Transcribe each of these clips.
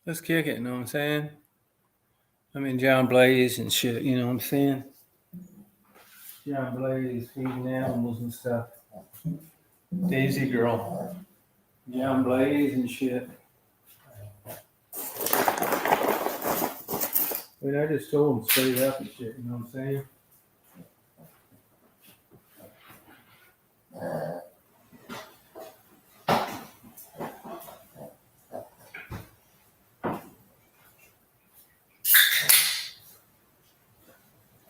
Let's kick it, you know what I'm saying? I mean, John Blaze and shit, you know what I'm saying? John Blaze feeding animals and stuff. Daisy Girl. John Blaze and shit. I mean, I just told him straight up and shit, you know what I'm saying?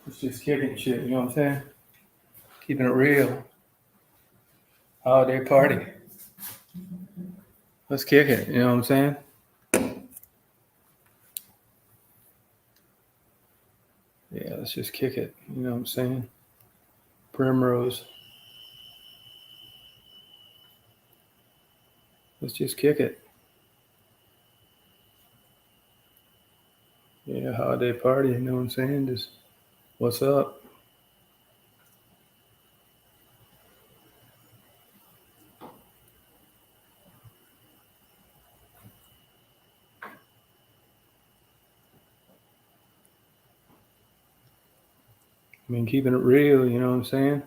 It's just kicking shit, you know what I'm saying? Keeping it real. Holiday party. Let's kick it, you know what I'm saying? Yeah, let's just kick it, you know what I'm saying? Primrose. Let's just kick it. Yeah, holiday party, you know what I'm saying? Just, what's up? I mean, keeping it real, you know what I'm saying?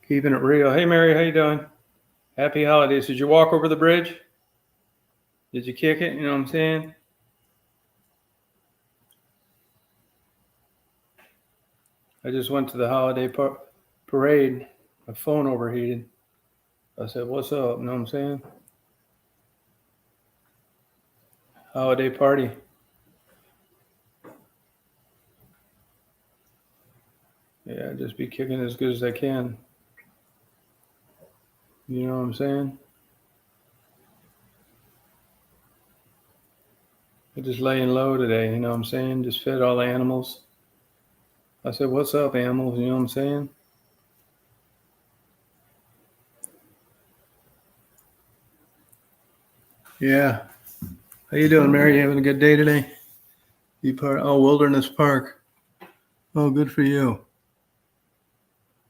Keeping it real. Hey, Mary, how you doing? Happy holidays. Did you walk over the bridge? Did you kick it? You know what I'm saying? I just went to the holiday parade. My phone overheated. I said, what's up? You know what I'm saying? Holiday party. Yeah, just be kicking as good as I can. You know what I'm saying? I'm just laying low today, you know what I'm saying? Just fed all the animals. I said, what's up, animals? You know what I'm saying? Yeah. How you doing, Mary? You having a good day today? Wilderness Park. Oh, good for you.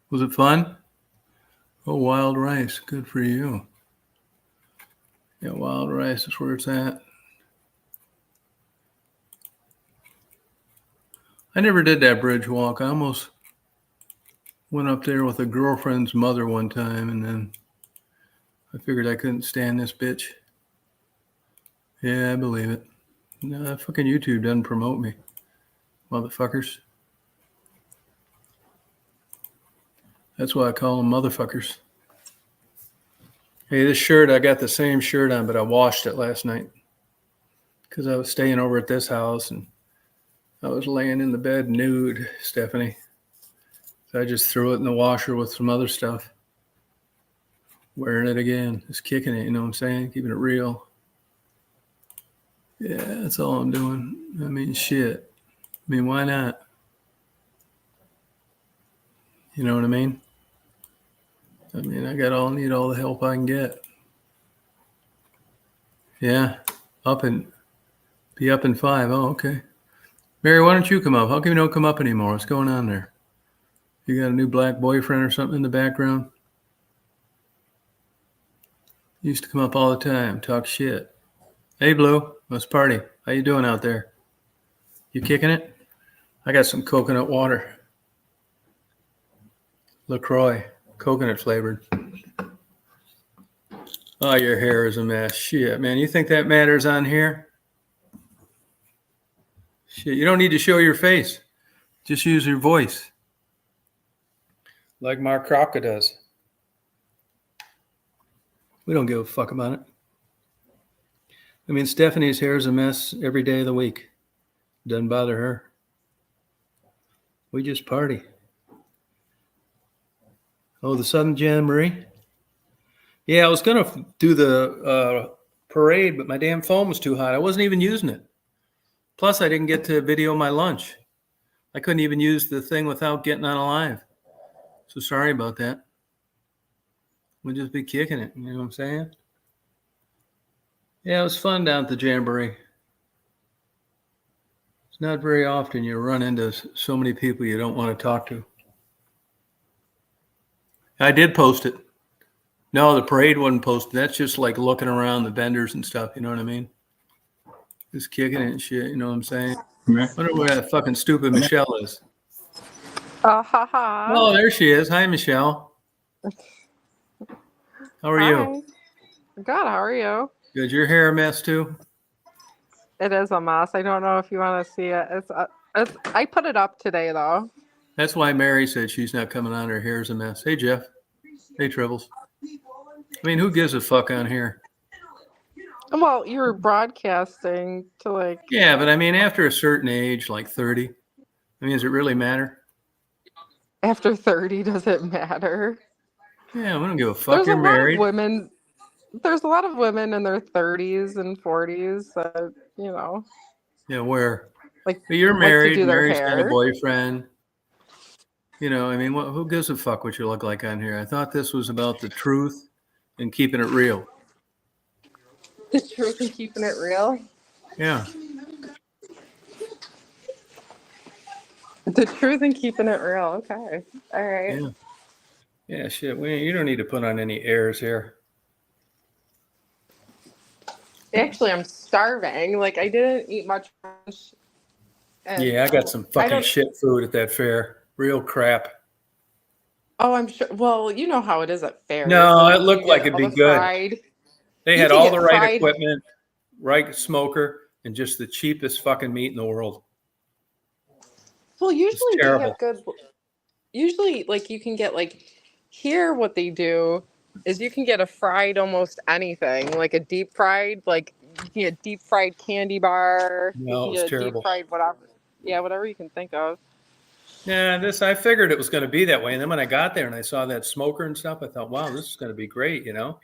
Was it fun? Oh, wild rice. Good for you. Yeah, wild rice is where it's at. I never did that bridge walk. I almost went up there with a girlfriend's mother one time, and then I figured I couldn't stand this bitch. Yeah, I believe it. No, fucking YouTube doesn't promote me. Motherfuckers. That's why I call them motherfuckers. Hey, this shirt, I got the same shirt on, but I washed it last night because I was staying over at this house and I was laying in the bed nude, Stephanie. So I just threw it in the washer with some other stuff. Wearing it again, just kicking it, you know what I'm saying? Keeping it real. Yeah, that's all I'm doing. I mean, shit. I mean, why not? You know what I mean? I mean, I need all the help I can get. Yeah, be up in 5. Oh, okay. Mary, why don't you come up? How come you don't come up anymore? What's going on there? You got a new black boyfriend or something in the background? You used to come up all the time, talk shit. Hey, Blue, let's party. How you doing out there? You kicking it? I got some coconut water. LaCroix, coconut flavored. Oh, your hair is a mess. Shit, man. You think that matters on here? Shit, you don't need to show your face. Just use your voice. Like Mark Kropka does. We don't give a fuck about it. I mean, Stephanie's hair is a mess every day of the week. Doesn't bother her. We just party. Oh, the Southern Jamboree? Yeah, I was going to do the parade, but my damn phone was too hot. I wasn't even using it. Plus, I didn't get to video my lunch. I couldn't even use the thing without getting on live. So sorry about that. We'll just be kicking it. You know what I'm saying? Yeah, it was fun down at the Jamboree. It's not very often you run into so many people you don't want to talk to. I did post it. No, the parade wasn't posted. That's just like looking around the vendors and stuff. You know what I mean? Just kicking it and shit. You know what I'm saying? I wonder where that fucking stupid Michelle is. Ha ha. Oh, there she is. Hi, Michelle. How are you? Good. How are you? Good. Your hair a mess too? It is a mess. I don't know if you want to see it. I put it up today though. That's why Mary said she's not coming on. Her hair's a mess. Hey, Jeff. Hey, Tribbles. I mean, who gives a fuck on here? Well, you're broadcasting to like. Yeah, but I mean, after a certain age, like 30, I mean, does it really matter? After 30, does it matter? Yeah, we don't give a fuck. You're married. There's a lot of women in their 30s and 40s that, you know. Yeah, where? Like, but you're married. Like Mary's got a boyfriend. You know, I mean, who gives a fuck what you look like on here? I thought this was about the truth and keeping it real. The truth and keeping it real? Yeah. The truth and keeping it real. Okay. All right. Yeah. Yeah, shit. You don't need to put on any airs here. Actually, I'm starving. Like, I didn't eat much lunch. Yeah, I got some fucking shit food at that fair. Real crap. Oh, I'm sure. Well, you know how it is at fairs. No, it looked like it'd be good. They had all the right equipment, right smoker, and just the cheapest fucking meat in the world. Well, usually they have good. Usually, like, you can get, like, here what they do is you can get a fried almost anything, like a deep fried, like you can get deep fried candy bar. No, you can it's terrible. Deep fried whatever. Yeah, whatever you can think of. Yeah, I figured it was going to be that way. And then when I got there and I saw that smoker and stuff, I thought, wow, this is going to be great, you know?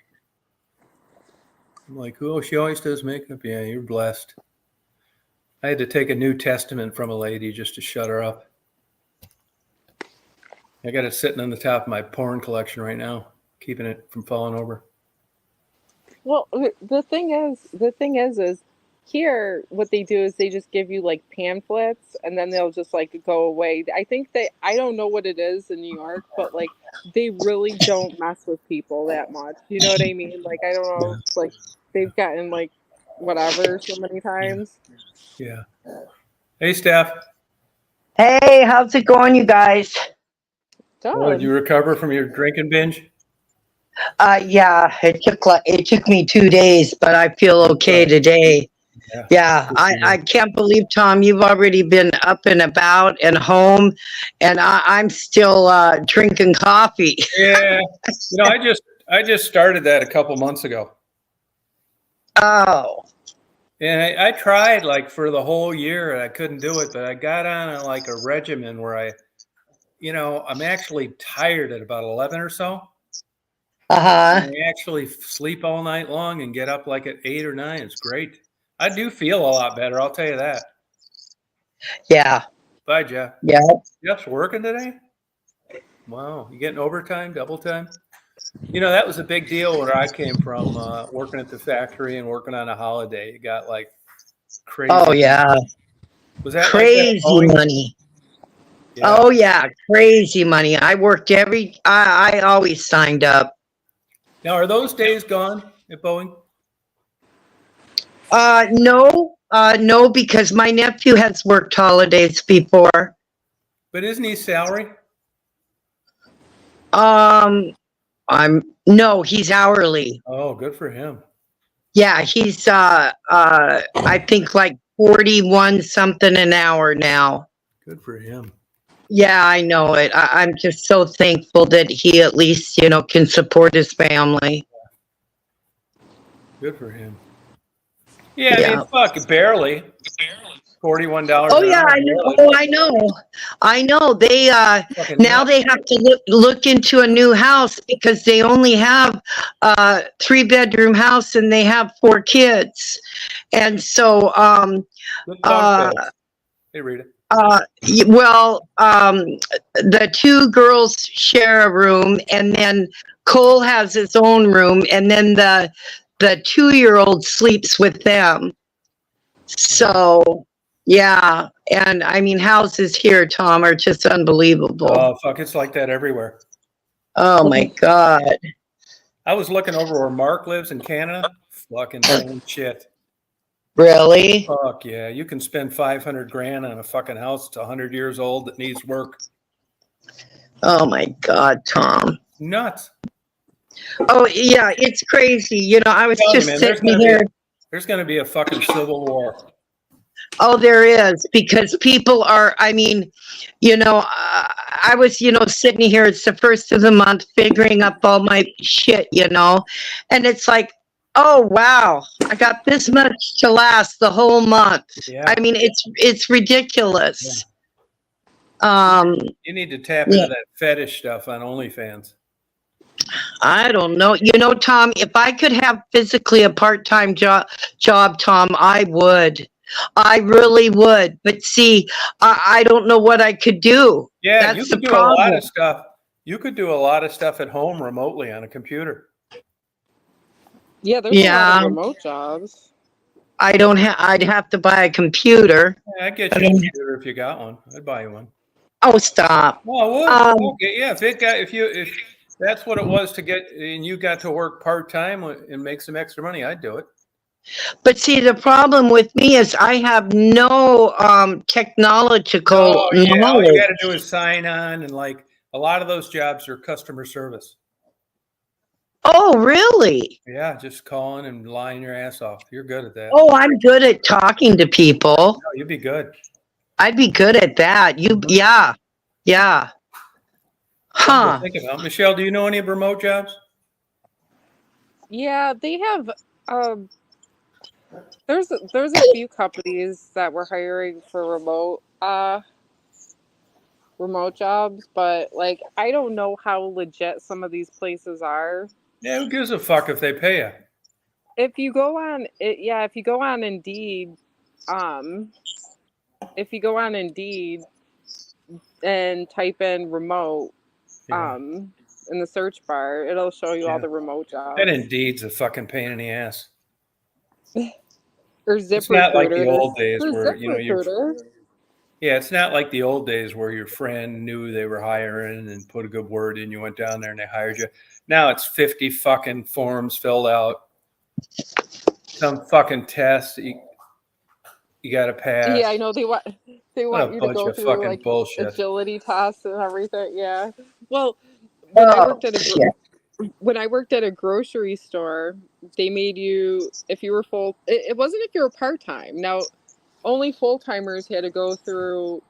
I'm like, oh, she always does makeup. Yeah, you're blessed. I had to take a New Testament from a lady just to shut her up. I got it sitting on the top of my porn collection right now, keeping it from falling over. Well, the thing is here what they do is they just give you like pamphlets and then they'll just like go away. I think I don't know what it is in New York, but like they really don't mess with people that much. You know what I mean? Like, I don't know, like they've gotten like whatever so many times. Yeah. Hey, Steph. Hey, how's it going, you guys? Well, did you recover from your drinking binge? Yeah, it took me 2 days, but I feel okay today. Yeah, I can't believe, Tom, you've already been up and about and home, and I'm still drinking coffee. Yeah, you know, I just started that a couple months ago. Oh. And I tried like for the whole year and I couldn't do it, but I got on like a regimen where I'm actually tired at about 11 or so. I actually sleep all night long and get up like at 8 or 9. It's great. I do feel a lot better. I'll tell you that. Yeah. Bye, Jeff. Yeah. Jeff's working today? Wow. You getting overtime, double time? You know, that was a big deal where I came from, working at the factory and working on a holiday. You got like crazy. Oh, yeah. Was that crazy money? Yeah. Oh, yeah. Crazy money. I worked I always signed up. Now, are those days gone at Boeing? No, because my nephew has worked holidays before. But isn't he salary? No, he's hourly. Oh, good for him. Yeah, he's I think like 41 something an hour now. Good for him. Yeah, I know it. I'm just so thankful that he at least, can support his family. Good for him. Yeah, I mean, fuck, barely. $41. Oh yeah, I know. Oh, I know. They now they have to look into a new house because they only have a 3-bedroom house and they have 4 kids, and so hey, Rita. Well, the 2 girls share a room, and then Cole has his own room, and then the 2-year-old sleeps with them. So, yeah, and I mean, houses here, Tom, are just unbelievable. Oh, fuck, it's like that everywhere. Oh, my God. I was looking over where Mark lives in Canada. Fucking same shit. Really? Fuck yeah. You can spend 500 grand on a fucking house that's 100 years old that needs work. Oh my God, Tom. Nuts. Oh yeah, it's crazy. You know, I was Tell you, just man, sitting here. there's going to be a fucking civil war. Oh, there is, because people are, I mean, you know, I was, you know, sitting here, it's the first of the month, figuring up all my shit, you know, and it's like, oh, wow, I got this much to last the whole month. Yeah. I mean, it's ridiculous. You need to tap Yeah. into that fetish stuff on OnlyFans. I don't know. You know, Tom, if I could have physically a part-time job, Tom, I would. I really would. But see, I don't know what I could do. Yeah, That's you the could do a problem. lot of stuff. You could do a lot of stuff at home remotely on a computer. Yeah, there's a lot of remote jobs. I'd have to buy a computer. Yeah, I'd get you a computer if you got one. I'd buy you one. Oh, stop. Oh, I would. Okay, yeah, if that's what it was to get, and you got to work part time and make some extra money, I'd do it. But see, the problem with me is I have no technological Oh yeah, all you knowledge. got to do is sign on, and like a lot of those jobs are customer service. Oh, really? Yeah, just calling and lying your ass off. You're good at that. Oh, I'm good at talking to people. No, you'd be good. I'd be good at that. Yeah. Huh. Think about Michelle. Do you know any remote jobs? Yeah, they have. There's a few companies that were hiring for remote jobs, but like I don't know how legit some of these places are. Yeah, who gives a fuck if they pay you? If you go on Indeed, if you go on Indeed and type in remote, in the search bar, it'll show you all the remote jobs. That Indeed's a fucking pain in the ass. Or ZipRecruiter. It's not like the old days where ZipRecruiter. Yeah, it's not like the old days where your friend knew they were hiring and put a good word in. You went down there and they hired you. Now it's 50 fucking forms filled out. Some fucking test you got to pass. Yeah, I know they want you to go through like bullshit. agility tests and everything. Yeah. Well, when I worked at a grocery store, they made you, if you were full, it wasn't if you were part-time. Now, only full-timers had to go through,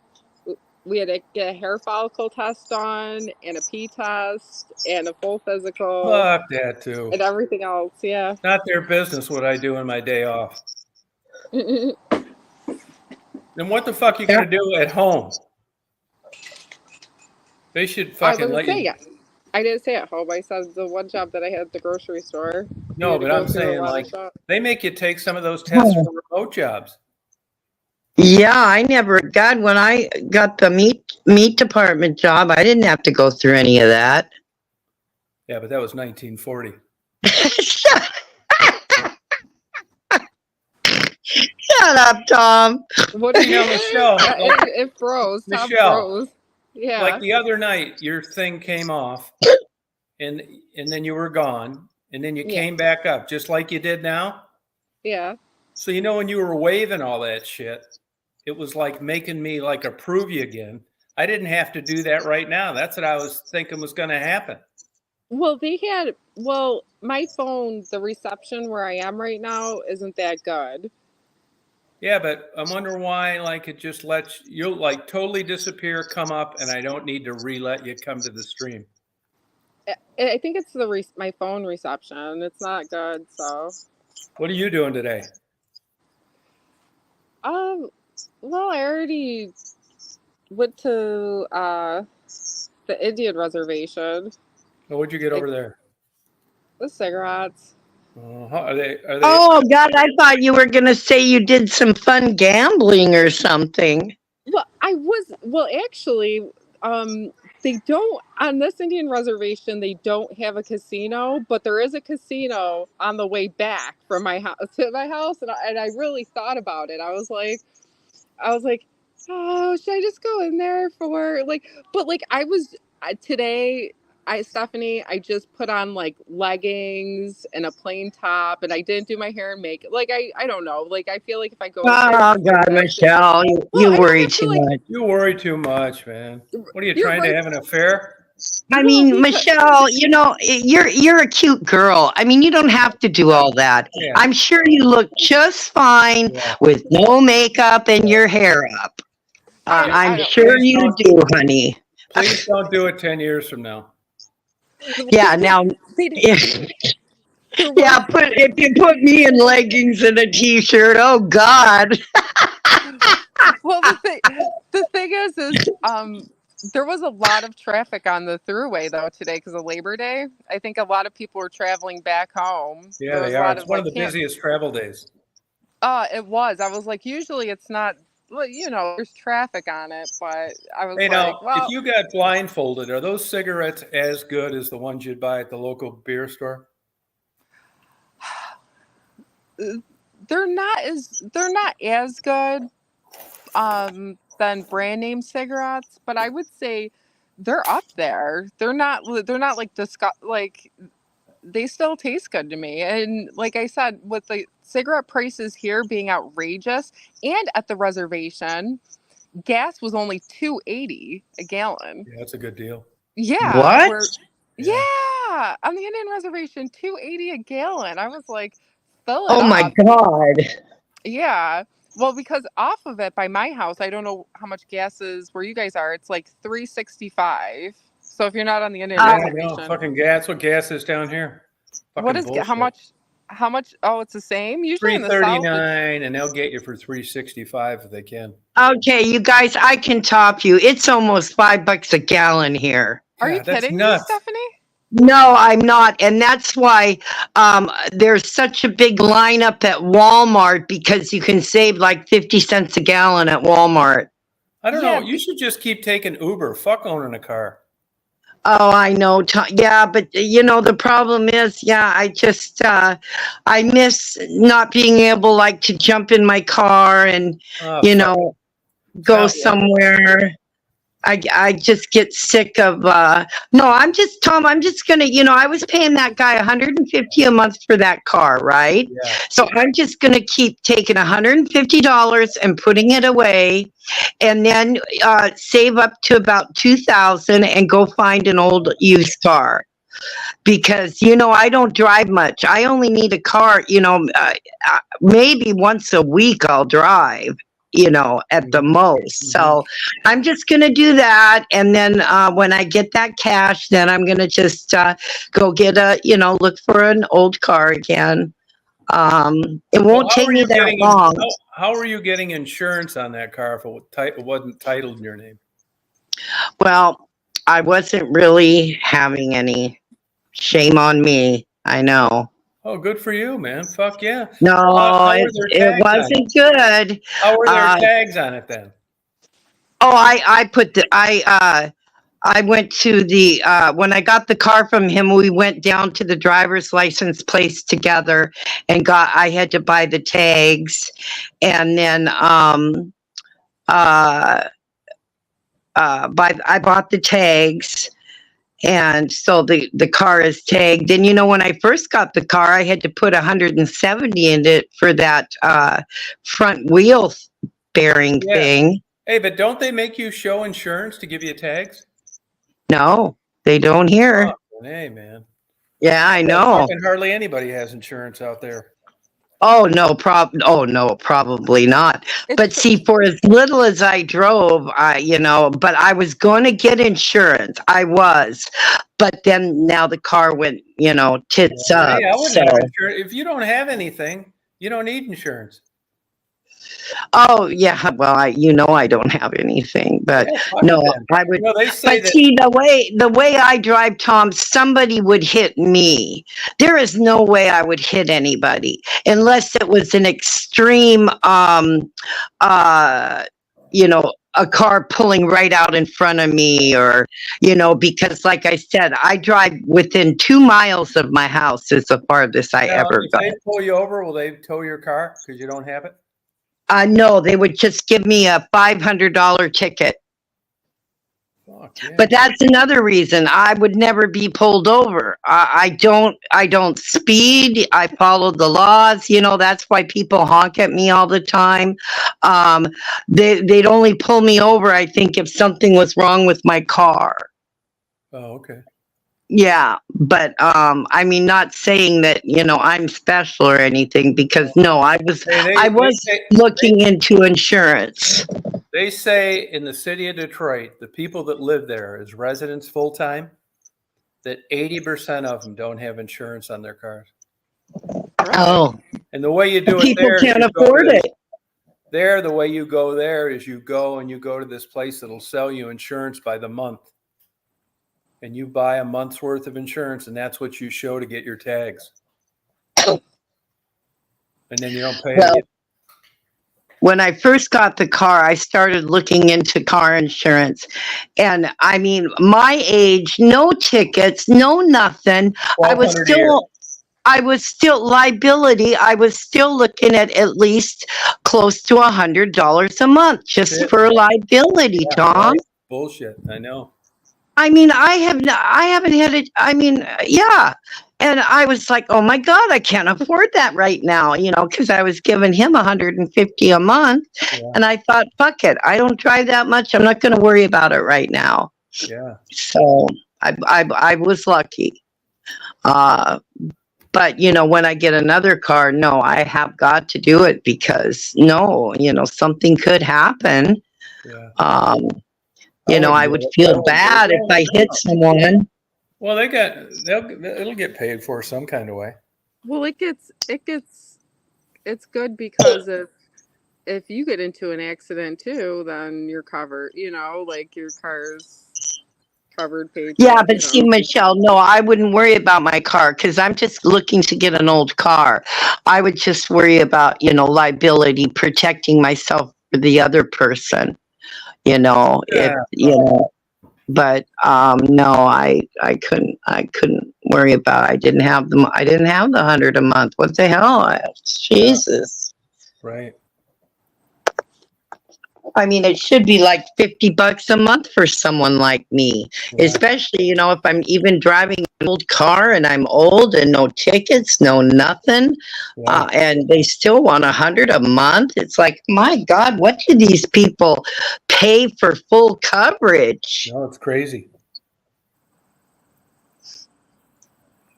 we had to get a hair follicle test done and a pee test and a full physical. Fuck that too. And everything else, yeah. Not their business what I do in my day off. Then what the fuck are you going to do at home? They should fucking let you. I didn't say at home. I said the one job that I had at the grocery store. No, but I'm saying like they make you take some of those tests for remote jobs. Yeah, I never got when I got the meat department job. I didn't have to go through any of that. Yeah, but that was 1940. Shut up, Tom. What do you know, Michelle? It froze. Tom froze. Yeah. Like the other night, your thing came off, and then you were gone, and then you came back up, just like you did now. Yeah. So when you were waving all that shit, it was like making me like approve you again. I didn't have to do that right now. That's what I was thinking was going to happen. Well, my phone, the reception where I am right now isn't that good. Yeah, but I'm wondering why, like, it just lets you like totally disappear, come up, and I don't need to re-let you come to the stream. I think it's my phone reception. It's not good. So, what are you doing today? Well, I already went to the Indian reservation. Oh, what'd you get over there? The cigarettes. Are they? Oh God, I thought you were gonna say you did some fun gambling or something. Well, actually, they don't on this Indian reservation. They don't have a casino, but there is a casino on the way back from my house to my house, and I really thought about it. I was like, oh, should I just go in there for like? But like, today Stephanie, I just put on like leggings and a plain top, and I didn't do my hair and makeup. Like I don't know. Like I feel like if I go out there, Oh just like God, that, just Michelle, well, you I don't worry have to too like. much. You worry too much, man. What are you You're trying to right. have an affair? I Well, mean, because Michelle, you're a cute girl. I mean, you don't have to do all that. Yeah, I'm sure you look just fine yeah. with no makeup and your hair up. I I'm don't. sure Please you don't. do, honey. Please don't do it 10 years from now. Yeah, now, They, yeah, there was if you put me in leggings and a t-shirt, oh God. well the thing is there was a lot of traffic on the throughway though today because of Labor Day. I think a lot of people were traveling back home. Yeah, There was they a are. lot It's of one of like the camp. busiest travel days. It was. I was like, usually it's not. Well, there's traffic on it, but I was Hey, like, now, if well, you got blindfolded, are those cigarettes as good as the ones you'd buy at the local beer store? they're not as good than brand name cigarettes, but I would say they're up there. They're not like like they still taste good to me. And like I said, with the cigarette prices here being outrageous and at the reservation, gas was only 2.80 a gallon. Yeah, that's a good deal. Yeah, What? Yeah. yeah, on the Indian reservation, 2.80 a gallon. I was like, fill it Oh my up. God. Yeah. Well, because off of it by my house, I don't know how much gas is where you guys are. It's like 3.65. So if you're not on the Indian Uh, Yeah, no, reservation, fucking gas. That's what gas is down here. what Fucking is how bullshit. much? How much? Oh, it's the same. Usually Three in the thirty south, it's. nine, and they'll get you for 365 if they can. okay, you guys, I can top you. It's almost $5 a gallon here. Are you Yeah, that's kidding me, nuts. Stephanie? No, I'm not. And that's why there's such a big lineup at Walmart because you can save like 50 cents a gallon at Walmart. I don't know. Yeah. You should just keep taking Uber. Fuck owning a car. Oh, I know. Yeah, but the problem is, yeah, I miss not being able like to jump in my car and, Oh, you fuck it. know, It's go not worth it. somewhere. I just get sick of no, I'm just gonna, I was paying that guy 150 a month for that car, right? Yeah. So I'm just gonna keep taking $150 and putting it away and then save up to about 2,000 and go find an old used car. Because I don't drive much. I only need a car, maybe once a week I'll drive, at the Mhm. most. Mhm. So I'm just going to do that. And then when I get that cash, then I'm going to just go get look for an old car again. It Well, won't take me that long. how are you getting insurance on that car if it wasn't titled in your name? Well, I wasn't really having any. Shame on me. I know. Oh, good for you, man. Fuck yeah. No, Well, how were their it tags on it? wasn't good. How were their Uh, tags on it then? oh, I went to the when I got the car from him, we went down to the driver's license place together and I had to buy the tags and then uh I bought the tags and so the car is tagged. And when I first got the car, I had to put 170 in it for that front wheel bearing Yeah. thing. Hey, but don't they make you show insurance to give you tags? No, they don't here. Oh, hey, man. Yeah, I know. Fucking hardly anybody has insurance out there. Oh no, probably not. But see, for as little as I drove, but I was going to get insurance. I was, but then now the car went, tits up. Hey, I wouldn't So, have insurance. If you don't have anything, you don't need insurance. oh yeah, well, I don't have anything, but Yeah, fuck no, it then. I would. They say But that. see, the way I drive, Tom, somebody would hit me. There is no way I would hit anybody unless it was an extreme, a car pulling right out in front of me, or because, like I said, I drive within 2 miles of my house is the farthest I Now, ever if go. they pull you over, will they tow your car because you don't have it? No, they would just give me a $500 ticket. Fuck yeah. But that's another reason I would never be pulled over. I don't speed. I follow the laws. You know, that's why people honk at me all the time. Um, they'd only pull me over, I think, if something was wrong with my car. Oh, okay. Yeah, but I mean, not saying that I'm special or anything, because no, Hey, I was looking into insurance. they say in the city of Detroit, the people that live there as residents full time, that 80% of them don't have insurance on their cars. Oh, And the way you do it people there is can't you go afford to it. there. The way you go there is you go to this place that'll sell you insurance by the month. And you buy a month's worth of insurance, and that's what you show to get your tags. And then you don't pay Well, it. when I first got the car, I started looking into car insurance. And I mean, my age, no tickets, no nothing. I was $1,200 a year. still liability. I was still looking at least close to $100 a month just Shit. for liability, Yeah, Tom. right. Bullshit. I know. I mean, I haven't had it. I mean, yeah. And I was like, oh my God, I can't afford that right now, because I was giving him $150 a month. Yeah. And I thought, fuck it. I don't drive that much. I'm not going to worry about it right now. Yeah. So I was lucky. But when I get another car, no, I have got to do it, because no, something could happen. Yeah. I would feel bad if I hit someone. Well, it'll get paid for some kind of way. Well, it's good because if you get into an accident too, then you're covered. Like your car's covered, paid for. Yeah, but see, Michelle, no, I wouldn't worry about my car, because I'm just looking to get an old car. I would just worry about, liability, protecting myself for the other person. Yeah. But no, I couldn't worry about. I didn't have the 100 a month. What the hell? Jesus. Right. I mean, it should be like $50 a month for someone like me, Yeah. especially, if I'm even driving an old car and I'm old and no tickets, no nothing, Yeah. and they still want 100 a month. It's like, my God, what do these people pay for full coverage? No, it's crazy.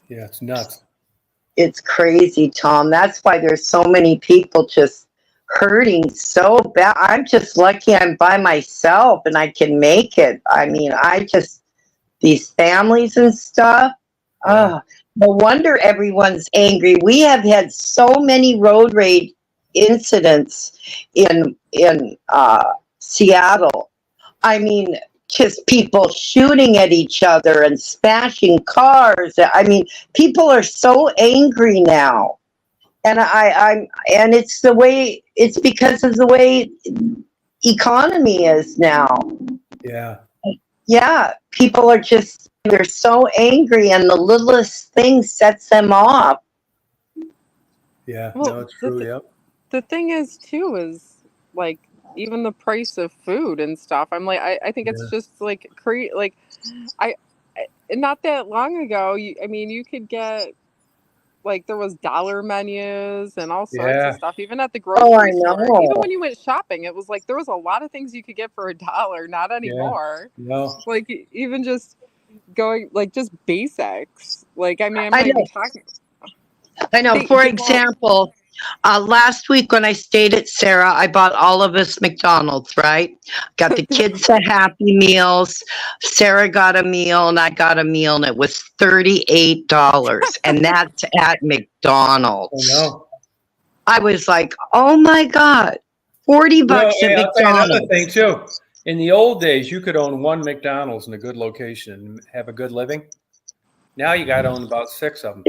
Yeah, it's nuts. It's crazy, Tom. That's why there's so many people just hurting so bad. I'm just lucky I'm by myself and I can make it. I mean, these families and stuff. Yeah. No wonder everyone's angry. We have had so many road rage incidents in Seattle. I mean, just people shooting at each other and smashing cars. I mean, people are so angry now. And and it's because of the way economy is now. Yeah. Yeah, people they're so angry, and the littlest thing sets them off. Yeah. Well, No, it's true. Yep. the thing is too is like even the price of food and stuff. I'm like, I think it's just like I not that long ago. You could get like there was dollar menus and all sorts of stuff, even at the Oh, I grocery store. know. Even when you went shopping, it was like there was a lot of things you could get for $1. Not anymore. No. Like even just going like just basics. Like I'm I not know. even talking. I know. For example, last week when I stayed at Sarah, I bought all of us McDonald's, right? Got the kids a Happy Meals. Sarah got a meal and I got a meal, and it was $38. And that's at McDonald's. I know. I was like, oh my God, $40 at I'll tell you another McDonald's. thing too. In the old days, you could own one McDonald's in a good location and have a good living. Now you got to own about 6 of them.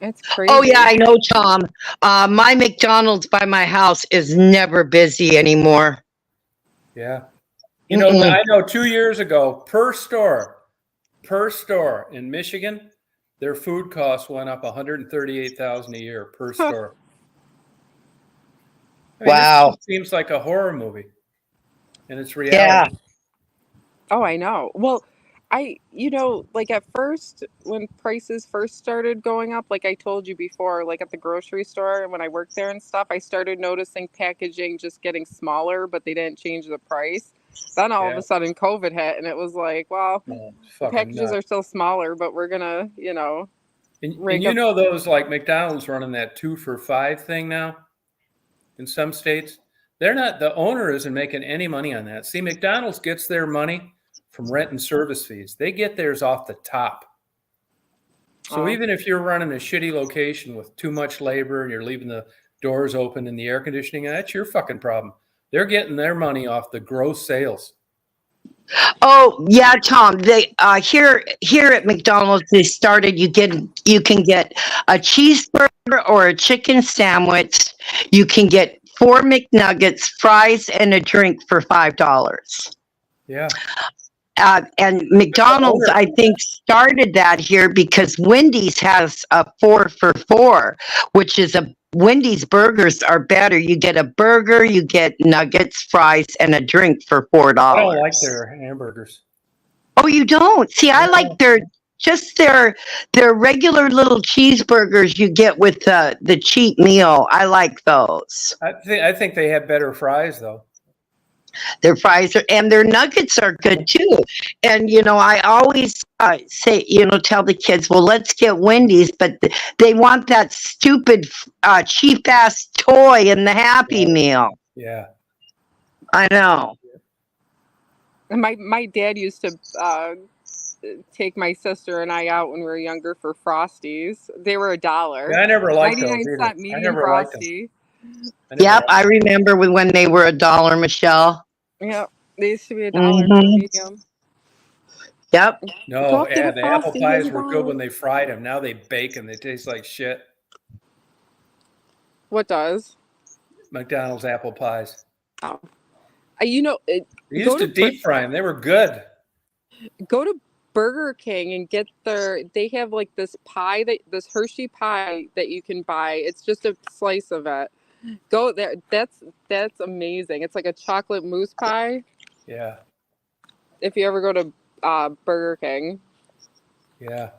It's crazy. Oh yeah, I know, Tom. My McDonald's by my house is never busy anymore. Yeah. I know 2 years ago, per store in Michigan, their food costs went up $138,000 a year per store. I mean, wow. This seems like a horror movie, and it's reality. Oh, I know. Well, like at first, when prices first started going up, like I told you before, like at the grocery store and when I worked there and stuff, I started noticing packaging just getting smaller, but they didn't change the price. Then all of Yeah. a sudden COVID hit and it was like, well, Oh, it's the fucking packages nuts. are still smaller, but we're gonna, And rank you up. know those like McDonald's running that 2 for $5 thing now in some states? They're not, the owner isn't making any money on that. See, McDonald's gets their money from rent and service fees. They get theirs off the top. So Oh, even if you're running a shitty location with too much labor and you're leaving the doors open and the air conditioning, that's your fucking problem. They're getting their money off the gross sales. Oh yeah, Tom. They here at McDonald's they started. You can get a cheeseburger or a chicken sandwich. You can get 4 McNuggets, fries, and a drink for $5. Yeah. And But the McDonald's, owner, I think, started that here because Wendy's has a 4 for $4, which is a Wendy's burgers are better. You get a burger, you get nuggets, fries, and a drink for $4. I don't like their hamburgers. Oh, you don't? See, I like No. their regular little cheeseburgers you get with the cheap meal. I like those. I think they have better fries though. Their fries are, and their nuggets are good too. And I always say, tell the kids, well, let's get Wendy's, but they want that stupid cheap ass toy in the Happy Yeah. Meal. Yeah. I know. and my dad used to take my sister and I out when we were younger for Frosties. They were $1. Yeah, I never liked those 99 either. cent I medium never liked them. Frosty. I never Yep, liked I remember when they were $1, Michelle. Yep. They used to be $1 for Hmm. medium. Yep. them. Go No, up, get yeah, a the apple Frosty, pies here's were good $1. when they fried them. Now they bake and they taste like shit. What does? McDonald's apple pies. Oh. You know, They go used to to deep fry them. They were good. go to Burger King and get they have like this this Hershey pie that you can buy. It's just a slice of it. Go there. That's amazing. It's like a chocolate mousse pie. Yeah. If you ever go to Burger King Yeah.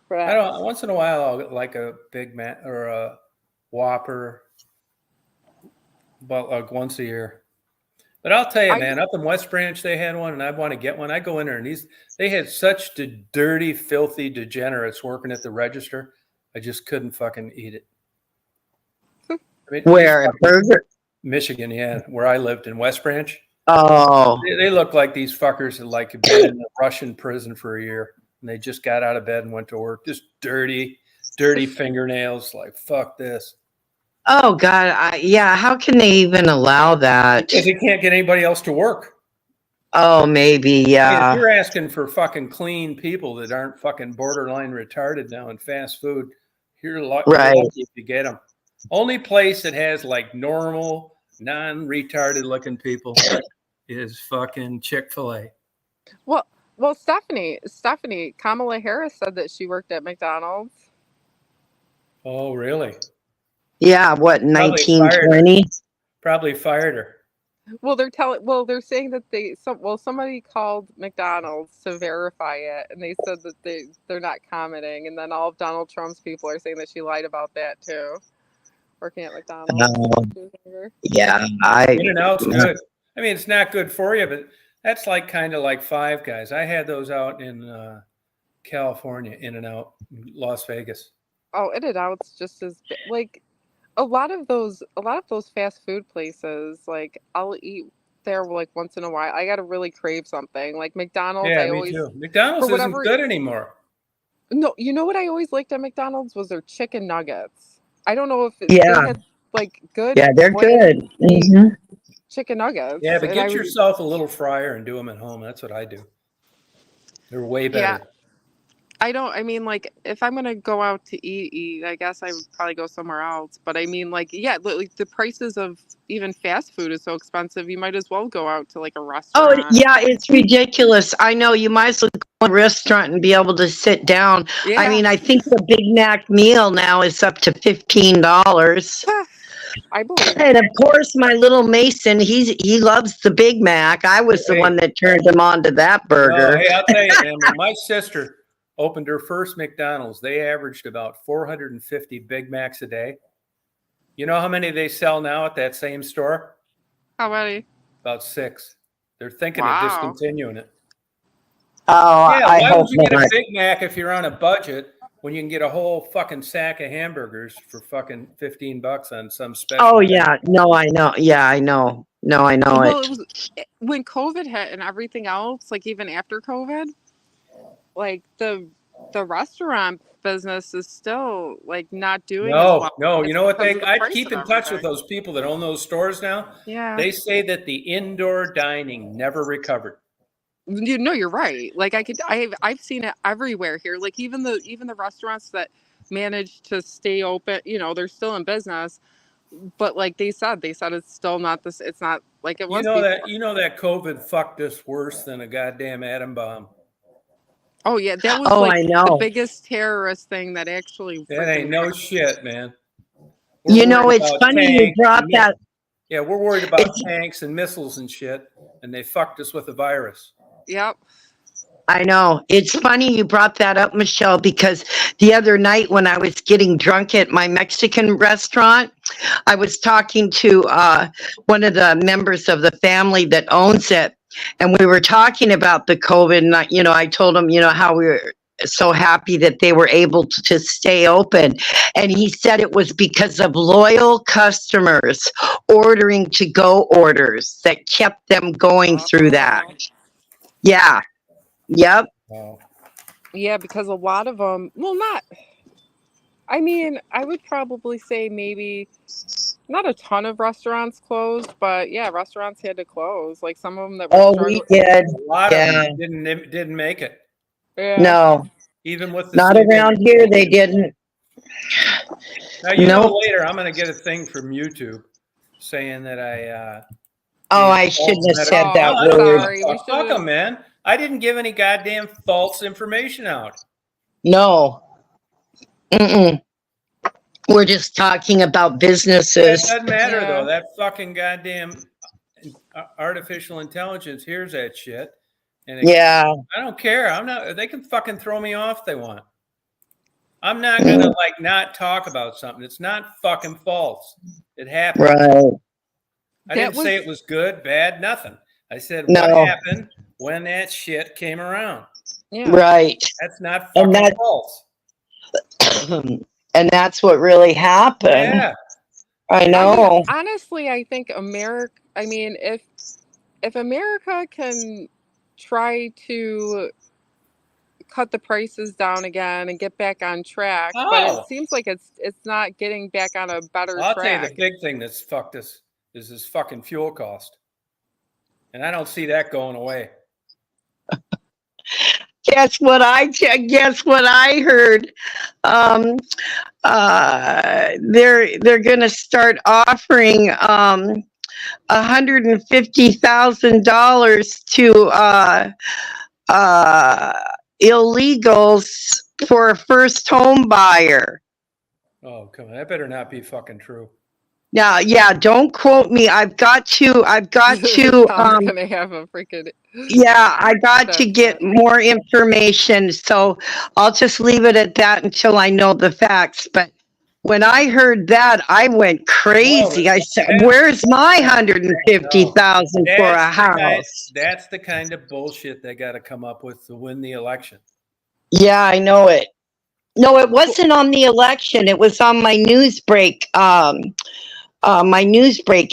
for I that. don't. Once in a while, I'll get like a Big Mac or a Whopper, but like once a year. But I'll tell you, I man, up in West Branch, they had one, and I want to get one. I go in there, and they had such dirty, filthy degenerates working at the register. I just couldn't fucking eat it. I mean, Where at Burger? Michigan, yeah, where I lived in West Branch. Oh, They look like these fuckers that like have been in a Russian prison for a year, and they just got out of bed and went to work. Just dirty fingernails. Like fuck this. oh God, yeah. How can they even allow that? Because they can't get anybody else to work. Oh, maybe, I mean, if yeah. you're asking for fucking clean people that aren't fucking borderline retarded now in fast food, you're lucky Right. if you get them. Only place that has like normal, non-retarded looking people is fucking Chick-fil-A. well, Stephanie, Kamala Harris said that she worked at McDonald's. Oh, really? Yeah, what, Probably fired her. 1920? Probably fired her. Well, they're saying that somebody called McDonald's to verify it, and they said that they're not commenting, and then all of Donald Trump's people are saying that she lied about that too, working at McDonald's. when she was younger. Yeah, In-N-Out's good. I mean, it's not good for you, but that's like kind of like Five Guys. I had those out in California, In-N-Out, Las Vegas. Oh, In-N-Out's just as like a lot of those fast food places. Like I'll eat there like once in a while. I gotta really crave something. Like McDonald's, Yeah, I me always too. McDonald's for isn't whatever good anymore. no, you know what I always liked at McDonald's was their chicken nuggets. I don't know if Yeah. they had like good Yeah, they're good. Hmm. chicken nuggets. Yeah, but and get yourself a little fryer and do them at home. That's what I do. They're way better. Yeah. I mean, like, if I'm gonna go out to eat, I guess I would probably go somewhere else. But I mean, like, yeah, like the prices of even fast food is so expensive. You might as well go out to like a Oh, restaurant. yeah, it's ridiculous. I know. You might as well go to a restaurant and be able to sit down. Yeah. I mean, I think the Big Mac meal now is up to $15. I believe And of course, my little Mason, he loves the Big Mac. I was the Hey. one that turned him on to that No, burger. hey, I'll tell you, man. When my sister opened her first McDonald's, they averaged about 450 Big Macs a day. You know how many they sell now at that same store? how many. About 6. They're thinking of Wow. discontinuing it. Oh, Yeah, I why hope would you get a not. Big Mac if you're on a budget when you can get a whole fucking sack of hamburgers for fucking $15 on some special Oh day? yeah, no, I know. Yeah, I know. No, I know Well, it. it was when COVID hit and everything else, like even after COVID, like the restaurant business is still like not doing as well. No. You It's know what because of the I price keep of in touch with everything. those people that own those stores now. Yeah. They say that the indoor dining never recovered. You know, you're right. Like I've seen it everywhere here. Like even the restaurants that manage to stay open, they're still in business. But like they said it's still not this. It's not like it was before. You know that COVID fucked us worse than a goddamn atom bomb. Oh yeah, that was Oh, like I the know. biggest terrorist thing that actually That freaking ain't no happened. shit, man. We're You know, worried it's about funny you tanks brought and that. yeah, we're worried about It's tanks and missiles and shit, and they fucked us with a virus. Yep. I know. It's funny you brought that up, Michelle, because the other night when I was getting drunk at my Mexican restaurant, I was talking to one of the members of the family that owns it, and we were talking about the COVID. And I told him, how we were so happy that they were able to stay open, and he said it was because of loyal customers ordering to go orders that kept them going through that. Oh. Yeah. Yep. Wow. Yeah, because a lot of them. Well, not. I mean, I would probably say maybe not a ton of restaurants closed, but yeah, restaurants had to close. Like some of them that were Oh, we struggling. did. A lot of Yeah. them didn't make it, Yeah. No, even with the not around stimulus. here. They didn't. Now Nope. later I'm going to get a thing from YouTube saying that I Oh, gave I false shouldn't have medical. said Oh, that No, I'm I don't give word. sorry. a We fuck. should Fuck have. them, man. I didn't give any goddamn false information out. No. Mm-mm. We're just talking about Yeah, it businesses. doesn't matter though. Yeah. That fucking goddamn artificial intelligence hears that shit, and Yeah. I don't care. I'm not. They can fucking throw me off if they want. I'm not gonna like not talk about something. It's not fucking false. It happened. Right. I That didn't say was it was good, bad, nothing. I said what No. happened when that shit came around. yeah. Right. That's not And fucking false. and that's what really happened. Yeah. I I mean, know. honestly, I think America. I mean, if America can try to cut the prices down again and get back on track, but it Oh, seems like it's not getting back on a better I'll tell you the track. big thing that's fucked us is this fucking fuel cost, and I don't see that going away. Guess what I heard. Um, they're gonna start offering $150,000 to uh, illegals for a first home buyer. Oh, come on. That better not be fucking true. Now, yeah, don't quote me. I've got to Tom's gonna have a freaking yeah, I got to shit get fit. more information. So I'll just leave it at that until I know the facts. But when I heard that, I went Well, crazy. I said, that's "Where's my no, no. 150,000 for a house?" That's the kind of bullshit they got to come up with to win the election. Yeah, I know it. No, it wasn't on the election. It was on my Newsbreak Yeah,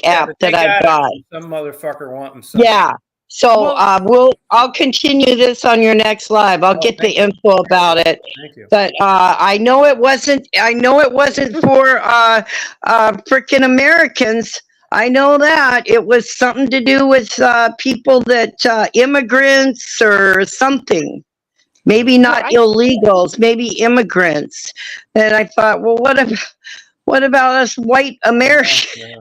app but they that I got it got. from some motherfucker wanting something. Yeah. So Well, I'll continue this on your next live. I'll Oh, get the thank you. info about it. Thank you. But I know it wasn't for frickin' Americans. I know that it was something to do with people that immigrants or something. Maybe well, not illegals, maybe immigrants. And I thought, well, what about us white Americans? Yeah.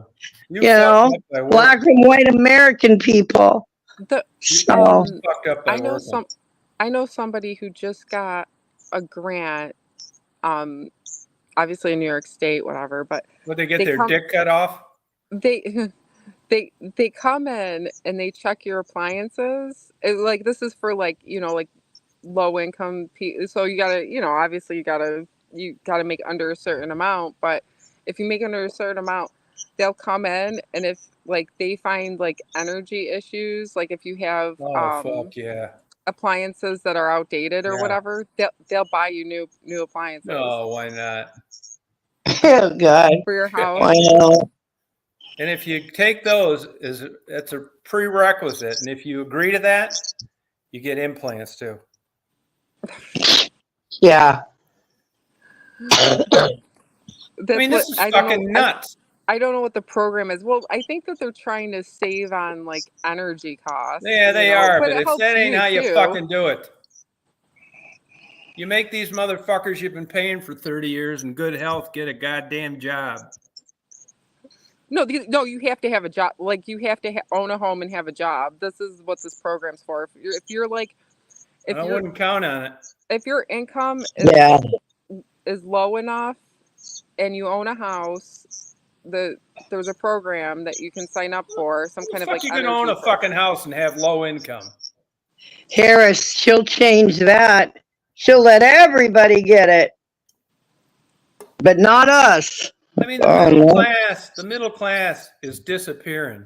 You know, Fucked up by black working. and white American people. the So Fucked up by I know working. I know somebody who just got a grant obviously in New York State, whatever. But Would they get they their come, dick cut off? they they come in and they check your appliances. Like this is for like like low income people. So you gotta obviously you gotta make under a certain amount. But if you make under a certain amount, they'll come in, and if like they find like energy issues, like if you have Oh fuck yeah. appliances that are outdated or Yeah. whatever, they'll buy you new appliances No, why not? Oh God. for your house. Wow. And if you take those, that's a prerequisite. And if you agree to that, you get implants too. Yeah. That's I mean, what this is I don't know. fucking nuts. I don't know what the program is. Well, I think that they're trying to save on like energy costs. Yeah, they are. But But it if helps that ain't you how you too. fucking do it, you make these motherfuckers you've been paying for 30 years in good health get a goddamn job. No, no, you have to have a job. Like you have to own a home and have a job. This is what this program's for. If you're like, I wouldn't count on it. if your income Yeah. is low enough and you own a house, there's a program that you can sign up for, some kind of Fuck, like you can energy own a program. fucking house and have low income. Harris, she'll change that. She'll let everybody get it, but not us. I mean, the middle class is disappearing.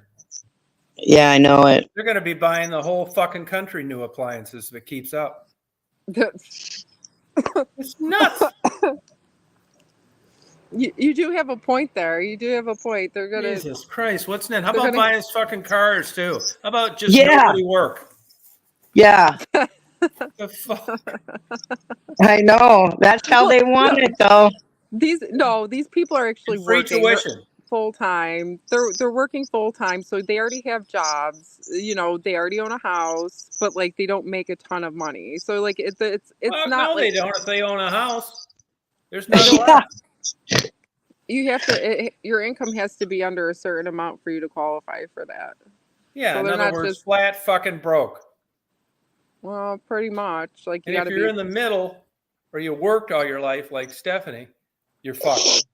Yeah, I know it. They're going to be buying the whole fucking country new appliances if it keeps up. It's nuts. You do have a point there. You do have a point. They're gonna. Jesus Christ, what's that? How They're about gonna- buying us fucking cars too? How about just Yeah. nobody work? Yeah, The fuck? I know. That's how they want it, though. These people are actually Free working tuition. full time. They're working full time, so they already have jobs. They already own a house, but like they don't make a ton of money. So like it's Fuck, not no, like they don't. If they own a house, there's not a lot. you have to. Your income has to be under a certain amount for you to qualify for that. Yeah, So in they're other not words, just- flat fucking broke. Well, pretty much. Like you And if got to you're be. in the middle, or you worked all your life like Stephanie, you're fucked.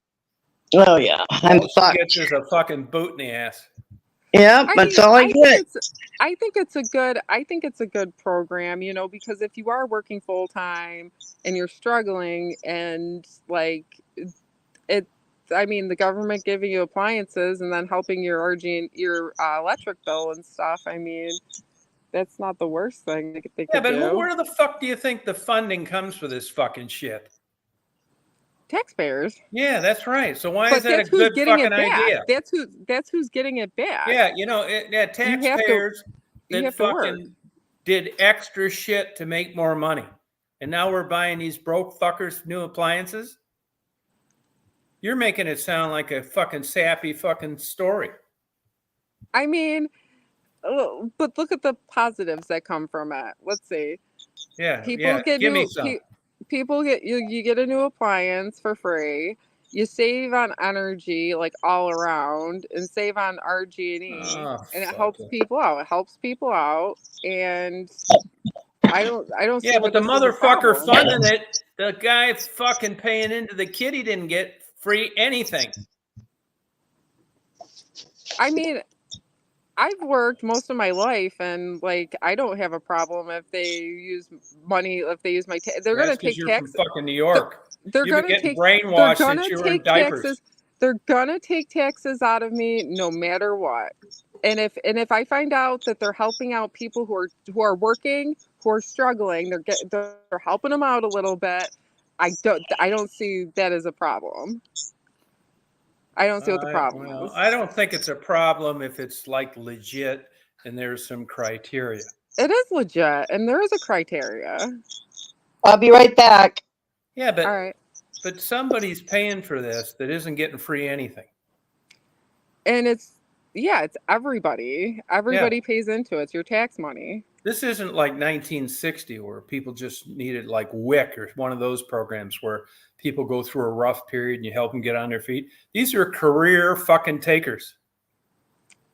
Oh, yeah. I'm All she fucked. gets is a fucking boot in the ass. Yep, that's all I get. I think it's a good program, because if you are working full time and you're struggling and like it, I mean, the government giving you appliances and then helping your your electric bill and stuff. I mean, that's not the worst thing they Yeah, could but do. where the fuck do you think the funding comes for this fucking shit? Taxpayers. Yeah, that's right. So why But is that a that's who's good getting it fucking back. idea? That's who's getting it back. Yeah, taxpayers you that have to work. fucking did extra shit to make more money. And now we're buying these broke fuckers new appliances? You're making it sound like a fucking sappy fucking story. I mean, but look at the positives that come from it. Let's see. Yeah, People get give new. me some. People get you get a new appliance for free. You save on energy like all around, and save on RG&E, Oh, and it fuck helps it. people out. It helps people out, and I don't see. Yeah, where but the this is a motherfucker problem. funding it, the guy fucking paying into the kid, he didn't get free anything. I mean, I've worked most of my life, and like I don't have a problem if they use money. If they use my, they're That's gonna 'cause take you're tax. from fucking New York. They're You've been gonna getting take. brainwashed They're since gonna you were in take diapers. taxes. They're gonna take taxes out of me no matter what. And if I find out that they're helping out people who are working, who are struggling, they're helping them out a little bit. I don't see that as a problem. I don't see what the problem is. I don't think it's a problem if it's like legit and there's some criteria. It is legit, and there is a criteria. I'll be right back. Yeah, All right. but somebody's paying for this that isn't getting free anything. And it's everybody. Everybody pays into it. It's your tax money. This isn't like 1960 where people just needed like WIC or one of those programs where people go through a rough period and you help them get on their feet. These are career fucking takers.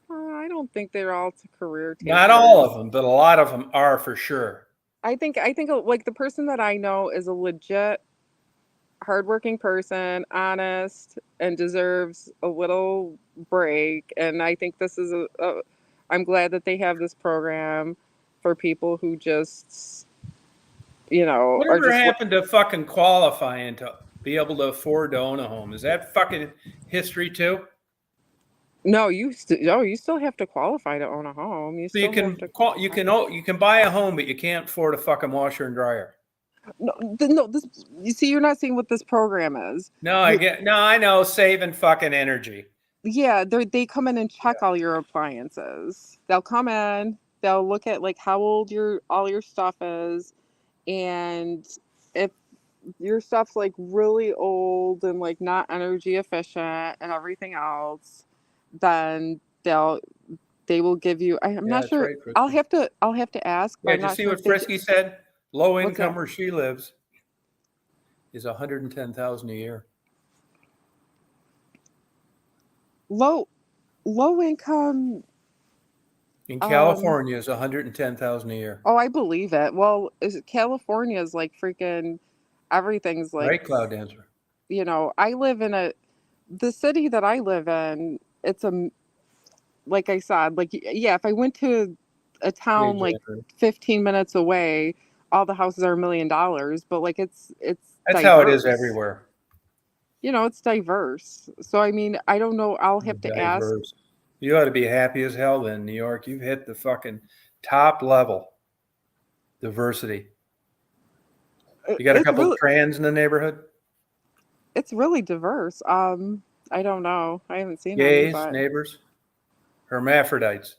I don't think they're all career takers. Not all of them, but a lot of them are for sure. I think like the person that I know is a legit hardworking person, honest, and deserves a little break. And I think this is I'm glad that they have this program for people who just, are Whatever just. happened to fucking qualifying to be able to afford to own a home? Is that fucking history too? No, you still have to qualify to own a home. You So you still have can to. you can buy a home, but you can't afford a fucking washer and dryer. No, this. You see, you're not seeing what this program is. No, I know, saving fucking energy. Yeah, they come in and check all your appliances. They'll come in, they'll look at like how old all your stuff is, and if your stuff's like really old and like not energy efficient and everything else, then they will give you. I'm Yeah, not that's sure. right, Frisky. I'll have to ask, but Yeah, I'm did you not see sure what if they. Frisky said? Low What's income that? where she lives is 110,000 a year. Low low income. In Um. California is 110,000 a year. Oh, I believe it. Well, California is like freaking everything's like, Right, Cloud Dancer? I live in the city that I live in, like I said, like, yeah, if I went to a Pretty town like exaggerated. 15 minutes away, all the houses are $1 million, but like it's That's how it is diverse. everywhere. It's diverse. So I mean, I don't know. I'll have to ask. Diverse. You ought to be happy as hell then, New York. You've hit the fucking top level diversity. You got a It's couple of really trans in the neighborhood? it's really diverse. I don't know. I haven't seen any, Gays, but neighbors, hermaphrodites.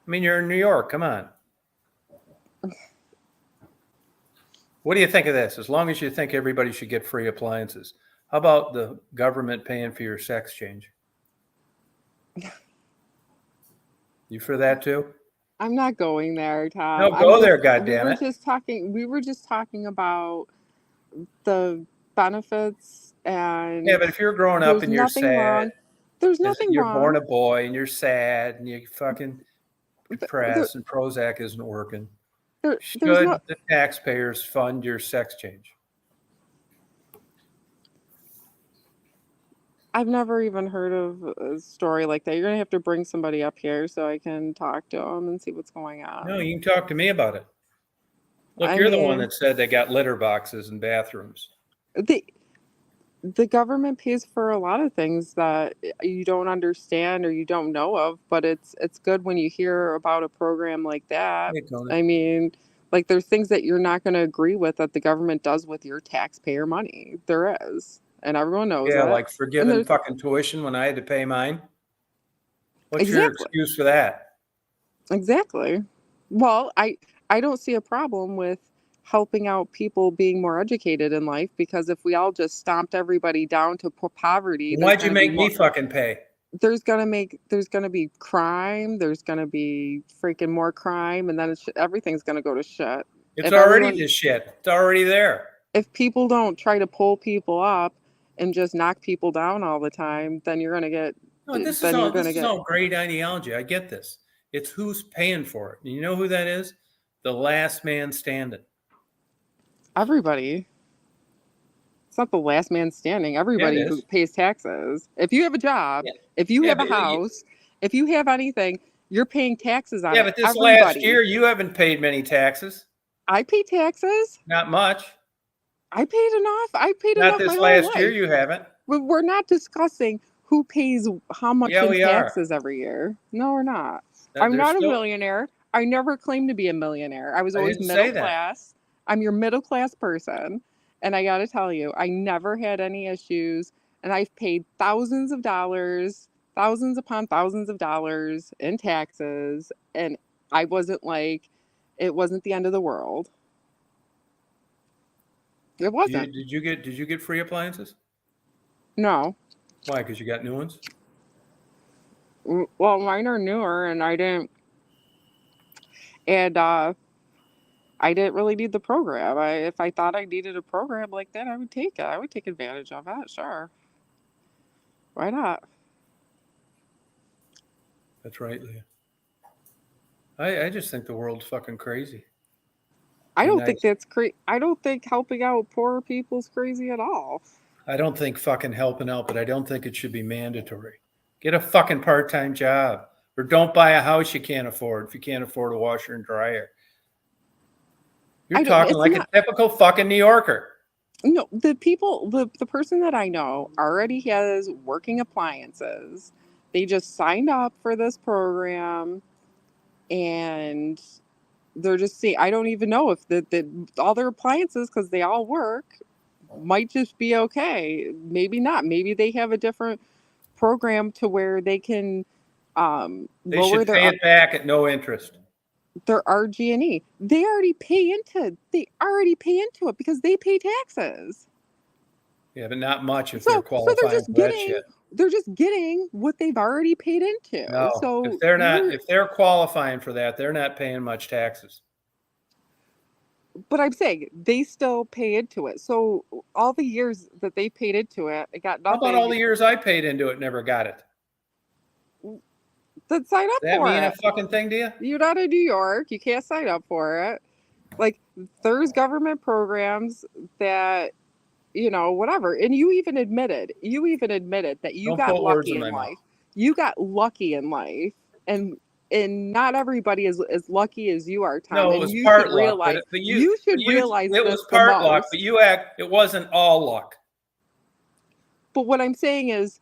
I mean, you're in New York. Come on. What do you think of this? As long as you think everybody should get free appliances, how about the government paying for your sex change? You for that too? I'm not going there, Tom. No, go there, We were goddammit. just talking, about the benefits, Yeah, and but if you're growing up there's and you're nothing sad, wrong. There's nothing you're born wrong. a boy and you're sad and you fucking There, depressed and Prozac isn't working, there's should no. the taxpayers fund your sex change? I've never even heard of a story like that. You're gonna have to bring somebody up here so I can talk to them and see what's going No, on. you can talk to me about it. Look, I you're the one mean, that said they got litter boxes in bathrooms. the the government pays for a lot of things that you don't understand or you don't know of, but it's good when you hear about a program like that. Hey, Tony. I mean, like there's things that you're not going to agree with that the government does with your taxpayer money. There is, and everyone knows Yeah, it. like And forgiving there's fucking tuition when I had to pay mine. What's your exactly, excuse for that? exactly. Well, I don't see a problem with helping out people being more educated in life, because if we all just stomped everybody down to poverty, there's Why'd you going to be make me more. fucking pay? There's gonna be crime, there's gonna be freaking more crime, and then everything's gonna go to shit. It's If already everyone the shit. It's already there. if people don't try to pull people up and just knock people down all the time, then No, this is get all great ideology. I get this. It's who's paying for it. You know who that is? The last man standing. everybody. It's not the last man standing. Yeah, it Everybody who is. pays taxes. If you have a job, Yeah, if you yeah, have a house, if you have anything, you're paying taxes on it. but this last Everybody. year you haven't paid many taxes. I pay taxes. Not much. I paid enough. I paid Not enough my this whole last year life. you haven't. We're not discussing who pays how much Yeah, in we are. taxes every year. No, we're not. I'm There's not a still. millionaire. I never claimed to be a millionaire. I was I always didn't middle say that. class. I'm your middle class person. And I got to tell you, I never had any issues. And I've paid thousands of dollars, thousands upon thousands of dollars in taxes. And I wasn't like, it wasn't the end of the world. It wasn't. Did you get free appliances? No. Why? Because you got new ones? Well, mine are newer, and I didn't really need the program. If I thought I needed a program like that, I would take it. I would take advantage of it. Sure. Why not? That's right, Leah. I just think the world's fucking crazy. I Be don't nice. think that's crazy. I don't think helping out poor people is crazy at all. I don't think fucking helping out, but I don't think it should be mandatory. Get a fucking part-time job, or don't buy a house you can't afford if you can't afford a washer and dryer. You're talking like a typical fucking New Yorker. No, the person that I know already has working appliances. They just signed up for this program, and they're just seeing. I don't even know if all their appliances, because they all work, might just be okay. Maybe not. Maybe they have a different program to where they can They lower should pay it back at no interest. their RG&E. They already pay into it because they pay taxes. Yeah, but not much if they're qualifying for that shit. They're just getting what they've already paid into. No, So if they're qualifying for that, they're not paying much taxes. But I'm saying they still pay into it. So all the years that they paid into it, it got nothing. How about all the years I paid into it, never got it? Then sign up Does that for mean it. a fucking thing to you? You're not in New York. You can't sign up for it. Like, there's government programs that, whatever. And you even admitted that you Don't got put words lucky in my in mouth. life. You got lucky in life. And not everybody is as lucky as you are, Tom. No, it and was you part should luck. realize you should realize it this was the part luck, most. but it wasn't all luck. But what I'm saying is,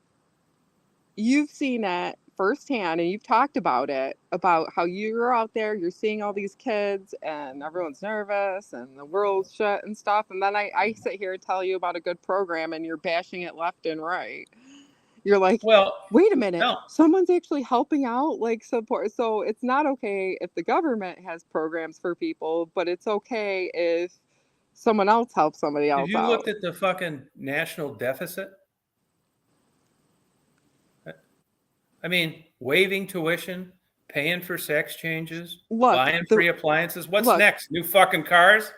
you've seen it firsthand and you've talked about it, about how you're out there, you're seeing all these kids and everyone's nervous and the world's shut and stuff. And then I sit here and tell you about a good program and you're bashing it left and right. You're like, well, wait a minute, no. someone's actually helping out, like support. So it's not okay if the government has programs for people, but it's okay if someone else helps somebody else Have you out. looked at the fucking national deficit? I mean, waiving tuition, paying for sex changes, buying free appliances. What's next? New fucking cars?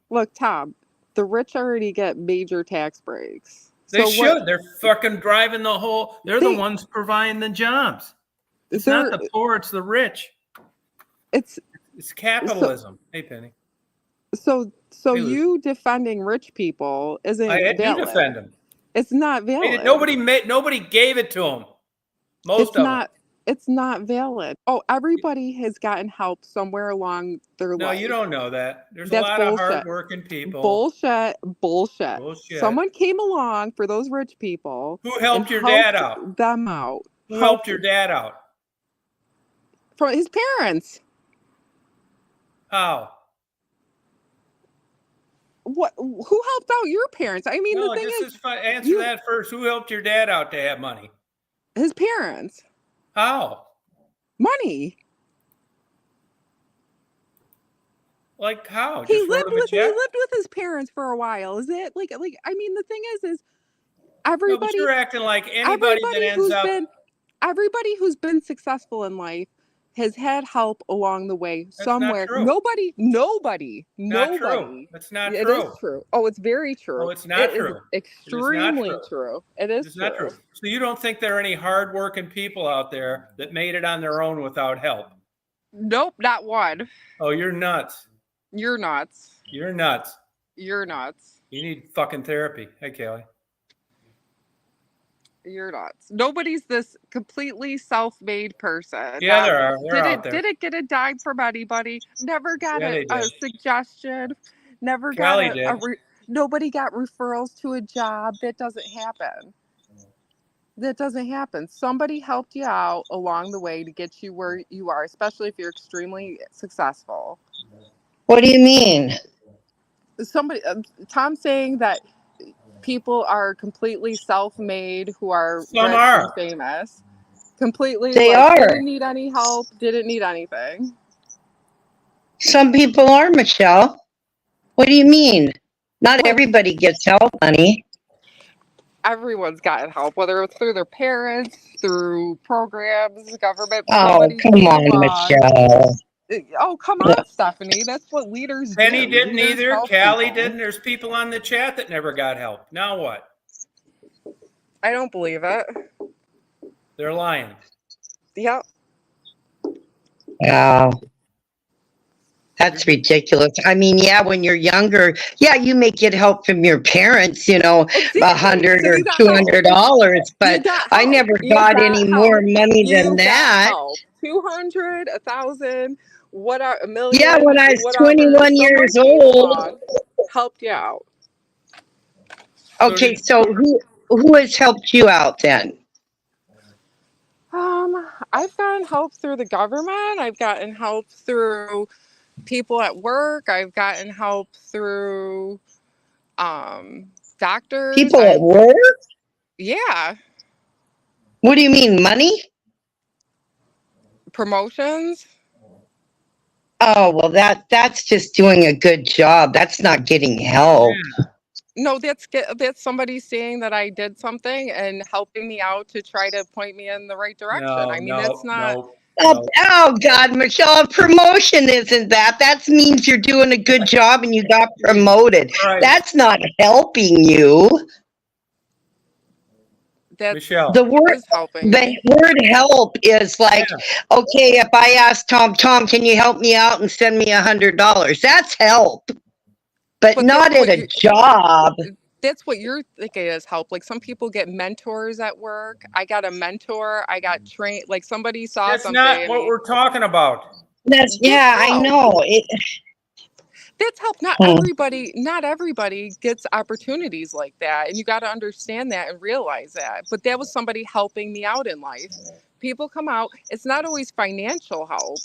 Look, Tom, the rich already get major tax breaks. They should. They're fucking driving they're the ones providing the jobs. It's not the poor, it's the rich. It's capitalism. Hey, Penny. So you defending rich people isn't valid. I do defend them. It's not valid. Nobody gave it to them. It's not valid. Oh, everybody has gotten help somewhere along their life. No, you don't know that. There's a lot of hardworking people. Bullshit. Someone came along for those rich people. Who helped your dad out? Them out. Who helped your dad out? From his parents. How? What? Who helped out your parents? I mean, the thing is, answer that first. Who helped your dad out to have money? His parents. How? Money. Like how? He lived with his parents for a while. Is it like? I mean, the thing is everybody. No, but you're acting like anybody that ends up. Everybody who's been successful in life has had help along the way somewhere. Not true. Nobody. Not true. That's not true. It is true. Oh, it's very true. Oh, it's not true. Extremely true. It is not true. So you don't think there are any hardworking people out there that made it on their own without help? Nope, not one. Oh, you're nuts. You're nuts. You're nuts. You're nuts. You need fucking therapy. Hey, Kelly. You're nuts. Nobody's this completely self-made person. Yeah, there are. They're out there. Didn't get a dime from anybody. Never got a suggestion. Never Kelly got did. Nobody got referrals to a job. That doesn't happen. That doesn't happen. Somebody helped you out along the way to get you where you are, especially if you're extremely successful. What do you mean? Tom's saying that people are completely self-made who are rich and famous. Completely. They are. Didn't need any help. Didn't need anything. Some people are, Michelle. What do you mean? Not everybody gets help, honey. Everyone's gotten help, whether it's through their parents, through programs, government. Oh, come on, Michelle. Oh, come on, Stephanie. That's what leaders do. Penny didn't either. Callie didn't. There's people on the chat that never got help. Now what? I don't believe it. They're lying. Yep. Wow. That's ridiculous. I mean, yeah, when you're younger, yeah, you may get help from your parents, Exactly. $100 So or you got help. $200, You but got I help. never You got got any more help. money than You got that. help. 200, 1,000, what are a Yeah, million, when I was whatever. 21 Someone years came old. along, helped you out. So Okay, did so who has helped you out then? I've gotten help through the government. I've gotten help through people at work. I've gotten help through doctors. People at work? Yeah, What do you mean, money? promotions. Oh, well, that's just doing a good job. That's not getting help. No, that's somebody saying that I did something and helping me out to try to point me in the right direction. no, I mean, that's no, not. no, Oh, no. oh God, Michelle, promotion isn't that. That means you're doing a good job and you got promoted. Christ. That's not helping you. That Michelle. is helping The me. word help is like, Yeah. okay, if I ask Tom, can you help me out and send me $100? That's help, but But that's not at what a you job. that's what you're thinking is help. Like some people get mentors at work. I got a mentor. I got trained. Like somebody saw That's something not in what me. we're talking about. That's Yeah, I help. know. That's help. Hmm. Not everybody gets opportunities like that. And you got to understand that and realize that. But that was somebody helping me out in life. People come out, it's not always financial help.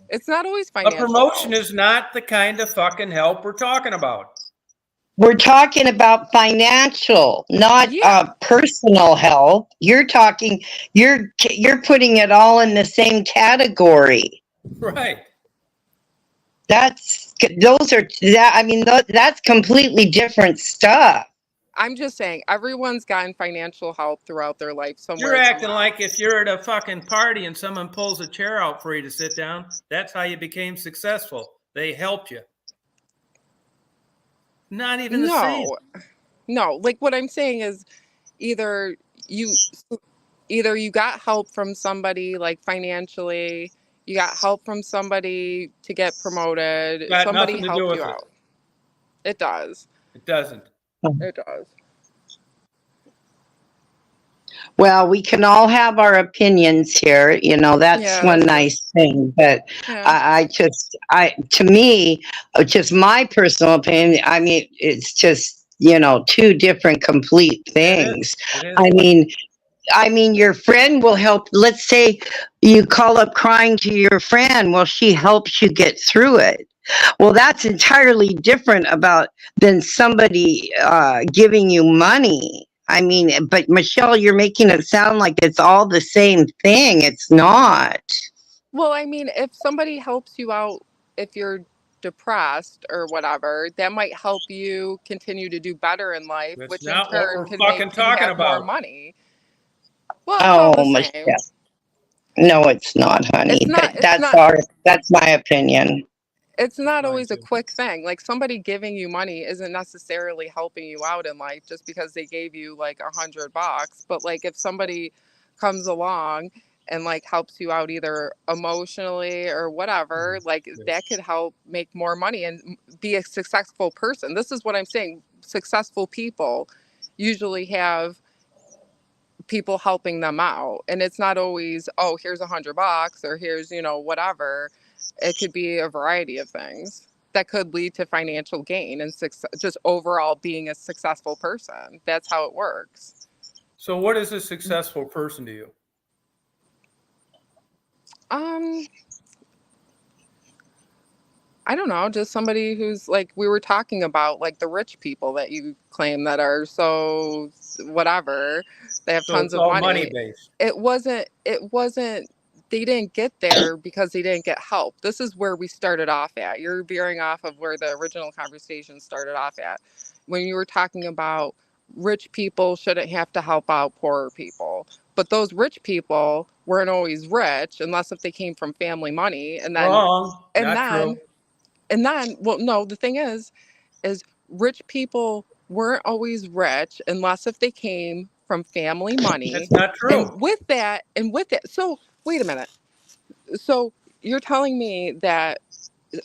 It's not always A financial promotion help. is not the kind of fucking help we're talking about. We're talking about financial, not Yeah. personal help. You're putting it all in the same category. Right. That's those are that. I mean, that's completely different stuff. I'm just saying everyone's gotten financial help throughout their life You're somewhere, acting somehow. like if you're at a fucking party and someone pulls a chair out for you to sit down, that's how you became successful. They helped you. Not even the same. No. No. Like what I'm saying is either you either you got help from somebody like financially, you got help from somebody to get promoted, Got somebody nothing to do helped you with it. out. It does. It doesn't. It does. Well, we can all have our opinions here. That's Yeah, one that's true. nice thing. But Yeah. to me, just my personal opinion, I mean, it's just, two different complete It is. things. It is. I mean, your friend will help. Let's say you call up crying to your friend. Well, she helps you get through it. Well, that's entirely different than somebody giving you money. I mean, but Michelle, you're making it sound like it's all the same thing. It's not. Well, I mean, if somebody helps you out, if you're depressed or whatever, that might help you continue to do better in life, That's which in not what turn we're can fucking make you talking have more about. money. Well, it's all Oh, the same. Michelle. No, it's not, honey. It's not, But it's not, that's my opinion. it's not Mine always a too. quick thing. Like somebody giving you money isn't necessarily helping you out in life just because they gave you like $100. But like if somebody comes along and like helps you out either emotionally or whatever, like that could help make more money and be a successful person. This is what I'm saying. Successful people usually have people helping them out, and it's not always, oh, here's $100 or here's, whatever. It could be a variety of things that could lead to financial gain and just overall being a successful person. That's how it works. So, what is a successful person to you? um I don't know, just somebody who's like we were talking about, like the rich people that you claim that are so whatever, they have So tons it's of all money money. based. It wasn't they didn't get there because they didn't get help. This is where we started off at. You're veering off of where the original conversation started off at. When you were talking about rich people shouldn't have to help out poorer people. But those rich people weren't always rich unless if they came from family money Wrong. and Not true. then well, no, the thing is rich people weren't always rich unless if they came from family money. That's not true. And with that, so wait a minute. So you're telling me that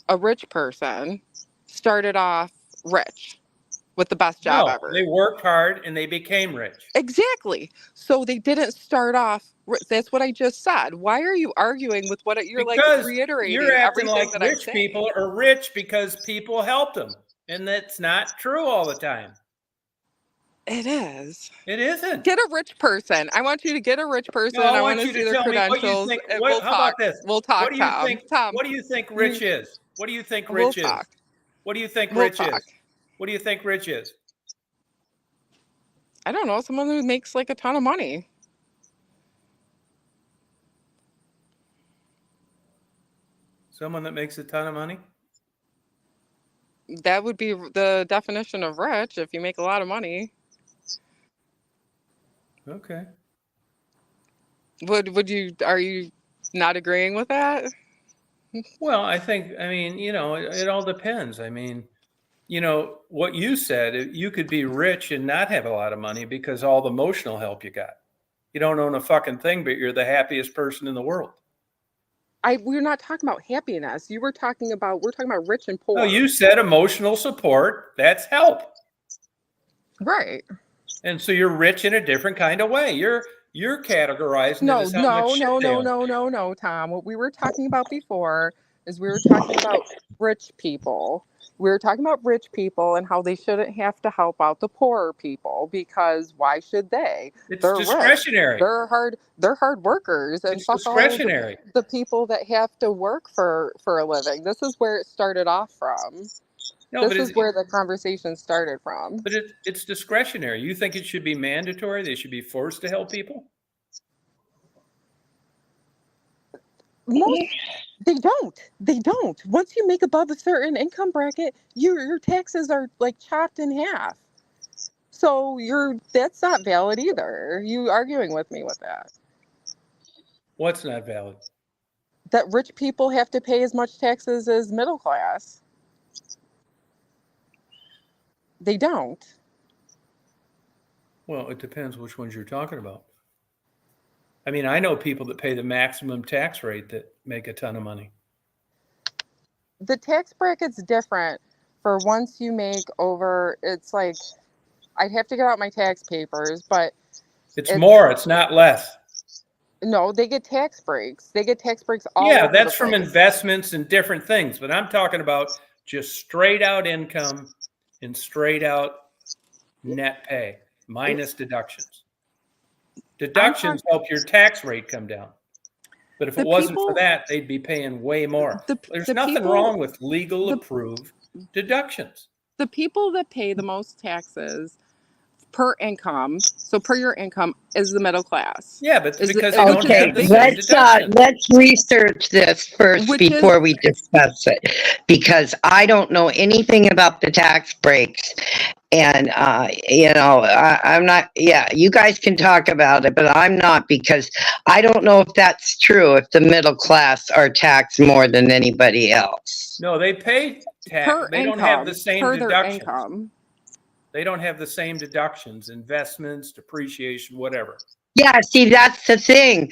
a rich person started off rich with the best job No, ever. they worked hard and they became rich. Exactly. So they didn't start off. That's what I just said. Why are you arguing with what you're like Because you're reiterating acting everything like that I'm rich saying? people are rich because people helped them. And that's not true all the time. It is. It isn't. Get a rich person. I want you to get a rich person. No, I I want want to you see to their tell me what you credentials, think. and we'll How about talk. this? We'll What talk, do you Tom. think? Tom, What do you think rich is? What do you think we'll rich talk. is? What do you think We'll rich talk. is? What do you think rich is? I don't know. Someone who makes like a ton of money. Someone that makes a ton of money? That would be the definition of rich if you make a lot of money. Okay. Would you? Are you not agreeing with that? Well, I mean, it all depends. I mean, what you said, you could be rich and not have a lot of money because all the emotional help you got. You don't own a fucking thing, but you're the happiest person in the world. We're not talking about happiness. We're talking about rich and No, poor. you said emotional support. That's help. Right. And so you're rich in a different kind of way. You're categorizing it as how much shit they own. No, Tom. What we were talking about before is we were talking about rich people. We were talking about rich people and how they shouldn't have to help out the poorer people because why should they? It's They're rich. discretionary. They're hard workers and It's fuck all discretionary. the people that have to work for a living. This is where it started off from. No, This is where the conversation started from. but it's discretionary. You think it should be mandatory? They should be forced to help people? Most they don't. Once you make above a certain income bracket, your taxes are like chopped in half. So that's not valid either. You arguing with me with that? What's not valid? That rich people have to pay as much taxes as middle class. They don't. Well, it depends which ones you're talking about. I mean, I know people that pay the maximum tax rate that make a ton of money. The tax bracket's different for once you make over, it's like, I'd have to get out my tax papers, but it's more, it's not less. No, they get tax breaks. They get tax breaks all Yeah, over that's the from place. investments and different things. But I'm talking about just straight out income and straight out net pay minus deductions. Deductions help your tax rate come down. But if it wasn't for that, they'd be paying way more. There's nothing wrong with legal approved deductions. The people that pay the most taxes per income, so per your income, is the middle class. Yeah, but because they don't have the same deductions. Let's research this first before we discuss it, because I don't know anything about the tax breaks. And, I'm not, you guys can talk about it, but I'm not, because I don't know if that's true, if the middle class are taxed more than anybody else. No, they pay tax. They don't have the same deductions. They don't have the same deductions, investments, depreciation, whatever. Yeah, see, that's the thing.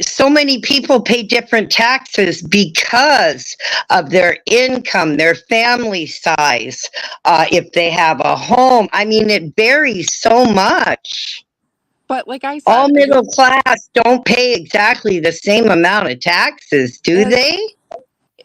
So many people pay different taxes because of their income, their family size, if they have a home. I mean, it varies so much. But like I said, all middle class don't pay exactly the same amount of taxes, do they?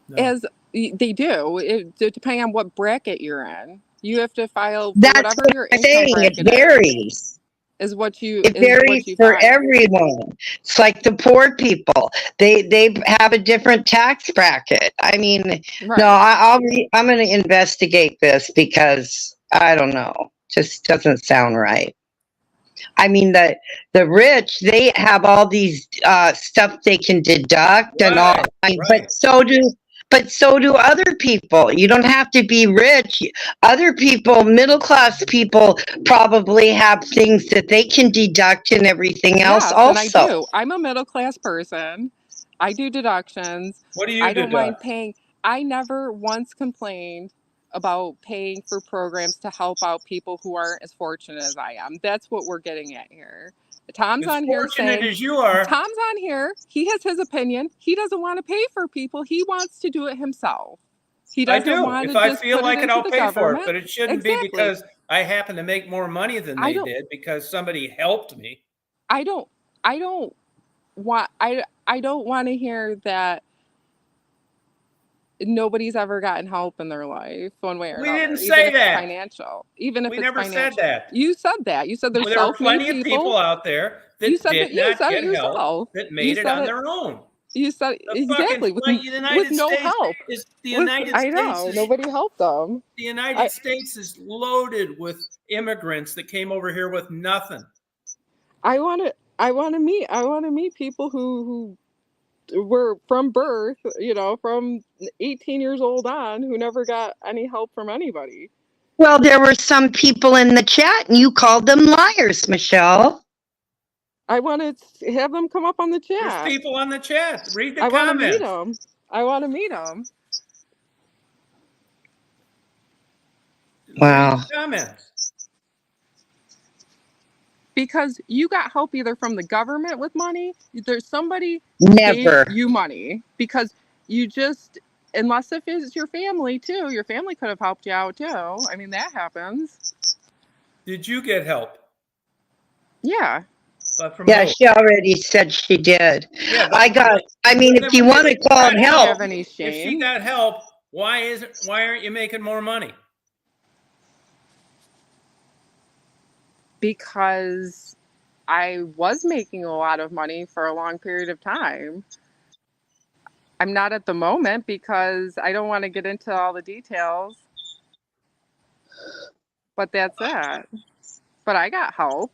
No. As they do, depending on what bracket you're in. You have to file for whatever your income bracket it varies. It varies for everyone. It's like the poor people; they have a different tax bracket. I mean, no, I'm going to investigate this because I don't know, just doesn't sound right. I mean, the rich, they have all these stuff they can deduct and all, but so do other people. You don't have to be rich. Other people, middle class people, probably have things that they can deduct and everything else also. And I do. I'm a middle class person. I do deductions. What do you I don't mind paying. I never once complained about paying for programs to help out people who aren't as fortunate as I am. That's what we're getting at here. Tom's As on here fortunate saying, as you are, Tom's on here. He has his opinion. He doesn't want to pay for people. He wants to do it himself. He I doesn't do. want If to I just feel put it like it, into I'll the pay for it. government. But it shouldn't be Exactly. because I happen to make more money than I they don't- did because somebody helped me. I don't want I don't want to hear that nobody's ever gotten help in their life one way or We another. didn't Even say if it's that. financial. Even if We it's never said financial. that. You said that. You said there's Well, there were self-made plenty of people. people out there You that said did that you not said it get help yourself. that You made it said on it. their own. You said The fucking exactly with United no States help. is the United I States know is nobody helped them. the United States is loaded with immigrants that came over here with nothing. I want to meet people who were from birth, from 18 years old on, who never got any help from anybody. Well, there were some people in the chat and you called them liars, Michelle. I want to have them come up on the chat. There's people on the chat. Read the I want to comments. meet them. I want to meet them. Wow. Read the comments. Because you got help either from the government with money, there's somebody Never. gave you money, because you just, unless if it's your family too, your family could have helped you out too. I mean, that happens. Did you get help? Yeah. But from Yeah, who? she already said she did. Yeah, but I mean, if you want to call it I don't help, have any shame. if she got help, why aren't you making more money? Because I was making a lot of money for a long period of time. I'm not at the moment because I don't want to get into all the details. But that's it. But I got help.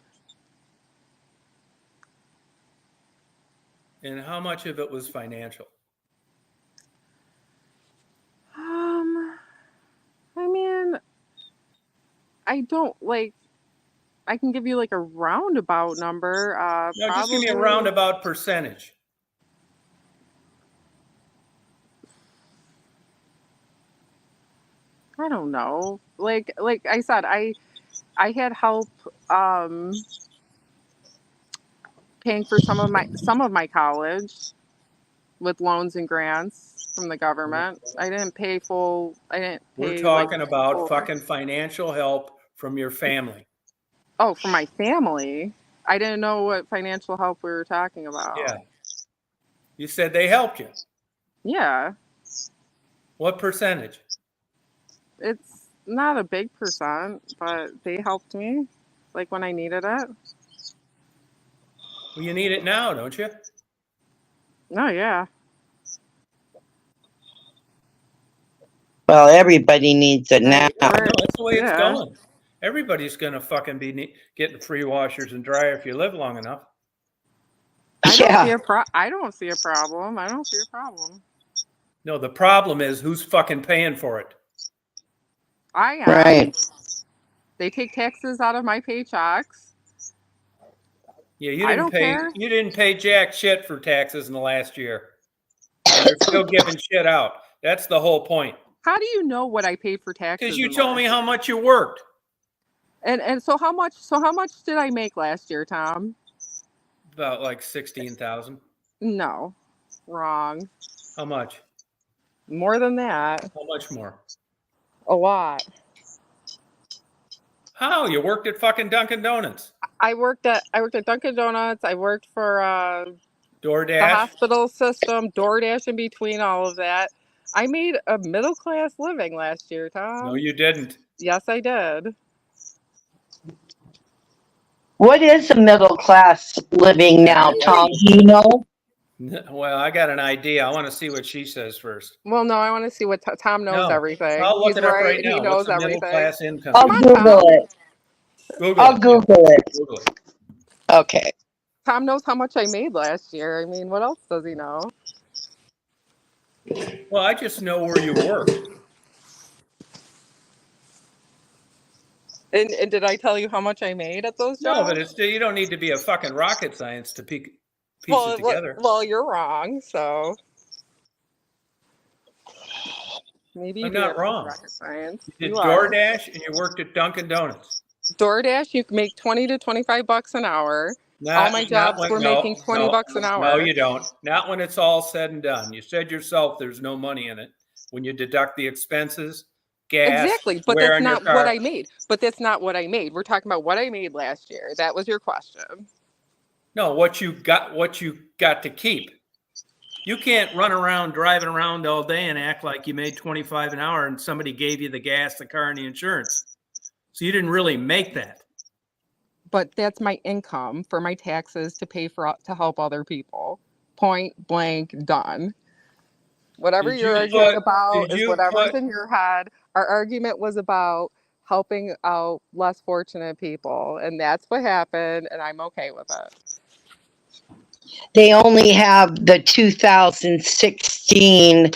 And how much of it was financial? I mean, I don't I can give you like a roundabout number. No, just give me a Probably- roundabout percentage. I don't know. Like I said, I had help paying for some of my college with loans and grants from the government. I didn't pay full. I didn't pay. We're talking about full. fucking financial help from your family. Oh, from my family. I didn't know what financial help we were talking about. Yeah. You said they helped you. Yeah. What percentage? It's not a big percent, but they helped me, like when I needed it. Well, you need it now, don't you? Oh yeah. well, everybody needs it now. No, that's the way it's Yeah. going. Everybody's gonna fucking be getting free washers and dryer if you live long enough. I Yeah. don't see a problem. I don't see a problem. No, the problem is who's fucking paying for it. I am. Right. They take taxes out of my paychecks. Yeah, you I didn't don't pay. care. You didn't pay jack shit for taxes in the last year. And they're still giving shit out. That's the whole point. How do you know what I paid for taxes? Because you in told last me year? how much you worked. And so how much did I make last year, Tom? About like 16,000. No. Wrong. How much? More than that. How much more? A lot. How? You worked at fucking Dunkin' Donuts. I worked at Dunkin' Donuts. I worked for the DoorDash. hospital system, DoorDash in between all of that. I made a middle class living last year, Tom. No, you didn't. Yes, I did. What is a middle class living now, Tom? Do you know? Well, I got an idea. I want to see what she says first. Well, no, I want to see what Tom knows No, everything. I'll look He's it up right He now. knows What's a middle everything. class income? I'll on, Google Tom. it. I'll Google it. Google it. Okay. Tom knows how much I made last year. I mean, what else does he know? Well, I just know where you work. And did I tell you how much I made at those No, jobs? but you don't need to be a fucking rocket science to piece it together. Well, you're wrong. So maybe I'm you not did wrong. rocket science. You did You are. DoorDash and you worked at Dunkin' Donuts. DoorDash, you make $20 to $25 an hour. All my jobs were making $20 an hour. No, you don't. Not when it's all said and done. You said yourself there's no money in it. When you deduct the expenses, gas, Exactly, but wear that's on your not car. what I made. But that's not what I made. We're talking about what I made last year. That was your question. No, what you got to keep. You can't run around driving around all day and act like you made 25 an hour and somebody gave you the gas, the car, and the insurance. So you didn't really make that. But that's my income for my taxes to pay for to help other people. Point blank, done. Whatever Did you're you arguing put- about did is you whatever's put- in your head. Our argument was about helping out less fortunate people, and that's what happened, and I'm okay with it. They only have the 2016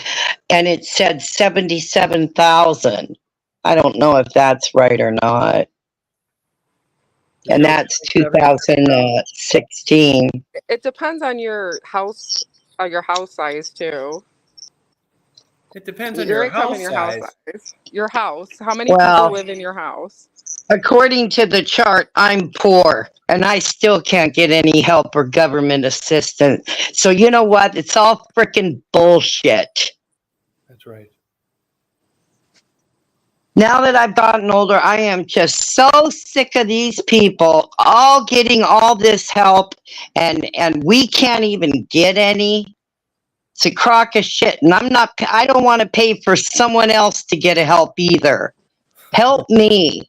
and it said 77,000. I don't know if that's right or not. And that's 2016. It depends on your house size too. It depends on Your your income house and your size. house size. Your house. How many Well, people live in your house? According to the chart, I'm poor and I still can't get any help or government assistance. So you know what? It's all freaking bullshit. That's right. Now that I've gotten older, I am just so sick of these people all getting all this help and we can't even get any. It's a crock of shit. And I don't want to pay for someone else to get a help either. Help me.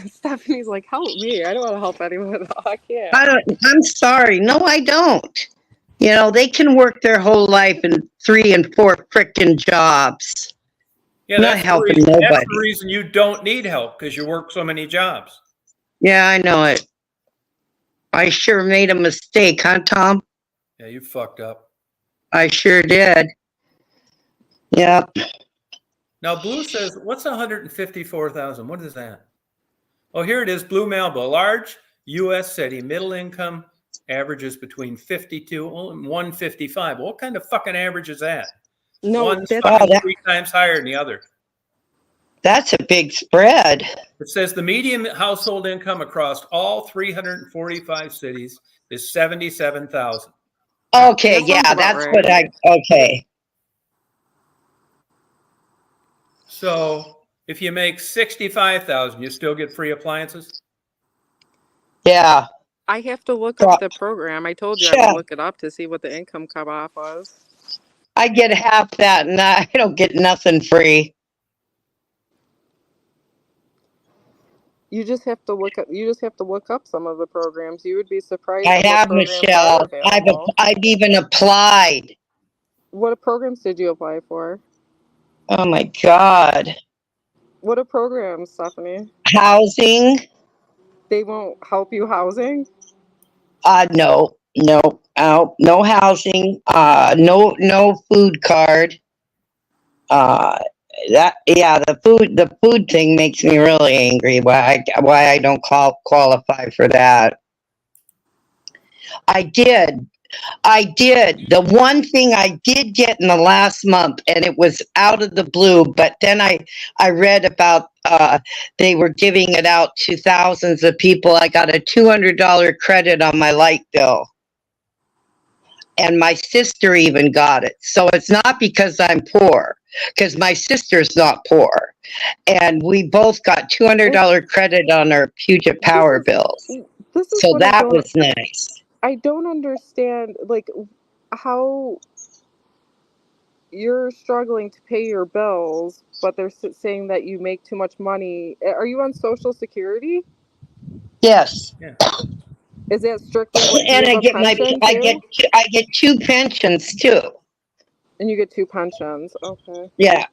Stephanie's like, help me. I don't want to help anyone. I can't. I'm sorry. No, I don't. You know, they can work their whole life in 3 and 4 frickin' jobs. Yeah, Not helping nobody. That's the reason you don't need help, because you work so many jobs. Yeah, I know it. I sure made a mistake, huh, Tom? Yeah, you fucked up. I sure did. Yep. Now, Blue says, what's 154,000? What is that? Oh, here it is, Blue Malibu. A large U.S. city, middle income averages between 52 and 155. What kind of fucking average is that? No, One's that's fucking 3 times higher than the other. That's a big spread. It says the median household income across all 345 cities is 77,000. Okay, that yeah, sounds about that's right. okay. So if you make 65,000, you still get free appliances? Yeah. I have to look up the program. I told you I Yeah. would look it up to see what the income cutoff was. I get half that and I don't get nothing free. You just have to look up some of the programs. You would be surprised I at what have, programs Michelle. are available. I've even applied. What programs did you apply for? Oh my God. What are programs, Stephanie? Housing? They won't help you housing? No, no housing. No food card. The food thing makes me really angry. Why I don't qualify for that. I did. The one thing I did get in the last month, and it was out of the blue, but then I read about they were giving it out to thousands of people. I got a $200 credit on my light bill. And my sister even got it. So it's not because I'm poor, because my sister's not poor. And we both got $200 credit on our Puget Power bills. This is So what that was nice. I don't understand, like, how you're struggling to pay your bills, but they're saying that you make too much money. Are you on Social Security? Yes. Yeah. Is that strictly what? Do And you have a pension too? I get 2 pensions too. And you get 2 pensions. Okay. Yeah.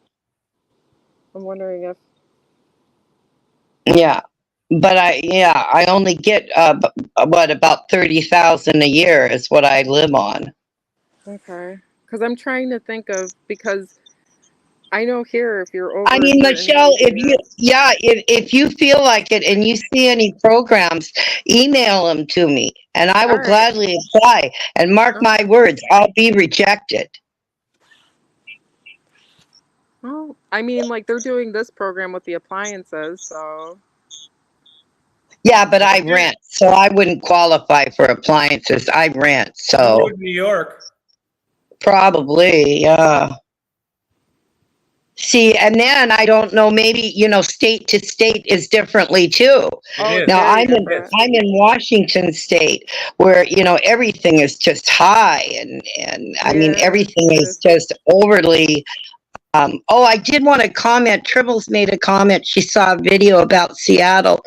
I'm wondering if. Yeah. But I only get about 30,000 a year is what I live on. Okay. Because I'm trying to think of, because I know here if you're over. I mean, Michelle, if you feel like it and you see any programs, email them to me and I will gladly apply. And mark my words, I'll be rejected. Well, I mean, like, they're doing this program with the appliances, so. Yeah, but I rent, so I wouldn't qualify for appliances. I rent, You so would in New York. probably, yeah. See, and then I don't know, maybe, state to state is differently too. Oh, It it's is. Now very I'm in different. I'm in Washington state where, everything is just high and I mean Yeah, everything it is is. just overly oh, I did want to comment. Tribbles made a comment. She saw a video about Seattle.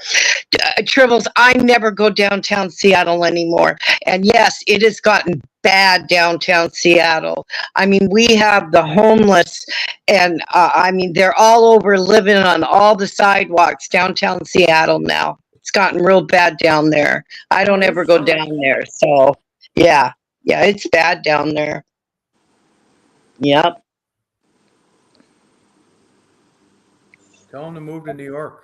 Tribbles, I never go downtown Seattle anymore. And yes, it has gotten bad downtown Seattle. I mean, we have the homeless, and I mean, they're all over living on all the sidewalks downtown Seattle now. It's gotten real bad down there. I Oh, don't ever it go sucks. down there. So, yeah, yeah, it's bad down there. Yep. Tell them to move to New York.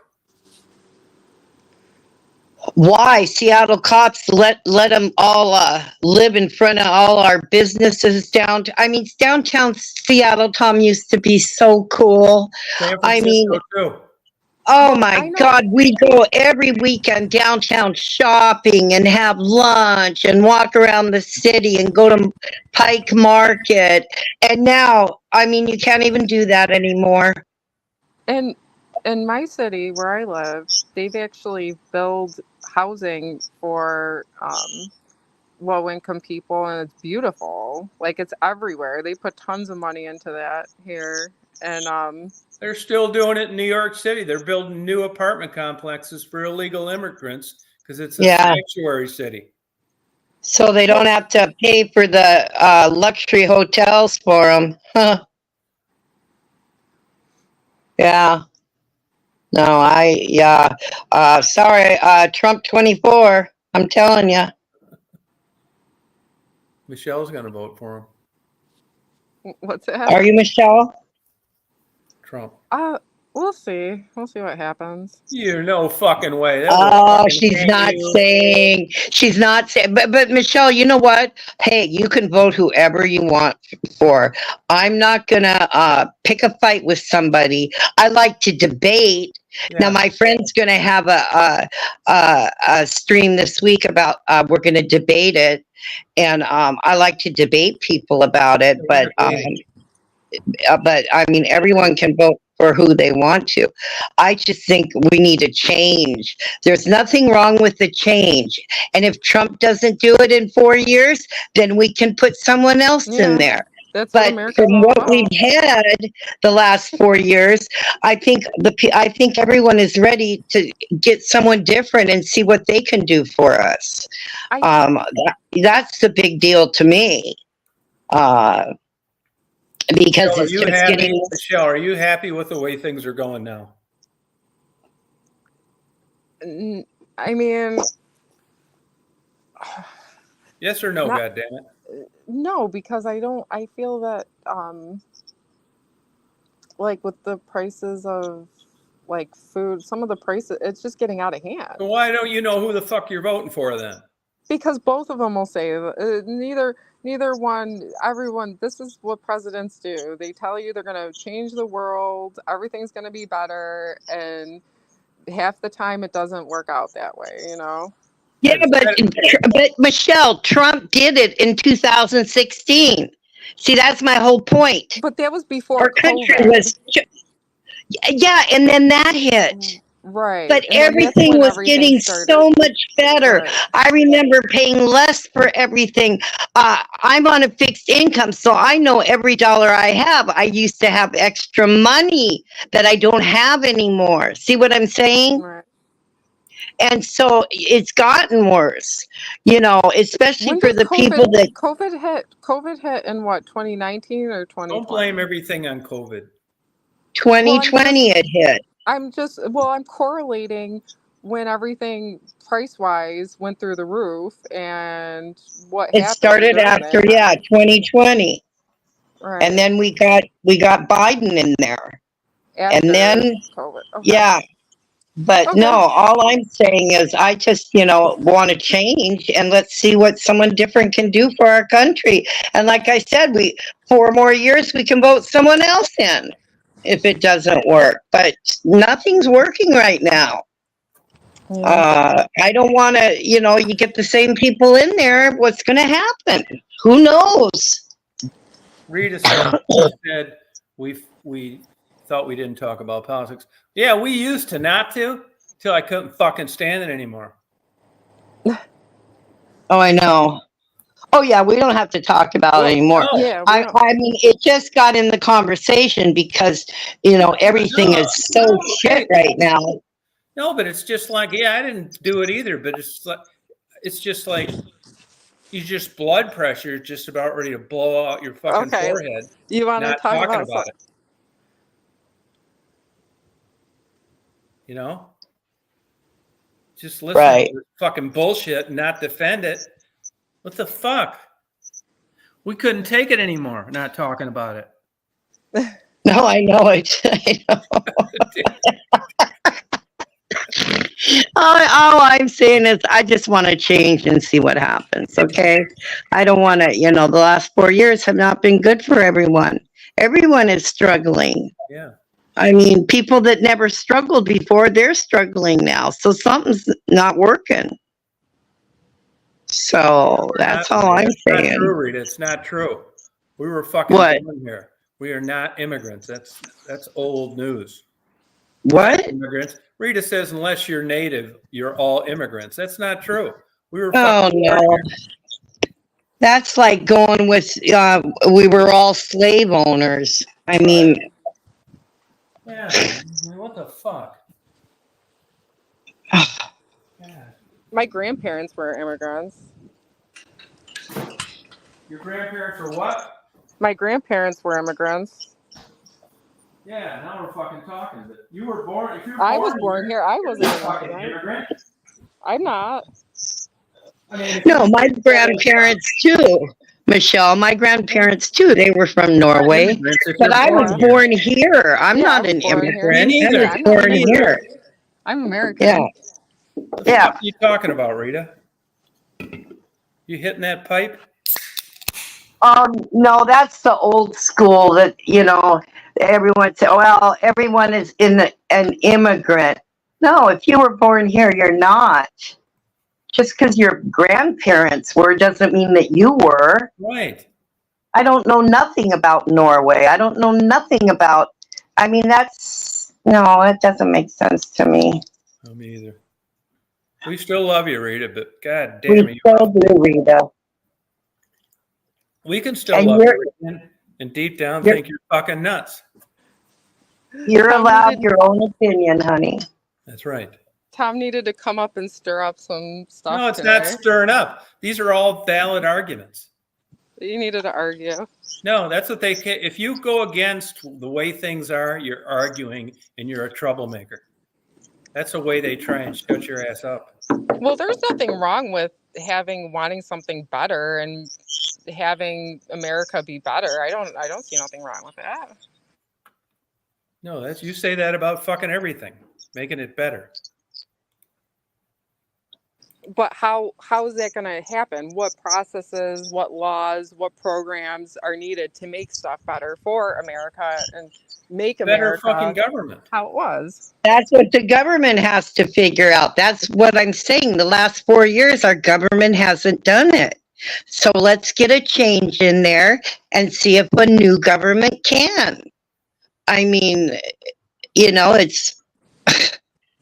Why Seattle cops let them all live in front of all our businesses I mean, downtown Seattle, Tom, used to be so cool. San I mean, Francisco too. oh Well, my I know. God, we go every weekend downtown shopping and have lunch and walk around the city and go to Pike Market. And now, I mean, you can't even do that anymore. And in my city where I live, they've actually built housing for low income people, and it's beautiful. Like it's everywhere. They put tons of money into that here, and They're still doing it in New York City. They're building new apartment complexes for illegal immigrants because it's a Yeah. sanctuary city. So they don't well, have to pay for the luxury hotels for them. Huh. Yeah. No, yeah. Sorry, Trump 24. I'm telling you. Michelle's going to vote for him. what's that? Are you, Michelle? Trump. We'll see. We'll see what happens. You no fucking way. That will Oh, fucking she's hang not you. saying. She's not saying. But Michelle, you know what? Hey, you can vote whoever you want for. I'm not gonna pick a fight with somebody. I like to debate. Yeah. Now, my friend's gonna have a stream this week about we're gonna debate it, and I like to debate people about it. But I mean, everyone can vote for who they want to. I just think we need a change. There's nothing wrong with the change. And if Trump doesn't do it in 4 years, then we can put someone else in Yeah, there. that's what But America's from all what we've about. had the last 4 years, I think everyone is ready to get someone different and see what they can do for us. I That's the big deal to me. Because Michelle, are it's you just happy? getting. Michelle, are you happy with the way things are going now? I mean, Yes or no? not God damn it! no, because I feel that like with the prices of like food, some of the prices, it's just getting out of hand. So why don't you know who the fuck you're voting for then? Because both of them will say neither one. Everyone, this is what presidents do. They tell you they're going to change the world, everything's going to be better, and half the time it doesn't work out that way. Yeah, It's but Michelle, Trump did it in 2016. See, that's my whole point. But that was before Our country COVID. yeah, and then that hit. Right, But and then that's everything when was everything getting started. so much better. Right. I remember paying less for everything. I'm on a fixed income, so I know every dollar I have. I used to have extra money that I don't have anymore. See what I'm saying? Right. And so it's gotten worse, especially When for did the people that COVID hit? COVID hit in what, 2019 or Don't blame 2020? everything on COVID. Well, I'm 2020 just it hit. I'm correlating when everything price wise went through the roof and what It happened started during after, that yeah, time. 2020. And Right. then we got Biden in there. And After then, COVID. Okay. yeah, but no, Okay. all I'm saying is I just, want to change and let's see what someone different can do for our country. And like I said, 4 more years, we can vote someone else in if it doesn't work. But nothing's working right now. I don't want to, you get the same people in there. What's going to happen? Who knows? Rita said we thought we didn't talk about politics. Yeah, we used to not to till I couldn't fucking stand it anymore. Oh, I know. Oh, yeah, we don't have to talk about it anymore. No. Yeah, I mean, it just got in the conversation because, everything is so shit right now. No, but it's just like, yeah, I didn't do it either, but it's just like you just blood pressure is just about ready to blow out your fucking Okay. forehead. You want to Not talk talking about it. You know? Just listen to this fucking bullshit and not defend it. What the fuck? We couldn't take it anymore, not talking about it. No, I know it. I know. All I'm saying is I just want to change and see what happens, okay? I don't want to, the last 4 years have not been good for everyone. Everyone is struggling. Yeah. I mean, people that never struggled before, they're struggling now. So something's not working. So that's all I'm saying. It's not true, Rita. It's not true. We were fucking born here. We are not immigrants. That's old news. What? Immigrants. Rita says unless you're native, you're all immigrants. That's not true. We were Oh no. That's like going with we were all slave owners. I mean, yeah. What the fuck? My grandparents were immigrants. Your grandparents were what? My grandparents were immigrants. Yeah, now we're fucking talking. But you were born. If you're I was born here. I wasn't a fucking immigrant. I'm not. I mean, no, my grandparents too, Michelle. My grandparents too. They were from Norway, but I was born here. I'm not an immigrant. I was born here. I'm American. Yeah. What the fuck are you talking about, Rita? You hitting that pipe? No, that's the old school that, everyone said, well, everyone is an immigrant. No, if you were born here, you're not. Just because your grandparents were doesn't mean that you were. Right. I don't know nothing about Norway. I don't know nothing about, it doesn't make sense to me. No, me either. We still love you, Rita, but god damn it. We still do, Rita. We can still love you, and deep down think you're fucking nuts. You're allowed your own opinion, honey. That's right. Tom needed to come up and stir up some stuff. No, it's not stirring up. These are all valid arguments. You needed to argue. No, that's what they can. If you go against the way things are, you're arguing and you're a troublemaker. That's the way they try and shut your ass up. Well, there's nothing wrong with wanting something better and having America be better. I don't see nothing wrong with that. No, you say that about fucking everything, making it better. But how is that going to happen? What processes, what laws, what programs are needed to make stuff better for America and make America better fucking government? How it was. That's what the government has to figure out. That's what I'm saying. The last 4 years, our government hasn't done it. So let's get a change in there and see if a new government can. I mean, it's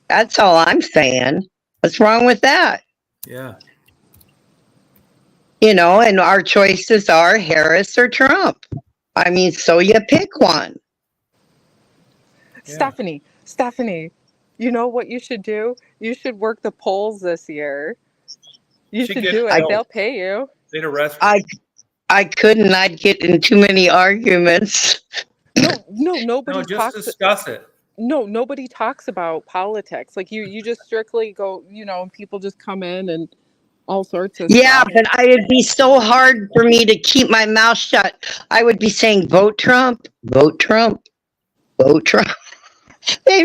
that's all I'm saying. What's wrong with that? Yeah. And our choices are Harris or Trump. I mean, so you pick one. Yeah. Stephanie, you know what you should do? You should work the polls this year. You should do it. They'll pay you. They'd arrest you. I couldn't. I'd get in too many arguments. No, nobody just discuss it. No, nobody talks about politics. Like you just strictly go, and people just come in and all sorts of stuff. But it'd be so hard for me to keep my mouth shut. I would be saying, vote Trump, vote Trump, vote Trump. They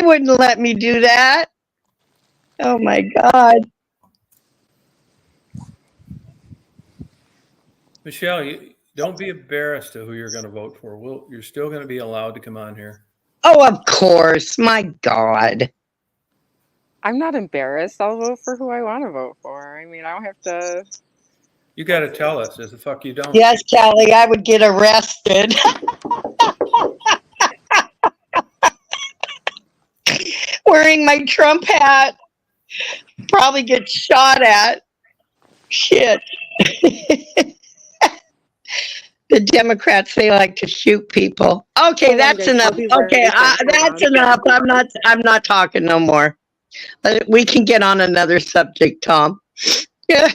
wouldn't let me do that. Oh my God. Michelle, don't be embarrassed to who you're going to vote for. You're still going to be allowed to come on here. Oh, of course. My God. I'm not embarrassed. I'll vote for who I want to vote for. I mean, I don't have to. You got to tell us. As the fuck you don't. Yes, Callie, I would get arrested. Wearing my Trump hat. Probably get shot at. Shit. The Democrats, they like to shoot people. Okay, Hold on, that's guys. I'll enough. be Okay, right back. Hold that's on. enough. I'm not talking no more. We can get on another subject, Tom. Yeah.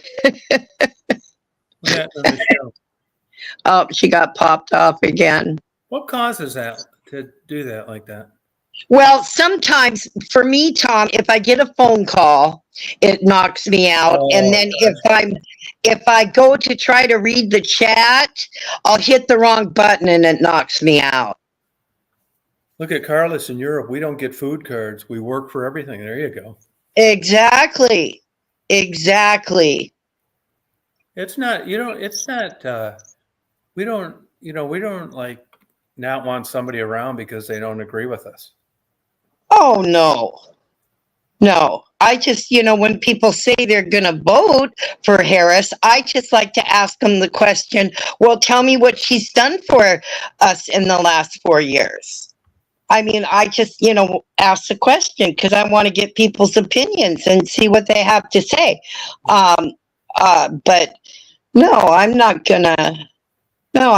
What happened to Michelle? Oh, she got popped off again. What causes that to do that like that? Well, sometimes for me, Tom, if I get a phone call, it knocks me out. And then if I go to try to read the chat, I'll hit the wrong button and it knocks me out. Look at Carlos in Europe. We don't get food cards. We work for everything. There you go. Exactly. Exactly. It's not, we don't like not want somebody around because they don't agree with us. Oh, no. No. I just, when people say they're going to vote for Harris, I just like to ask them the question, well, tell me what she's done for us in the last 4 years. I mean, I just, ask the question because I want to get people's opinions and see what they have to say. But no, I'm not gonna. No,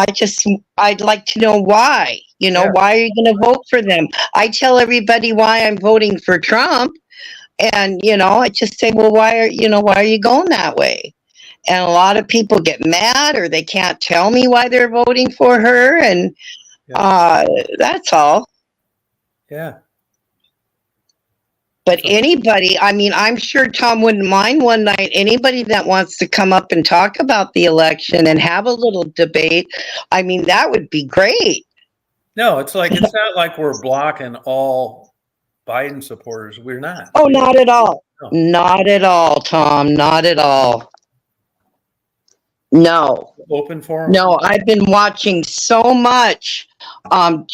I'd like to know why. Why are you going to vote for them? I tell everybody why I'm voting for Trump. And, I just say, well, why are you going that way? And a lot of people get mad or they can't tell me why they're voting for her. And that's all. Yeah. But anybody, I mean, I'm sure Tom wouldn't mind one night. Anybody that wants to come up and talk about the election and have a little debate, I mean, that would be great. No, it's not like we're blocking all Biden supporters. We're not. Oh, not at all. No. Not at all, Tom. Not at all. No. Open forum. No, I've been watching so much. I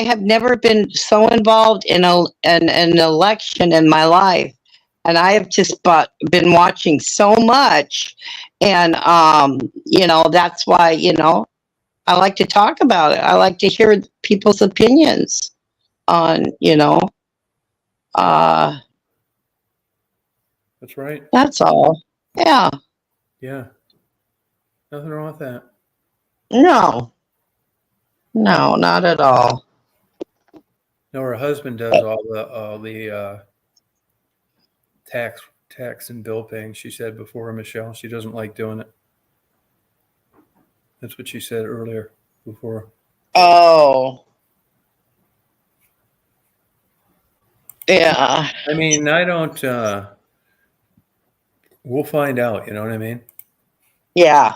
have never been so involved in an election in my life, and I have just been watching so much, and that's why I like to talk about it. I like to hear people's opinions on That's right. That's all. Yeah. Yeah. Nothing wrong with that. No, not at all. No, her husband does all the tax and bill paying. She said before, Michelle, she doesn't like doing it. That's what she said earlier before. Oh. Yeah. I mean, I don't. We'll find out. You know what I mean? Yeah.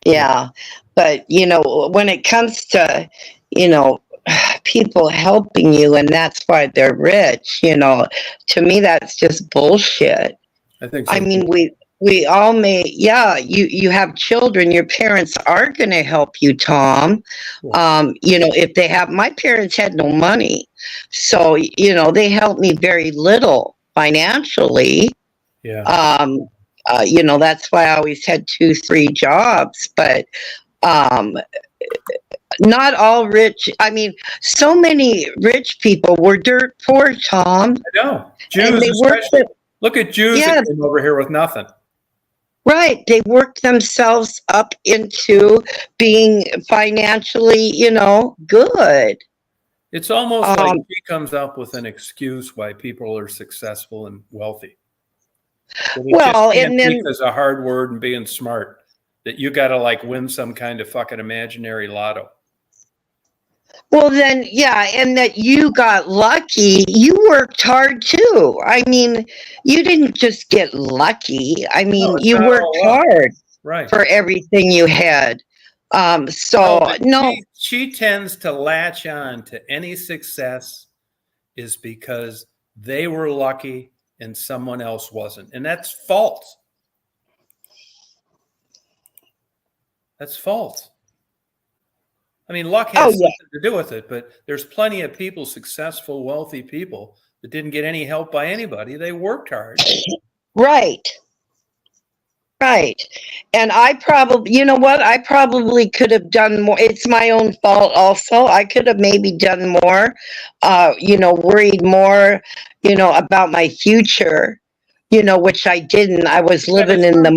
Yeah. But, when it comes to, people helping you and that's why they're rich, to me, that's just bullshit. I think so. I mean, we all may, you have children, your parents are going to help you, Tom. If they have, my parents had no money. So, they helped me very little financially. Yeah. That's why I always had 2-3 jobs, but not all rich. I mean, so many rich people were dirt poor, Tom. I know. Jews, especially. Look at Jews that came over here with nothing. Right. They worked themselves up into being financially, good. It's almost like she comes up with an excuse why people are successful and wealthy. And then because of hard word and being smart, that you got to win some kind of fucking imaginary lotto. Well, then, yeah, and that you got lucky. You worked hard too. I mean, you didn't just get lucky. I mean, you worked hard for everything you had. She tends to latch on to any success is because they were lucky and someone else wasn't. And that's false. That's false. I mean, luck has something to do with it, but there's plenty of people, successful, wealthy people, that didn't get any help by anybody. They worked hard. Right. Right. And I probably, you know what? I probably could have done more. It's my own fault also. I could have maybe done more, worried more, about my future, which I didn't. I was living in the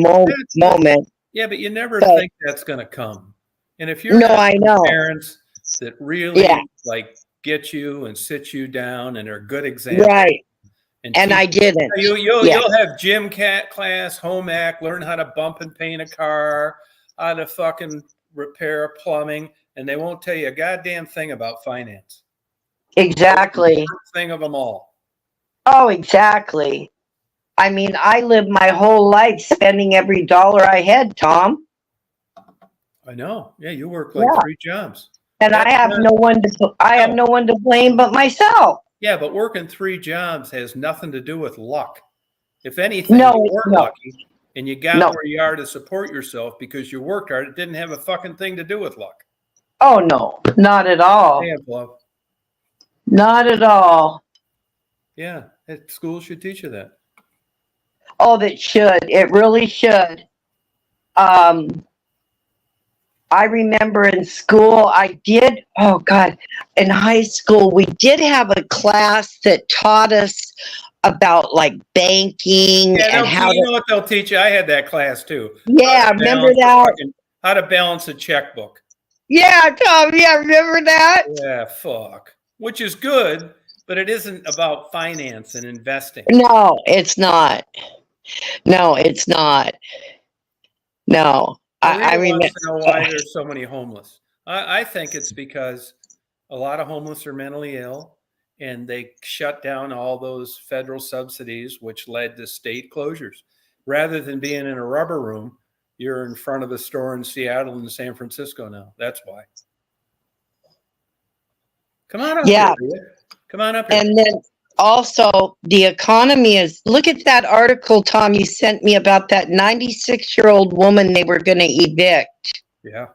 moment. Yeah, but you never But think that's going to come. And if you're no, I know. parents that really Yeah. like get you and sit you down and are good examples, Right. And I didn't. You'll have gym class, home ec, learn how to bump and paint a car, how to fucking repair plumbing, and they won't tell you a goddamn thing about finance. Exactly. The first thing of them all. Oh, exactly. I mean, I lived my whole life spending every dollar I had, Tom. I know. Yeah, you work like 3 jobs. And I have no one to blame but myself. Yeah, but working 3 jobs has nothing to do with luck. If anything, you weren't lucky and you got where you are to support yourself because you worked hard. It didn't have a fucking thing to do with luck. Oh, no, not at all. They have love. Not at all. Yeah, school should teach you that. Oh, that should. It really should. I remember in school, in high school, we did have a class that taught us about like banking and how you know what they'll teach you? I had that class too. Yeah, remember that? How to balance a checkbook. Yeah, Tom, remember that? Yeah, fuck. Which is good, but it isn't about finance and investing. No, it's not. No, it's not. No. I remember. Know why there's so many homeless. I think it's because a lot of homeless are mentally ill, and they shut down all those federal subsidies, which led to state closures. Rather than being in a rubber room, you're in front of a store in Seattle and San Francisco now. That's why. Come on up here. Come on up here. And then also the economy look at that article, Tom, you sent me about that 96-year-old woman they were going to evict. Yeah.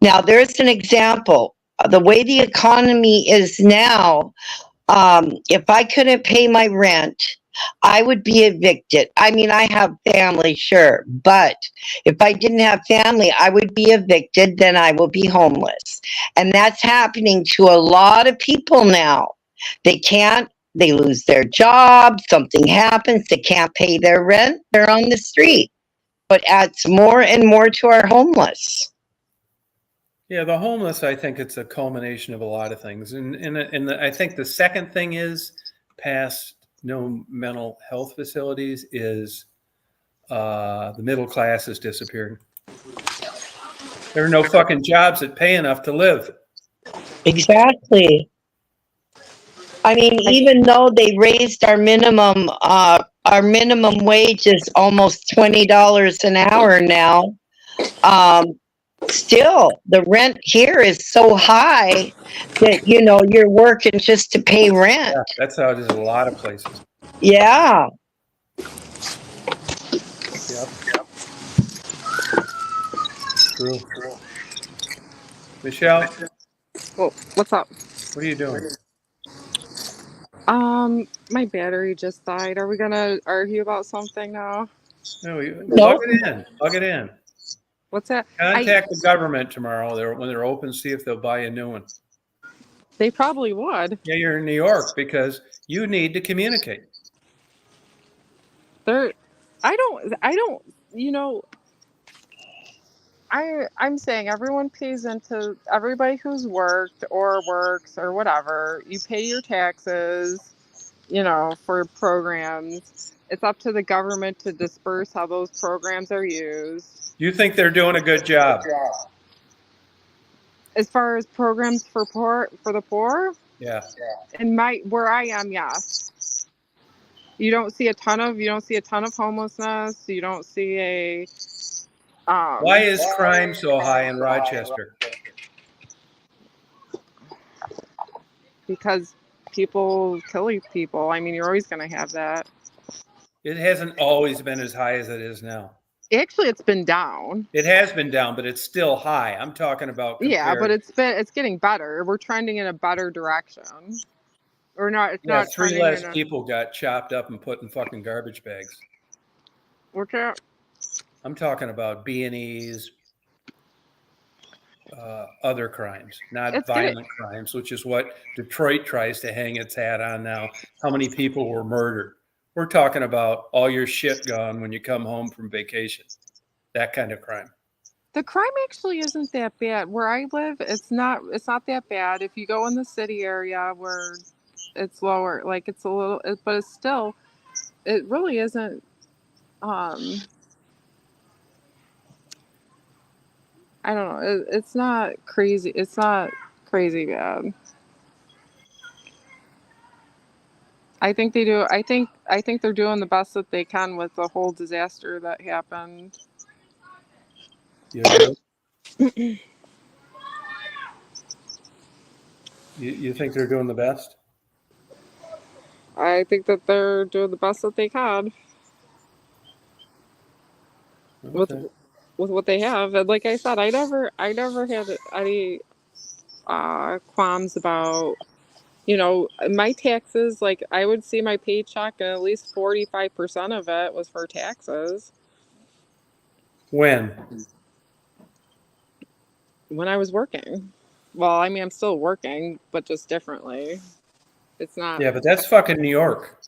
Now there's an example. The way the economy is now, if I couldn't pay my rent, I would be evicted. I mean, I have family, sure, but if I didn't have family, I would be evicted, then I will be homeless. And that's happening to a lot of people now. They lose their job, something happens, they can't pay their rent, they're on the street. But adds more and more to our homeless. Yeah, the homeless, I think it's a culmination of a lot of things. And I think the second thing is past no mental health facilities is the middle class is disappearing. There are no fucking jobs that pay enough to live. Exactly. I mean, even though they raised our minimum wage is almost $20 an hour now. Still, the rent here is so high that, you're working just to pay rent. Yeah, that's how it is in a lot of places. Yeah. Yep. True. Michelle? Oh, what's up? What are you doing? My battery just died. Are we gonna argue about something now? No, Nope. Plug it in. What's that? Contact the government tomorrow when they're open, see if they'll buy a new one. They probably would. Yeah, you're in New York because you need to communicate. I'm saying everyone pays into, everybody who's worked or works or whatever, you pay your taxes, for programs. It's up to the government to disperse how those programs are used. You think they're doing a good job? As far as programs for the poor? Yeah. Where I am, yes. You don't see a ton of homelessness. You don't see why is crime so high in Rochester? Because people kill people. I mean, you're always going to have that. It hasn't always been as high as it is now. Actually, it's been down. It has been down, but it's still high. I'm talking about. Yeah, but it's getting better. We're trending in a better direction. Or not? It's Yeah, not 3 turning less into. people got chopped up and put in fucking garbage bags. What's that? I'm talking about B&Es, other crimes, not It's good. violent crimes, which is what Detroit tries to hang its hat on now. How many people were murdered? We're talking about all your shit gone when you come home from vacation. That kind of crime. The crime actually isn't that bad. Where I live, it's not. It's not that bad. If you go in the city area where it's lower, like it's a little, but it's still. It really isn't. I don't know. It's not crazy. It's not crazy bad. I think they do. I think they're doing the best that they can with the whole disaster that happened. You do? You think they're doing the best? I think that they're doing the best that they can with Okay. with what they have. And like I said, I never had any qualms about, my taxes. Like I would see my paycheck, and at least 45% of it was for taxes When? when I was working. Well, I mean, I'm still working, but just differently. It's not. Yeah, but that's fucking New York.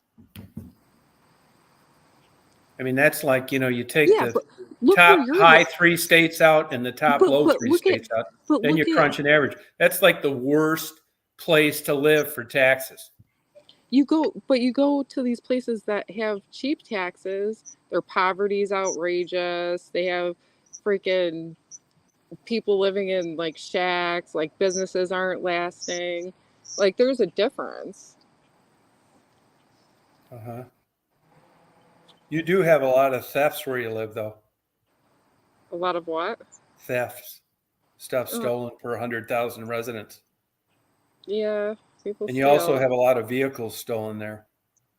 I mean, that's like, you take Yeah, the but look where top you're. high 3 states out and the top low But 3 look at. states out, But then look you at. crunch an average. That's like the worst place to live for taxes. You go to these places that have cheap taxes. Their poverty's outrageous. They have freaking people living in like shacks. Like businesses aren't lasting. Like there's a difference. Uh-huh. You do have a lot of thefts where you live, though. A lot of what? Thefts. Stuff Oh, stolen per 100,000 residents. yeah, people And you also steal. have a lot of vehicles stolen there.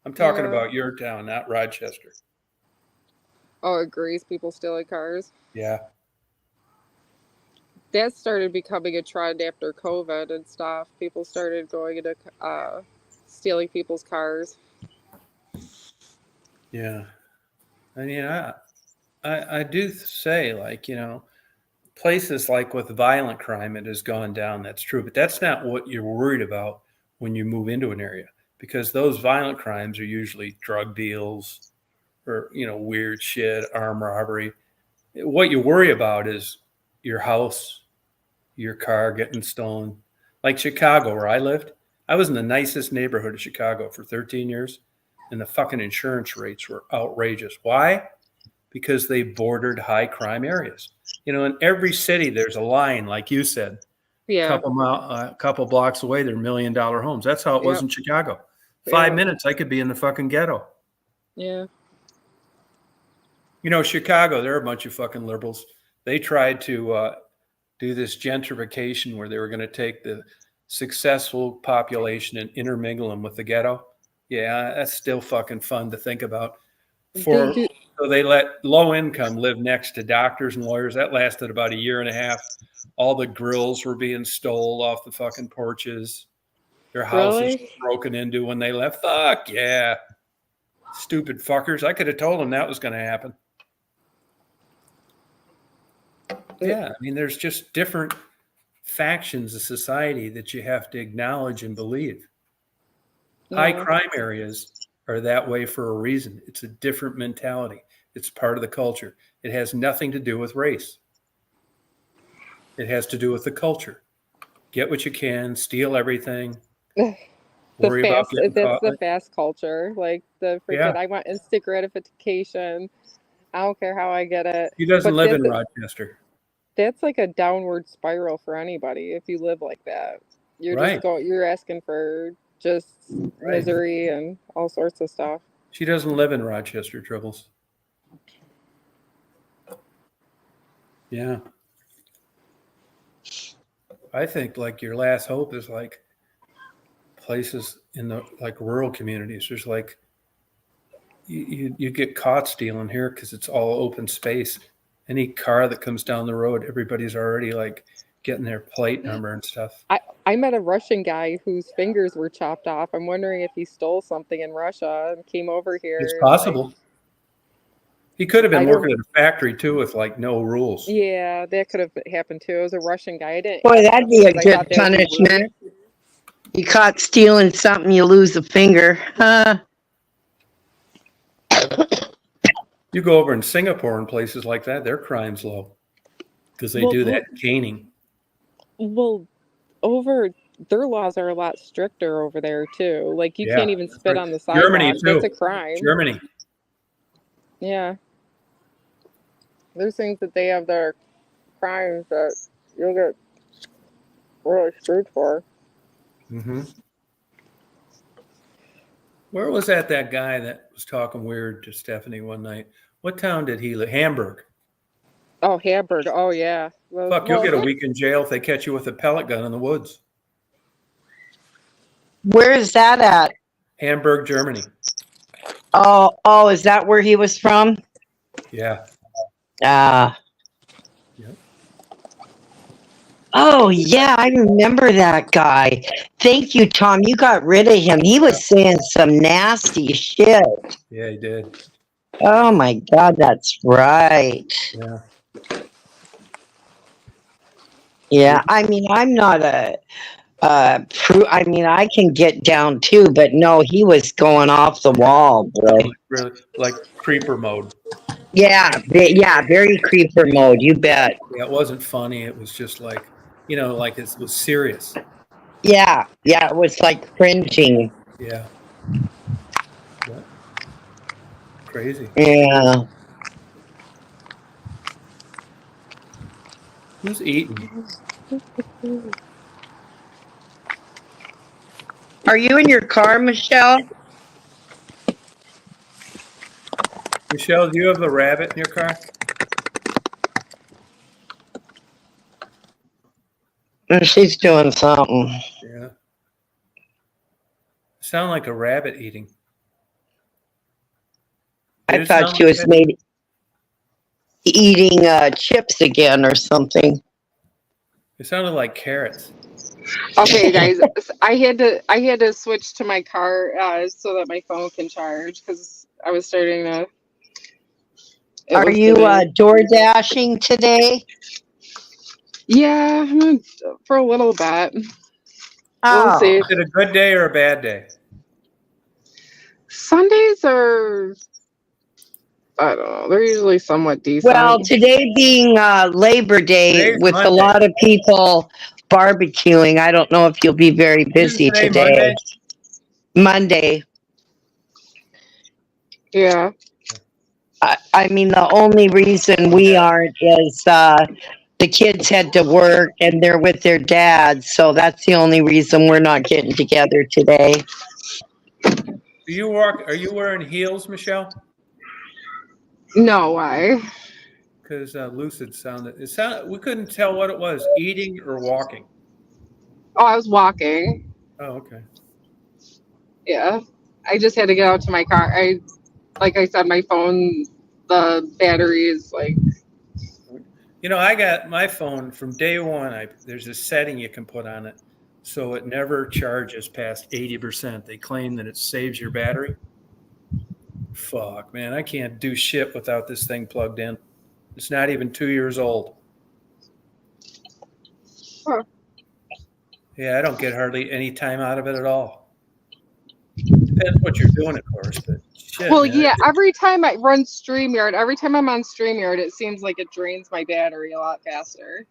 I'm talking Yeah. about your town, not Rochester. Oh, agrees. People stealing cars. Yeah. That started becoming a trend after COVID and stuff. People started going into stealing people's cars. Yeah. And, I do say, like, places like with violent crime, it has gone down. That's true. But that's not what you're worried about when you move into an area, because those violent crimes are usually drug deals or, weird shit, armed robbery. What you worry about is your house, your car getting stolen. Like Chicago, where I lived, I was in the nicest neighborhood of Chicago for 13 years, and the fucking insurance rates were outrageous. Why? Because they bordered high crime areas. In every city, there's a line, like you said, Yeah. couple blocks away, they're $1 million homes. That's how it was Yep. in Chicago. 5 minutes, Yep. I could be in the fucking ghetto. Yeah. Chicago, they're a bunch of fucking liberals. They tried to do this gentrification where they were going to take the successful population and intermingle them with the ghetto. Yeah, that's still fucking fun to think about. They do. So they let low income live next to doctors and lawyers. That lasted about a year and a half. All the grills were being stole off the fucking porches. Their houses Really? were broken into when they left. Fuck yeah. Stupid fuckers. I could have told them that was going to happen. Yeah, I mean, there's just different factions of society that you have to acknowledge and believe. High Yeah. crime areas are that way for a reason. It's a different mentality. It's part of the culture. It has nothing to do with race. It has to do with the culture. Get what you can, steal everything, worry about getting That's caught. the fast culture. Like the Yeah, freaking, I want instant gratification. I don't care how I get it. he doesn't But live in Rochester. that's like a downward spiral for anybody if you live like that. Right, You're asking for just right. misery and all sorts of stuff. She doesn't live in Rochester, Tribbles. Yeah. I think like your last hope is like places in the like rural communities. There's like you get caught stealing here because it's all open space. Any car that comes down the road, everybody's already like getting their plate number and stuff. I met a Russian guy whose fingers were chopped off. I'm wondering if he stole something in Russia and came over here. It's and, possible. He could have I been don't- working at a factory too with like no rules. Yeah, that could have happened too. It was a Russian guy. I didn't. Boy, ask that'd him be a because I good thought that would be rude. punishment. You caught stealing something, you lose a finger. You go over in Singapore and places like that, their crime's low because they Well, do that caning. Well, their laws are a lot stricter over there too. Like you Yeah, can't even that's spit right. on the Germany, sidewalk. That's too. a crime. Germany. Yeah. There's things that they have that are crimes that you'll get really screwed for. Mm-hmm. Where was that guy that was talking weird to Stephanie one night? What town did he live? Hamburg. Oh, Hamburg. Oh, yeah. Fuck, you'll get a week in jail if they catch you with a pellet gun in the woods. Where is that at? Hamburg, Germany. Oh, is that where he was from? Yeah. Ah. Yep. Oh, yeah, I remember that guy. Thank you, Tom. You got rid of him. He was saying some nasty shit. Yeah, he did. Oh, my God, that's right. Yeah. Yeah, I mean, I'm not I mean, I can get down too, but no, he was going off the wall, boy. Really, like creeper mode. Yeah, very creeper mode, you bet. Yeah, it wasn't funny. It was just like, like it was serious. Yeah, it was like cringing. Yeah. Crazy. Yeah. Who's eating? Are you in your car, Michelle? Michelle, do you have a rabbit in your car? She's doing something. Yeah. Sound like a rabbit eating. Did I it thought sound she like was that? maybe eating chips again or something. It sounded like carrots. Okay, guys, I had to switch to my car so that my phone can charge because I was starting to. Are you door dashing today? Yeah, for a little bit. Oh. We'll see. Is it a good day or a bad day? Sundays are, I don't know, they're usually somewhat decent. Well, today being Labor Day, Today's with Monday. a lot of people barbecuing, I don't know if you'll be very busy Isn't today. Monday. Yeah. I mean, the only reason we aren't is the kids had to work and they're with their dads, so that's the only reason we're not getting together today. Are you wearing heels, Michelle? No, why? Because Lucid sounded. We couldn't tell what it was, eating or walking. Oh, I was walking. Oh, okay. Yeah. I just had to get out to my car. Like I said, my phone, the battery is like. I got my phone from day one. There's a setting you can put on it, so it never charges past 80%. They claim that it saves your battery. Fuck, man, I can't do shit without this thing plugged in. It's not even 2 years old. Huh. Yeah, I don't get hardly any time out of it at all. Depends what you're doing, of course, but shit. Well, man. yeah, every time I run StreamYard, every time I'm on StreamYard, it seems like it drains my battery a lot faster.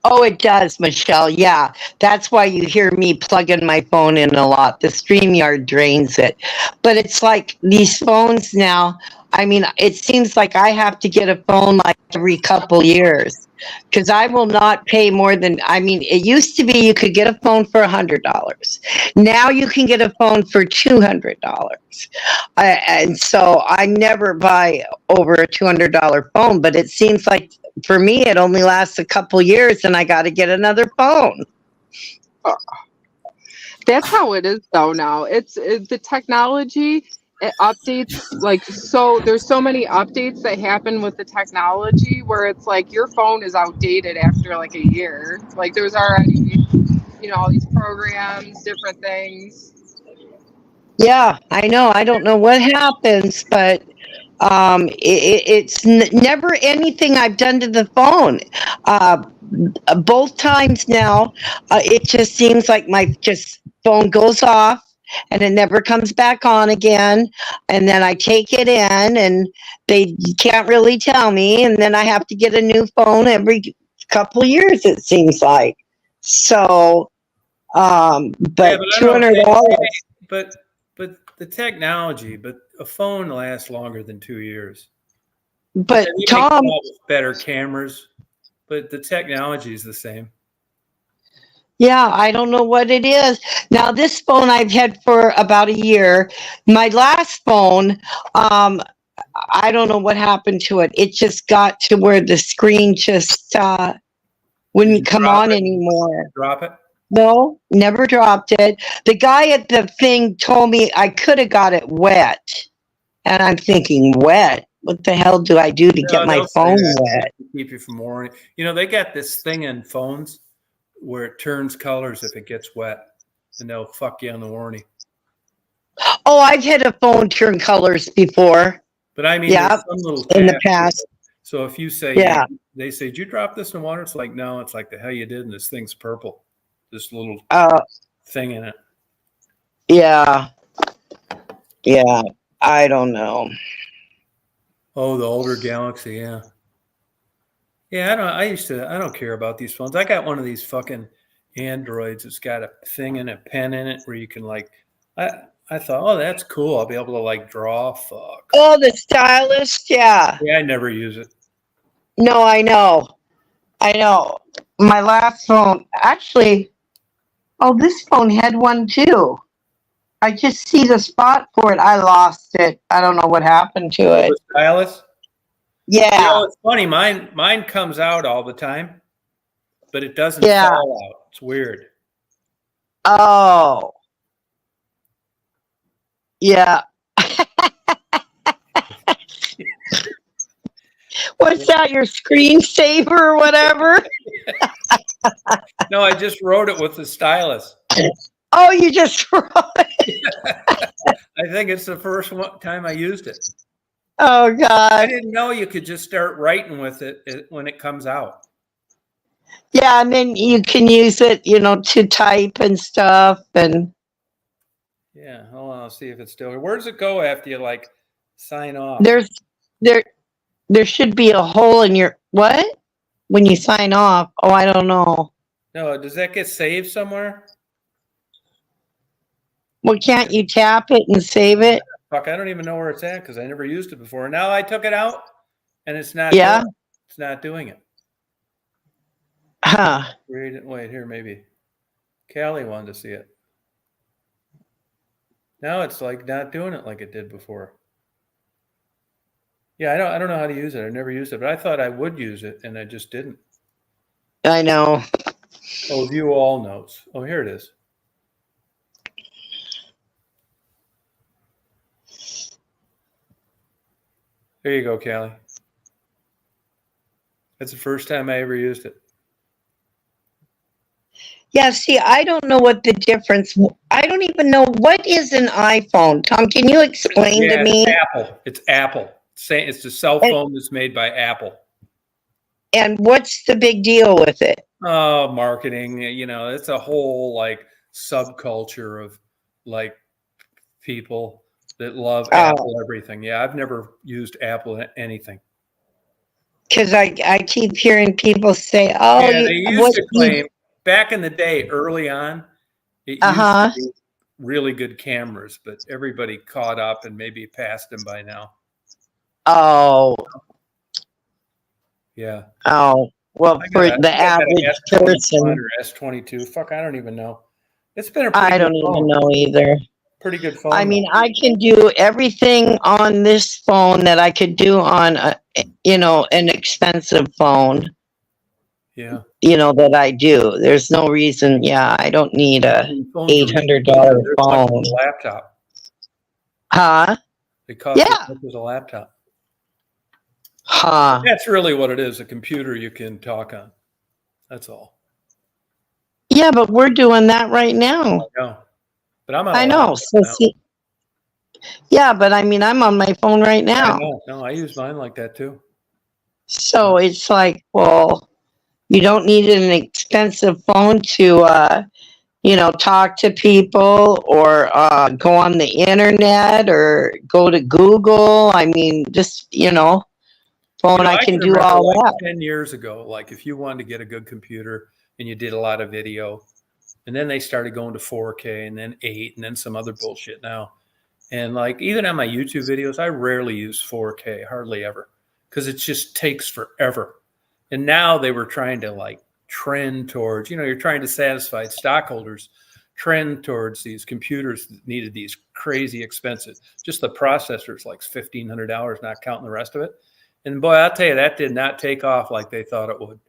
Oh, it does, Michelle. Yeah, that's why you hear me plugging my phone in a lot. The StreamYard drains it. But it's like these phones now, I mean, it seems like I have to get a phone like every couple years because I will not pay more than, I mean, it used to be you could get a phone for $100. Now you can get a phone for $200. And so I never buy over a $200 phone, but it seems like for me, it only lasts a couple years and I got to get another phone. That's how it is though now. The technology it updates like so. There's so many updates that happen with the technology where it's like your phone is outdated after like a year. Like there's already, all these programs, different things. Yeah, I know. I don't know what happens, but it's never anything I've done to the phone. Uh, both times now, it just seems like my just phone goes off and it never comes back on again. And then I take it in, and they can't really tell me. And then I have to get a new phone every couple of years. It seems like so. But I don't know. $200. But the technology, but a phone lasts longer than 2 years. But And even they Tom, come out with better cameras, but the technology is the same. yeah, I don't know what it is. Now, this phone I've had for about a year. My last phone, I don't know what happened to it. It just got to where the screen just Did wouldn't you come drop on it? anymore. Drop it? No, never dropped it. The guy at the thing told me I could have got it wet. And I'm thinking, wet? What the hell do I do to get my They'll say phone that wet? to keep you from worrying. They got this thing in phones where it turns colors if it gets wet, and they'll fuck you on the warranty. Oh, I've had a phone turn colors before. But I mean, Yeah, there's some little in the tab. past. So if you say, Yeah. they say, "Did you drop this in water?" It's like, no, it's like the hell you did, and this thing's purple. This little thing in it. Yeah. Yeah. I don't know. Oh, the older Galaxy, yeah. Yeah, I don't care about these phones. I got one of these fucking Androids. It's got a thing in a pen in it where you can I thought, oh, that's cool. I'll be able to draw. Fuck. Oh, the stylist. Yeah. Yeah, I never use it. No, I know. I know. My last phone, actually, oh, this phone had one too. I just see the spot for it. I lost it. I don't know what happened to it. The stylus? Yeah. It's funny. Mine comes out all the time, but it doesn't Yeah. fall out. It's weird. Oh. Yeah. What's that? Your screensaver or whatever? No, I just wrote it with the stylus. Oh, you just wrote it. I think it's the first time I used it. Oh, I God. didn't know you could just start writing with it when it comes out. Yeah, and then you can use it, to type and stuff. And Yeah, hold on, I'll see if it's still here. Where does it go after you sign off? there should be a hole in your what? When you sign off. Oh, I don't know. No, does that get saved somewhere? Well, can't you tap it and save it? Fuck, I don't even know where it's at because I never used it before. Now I took it out and it's not. Yeah. It's not doing it. Huh. Wait, here maybe. Callie wanted to see it. Now it's not doing it like it did before. Yeah, I don't know how to use it. I've never used it, but I thought I would use it and I just didn't. I know. Oh, view all notes. Oh, here it is. There you go, Callie. That's the first time I ever used it. Yeah, see, I don't know what the difference. I don't even know what is an iPhone. Tom, can you explain to me? It's Apple. It's a cell phone that's made by Apple. And what's the big deal with it? Oh, marketing. It's a whole subculture of people that love Apple everything. Yeah, I've never used Apple anything. Because I keep hearing people say, "Oh, yeah, they used to claim back in the day, early on, it used to be really good cameras, but everybody caught up and maybe passed them by now." Oh. Yeah. Oh. Well, for the average person, or S22. Fuck, I don't even know. It's been a I don't even know either. Pretty good phone. I mean, I can do everything on this phone that I could do on an expensive phone. Yeah. That I do. There's no reason. Yeah, I don't need a $800 phone. Laptop. Huh? It costs Yeah. as much as a laptop. Huh. That's really what it is, a computer you can talk on. That's all. Yeah, but we're doing that right now. No. But I'm on I a know. laptop So now. see, yeah, but I mean, I'm on my phone right I now. know. No, I use mine like that too. So it's like, well, you don't need an expensive phone to, talk to people or go on the internet or go to Google. I mean, just, phone, I I can can do remember all like that. 10 years ago, like if you wanted to get a good computer and you did a lot of video, and then they started going to 4K and then 8 and then some other bullshit now. And like even on my YouTube videos, I rarely use 4K, hardly ever, because it just takes forever. And now they were trying to like trend towards, you're trying to satisfy stockholders, trend towards these computers that needed these crazy expensive, just the processors like $1,500, not counting the rest of it. And boy, I'll tell you, that did not take off like they thought it would.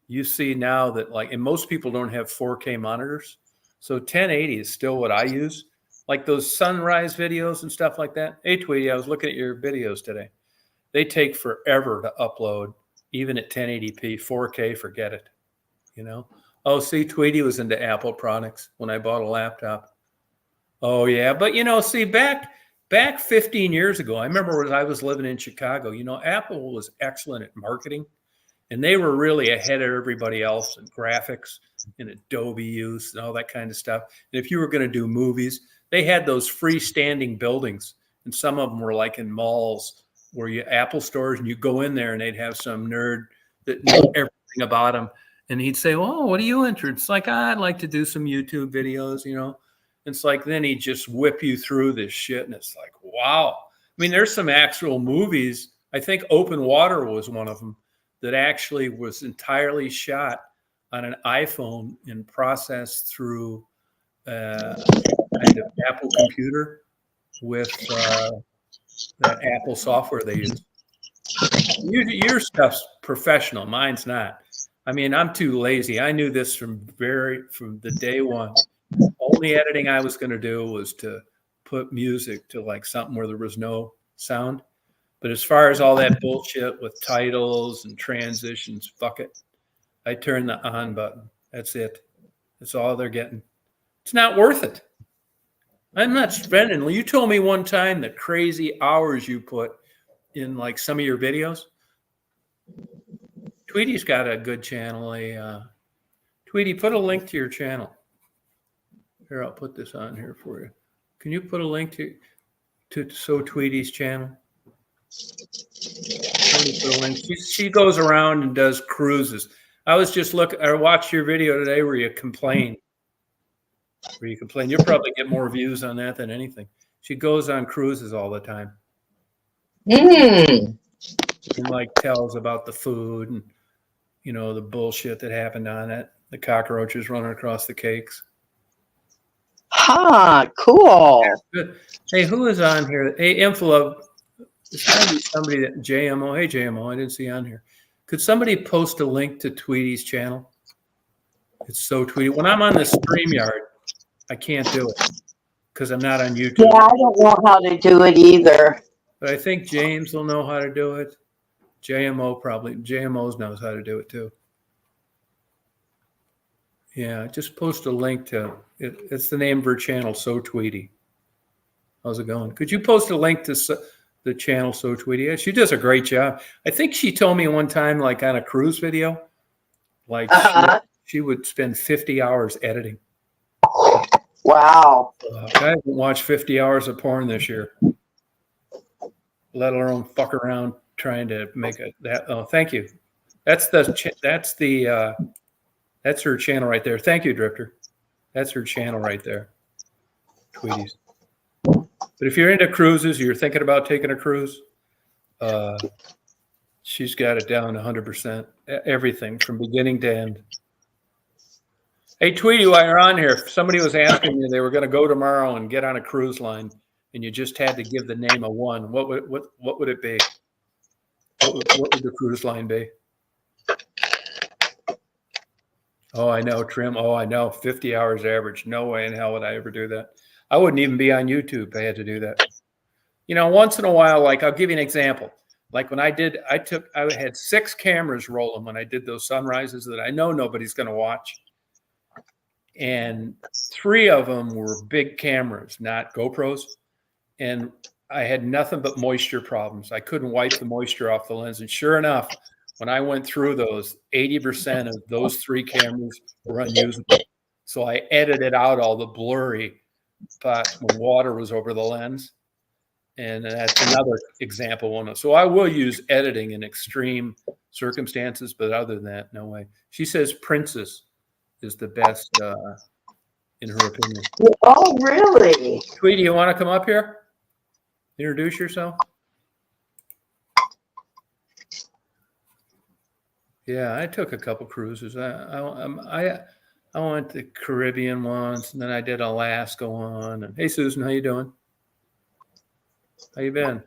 You see now that like, and most people don't have 4K monitors. So 1080 is still what I use. Like those sunrise videos and stuff like that. Hey, Tweety, I was looking at your videos today. They take forever to upload, even at 1080p. 4K, forget it. Oh, see, Tweety was into Apple products when I bought a laptop. Oh yeah, but see, back 15 years ago, I remember when I was living in Chicago. Apple was excellent at marketing, and they were really ahead of everybody else in graphics and Adobe use and all that kind of stuff. And if you were going to do movies, they had those freestanding buildings, and some of them were like in malls where you Apple stores, and you go in there and they'd have some nerd that knew everything about them, and he'd say, "Oh, what are you interested?" It's like, I'd like to do some YouTube videos. It's like then he'd just whip you through this shit, and it's like, wow. I mean, there's some actual movies. I think Open Water was one of them that actually was entirely shot on an iPhone and processed through kind of Apple computer with that Apple software they use. Your stuff's professional. Mine's not. I mean, I'm too lazy. I knew this from the day one. Only editing I was going to do was to put music to like something where there was no sound. But as far as all that bullshit with titles and transitions, fuck it. I turn the on button. That's it. That's all they're getting. It's not worth it. I'm not spending. You told me one time the crazy hours you put in like some of your videos. Tweety's got a good channel. Tweety, put a link to your channel. Here, I'll put this on here for you. Can you put a link to So Tweety's channel? Put a link. She goes around and does cruises. I watched your video today where you complain. You'll probably get more views on that than anything. She goes on cruises all the time. Mm. And like tells about the food and the bullshit that happened on it. The cockroaches running across the cakes. Huh, cool. Good. Hey, who is on here? Hey, Inflow. There's got to be somebody that JMO. Hey, JMO, I didn't see on here. Could somebody post a link to Tweety's channel? It's So Tweety. When I'm on the StreamYard, I can't do it because I'm not on YouTube. Yeah, I don't know how to do it either. But I think James will know how to do it. JMOs knows how to do it too. Yeah, just post a link to it. It's the name of her channel, So Tweety. How's it going? Could you post a link to the channel So Tweety? Yeah, she does a great job. I think she told me one time, like on a cruise video, like she would spend 50 hours editing. Wow. I haven't watched 50 hours of porn this year, let alone fuck around trying to make that. Oh, thank you. That's her channel right there. Thank you, Drifter. That's her channel right there. Tweeties. But if you're into cruises, you're thinking about taking a cruise, she's got it down 100%. Everything from beginning to end. Hey, Tweety, while you're on here, if somebody was asking me they were going to go tomorrow and get on a cruise line, and you just had to give the name of one, what would it be? What would the cruise line be? Oh, I know, Trim. Oh, I know, 50 hours average. No way in hell would I ever do that. I wouldn't even be on YouTube if I had to do that. once in a while, like I'll give you an example. Like when I had 6 cameras rolling when I did those sunrises that I know nobody's going to watch. And 3 of them were big cameras, not GoPros. And I had nothing but moisture problems. I couldn't wipe the moisture off the lens. And sure enough, when I went through those, 80% of those 3 cameras were unusable. So I edited out all the blurry spots when water was over the lens. And that's another example. So I will use editing in extreme circumstances, but other than that, no way. She says Princess is the best in her opinion. Oh, really? Tweety, you want to come up here? Introduce yourself. Yeah, I took a couple cruises. I went to the Caribbean once, and then I did Alaska one. And hey, Susan, how you doing? How you been?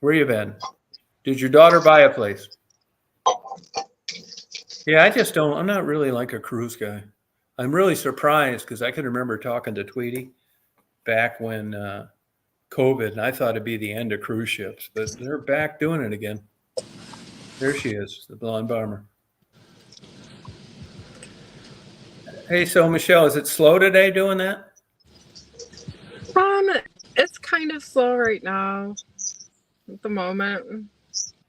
Where you been? Did your daughter buy a place? Yeah, I'm not really like a cruise guy. I'm really surprised because I can remember talking to Tweety back when COVID, and I thought it'd be the end of cruise ships, but they're back doing it again. There she is, the blonde bomber. Hey, so Michelle, is it slow today doing that? It's kind of slow right now at the moment.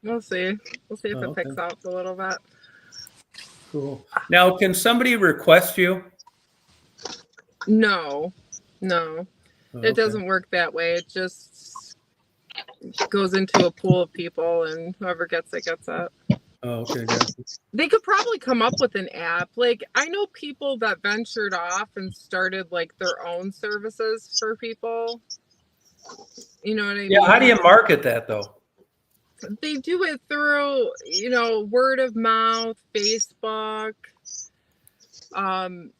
We'll see. We'll see if it picks up a little bit. Cool. Now, can somebody request you? No. It doesn't work that way. It just goes into a pool of people, and whoever gets it gets it. Oh, okay. Gotcha. They could probably come up with an app. Like, I know people that ventured off and started like their own services for people. You know what I mean? Yeah. How do you market that though? They do it through, word of mouth, Facebook.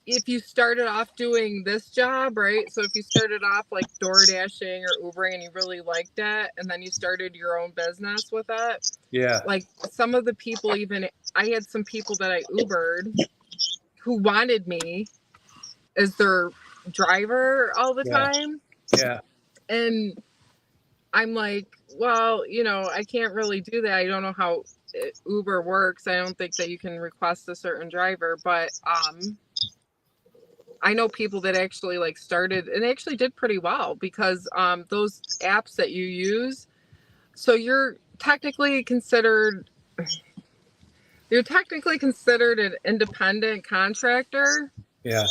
If you started off doing this job, right? So if you started off like door dashing or Ubering and you really liked it, and then you started your own business with it. Yeah. Like some of the people, I had some people that I Ubered who wanted me as their driver all the time. Yeah. And I'm like, well, I can't really do that. I don't know how Uber works. I don't think that you can request a certain driver, but I know people that actually like started and they actually did pretty well because those apps that you use, so you're technically considered an independent contractor. Yeah.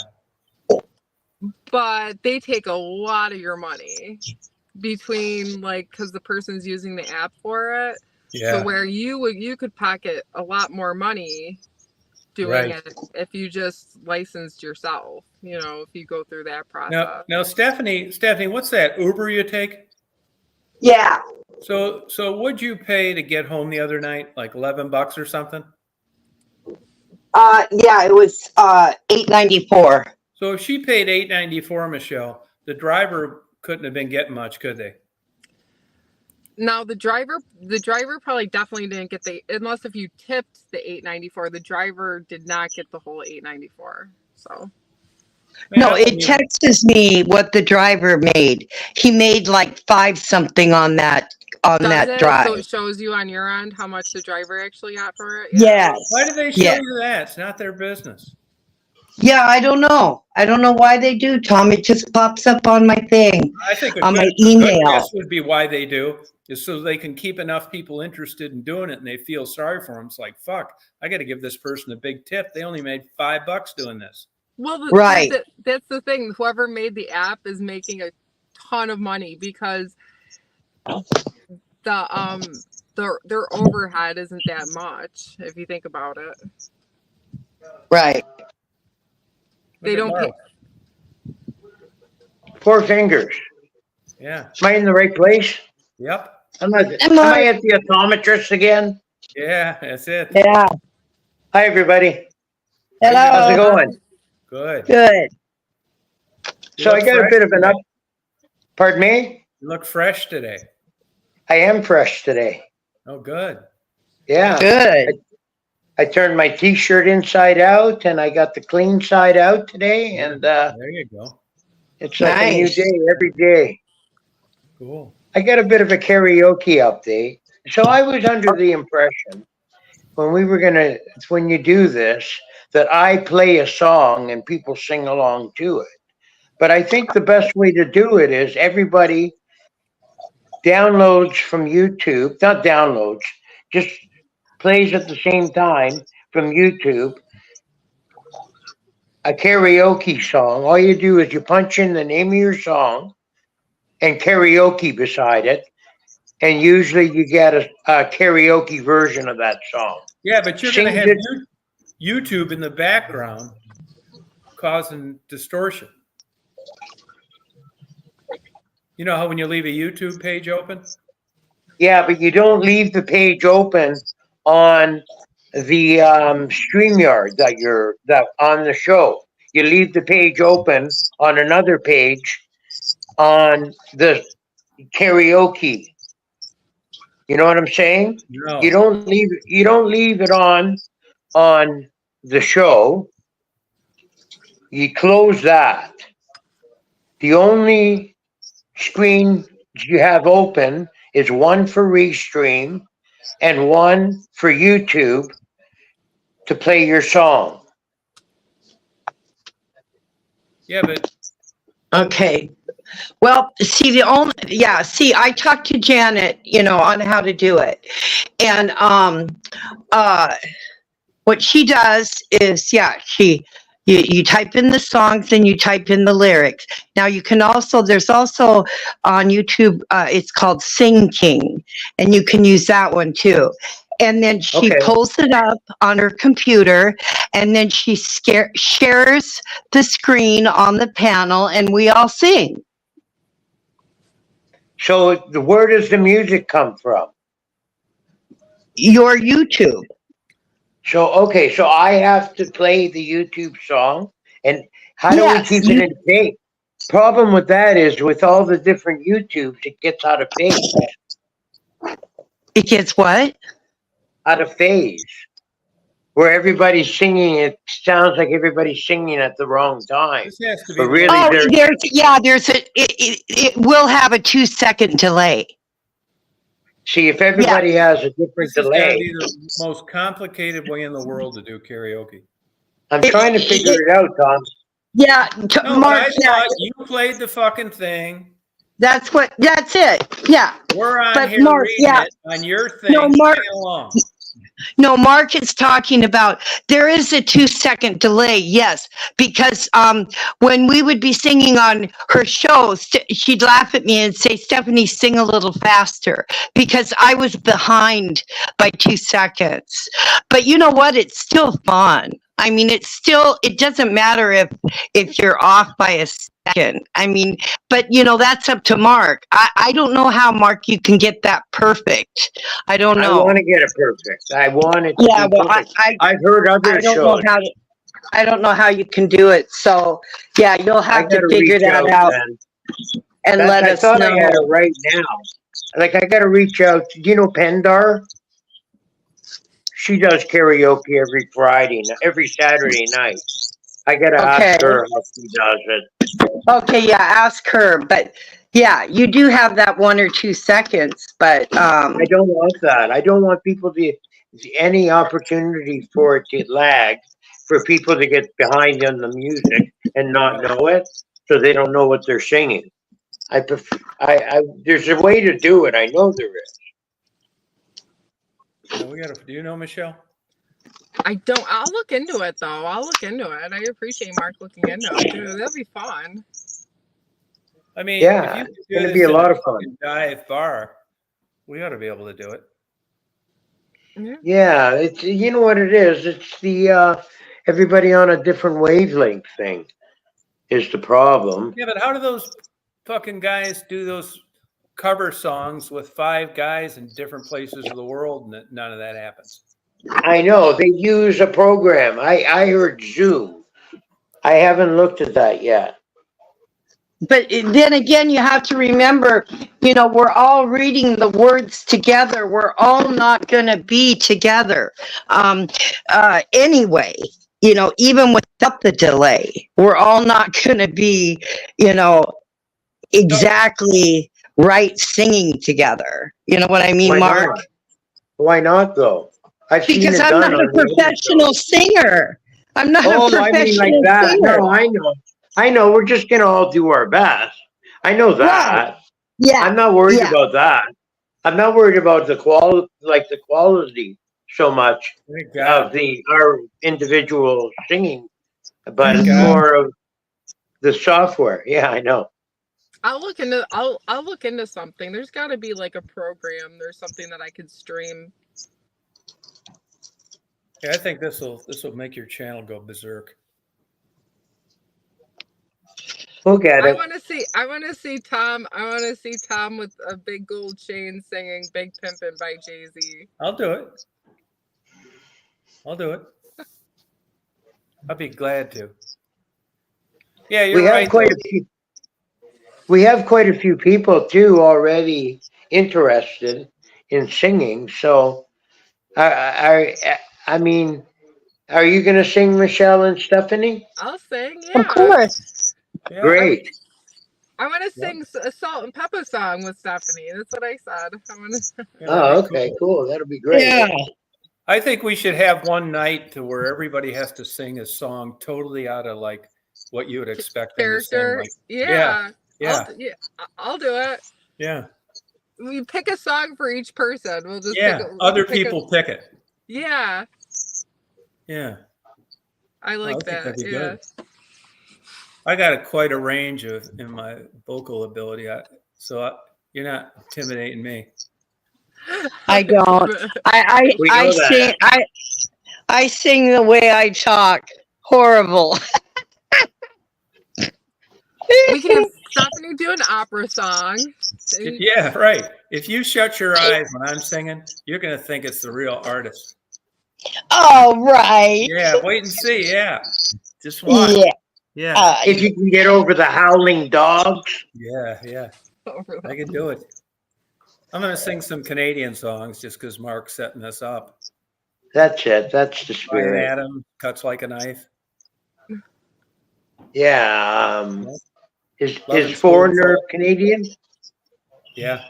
But they take a lot of your money between because the person's using the app for it. Yeah. So where you could pocket a lot more money doing it if you just licensed yourself, if you go through that process. Now, Stephanie, what's that Uber you take? Yeah. So what'd you pay to get home the other night? Like $11 or something? Yeah, it was $8.94. So if she paid $8.94, Michelle, the driver couldn't have been getting much, could they? Now the driver probably definitely didn't get unless if you tipped the $8.94, the driver did not get the whole $8.94. So no, it texts me what the driver made. He made like 5 something on that drive. So it shows you on your end how much the driver actually got for it. Yes. Why do they show you that? It's not their business. Yeah, I don't know. I don't know why they do, Tom. It just pops up on my thing. I think on my email. Guess would be why they do is so they can keep enough people interested in doing it, and they feel sorry for them. It's like, fuck, I got to give this person a big tip. They only made $5 doing this. Well, right. That's the thing. Whoever made the app is making a ton of money because their overhead isn't that much if you think about it. Right. They don't pay. 4 fingers. Yeah. Am I in the right place? Yep. Am I at the optometrist again? Yeah, that's it. Yeah. Hi, everybody. Hello. How's it going? Good. Good. So I got a bit of an up. Pardon me? You look fresh today. I am fresh today. Oh, good. Yeah. Good. I turned my T-shirt inside out, and I got the clean side out today, and there you go. it's like a new day every day. Cool. I got a bit of a karaoke update. So I was under the impression when you do this, that I play a song and people sing along to it. But I think the best way to do it is everybody downloads from YouTube, not downloads, just plays at the same time from YouTube a karaoke song. All you do is you punch in the name of your song and karaoke beside it, and usually you get a karaoke version of that song. Yeah, but you're going to Sings have it- YouTube in the background causing distortion. You know how when you leave a YouTube page open? Yeah, but you don't leave the page open on the StreamYard that on the show. You leave the page open on another page on the karaoke. You know what I'm saying? No. You don't leave it on the show. You close that. The only screen you have open is one for Restream and one for YouTube to play your song. Yeah, but Okay. Well, see, I talked to Janet, on how to do it. And what she does is, you type in the songs and you type in the lyrics. Now there's also on YouTube, it's called Sing King, and you can use that one too. And then she Okay. pulls it up on her computer, and then she shares the screen on the panel, and we all sing. So where does the music come from? Your YouTube. So I have to play the YouTube song, and how do Yes, we keep it in sync? Problem with that is with all the different YouTubes, it gets out of phase. It gets what? Out of phase. Where everybody's singing, it sounds like everybody's singing at the wrong time. this has to be. But really, Oh, it will have a 2-second delay. see, if everybody has a different This has got to delay, be the most complicated way in the world to do karaoke. I'm trying to figure it out, Tom. Yeah, No, Mark, I thought you played the fucking thing. that's it. Yeah. We're on But here Mark, reading it on your thing. No, Mark- singing along. No, Mark is talking about there is a 2-second delay, yes, because when we would be singing on her shows, she'd laugh at me and say, Stephanie, sing a little faster, because I was behind by 2 seconds. But you know what? It's still fun. I mean, it doesn't matter if you're off by a second. I mean, but that's up to Mark. I don't know how, Mark, you can get that perfect. I don't know. I want to get it perfect. I want it to Yeah, be well, perfect. I've heard other shows. I don't know how you can do it. So, yeah, you'll have to gotta figure reach that out and let I us thought know. I had it right now. Like, I got to reach out. Do you know Pendar? She does karaoke every Saturday night. I got to ask Okay. her how she does it. Okay, yeah, ask her. But yeah, you do have that 1 or 2 seconds. But I don't want that. I don't want people to any opportunity for it to lag, for people to get behind on the music and not know it, so they don't know what they're singing. There's a way to do it. I know there is. Do you know, Michelle? I don't. I'll look into it though. I'll look into it. I appreciate Mark looking into it too. That'll be fun. I mean, Yeah, if you it's could do gonna this be a in lot of fun. fucking dive bar, we ought to be able to do it. Yeah, it's you know what it is. It's the everybody on a different wavelength thing is the problem. Yeah, but how do those fucking guys do those cover songs with 5 guys in different places of the world and none of that happens? I know they use a program. I heard Zoom. I haven't looked at that yet. But then again, you have to remember, we're all reading the words together. We're all not going to be together. Anyway, even without the delay, we're all not going to be, exactly write singing together. You know what I mean, Why Mark? not? Why not though? I've seen Because it I'm done not a on the other professional shows. singer. I'm not a Oh, I mean like professional that. singer. No, I know. I know. We're just gonna all do our best. I know Right. that. Yeah. I'm not worried Yeah. about that. I'm not worried about the quality so much Thank God. of our individual singing, but Thank Mhm. God. more of the software. Yeah, I know. I'll look into something. There's got to be like a program. There's something that I could stream. Yeah, I think this will make your channel go berserk. We'll get I it. want to see Tom. I want to see Tom with a big gold chain singing "Big Pimpin'" by Jay-Z. I'll do it. I'll do it. I'll be glad to. Yeah, you're We have right. quite Though. a few. We have quite a few people too already interested in singing. So, I mean, are you going to sing, Michelle and Stephanie? I'll sing. Of Yeah. course. Yeah. Great. I want to Yep. sing a Salt and Pepper song with Stephanie. That's what I said. I want to. Yeah, Oh, that'd be okay, cool. cool. That'll be great. Yeah. I think we should have one night to where everybody has to sing a song totally out of like what you would expect them to sing. Character. Like, Yeah. yeah, I'll do it. yeah, We pick a song for each person. We'll just yeah. pick Other people pick it. Yeah, Yeah, I like I think that. that'd be Yeah. good. I got quite a range in my vocal ability, so you're not intimidating me. I don't. We I know sing. that. I sing the way I talk. Horrible. We can have Stephanie do an opera song. Yeah, right. If you shut your eyes when I'm singing, you're gonna think it's the real artist. Oh, right. Yeah, wait and see. Yeah, just watch. Yeah. Yeah, If you can get over the howling dogs. yeah. I can do it. I'm gonna sing some Canadian songs just because Mark's setting us up. That's it. That's the Brian spirit. Adam cuts like a knife. Yeah. Love Is and Foreigner Spoonful. Canadian? Yeah,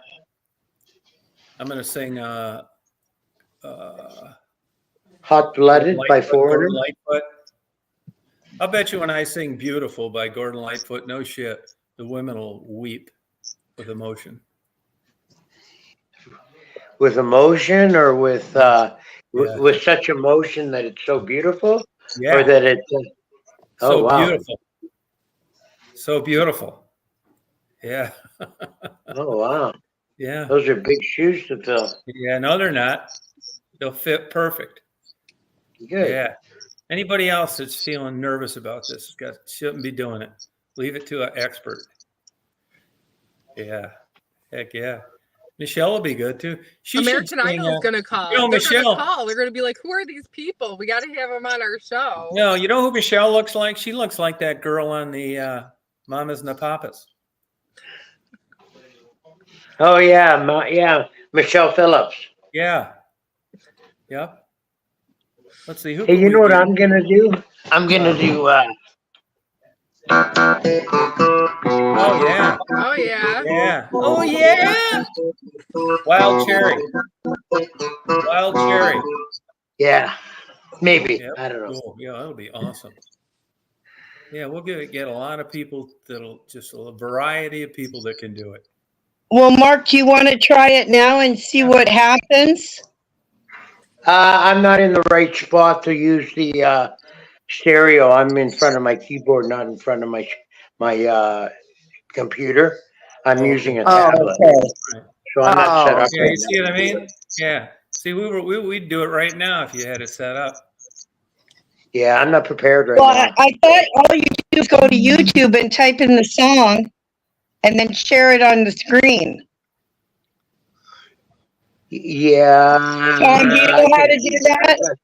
I'm gonna sing Hot Blooded by Foreigner? Gordon Lightfoot. I'll bet you when I sing "Beautiful" by Gordon Lightfoot, no shit, the women will weep with emotion. With emotion or with with such emotion that it's so beautiful? Yeah, Or that it's so wow. beautiful, so beautiful. Yeah, Oh wow. yeah, Those are big shoes to fill. yeah. No, they're not. They'll fit perfect. Good. Yeah. Anybody else that's feeling nervous about this shouldn't be doing it. Leave it to an expert. Yeah. Heck yeah. Michelle will be good too. She American should sing, Idol's gonna call. you know, They're Michelle. gonna call. They're gonna be like, "Who are these people? We got to have them on our show." No, you know who Michelle looks like? She looks like that girl on the Mamas and the Papas. Oh yeah, yeah. Michelle Phillips. Yeah. Yep. Let's see. Who Hey, could you we know what do? I'm gonna do? I'm gonna do Oh yeah. Oh yeah. Yeah. Oh yeah. Wild Cherry. Wild Cherry. yeah. Maybe. Yep. I don't know. Cool. Yeah, that'll be awesome. Yeah, we'll get a lot of people that'll just a variety of people that can do it. Well, Mark, do you want to try it now and see what happens? I'm not in the right spot to use the stereo. I'm in front of my keyboard, not in front of my computer. I'm using a tablet, okay. so I'm not set up. Yeah, right you see now. what I mean? Yeah. See, we'd do it right now if you had it set up. Yeah, I'm not prepared right Well, now. I thought all you do is go to YouTube and type in the song and then share it on the screen. Yeah. Tom, do you know how to do that?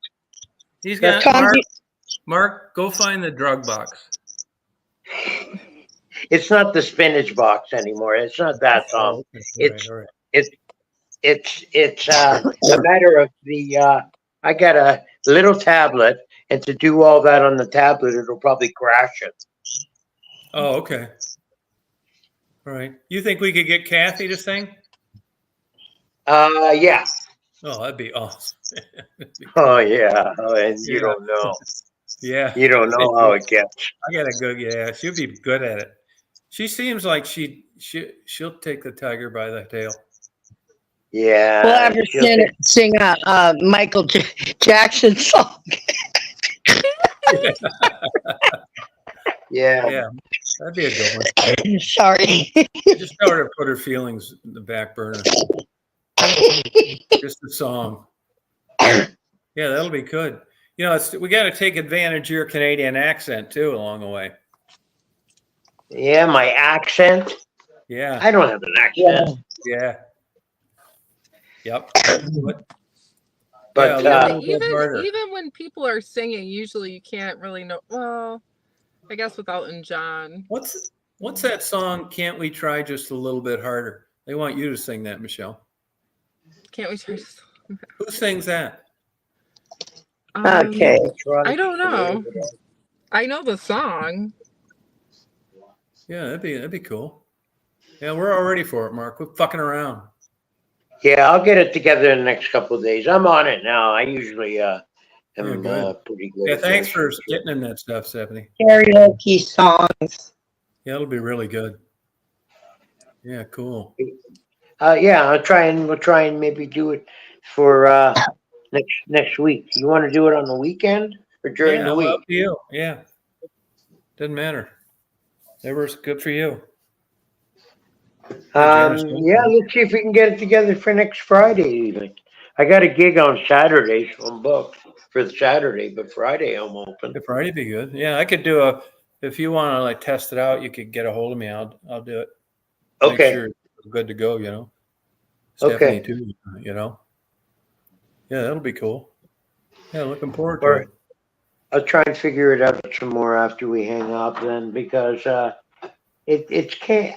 He's got Tom, Mark, go find the drug box. It's not the spinach box anymore. It's not that, Tom. Oh, okay. It's All right. it's a matter of the. I got a little tablet, and to do all that on the tablet, it'll probably crash it. Oh, okay. All right. You think we could get Kathy to sing? Yeah. Oh, that'd be awesome. Oh, yeah. Oh, and you Yeah. don't know. Yeah. You don't know how it gets. I gotta go. Yeah, she'll be good at it. She seems like she'll take the tiger by the tail. Yeah. We'll have her sing a Michael Jackson song. Yeah. Yeah, that'd be a good one. Sorry. Just tell her to put her feelings in the back burner. Just a song. Yeah, that'll be good. You know, we got to take advantage of your Canadian accent too along the way. Yeah, my accent. Yeah, I don't have an accent. yeah. Yep. But yeah, even when people are singing, usually you can't really know. Well, I guess with Elton John. What's that song? Can't we try just a little bit harder? They want you to sing that, Michelle. Can't we try? Who sings that? Okay. I don't know. I know the song. Yeah, that'd be cool. Yeah, we're all ready for it, Mark. We're fucking around. yeah, I'll get it together in the next couple of days. I'm on it now. I usually am good. pretty good. Yeah, at thanks this. for getting in that stuff, Stephanie. Karaoke songs. Yeah, it'll be really good. Yeah, cool. Yeah, we'll try and maybe do it for next week. You want to do it on the weekend or during Yeah, the well, week? up to you. Yeah, doesn't matter. Whatever's good for you. Yeah, let's see if we can get it together for next Friday even. I got a gig on Saturday, so I'm booked for the Saturday, but Friday I'm open. Friday be good. Yeah, I could do if you want to like test it out, you could get a hold of me. I'll do it. Make Okay. sure it's good to go, you know. Okay. Stephanie too, you know. Yeah, that'll be cool. Yeah, looking forward to All it. right. I'll try and figure it out some more after we hang up then, because it's can't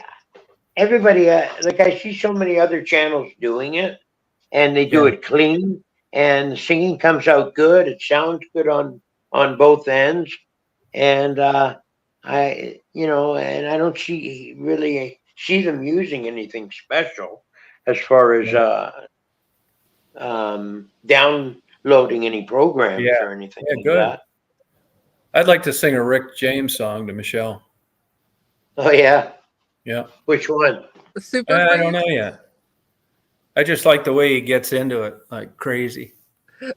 everybody like I see so many other channels doing it, and they do Yeah. it clean, and the singing comes out good. It sounds good on both ends, and I and I don't really see them using anything special as far as downloading any programs or anything Yeah, like good. that. I'd like to sing a Rick James song to Michelle. Oh yeah, Yeah. which one? Super. I don't know yet. I just like the way he gets into it, like crazy.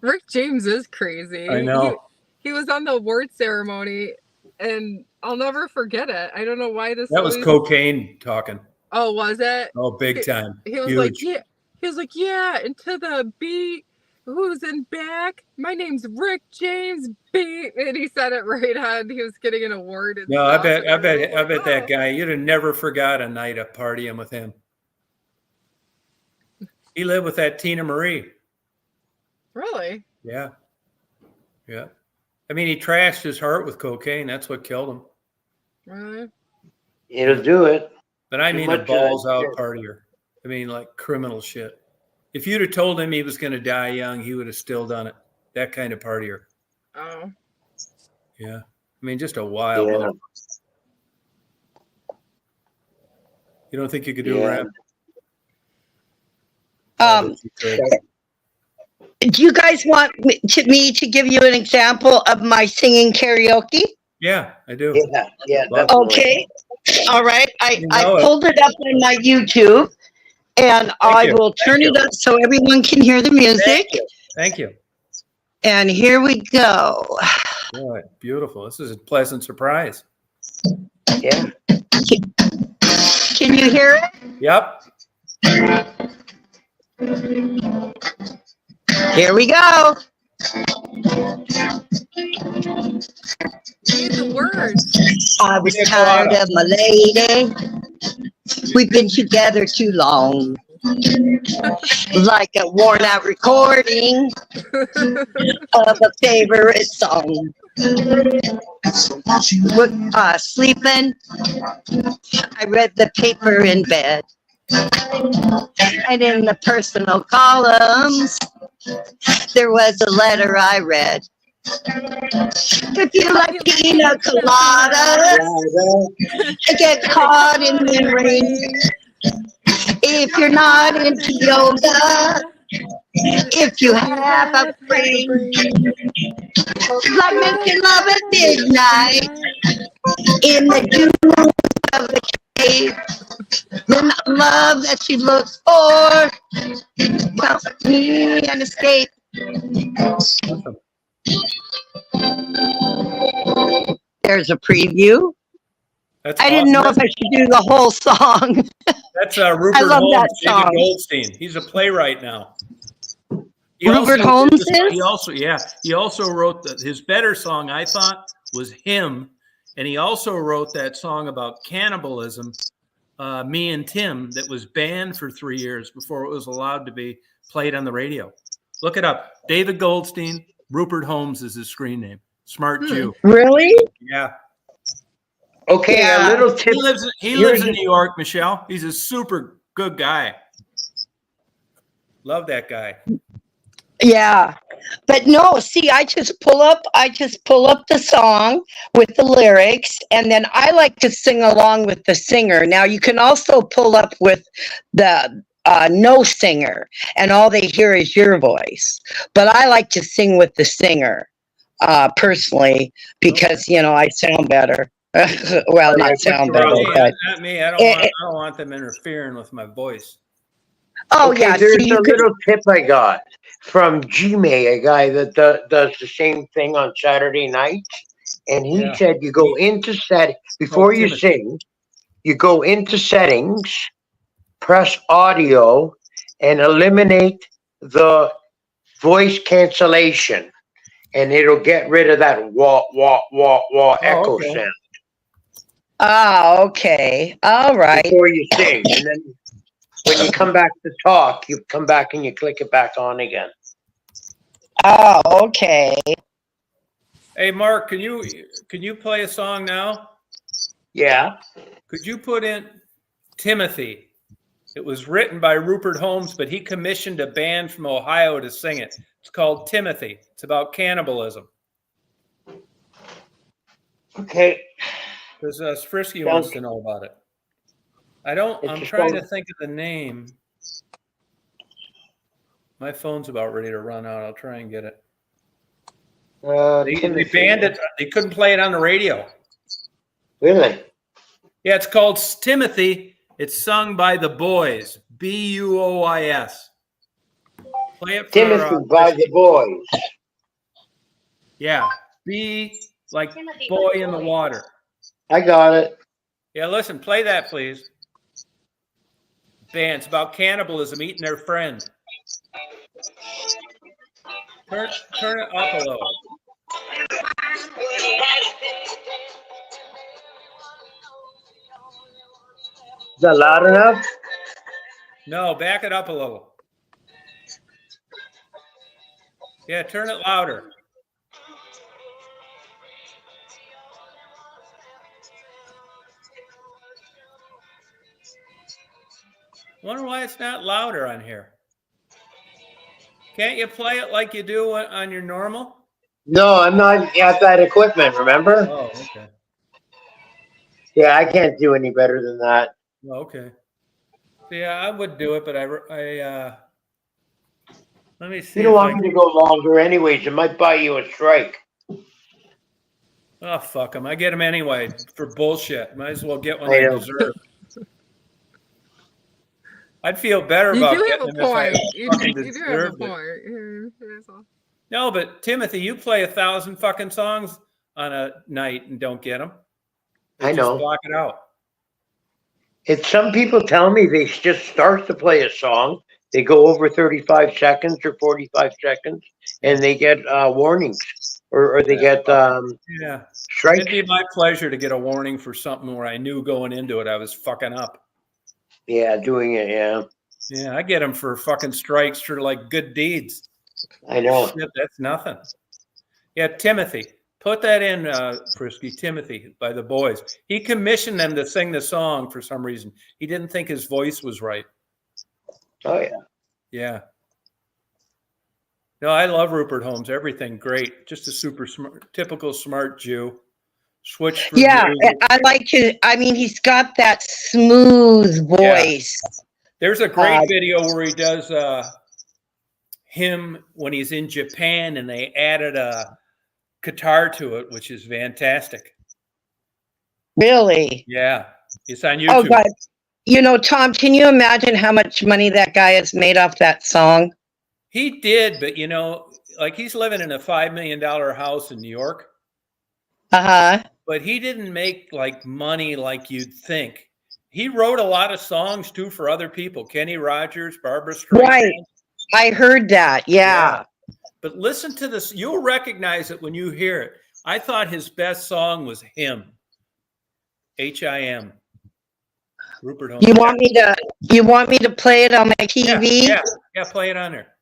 Rick James is crazy. I know. He was on the award ceremony, and I'll never forget it. I don't know why this. That was cocaine talking. Oh, was it? Oh, big time. He was Huge. like, yeah. He was like, yeah. And to the beat, who's in back? My name's Rick James beat, and he said it right on. He was getting an award. And No, I stuff, bet that guy. You'd have never forgot a night of partying with him. He lived with that Tina Marie. Really? Yeah. Yeah. I mean, he trashed his heart with cocaine. That's what killed him. Really? It'll do it. But I Too mean, a much, balls out yeah. partier. I mean, like criminal shit. If you'd have told him he was going to die young, he would have still done it. That kind of partier. Oh. Yeah. I mean, just a wild. Yeah. You don't think you could do a rap? Do you guys want me to give you an example of my singing karaoke? Yeah, I do. Yeah. Okay. All right. I it. pulled it up on my YouTube, and I will turn it up so everyone can hear the music. Thank you. And here we go. Boy, beautiful. This is a pleasant surprise. Yeah. Can you hear it? Yep. Here we go. Read the words. I was tired of my lady. We've been together too long. Like a worn out recording of a favorite song. Sleeping, I read the paper in bed. And in the personal columns, there was a letter I read. If you like pina colada, get caught in the rain. If you're not into yoga, if you have a brain, like making love at midnight in the jewels of the cave, then the love that she looks for, help me and escape. There's a preview. That's I didn't know if I should do the whole song. That's Rupert love Holmes, that David song. Goldstein. He's a playwright now. Rupert Holmes is? He also wrote his better song, I thought, was Him. And he also wrote that song about cannibalism, Me and Tim, that was banned for 3 years before it was allowed to be played on the radio. Look it up. David Goldstein, Rupert Holmes is his screen name. Smart Jew. Really? Yeah. Okay, Yeah. a little tip. He lives in New York, Michelle. He's a super good guy. Love that guy. Yeah. But no, see, I just pull up the song with the lyrics, and then I like to sing along with the singer. Now you can also pull up with the no singer, and all they hear is your voice. But I like to sing with the singer, personally, because I sound better. Well, not sound better, but Not me. I don't want them interfering with my voice. oh Okay, yeah, there's see, a you could. little tip I got from G-May, a guy that does the same thing on Saturday nights. And he said you go into before you sing, you go into settings, press audio, and eliminate the voice cancellation. And it'll get rid of that wah, wah, wah, wah echo sound Ah, okay. All right. before you sing. And then when you come back to talk, you come back and you click it back on again. Oh, okay. Hey, Mark, can you play a song now? Yeah. Could you put in Timothy? It was written by Rupert Holmes, but he commissioned a band from Ohio to sing it. It's called Timothy. It's about cannibalism. Okay. Because Frisky wants to know about it. I'm trying to think of the name. My phone's about ready to run out. I'll try and get it. They banned it. They couldn't play it on the radio. Really? Yeah, it's called Timothy. It's sung by the Boys. Buoys. Play it for Timothy by the Boys. Yeah. B like Timothy, boy in the water. I got it. Yeah, listen, play that, please. It's about cannibalism, eating their friend. Turn it up a little. Is that loud enough? No, back it up a little. Yeah, turn it louder. I wonder why it's not louder on here. Can't you play it like you do on your normal? No, I'm not at that equipment, remember? Oh, okay. Yeah, I can't do any better than that. Okay. Yeah, I would do it, but let me see. You don't want me to go longer anyways. It might buy you a strike. Oh, fuck them. I get them anyway for bullshit. Might as well get one I deserve. I'd feel better about getting them if I fucking deserved it. No, but Timothy, you play 1,000 fucking songs on a night and don't get them. I know. Just block it out. Some people tell me they just start to play a song. They go over 35 seconds or 45 seconds, and they get warnings, or they get strikes. It'd be my pleasure to get a warning for something where I knew going into it I was fucking up. Yeah, doing it. Yeah. Yeah, I get them for fucking strikes for like good deeds. I know. Shit, that's nothing. Yeah, Timothy. Put that in, Frisky. Timothy by the Boys. He commissioned them to sing the song for some reason. He didn't think his voice was right. Oh, yeah. Yeah. No, I love Rupert Holmes. Everything great. Just a super smart, typical smart Jew. Switched from Yeah, music. I like his. I mean, he's got that smooth voice. There's a great video where he does him when he's in Japan, and they added a guitar to it, which is fantastic. Really? Yeah, it's on YouTube. Oh God! You know, Tom, can you imagine how much money that guy has made off that song? He did, but like he's living in a $5 million house in New York. Uh-huh. But he didn't make like money like you'd think. He wrote a lot of songs too for other people. Kenny Rogers, Barbara Streisand. Right. I heard that. Yeah. But listen to this. You'll recognize it when you hear it. I thought his best song was Him. H-I-M. Rupert Holmes. You want me to play it on my TV? Yeah, play it on there.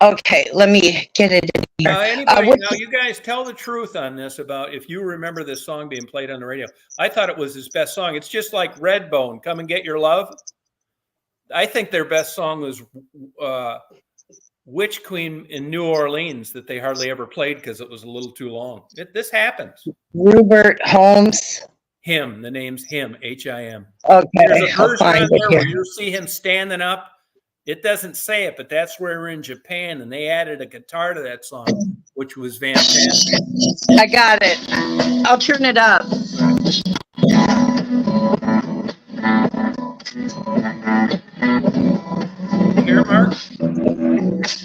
Okay, let me get it in here. Now, you guys tell the truth on this about if you remember this song being played on the radio. I thought it was his best song. It's just like Redbone, Come and Get Your Love. I think their best song was Witch Queen in New Orleans that they hardly ever played because it was a little too long. This happens. Rupert Holmes. Him, the name's Him, H-I-M. Okay, There's a I'll version find on it there here. where you see him standing up. It doesn't say it, but that's where we're in Japan, and they added a guitar to that song, which was fantastic. I got it. I'll turn it up. Here, Mark?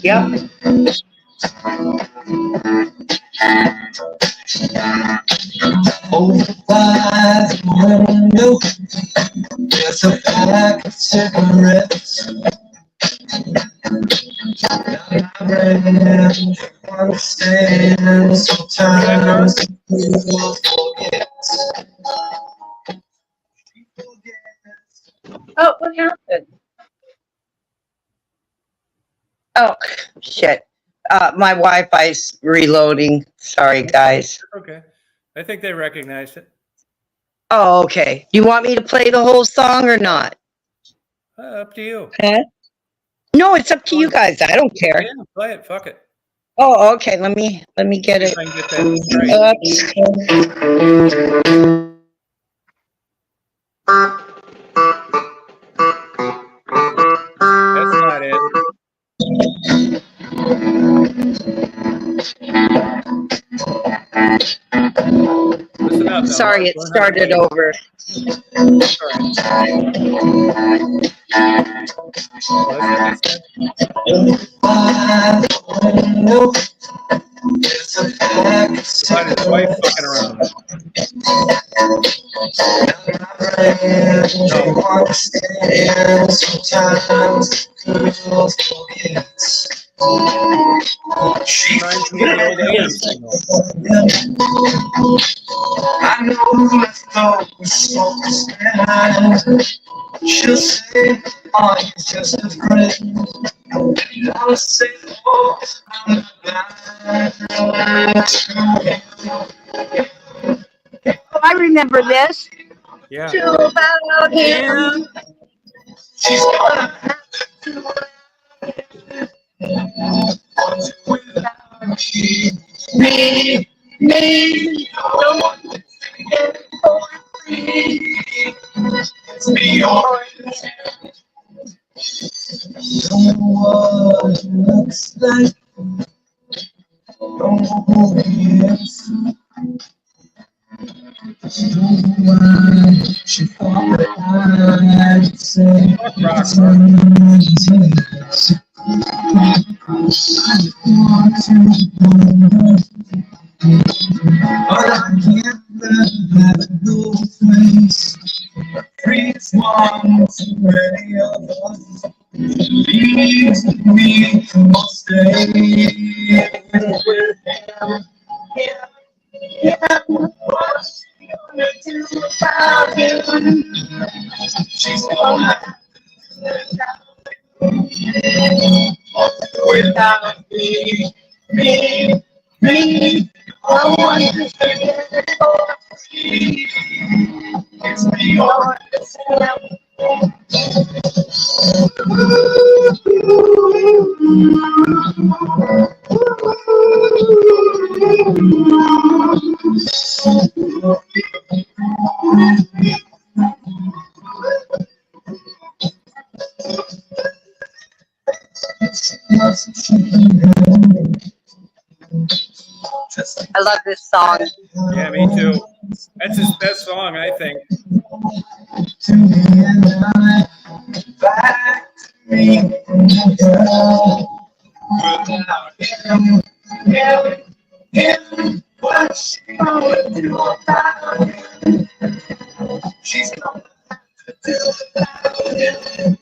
Yep. Over by the window, there's a pack of cigarettes. I understand sometimes people forget. Oh, what happened? Oh, shit. My Wi-Fi's reloading. Sorry, guys. Okay. I think they recognized it. Oh, okay. You want me to play the whole song or not? Up to you. Huh? No, it's up to you guys. I don't care. Yeah, play it. Fuck it. Oh, okay. Let me get See it. if I can get that straight. That's not it. Listen up. now, Sorry, Mark. it Learn how to started play. over. Well, that's what his wife fucking around. She reminds me of the old AM signal. I know if those songs behind, she'll say, oh, he's just a friend. And I'll say, oh, I'm I remember this. Yeah. About him. she's gonna have to without me. No one can get for me. It's beyond. Don't know what it looks like. Don't know who he is. Don't know why she thought that I'd say it's easy. I want to wonder, but I can't let that go place. Freeze one too many of us. Leaves me to stay with him. Yeah, what's she gonna do about him? She's gonna have to without me. I want to forget it all. It's beyond the I love this song. Yeah, me too. That's his best song, I think. To me and I, back to me, girl. Without him, what's she gonna do about him? She's gonna have to do without him.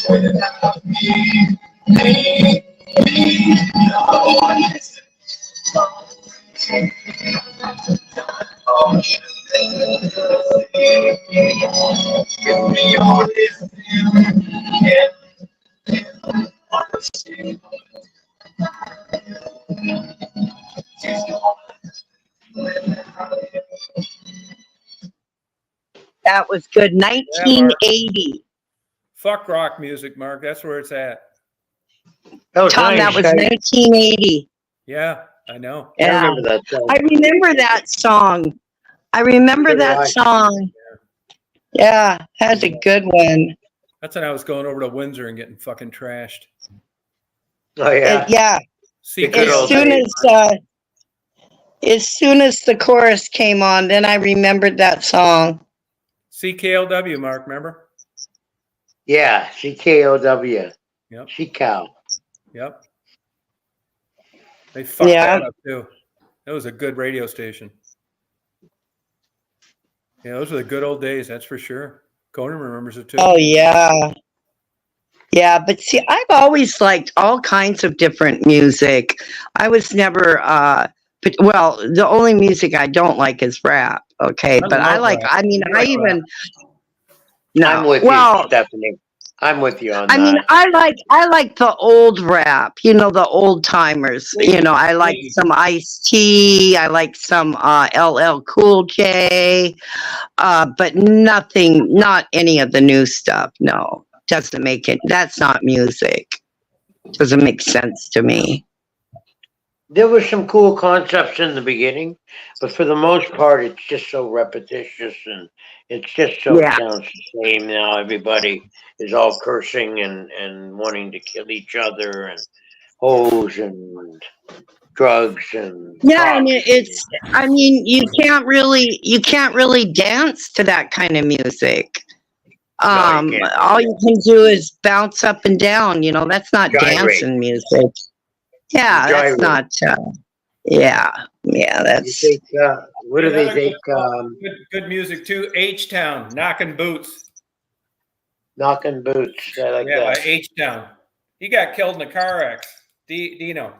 Without me, no one is. Oh, give me all this That was good. Yeah, Mark. 1980. Fuck rock music, Mark. That's where it's at. That was Tom, that nice. was 1980. Yeah, I know. I Yeah. remember that song. I remember that song. I remember So do I. that song. Yeah, that's a good one. That's when I was going over to Windsor and getting fucking trashed. Oh yeah. Yeah. See, Good As old soon days. as soon as the chorus came on, then I remembered that song. CKLW, Mark, remember? Yeah, CKOW. Yep, CKOW. yep. They fucked Yeah. that up too. That was a good radio station. Yeah, those were the good old days, that's for sure. Conan remembers it too. Oh yeah. Yeah, but see, I've always liked all kinds of different music. I was never but well, the only music I don't like is rap. Okay. I But I love like rap. I mean I I like even rap. no. I'm with well, you, Stephanie. I'm with you on I mean, that. I like the old rap, you know, the old timers. You know, I like Please. some Ice-T, I like some LL Cool J, but nothing, not any of the new stuff. No, doesn't make it. That's not music. Doesn't make sense to me. There were some cool concepts in the beginning, but for the most part, it's just so repetitious and it's just so Yeah, sounds the same now. Everybody is all cursing and wanting to kill each other and hoes and drugs and yeah, and cocks. it's. I mean, you can't really dance to that kind of music. No, you can't. All you can do is bounce up and down. You know, that's not Gyrate. dancing music. Yeah, that's Gyrate. not. Yeah, yeah, You that's. think, what do they Another think? good music too. H-Town, Knocking Boots. Knocking boots. I like Yeah, by that. H-Town. He got killed in a car accident. Dino.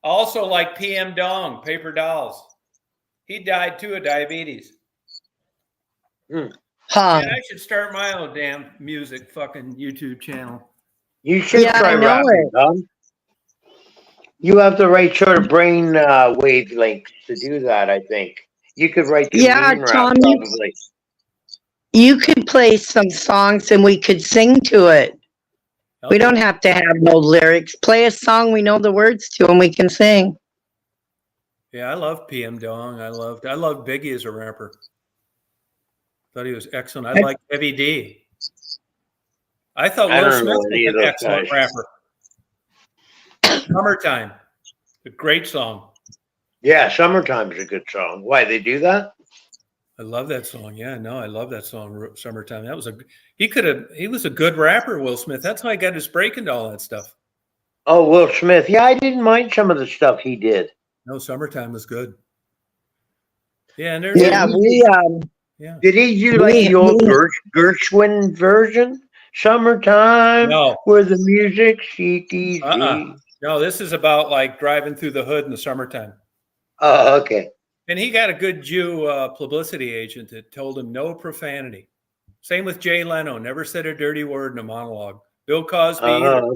Also like PM Dong, Paper Dolls. He died too of diabetes. Huh. Man, I should start my own damn music fucking YouTube channel. You should Yeah, try I know rapping, it. Tom. You have the right sort of brain wavelengths to do that, I think. You could write Yeah, comedian rap, Tom, probably. you could play some songs and we could sing to it. We Okay. don't have to have no lyrics. Play a song we know the words to and we can sing. Yeah, I love PM Dong. I loved Biggie as a rapper. Thought he was excellent. I liked Heavy D. I thought I Will don't Smith know was any of an those excellent guys. rapper. Summertime. A great song. Yeah, Summertime's a good song. Why, they do that? I love that song. Yeah, no, I love that song, Summertime. That was he was a good rapper, Will Smith. That's how he got his break into all that stuff. Oh, Will Smith. Yeah, I didn't mind some of the stuff he did. No, Summertime was good. Yeah, and there's Yeah, yeah. Did he do like we, the old we Gershwin version? Summertime, No. where the music seek easy. No, this is about like driving through the hood in the summertime. Oh, okay. And he got a good Jew publicity agent that told him no profanity. Same with Jay Leno, never said a dirty word in a monologue. Bill Cosby, Uh-huh.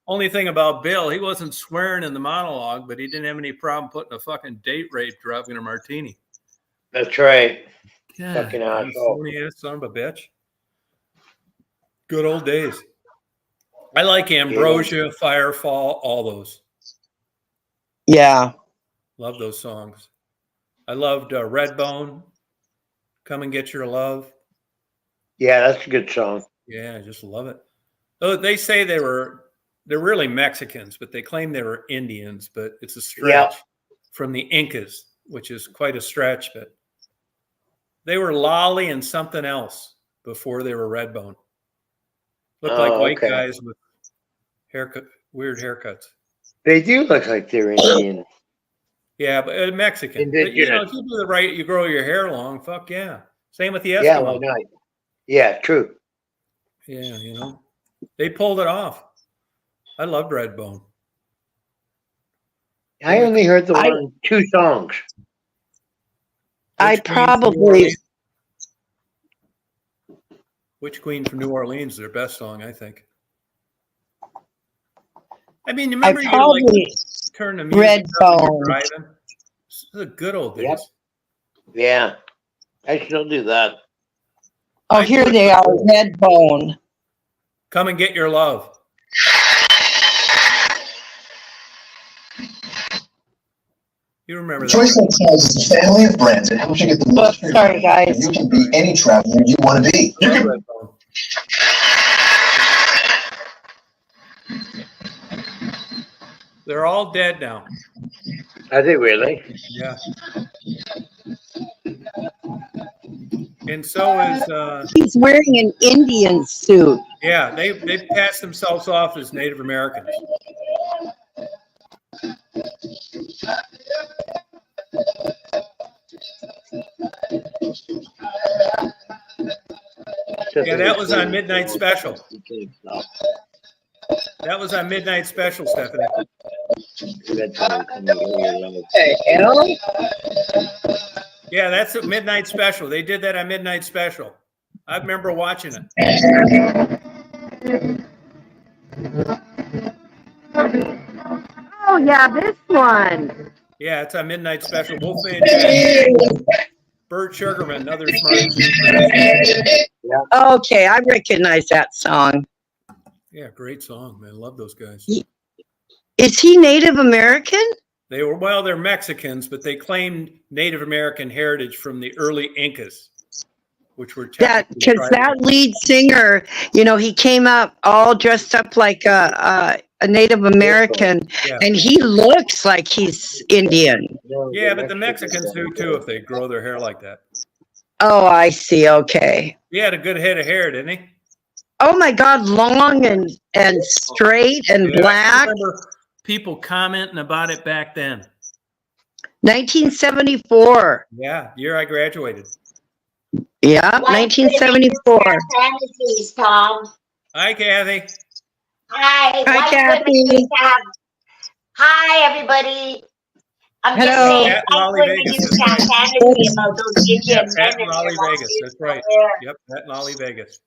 only thing about Bill, he wasn't swearing in the monologue, but he didn't have any problem putting a fucking date rape drug in a martini. That's right. Yeah, Fucking asshole. phony ass son of a bitch. Good old days. I like Ambrosia, Firefall, all those. yeah. Love those songs. I loved Redbone, Come and Get Your Love. Yeah, that's a good song. Yeah, I just love it. Oh, they say they're really Mexicans, but they claim they were Indians, but it's a Yeah. stretch from the Incas, which is quite a stretch, but they were Lolly and something else before they were Redbone. Looked like Oh, white okay. guys with weird haircuts. They do look like they're Indian. Yeah, but Mexican. But, you know, Indigenous. if you do the right, you grow your hair long. Fuck yeah. Same with the Yeah, why Eskimo. not? Yeah, true. Yeah, you know, they pulled it off. I loved Redbone. I only heard the I- one, 2 songs. I Which Queen from New probably, Orleans? Which Queen from New Orleans is their best song, I think. I mean, you I remember you like probably turn the music up when you're Redbone. driving? This is the good old days. Yep. Yeah, I still do that. Oh, I do here it they for are, cool. Redbone. Come and Get Your Love. You remember that? Choice Electronics is a family of brands that helps you get the most for your Sorry, money. guys. And you can be any traveler you want to be. I love Redbone. They're all dead now. Are they really? Yeah. And so is He's wearing an Indian suit. yeah, they passed themselves off as Native Americans. Yeah, that was on Midnight Special. That was on Midnight Special, Stephanie. Yeah, that's a Midnight Special. They did that on Midnight Special. I remember watching it. Oh, yeah, this one. Yeah, it's on Midnight Special. Wolfman Jack. Bert Sugarman, another smart producer. Okay, I recognize that song. Yeah, great song, man. Love those guys. Is he Native American? They were, well, they're Mexicans, but they claimed Native American heritage from the early Incas, which were That technically because that tribal. lead singer, you know, he came up all dressed up like a Native American, Yeah. and he looks like he's Indian. Yeah, but the Mexicans do too if they grow their hair like that. Oh, I see. Okay. He had a good head of hair, didn't he? Oh my God, long and straight and Yeah, I black. remember people commenting about it back then. 1974. Yeah, year I graduated. Yeah, 1974. Fantasies, Tom. Hi, Kathy. Hi. Hi, White Kathy. women used to have. Hi, everybody. I'm Hello. just saying, Pat and white Lolly women Vegas, used that's to have right. fantasy about those Yeah, Indian men Pat and and their Lolly long Vegas. That's beautiful right. hair. Yep, Pat and Lolly Vegas.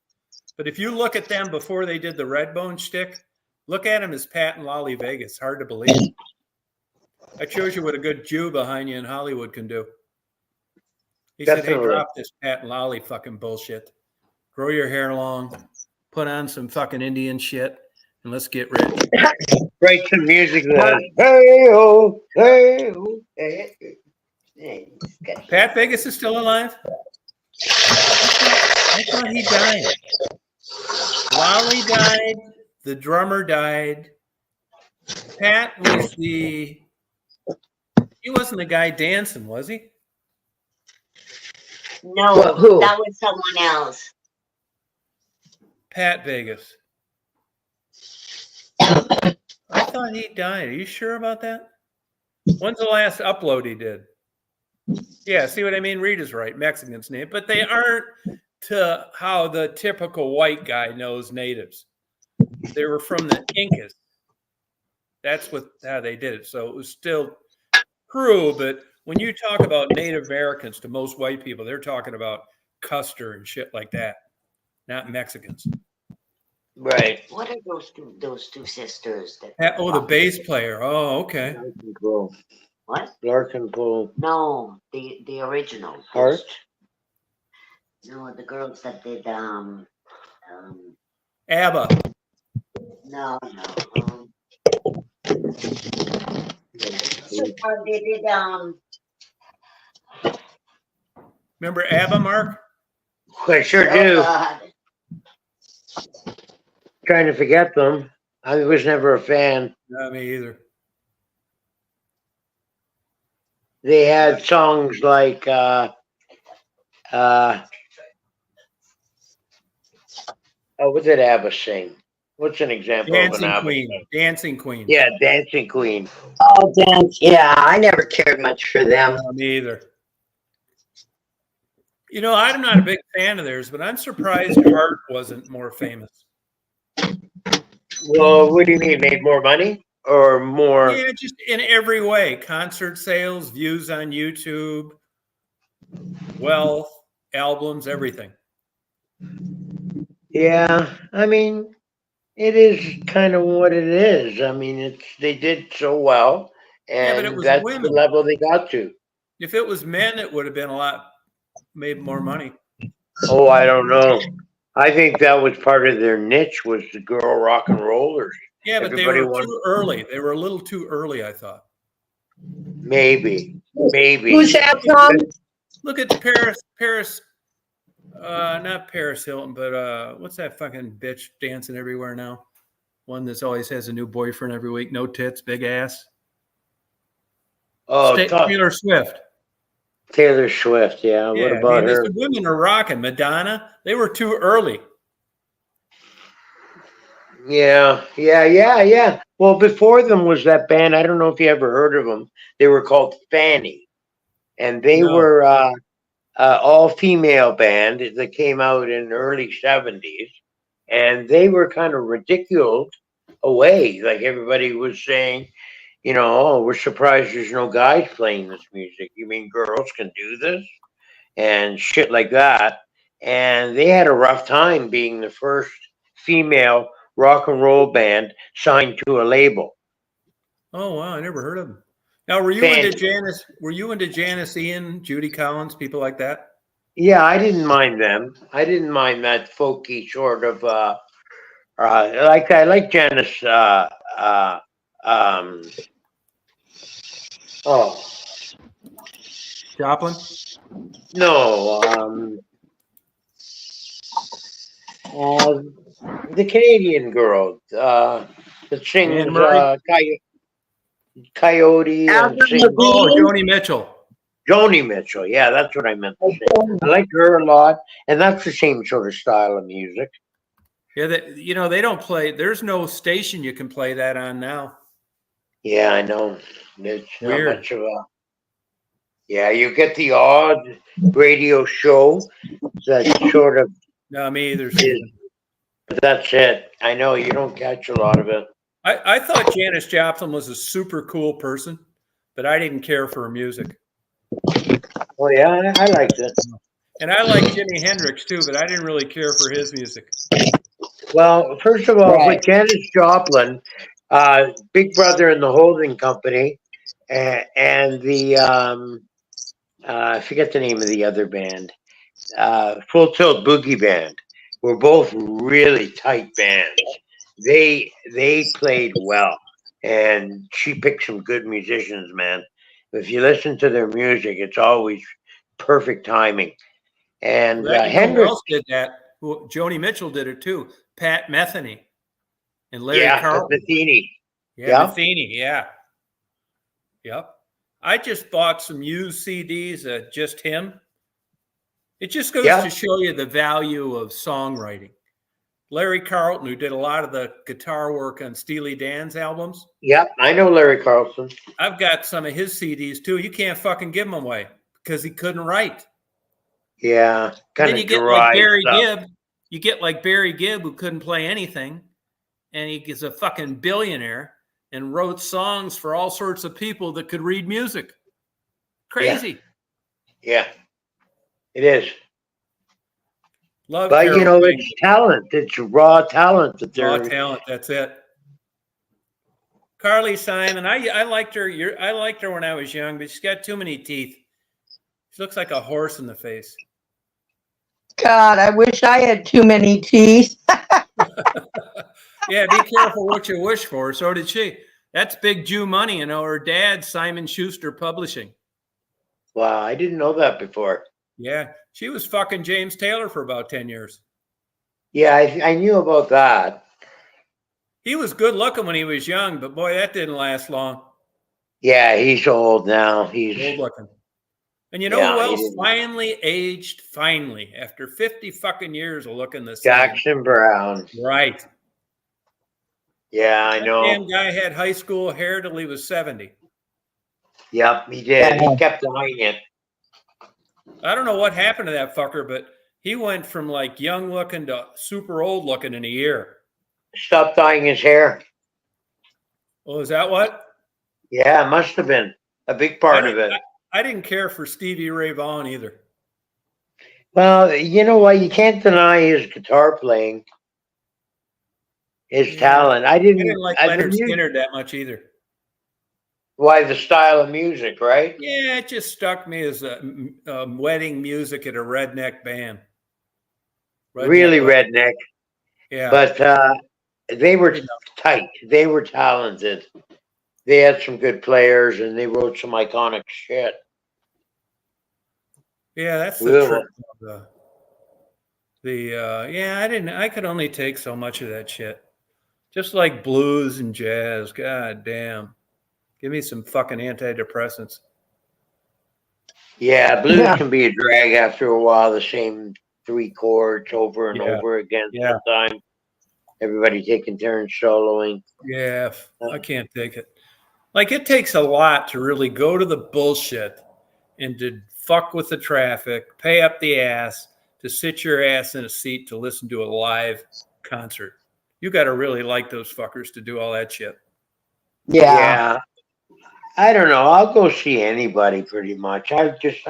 But if you look at them before they did the Redbone shtick, look at them as Pat and Lolly Vegas. Hard to believe. That shows you what a good Jew behind you in Hollywood can do. He said, hey, Definitely. drop this Pat and Lolly fucking bullshit. Grow your hair long. Put on some fucking Indian shit. And let's get rich. Write some music that hey-oh, hey-oh, hey. Pat Vegas is still alive? I thought he died. Lolly died. The drummer died. Pat was he wasn't the guy dancing, was he? No, Well, who? that was someone else. Pat Vegas. I thought he died. Are you sure about that? When's the last upload he did? Yeah, see what I mean? Rita's right. Mexicans name, but they aren't to how the typical white guy knows natives. They were from the Incas. That's how they did it. So it was still true, but when you talk about Native Americans to most white people, they're talking about Custer and shit like that, not Mexicans. Right. What are those two sisters? Oh, the bass player. Oh, okay. What? Lark and Pool. No, the original. Heart? No, the girls that did ABBA. no. They did Remember ABBA, Mark? I sure oh do. God. trying to forget them. I was never a fan. Not me either. They had songs like oh, what did ABBA sing? What's an example of an Dancing ABBA Queen. song? Dancing Queen. Yeah, Dancing Queen. Oh, dance. Yeah, I never cared much for them. Not me either. You know, I'm not a big fan of theirs, but I'm surprised Heart wasn't more famous. Well, what do you mean? Made more money or more? Yeah, just in every way. Concert sales, views on YouTube, wealth, albums, everything. Yeah, I mean, it is kind of what it is. I mean, they did so well, Yeah, but it and was that's the women. level they got to. If it was men, it would have been made more money. Oh, I don't know. I think that was part of their niche was the girl rock and rollers. Yeah, but Everybody they were wanted- too early. They were a little too early, I thought. Maybe. Who's that, Tom? Look at Paris, not Paris Hilton, but what's that fucking bitch dancing everywhere now? One that's always has a new boyfriend every week, no tits, big ass. Oh, Taylor Swift. Taylor Swift. Yeah. What Yeah, about her? the women are rocking. Madonna, they were too early. Yeah. Well, before them was that band. I don't know if you ever heard of them. They were called Fanny, and they No. were all female band that came out in the early 70s, and they were kind of ridiculed away. Like everybody was saying, you know, oh, we're surprised there's no guys playing this music. You mean girls can do this? And shit like that. And they had a rough time being the first female rock and roll band signed to a label. Oh wow, I never heard of them. Now, were you Fanny. into Janice? Were you into Janice Ian, Judy Collins, people like that? Yeah, I didn't mind them. I didn't mind that folky sort of I like Janice oh Joplin. no the Canadian girl that sings Anne Murray? Coyote and Avril sings Oh, Lavigne? Joni Mitchell. Joni Mitchell. Yeah, that's what I meant to say. I like her a lot, and that's the same sort of style of music. Yeah, they don't play. There's no station you can play that on now. Yeah, I know. It's Weird. not much of a. Yeah, you get the odd radio show that sort of. No, me either. But that's it. I know you don't catch a lot of it. I thought Janis Joplin was a super cool person, but I didn't care for her music. Oh yeah, I liked it. And I like Jimi Hendrix too, but I didn't really care for his music. Well, first of all, Right. with Janis Joplin, Big Brother and the Holding Company, and the I forget the name of the other band, Full Tilt Boogie Band, were both really tight bands. They played well, and she picked some good musicians, man. If you listen to their music, it's always perfect timing. And Well, you know who Hendrix, else did that? Joni Mitchell did it too. Pat Metheny and Larry yeah, Carlton. Metheny. Yeah, Yeah. Metheny, yeah. Yep. I just bought some used CDs of just him. It just goes Yeah. to show you the value of songwriting. Larry Carlton, who did a lot of the guitar work on Steely Dan's albums, Yep, I know Larry Carlson. I've got some of his CDs too. You can't fucking give them away because he couldn't write. Yeah, And kind then of you get dry like Barry stuff. Gibb. You get like Barry Gibb, who couldn't play anything, and he is a fucking billionaire and wrote songs for all sorts of people that could read music. Crazy. Yeah, it is. Love But Carole you know, King. it's talent. It's raw talent that Raw they're. talent. That's it. Carly Simon. I liked her. I liked her when I was young, but she's got too many teeth. She looks like a horse in the face. God, I wish I had too many teeth. Yeah, be careful what you wish for. So did she. That's big Jew money, you know. Her dad, Simon Schuster Publishing. Wow, I didn't know that before. Yeah, she was fucking James Taylor for about 10 years. Yeah, I knew about that. He was good looking when he was young, but boy, that didn't last long. Yeah, he's old now. Old He's looking. And you know yeah. who He else didn't. finally aged finally after 50 fucking years of looking the same? Jackson Brown. Right. Yeah, I That know. damn guy had high school hair till he was 70. Yep, he did. He kept eyeing it. I don't know what happened to that fucker, but he went from like young looking to super old looking in a year. Stopped dyeing his hair. Oh, is that what? Yeah, it must have been a big I part of didn't, it. I didn't care for Stevie Ray Vaughan either. Well, you know what? You can't deny his guitar playing, his Yeah. talent. I didn't like I've Leonard been Skinner that much either. why the style of music, right? Yeah, it just struck me as a wedding music at a redneck band. Really wedding. redneck, Yeah. but they were You know. tight. They were talented. They had some good players, and they wrote some iconic shit. Yeah, that's the Really? trick. I could only take so much of that shit. Just like blues and jazz. God damn. Give me some fucking antidepressants. Yeah, blues can be a drag after a while. The same 3 chords over and over again. Yeah. Sometimes everybody taking turns soloing. Yeah, I can't take it. Like, it takes a lot to really go to the bullshit and to fuck with the traffic, pay up the ass, to sit your ass in a seat to listen to a live concert. You got to really like those fuckers to do all that shit. Yeah. I don't know. I'll go see anybody pretty much. I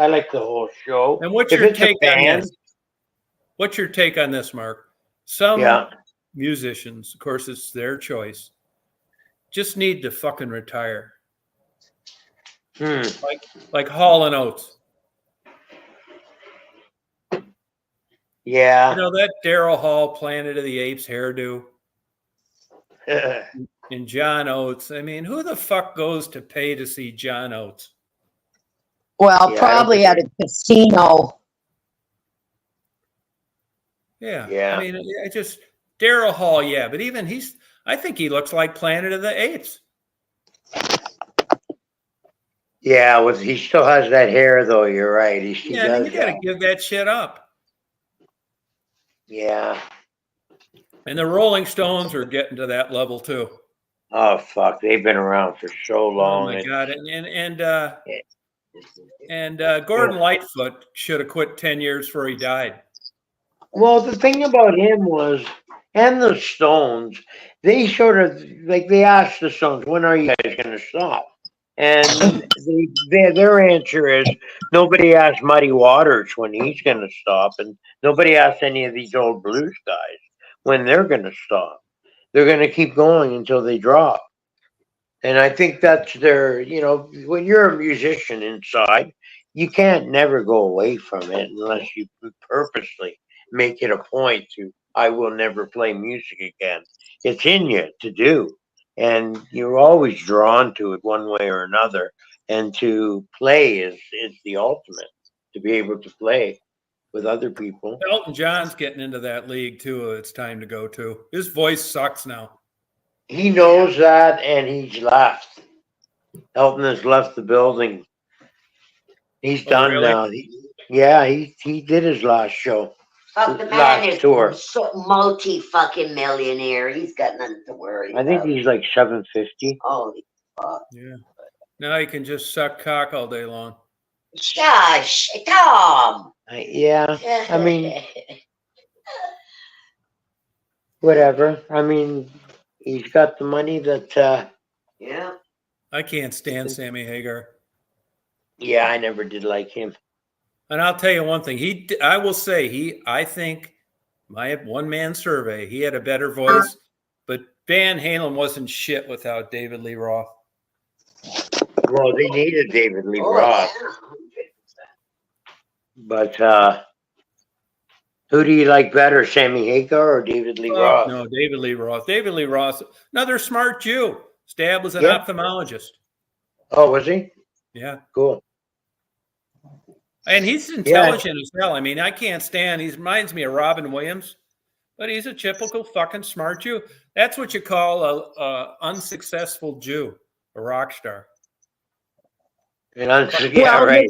like the whole show. And what's If your it's a take on band, this? What's your take on this, Mark? Some yeah. musicians, of course, it's their choice, just need to fucking retire. Like Hall and Oates. Yeah. You know that Daryl Hall Planet of the Apes hairdo? And John Oates. I mean, who the fuck goes to pay to see John Oates? Well, probably at a casino. Yeah. I mean, I just Daryl Hall, yeah, but even I think he looks like Planet of the Apes. Yeah, he still has that hair though. You're right. He does. You got to give that shit up. Yeah. And the Rolling Stones are getting to that level too. Oh fuck! They've been around for so long. Oh my god! And Gordon Lightfoot should have quit 10 years before he died. Well, the thing about him was, and the Stones, they sort of like they asked the Stones, "When are you guys going to stop?" And their answer is, nobody asked Muddy Waters when he's going to stop, and nobody asked any of these old blues guys when they're going to stop. They're going to keep going until they drop. And I think that's their, when you're a musician inside, you can't never go away from it unless you purposely make it a point to, I will never play music again. It's in you to do. And you're always drawn to it one way or another. And to play is the ultimate, to be able to play with other people. Elton John's getting into that league too. It's time to go to. His voice sucks now. He knows that, and he's left. Elton has left the building. He's done really? now. He did his last show. Fuck, the man Last is tour. so multi-fucking millionaire. He's got nothing to worry I think about. he's like 750. Holy fuck. Yeah. Now he can just suck cock all day long. Shush, Tom. I mean, whatever. I mean, he's got the money that. Yeah. I can't stand Sammy Hagar. Yeah, I never did like him. And I'll tell you one thing. I think my one-man survey, he had a better voice, but Van Halen wasn't shit without David Lee Roth. Well, they needed David Lee Roth. But who do you like better, Sammy Hagar or David Lee Roth? No, David Lee Roth. David Lee Roth, another smart Jew. Stab was an ophthalmologist. Oh, was he? Yeah. Cool. And he's intelligent as hell. I mean, I can't stand. He reminds me of Robin Williams, But he's a typical fucking smart Jew. That's what you call a unsuccessful Jew, a rock star. Yeah, Well, right.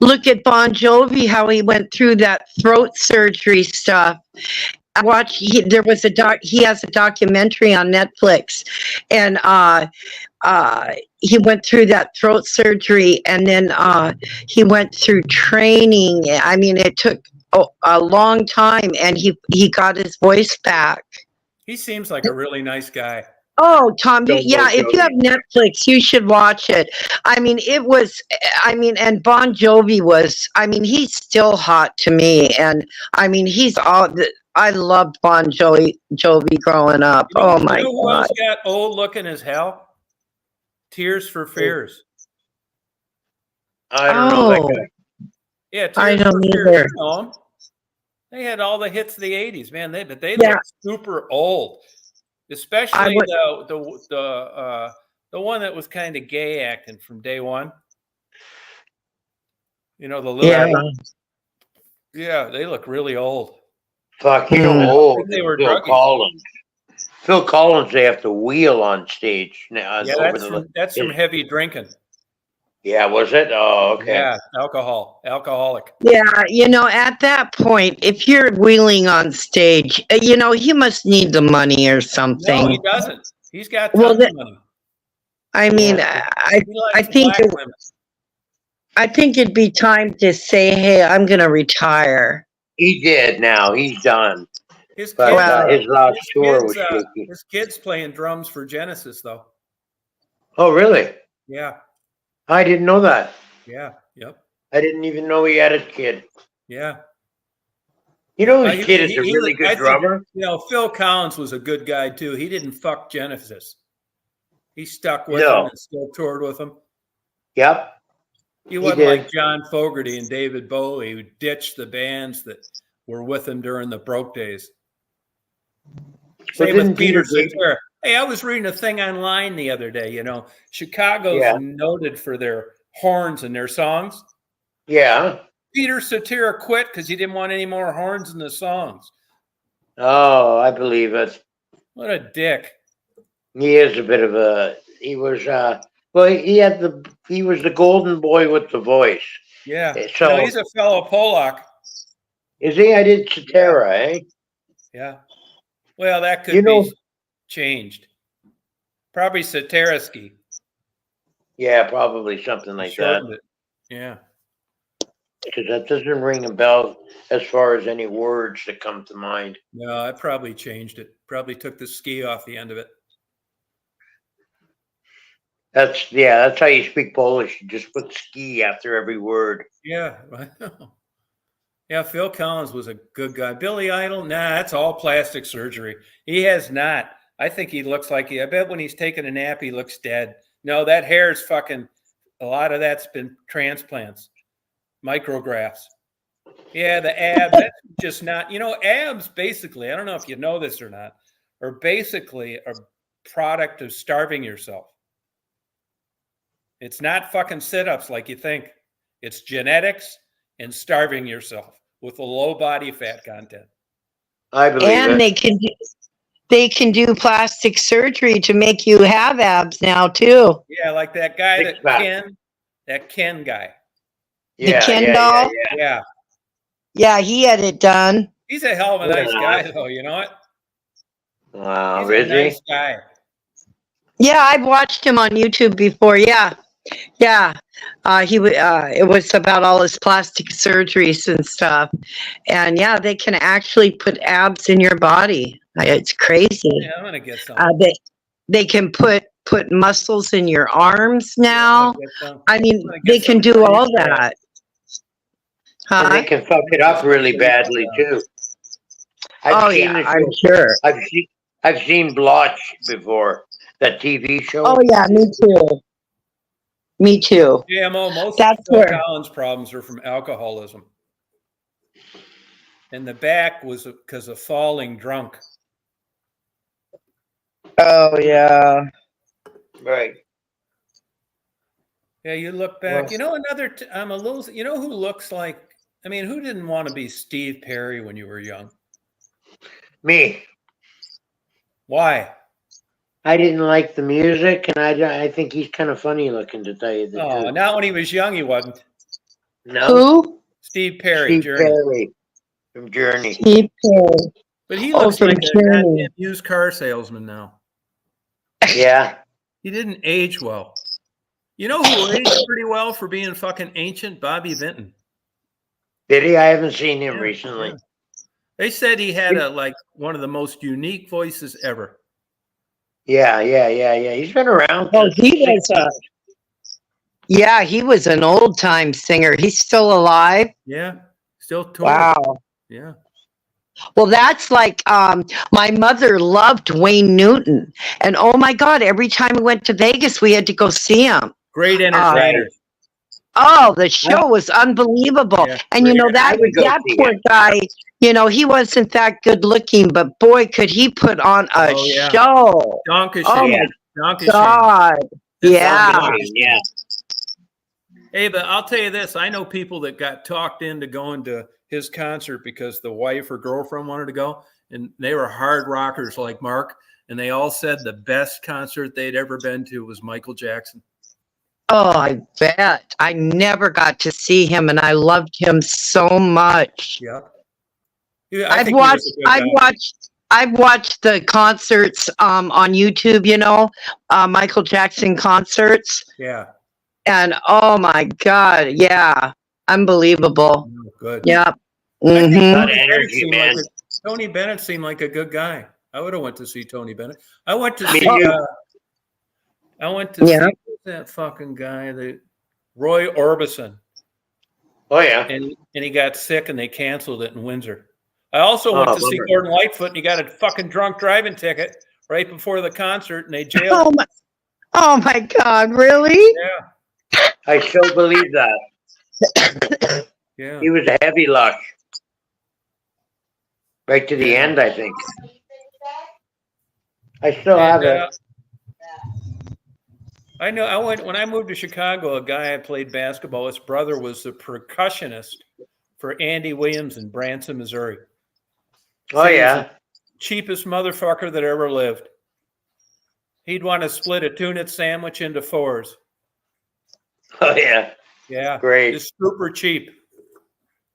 look at Bon Jovi, how he went through that throat surgery stuff. I watched. He has a documentary on Netflix, and he went through that throat surgery, and then he went through training. I mean, it took a long time, and he got his voice back. He seems like a really nice guy. Oh, Tom, Don't yeah, go, if you have Joey. Netflix, you should watch it. I mean, and Bon Jovi was, I mean, he's still hot to me. And I mean, I loved Bon Jovi growing up. Oh my You know who God. else got old looking as hell? Tears for Fears. I don't know that Oh, guy. Yeah, Tears I for don't Fears. either. You know 'em. They had all the hits of the '80s, man. They Yeah. look super old, especially the one that was kind of gay acting from day one. You know, the little Yeah. yeah, they look really old. Fuck, you Mm. know, old They were Phil druggies. Collins. Phil Collins, they have to wheel on stage now. Yeah, that's from heavy drinking. Yeah, was it? Oh, okay. Yeah, alcoholic. Yeah, at that point, if you're wheeling on stage, he must need the money or No, something. he doesn't. He's got Well, tons of money. I mean, Yeah. I He likes I think black women. I think it'd be time to say, "Hey, I'm gonna retire." He did now. He's done. His But kids, Well, his last tour was shaky. his kids playing drums for Genesis, though. Oh, really? Yeah, I didn't know that. yeah, yep, I didn't even know he had a kid. yeah. You know, his kid is a He really I good think, drummer. Phil Collins was a good guy too. He didn't fuck Genesis. He stuck with No. him and still toured with him. Yep. He wasn't did. like John Fogerty and David Bowie, who ditched the bands that were with him during the broke days. Same with didn't Peter Peter Cetera. Hey, I was reading a thing online the other day. Chicago's Yeah. noted for their horns in their songs. Yeah. Peter Cetera quit because he didn't want any more horns in the songs. Oh, I believe it. What a dick. He is a bit of a. He was. Well, he was the golden boy with the voice. Yeah. So he's a fellow Polak. is he? I did Cetera, eh? Yeah. Well, that could You know- be changed. Probably Satersky. Yeah, probably something like that. Shortened it. Yeah. Because that doesn't ring a bell as far as any words that come to mind. No, I probably changed it. Probably took the ski off the end of it. That's how you speak Polish. You just put ski after every word. Yeah, I know. Yeah, Phil Collins was a good guy. Billy Idol, nah, that's all plastic surgery. He has not. I think he looks like I bet when he's taking a nap, he looks dead. No, that hair is fucking, a lot of that's been transplants, micrografts. Yeah, the abs, that's just not, abs basically, I don't know if you know this or not, are basically a product of starving yourself. It's not fucking sit-ups like you think. It's genetics and starving yourself with a low body fat content. I believe and it. they can do plastic surgery to make you have abs now too. Yeah, like that guy Six pack. that Ken guy. The Ken doll? Yeah. Yeah, he had it done. He's a hell of a Yeah. nice guy, though. You know what? Wow, He's a is nice he? guy. Yeah, I've watched him on YouTube before. Yeah. It was about all his plastic surgeries and stuff. And yeah, they can actually put abs in your body. It's crazy. Yeah, I'm gonna get some. They can put muscles in your arms now. I mean, I'm gonna get they can some do all grease trap. that. And they Huh? can fuck it up really badly too. Oh yeah, I'm sure. I've seen Blotch before, that TV show. Oh yeah, me too. Me too. GMO, most That's of Phil where- Collins' problems are from alcoholism. And the back was because of falling drunk. Oh yeah. Right. Yeah, you look back. Well- I'm a little. You know who looks like? I mean, who didn't want to be Steve Perry when you were young? Me. Why? I didn't like the music, and I think he's kind of funny looking, to tell you the Oh, truth. not when he was young, he wasn't. No, Who? Steve Perry, Steve Journey. Perry from Journey. Steve Perry. But he Oh, looks from like a Journey. goddamn used car salesman now. Yeah. He didn't age well. You know who aged pretty well for being fucking ancient? Bobby Vinton. Did he? I haven't seen him Yeah, recently. yeah. They said he had one of the most unique voices ever. Yeah. He's been around. Oh, since he the was 60s. yeah, he was an old time singer. He's still alive. Yeah, still touring. Wow. Yeah. Well, that's like my mother loved Wayne Newton, and oh my God, every time we went to Vegas, we had to go see him. Great entertainer. Oh, the show was unbelievable. Yeah, And you know great that I would go that see poor him. guy, you know, he wasn't that good looking, but boy, could he put on a Oh, yeah. show. Donkey Oh Yeah. Donkey God. Yeah. Yeah. Hey, but I'll tell you this. I know people that got talked into going to his concert because the wife or girlfriend wanted to go, and they were hard rockers like Mark, and they all said the best concert they'd ever been to was Michael Jackson. Oh, I bet. I never got to see him, and I loved him so much. Yeah. I've watched the concerts on YouTube, you know, Michael Jackson concerts. Yeah. And oh my God, yeah. Unbelievable. Good. Yeah. I think Mhm. Lot of energy, man. Tony Bennett seemed like a good guy. I would have went to see Tony Bennett. I went to Me see. too. I went to Yeah. see that fucking guy, Roy Orbison, Oh yeah. and he got sick, and they canceled it in Windsor. I also went Oh, to see bummer. Gordon Lightfoot, and he got a fucking drunk driving ticket right before the concert, and they jailed Oh him. my God, really? Yeah, I still believe that. yeah. He was a heavy lush. Right to the Yeah. end, I think. I still have And, it. I know. When I moved to Chicago. A guy I played basketball. His brother was the percussionist for Andy Williams in Branson, Missouri. Oh yeah. Cheapest motherfucker that ever lived. He'd want to split a tuna sandwich into fours. Oh yeah. Yeah, Great. just super cheap.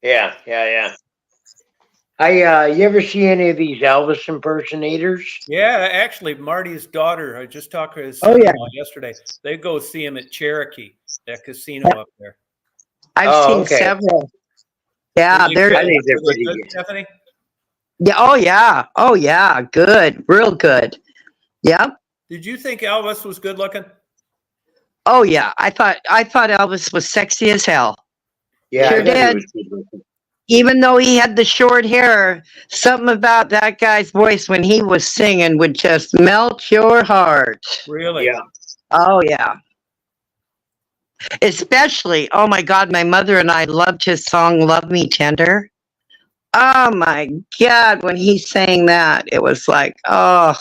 Yeah. You ever see any of these Elvis impersonators? Yeah, actually, Marty's daughter. I just talked to his Oh, yeah. son-in-law yesterday. They go see him at Cherokee, that casino up there. I've Oh, seen okay. several. Yeah, I they're think they're pretty good, good. Stephanie. yeah. Oh yeah. Good. Real good. Yep. Did you think Elvis was good looking? Oh yeah. I thought Elvis was sexy as hell. Yeah, Sure I thought he did. was good looking. Even though he had the short hair, something about that guy's voice when he was singing would just melt your heart. Really? Yeah. Oh yeah. Especially, oh my God, my mother and I loved his song "Love Me Tender." Oh my God, when he sang that, it was like, oh,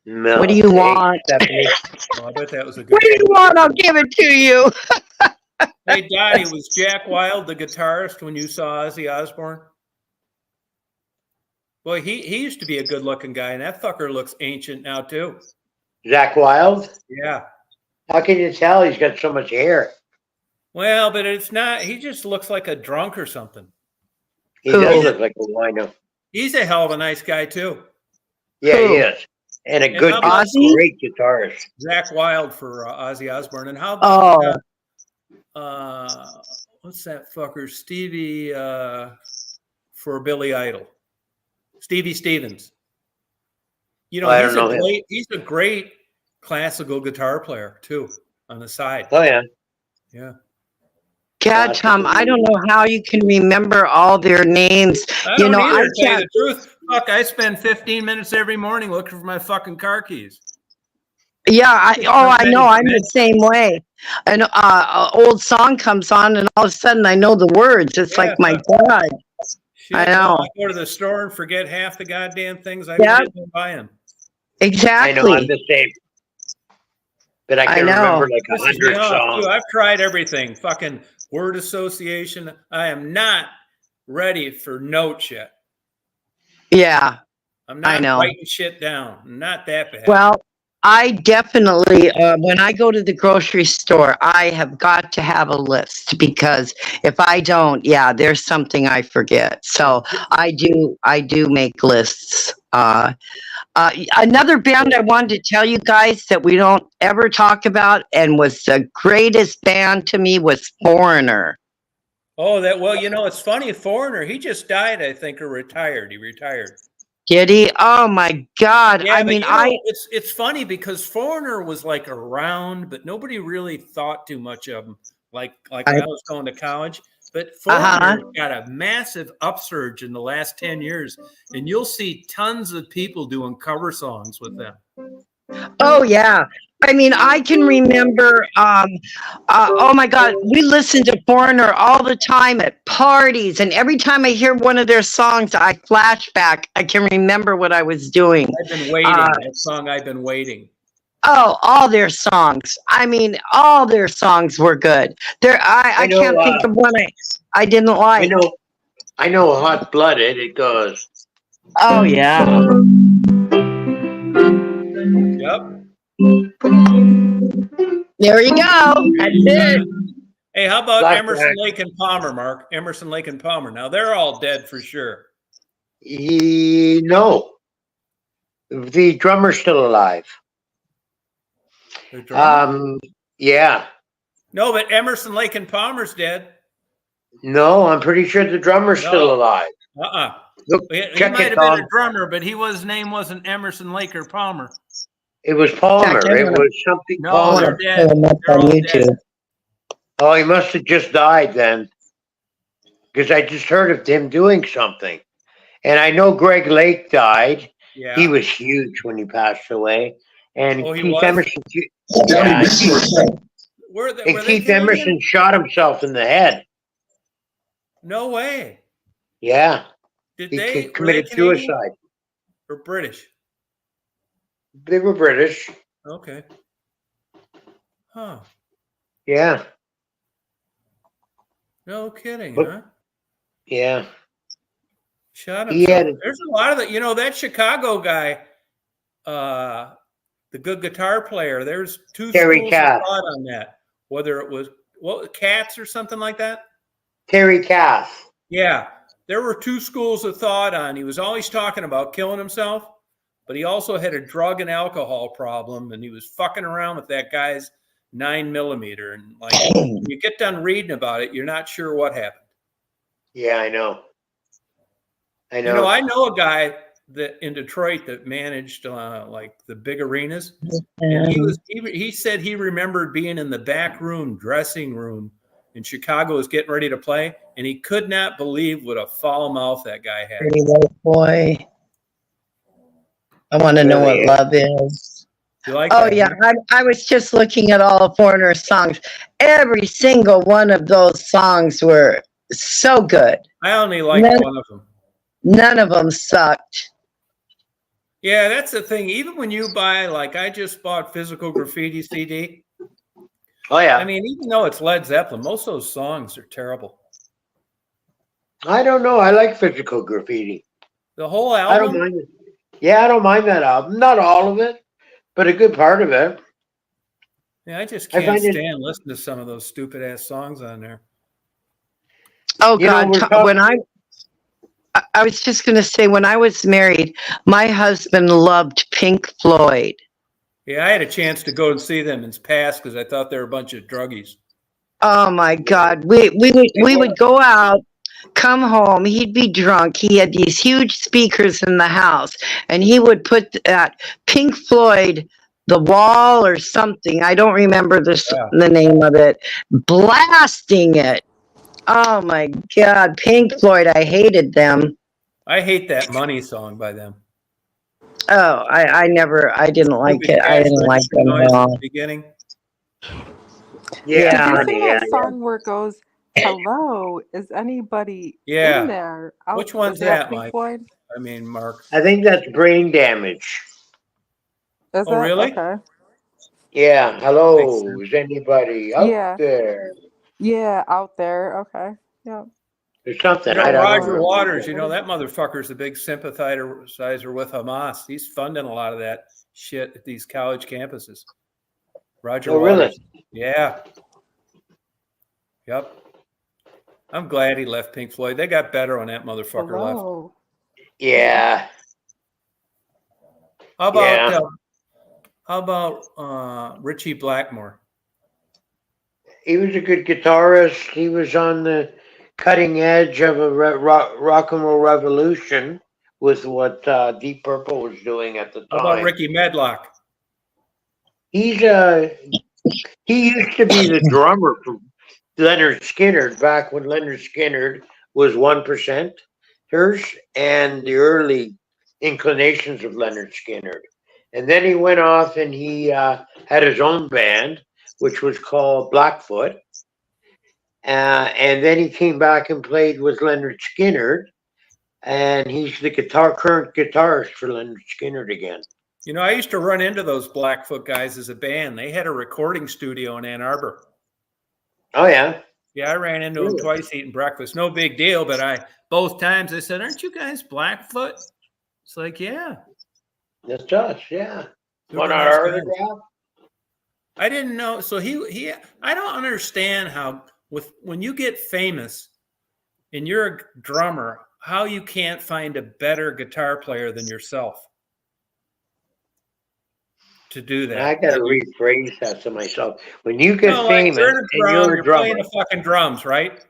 what do you Hey, want? Stephanie. Oh, I bet that was a good. What do you want? I'll give it to you. Hey, Dottie, was Jack Wild the guitarist when you saw Ozzy Osbourne? Boy, he used to be a good-looking guy, and that fucker looks ancient now too. Zach Wild? Yeah. How can you tell he's got so much hair? Well, but it's not. He just looks like a drunk or something. He Who? does look like a wino. He's a hell of a nice guy too. Yeah, Who? he is. And a And good, how about Ozzy? great guitarist. Zach Wild for Ozzy Osbourne, and how about Oh, what's that fucker Stevie for Billy Idol? Stevie Stevens. You know, I don't know him. he's a great classical guitar player too on the side. Oh, yeah. Yeah. God, Tom, I don't know how you can remember all their names. I You don't know, either, I to tell you can't. the truth. Fuck, I spend 15 minutes every morning looking for my fucking car keys. Yeah, I know. I'm the same way. An old song comes on, and all of a sudden, I know the words. It's Yeah, like, my fuck. God. Shit, I know. I go to the store and forget half the goddamn things I Yeah. plan on buying. I know, Exactly. I'm the same. But I I can know. remember like Pisses me 100 off, songs. too. I've tried everything. Fucking word association. I am not ready for notes yet. Yeah. I'm I not know. writing shit down. Not that bad. Well, I definitely, when I go to the grocery store, I have got to have a list because if I don't, yeah, there's something I forget. So I do make lists. Another band I wanted to tell you guys that we don't ever talk about and was the greatest band to me was Foreigner. Oh, it's funny. Foreigner, he just died, I think, or retired. He retired. Did he? Oh my God. Yeah, I but mean, it's funny because Foreigner was like around, but nobody really thought too much of him. Like when I was going to college. But Foreigner got a massive upsurge in the last 10 years, and you'll see tons of people doing cover songs with them. Oh yeah. I mean, I can remember, oh my God, we listened to Foreigner all the time at parties. And every time I hear one of their songs, I flash back. I can remember what I was doing. I've been waiting. That song, I've been waiting. Oh, all their songs. I mean, all their songs were good. I can't think of one I didn't like. I know Hot Blooded. It goes. Oh yeah. Yep. There you go. That's it. Hey, how about Black Emerson, Black. Lake, and Palmer, Mark? Emerson, Lake, and Palmer. Now, they're all dead for sure. No. The drummer's still alive. The drummer? Yeah. No, but Emerson, Lake, and Palmer's dead. No, I'm pretty sure the drummer's still alive. Look, He check might it, have been Tom. a drummer, but his name wasn't Emerson, Lake, or Palmer. It was Palmer. Yeah, It was something No, Palmer. they're dead. Pull 'em up They're on all YouTube. dead. Oh, he must have just died then. Because I just heard of him doing something. And I know Greg Lake died. Yeah. He was huge when he passed away. And Oh, he Keith was? Emerson. Yeah. Were they Keith Canadian? Emerson shot himself in the head. No way. Yeah. Were He they committed Canadian suicide. or British? They were British. Okay. Huh. Yeah. No kidding, But- huh? Yeah. Shot He himself. had- There's a lot of that Chicago guy, the good guitar player. There's two Terry schools Cass. of thought on that. Whether it was Cats or something like that. Terry Cass. Yeah, there were two schools of thought on. He was always talking about killing himself, but he also had a drug and alcohol problem, and he was fucking around with that guy's 9mm. And like, when you get done reading about it, you're not sure what happened. Yeah, I know. I know a guy that in Detroit that managed like the big arenas, and he said he remembered being in the back room, dressing room in Chicago, was getting ready to play, and he could not believe what a foul mouth that guy had. Pretty white boy. I want to know what Really? love is. You like Oh that, yeah, huh? I was just looking at all of Foreigner's songs. Every single one of those songs were so good. I only liked one of them. None of them sucked. Yeah, that's the thing. Even when you buy, like, I just bought Physical Graffiti CD. Oh, yeah. I mean, even though it's Led Zeppelin, most of those songs are terrible. I don't know. I like Physical Graffiti. The whole I don't album. mind it. Yeah, I don't mind that album. Not all of it, but a good part of it. Yeah, I just I can't find it- stand listening to some of those stupid ass songs on there. Oh You know, God, we're talking- when I was just going to say, when I was married, my husband loved Pink Floyd. Yeah, I had a chance to go and see them in past because I thought they were a bunch of druggies. Oh my God, we would go out, come home. He'd be drunk. He had these huge speakers in the house, and he would put that Pink Floyd, The Wall or something. I don't remember the name of it. Blasting it. Oh my God, Pink Floyd! I hated them. I hate that Money song by them. Oh, I didn't like it. I didn't like them Noise at at all. the beginning. Yeah, Did you see that yeah. song where it goes, "Hello, is anybody Yeah. in there?" Which one's is that, Pink Mike? Floyd? I mean, Mark. I think that's Brain Damage. Is Oh, it? really? Okay. Yeah. Makes Hello. sense. Is anybody out Yeah. there? Yeah, out there. Okay. Yeah. or something. You know, I don't Roger remember. Waters, you know, that motherfucker's a big sympathizer with Hamas. He's funding a lot of that shit at these college campuses. Roger Oh, really? Waters. Yeah. Yep. I'm glad he left Pink Floyd. They got better when that motherfucker left. Hello. Yeah. How about Yeah. Richie Blackmore? He was a good guitarist. He was on the cutting edge of a rock and roll revolution with what Deep Purple was doing at the How about time. Ricky Medlock? He used to be the drummer for Leonard Skinner back when Leonard Skinner was 1%ers and the early inclinations of Leonard Skinner. And then he went off and he had his own band, which was called Blackfoot. And then he came back and played with Leonard Skinner, and he's the current guitarist for Leonard Skinner again. You know, I used to run into those Blackfoot guys as a band. They had a recording studio in Ann Arbor. Oh yeah. Yeah, I ran into them twice eating breakfast. No big deal, but both times they said, "Aren't you guys Blackfoot?" It's like, yeah. That's us, yeah. Super Want nice our guys. autograph? I didn't know. So he I don't understand how when you get famous and you're a drummer, how you can't find a better guitar player than yourself to do that. I gotta rephrase that to myself. When you get famous you're in a and drum, you're a you're drummer, playing the fucking drums, right?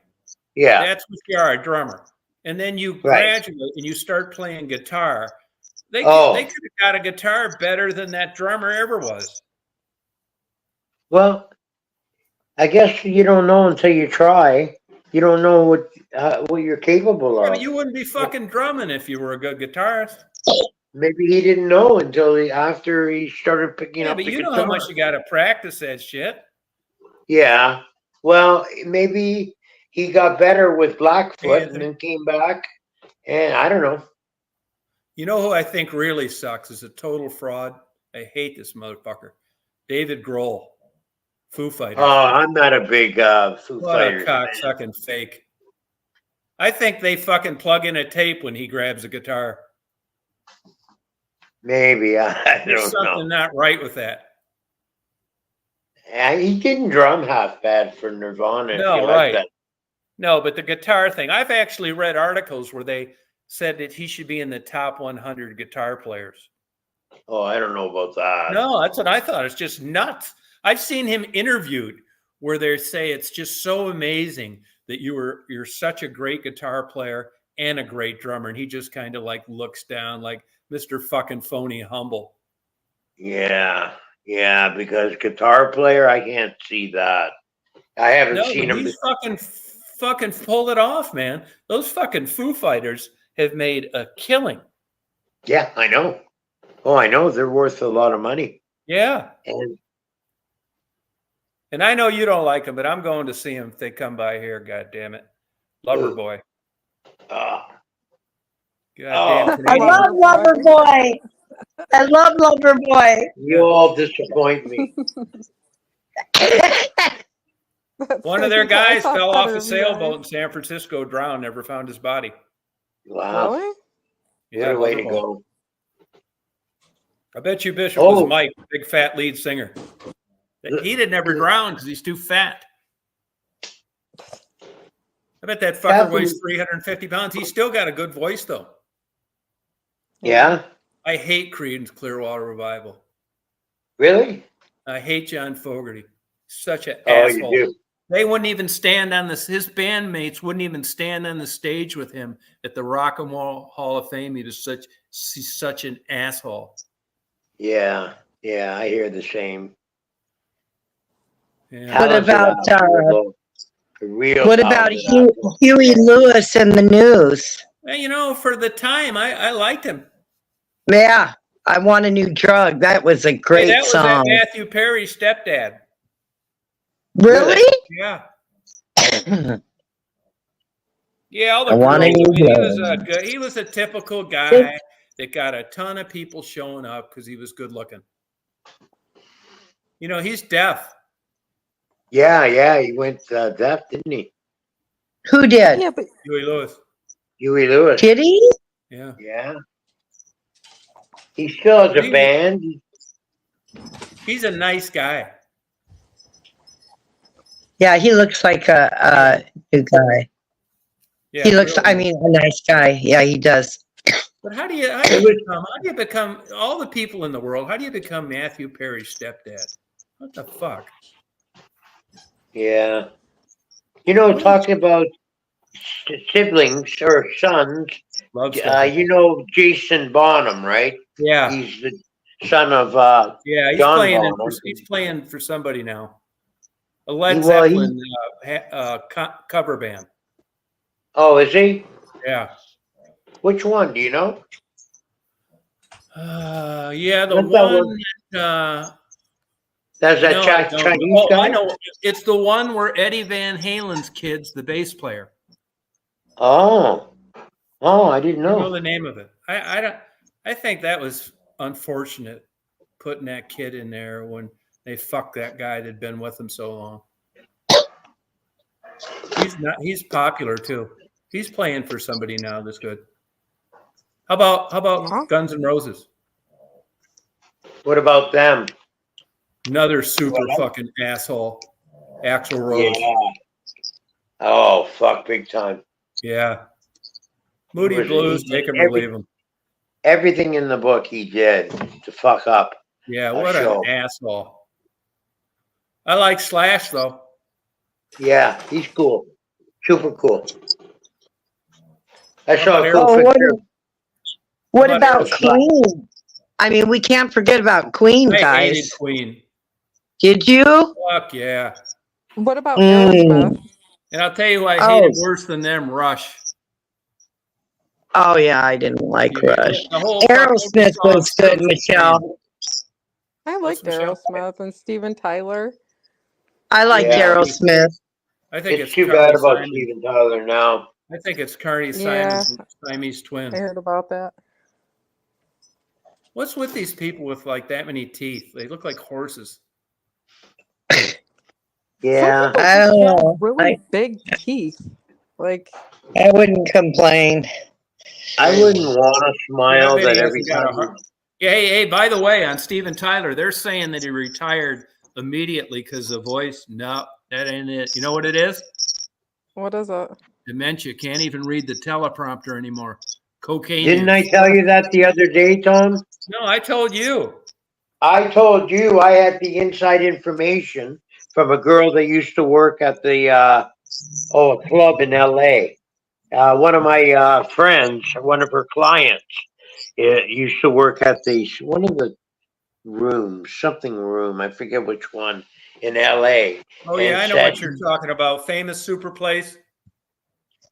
yeah, That's what you are, a drummer. And then you Right. graduate and you start playing guitar. They Oh. could have got a guitar better than that drummer ever was. well, I guess you don't know until you try. You don't know what you're capable Yeah, of. but you wouldn't be fucking drumming if you were a good guitarist. Maybe he didn't know until after he started picking Yeah, up but the you know guitar. how much you got to practice that shit. Yeah. Well, maybe he got better with Blackfoot and Anthony. then came back, and I don't know. You know who I think really sucks is a total fraud? I hate this motherfucker. David Grohl, Foo Fighters. Oh, I'm not a big Foo What a Fighters fan. cocksucking fake. I think they fucking plug in a tape when he grabs a guitar. Maybe I There's don't something know. not right with that. He didn't drum half bad for Nirvana. No, if you right. like that. No, but the guitar thing, I've actually read articles where they said that he should be in the top 100 guitar players. Oh, I don't know about that. No, that's what I thought. It's just nuts. I've seen him interviewed where they say it's just so amazing that you're such a great guitar player and a great drummer. And he just kind of like looks down like Mr. fucking phony humble. Yeah, because guitar player, I can't see that. I haven't No, seen but him. he's fucking pulled it off, man. Those fucking Foo Fighters have made a killing. Yeah, I know. Oh, I know they're worth a lot of money. Yeah. And I know you don't like them, but I'm going to see them if they come by here. God damn it. Loverboy. uh, God damn I love Loverboy. I love Loverboy. you all disappoint me. One of their guys I fell thought off a of you sailboat in guys. San Francisco, drowned, never found his body. Wow, Really? Yeah, what a way to Loverboy. go. I bet you Bishop Oh. was Mike, big fat lead singer. He'd never drown because he's too fat. I bet that fucker weighs 350 pounds. He's still got a good voice, though. Yeah, I hate Creedence Clearwater Revival. really? I hate John Fogerty. Such an Oh, asshole. you do. They wouldn't even stand on this. His bandmates wouldn't even stand on the stage with him at the Rock and Roll Hall of Fame. He's such an asshole. Yeah, I hear the same. Yeah. What about real? what about talented Huey Lewis and the News? Well, you know, for the time, I liked him. Yeah, I Want a New Drug. That was a great That was song. Matthew Perry's stepdad. Really? Yeah. Yeah, all the I want girls. a new He was a typical guy that got a ton of people showing up because he was good looking. You know, he's deaf. Yeah, he went deaf, didn't he? Who did? Yeah, but Huey Lewis. Huey Lewis. Did he? Yeah. Yeah. He still has a band. He's a nice guy. Yeah, he looks like a good guy. Yeah, He looks, really I nice. mean, a nice guy. Yeah, he does. But how do you become all the people in the world? How do you become Matthew Perry's stepdad? What the fuck? Yeah. You know, talking about siblings or sons, Love Stepdad. you know Jason Bonham, right? Yeah, He's the son of yeah. John Bonham. He's playing for somebody now. A Led Well, Zeppelin cover band. Oh, is he? Yeah. Which one? Do you know? Yeah, the What's that one. That's that No, I don't. Chinese Oh, guy? I know. It's the one where Eddie Van Halen's kid's the bass player. Oh. Oh, I didn't I know know. the name of it. I don't. I think that was unfortunate putting that kid in there when they fucked that guy that'd been with him so long. He's not. He's popular too. He's playing for somebody now that's good. How about Huh? Guns N' Roses? What about them? Another super fucking asshole, Axl Rose. Yeah. Oh, fuck, big time. Yeah. Moody Was it- Blues, he- take him or leave him. Everything in the book he did to fuck up. Yeah, a what show. an asshole. I like Slash though. Yeah, he's cool. Super cool. I How saw about a cool Oh, picture. what How about about Queen? I mean, we can't forget about Queen, I hated guys. Queen. Did you? Fuck yeah. what about Mm. Aerosmith? And I'll tell you who I Oh. hated worse than them, Rush. Oh, yeah, I didn't like Yeah, Rush. the whole Aerosmith fucking was good, song- Michelle. I liked Michelle? Aerosmith and Steven Tyler. I liked Yeah. Aerosmith. I think It's it's too Carly bad about Simon. Steven Tyler now. I think it's Carly Yeah. Simon's Siamese twin. I heard about that. What's with these people with like that many teeth? They look like horses. Yeah. Some people I just don't have know. really big teeth. Like, I wouldn't complain. I wouldn't want to smile bet he that every hasn't got a time. heart. Yeah, hey, by the way, on Steven Tyler, they're saying that he retired immediately because of voice. No, that ain't it. You know what it is? what is it? Dementia. Can't even read the teleprompter anymore. Cocaine. Didn't I use. tell you that the other day, Tom? No, I told you. I told you I had the inside information from a girl that used to work at the club in LA. One of my friends, one of her clients, used to work at one of the rooms, something room. I forget which one in LA. Oh yeah, And I know said- what you're talking about. Famous super place.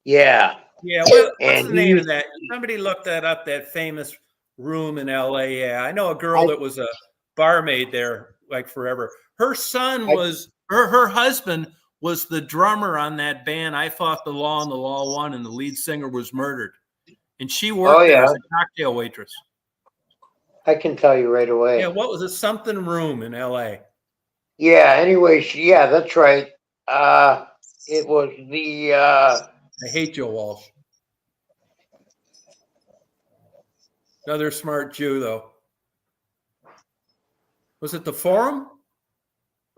Yeah. Yeah, what's And the he name of used- that? Somebody looked that up. That famous room in LA. Yeah, I know a girl that was a barmaid there like forever. Her son was her husband was the drummer on that band. I Fought the Law and the Law Won, and the lead singer was murdered. And she worked there as a cocktail waitress. I can tell you right away. Yeah, what was it? Something room in LA. Yeah, anyway, yeah, that's right. It was the I hate Joe Walsh. Another smart Jew, though. Was it the Forum?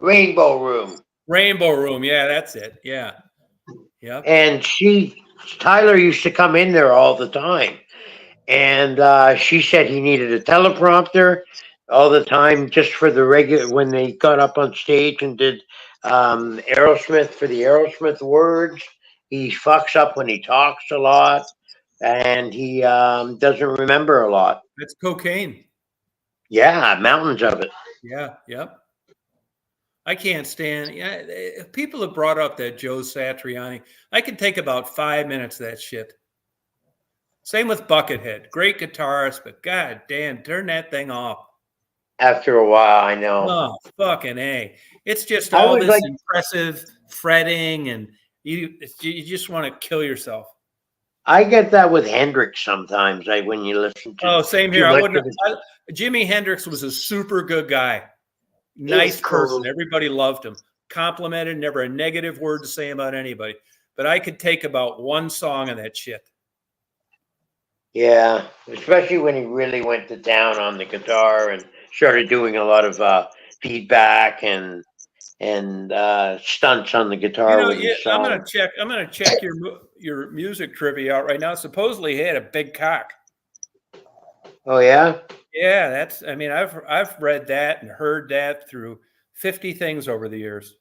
Rainbow Room. Rainbow Room. Yeah, that's it. Yeah. Yep. And Tyler used to come in there all the time. And she said he needed a teleprompter all the time just for the regular, when they got up on stage and did Aerosmith for the Aerosmith words. He fucks up when he talks a lot, and he doesn't remember a lot. That's cocaine. Yeah, mountains of it. Yeah. Yep. I can't stand. Yeah, people have brought up that Joe Satriani. I can take about 5 minutes of that shit. Same with Buckethead. Great guitarist, but god damn, turn that thing off. After a while, I know. Oh, fucking A. It's just I all was this like- impressive fretting, and you just want to kill yourself. I get that with Hendrix sometimes. When you listen to. Oh, same here. too I much wouldn't. of Jimi Hendrix was a super good guy. was Nice cool. person. Everybody loved him. Complimented, never a negative word to say about anybody. but I could take about one song of that shit. Yeah, especially when he really went to town on the guitar and started doing a lot of feedback and stunts on the guitar with his I'm song. gonna check your music trivia out right now. Supposedly he had a big cock. Oh yeah, Yeah, that's. I mean, I've read that and heard that through 50 things over the years.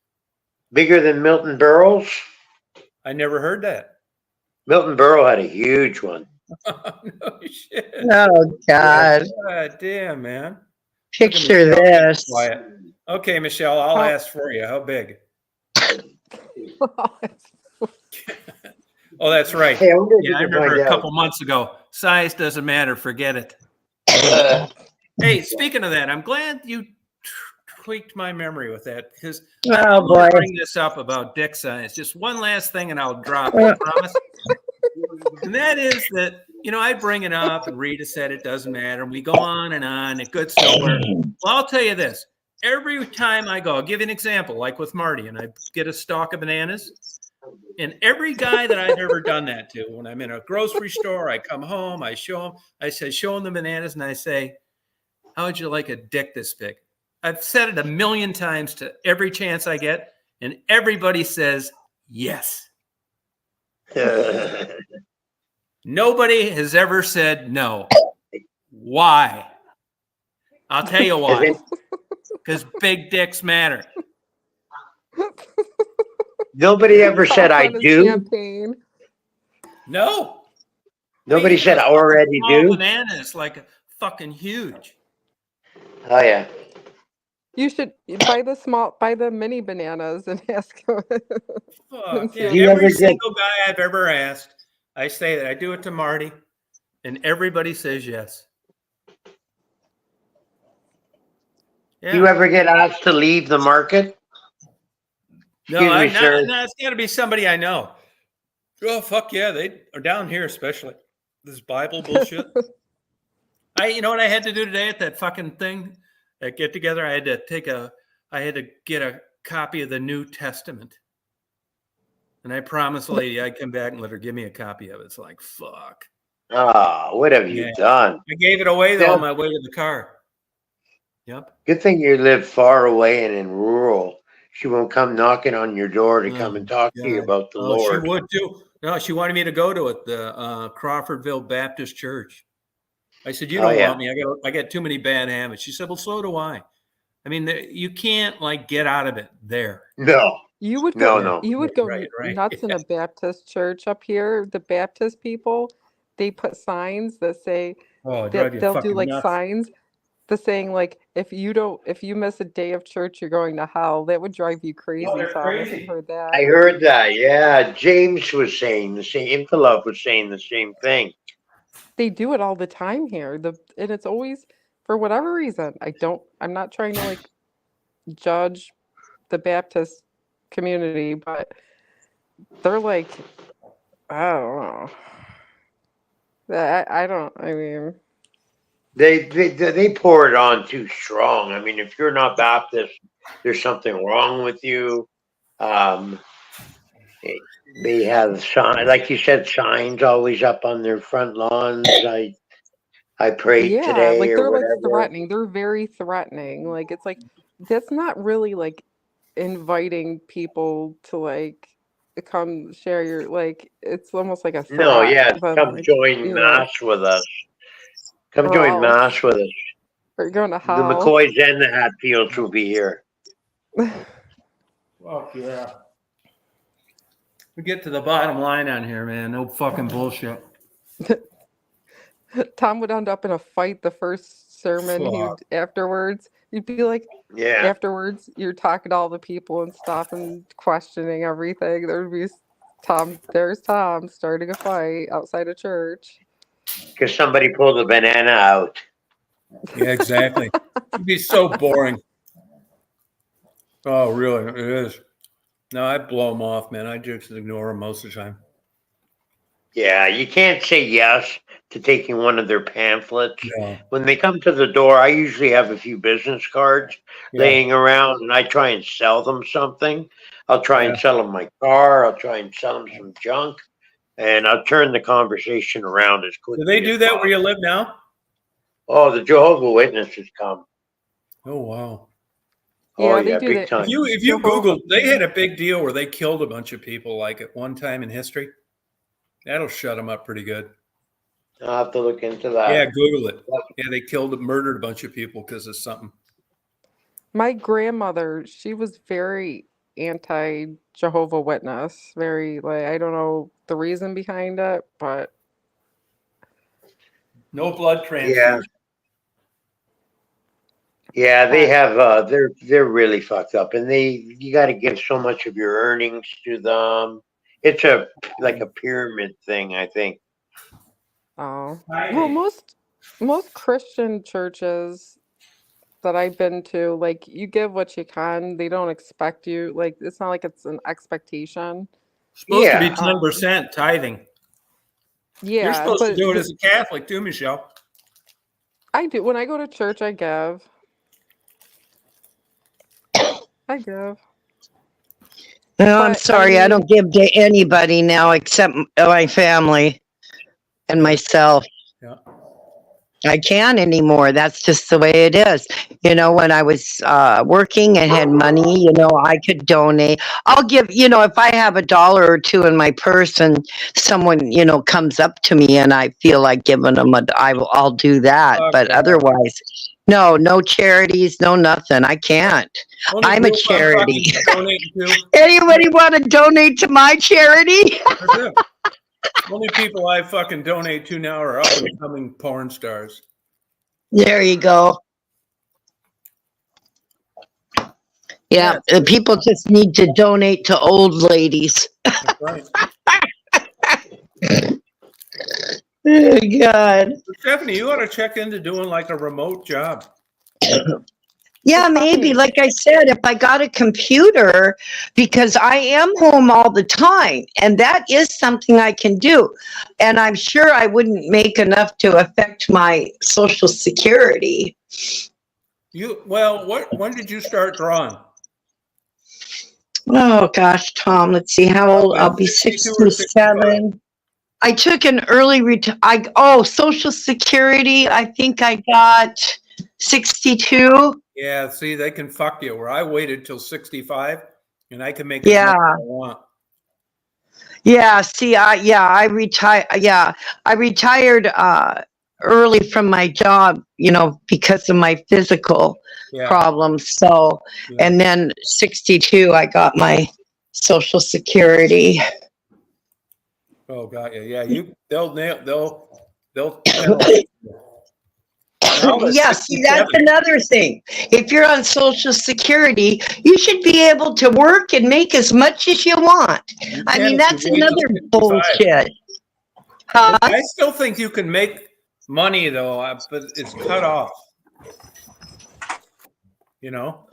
bigger than Milton Berle's. I never heard that. Milton Berle had a huge one. No shit. Oh God. God damn, man. Picture Look at Michelle getting this. quiet. Okay, Michelle, I'll How- ask for you. How big? Oh, that's right. Hey, I wonder if Yeah, you I can remember find a couple months ago. Size doesn't matter. Forget it. out. Hey, speaking of that, I'm glad you tweaked my memory with that because Oh I want boy. to bring this up about dick size. Just one last thing, and I'll drop it. I promise. And that is that I bring it up, and Rita said it doesn't matter, and we go on, and it gets nowhere. Well, I'll tell you this: every time I go, I'll give you an example, like with Marty, and I get a stalk of bananas. And every guy that I've ever done that to, when I'm in a grocery store, I come home, I show him, show him the bananas, and I say, how would you like a dick this big? I've said it a million times to every chance I get, and everybody says yes. Nobody has ever said no. Why? I'll tell you why. Because big dicks matter. Nobody ever said I On his do. Champagne. No. Nobody Hey, said a I already small do. banana is like fucking huge. Oh yeah. You should buy the mini bananas and ask him. Fuck see yeah. if- Do you Every ever get- single guy I've ever asked, I say that. I do it to Marty, and everybody says yes. Yeah. Do you ever get asked to leave the market? No, Excuse me, sir. no, it's got to be somebody I know. Oh, fuck yeah. They are down here, especially this Bible bullshit. You know what I had to do today at that fucking thing, that get together? I had to get a copy of the New Testament. And I promised the lady I'd come back and let her give me a copy of it. It's like, fuck. Ah, what have you Yeah. done? I gave it away though Yeah. on my way to the car. Yep. Good thing you live far away and in rural. She won't come knocking on your door to come and talk to you God. about the Oh, Lord. she would too. No, she wanted me to go to it, the Crawfordville Baptist Church. I said, "You Oh, don't yeah. want me. I got too many bad habits." She said, "Well, so do I." I mean, you can't like get out of it there. No, You would no, go. no. You would go Right. nuts in a Baptist church up here. The Baptist people, they put signs that say Oh, it drive that you they'll do fucking like nuts. signs, the saying like if you miss a day of church, you're going to hell. That would drive you crazy, they're Tom, if crazy. you heard that. I heard that. Yeah, James was saying the same. Inkalov was saying the same thing. They do it all the time here. And it's always for whatever reason. I'm not trying to like judge the Baptist community, but they're like, I don't know. I don't. I mean, They pour it on too strong. I mean, if you're not Baptist, there's something wrong with you. They have like you said, signs always up on their front lawns. I prayed yeah, today like or they're like whatever. threatening. They're very threatening. Like it's like that's not really like inviting people to like come share your like. It's almost like a No, threat. yeah, But come like, join Mass with us. Come or join else, Mass with us. or you're going to The hell. McCoys and the Hatfields will be here. Fuck yeah. We get to the bottom line on here, man. No fucking bullshit. Tom would end up in a fight the first sermon. He would afterwards. You'd be like, Yeah. afterwards, you're talking to all the people and stuff and questioning everything. There would be there's Tom starting a fight outside of church. Because somebody pulled a banana out. Yeah, exactly. It'd be so boring. Oh, really? It is. No, I blow them off, man. I just ignore them most of the time. Yeah, you can't say yes to taking one of their pamphlets. No. When they come to the door, I usually have a few business cards Yeah. laying around, and I try and sell them something. I'll try and Yeah. sell them my car. I'll try and sell them some junk, and I'll turn the conversation around as quickly Do they do as that where you possible. live now? Oh, the Jehovah Witnesses come. Oh wow. Oh Yeah, they yeah, do big that. time. If you Jehovah- Google, they had a big deal where they killed a bunch of people like at one time in history. That'll shut them up pretty good. I'll have to look into Yeah, that. Google it. Yeah, they murdered a bunch of people because of something. My grandmother, she was very anti Jehovah Witness. Very like I don't know the reason behind it, but No blood Yeah, transfusion. yeah, they but have. They're really fucked up, and you got to give so much of your earnings to them. It's like a pyramid thing, I think. well, Tithing. most Christian churches that I've been to, like you give what you can. They don't expect you. Like it's not like it's an expectation. Supposed to be Yeah, 10% tithing. You're Yeah, supposed to but do it as a Catholic too, Michelle. I do. When I go to church, I give. I give. No, I'm But I sorry. I mean, don't give to anybody now except my family and myself. Yeah. I can't anymore. That's just the way it is. You know, when I was working and had money, you know, I could donate. I'll give, you know, if I have $1 or two in my purse and someone, you know, comes up to me and I feel like giving them I'll do that. Fuck But that. otherwise, no charities, no nothing. I can't. Only I'm a group I'm charity. fucking donating to. Anybody want to donate to my charity? That's it. Only people I fucking donate to now are up and coming porn stars. There you go. Yeah, people just need to donate to old ladies. That's right. Oh, God. Stephanie, you ought to check into doing like a remote job. Yeah, It's maybe. funny. Like I said, if I got a computer, because I am home all the time, and that is something I can do. And I'm sure I wouldn't make enough to affect my Social Security. When did you start drawing? Oh, gosh, Tom, let's see how old I'll be. 62 or 65? 67. I took an early Social Security. I think I got 62. Yeah, see, they can fuck you. Where I waited till 65, and I can make as Yeah. much as I want. Yeah, see, I retired. Yeah, I retired early from my job, you know, because of my physical Yeah. problems. So, Yeah. and then 62, I got my Social Security. Oh, got you. Yeah, they'll penalize you. Now it's Yeah, see, that's 67. another thing. If you're on Social Security, you should be able to work and make as much as you want. You I can mean, if that's you wait till another 65. bullshit. Huh? I still think you can make money though, but it's cut off. You know?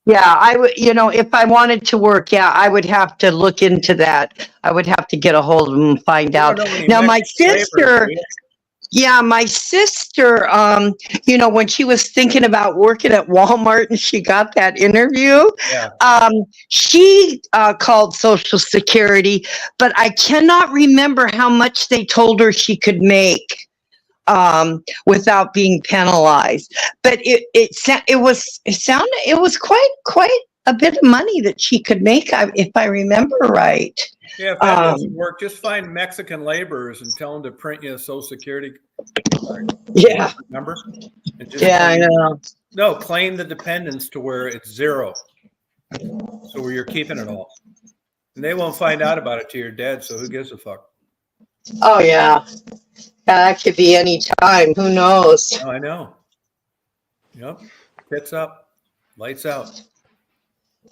Yeah, I would, you know, if I wanted to work, yeah, I would have to look into that. I would have to get a hold of them and find You out. don't know any Now, my Mexican laborers, sister, do you? yeah, my sister, you know, when she was thinking about working at Walmart and she got that interview, Yeah. she called Social Security, but I cannot remember how much they told her she could make without being penalized. But it was quite a bit of money that she could make, if I remember right. Yeah, if that doesn't work, just find Mexican laborers and tell them to print you a Social Security Yeah, number. And just yeah, I know. No, claim the dependents to where it's zero. So where you're keeping it all. And they won't find out about it till you're dead, so who gives a fuck? Oh yeah, that could be any time. Who knows? Oh, I know. Yep. Tits up. Lights out.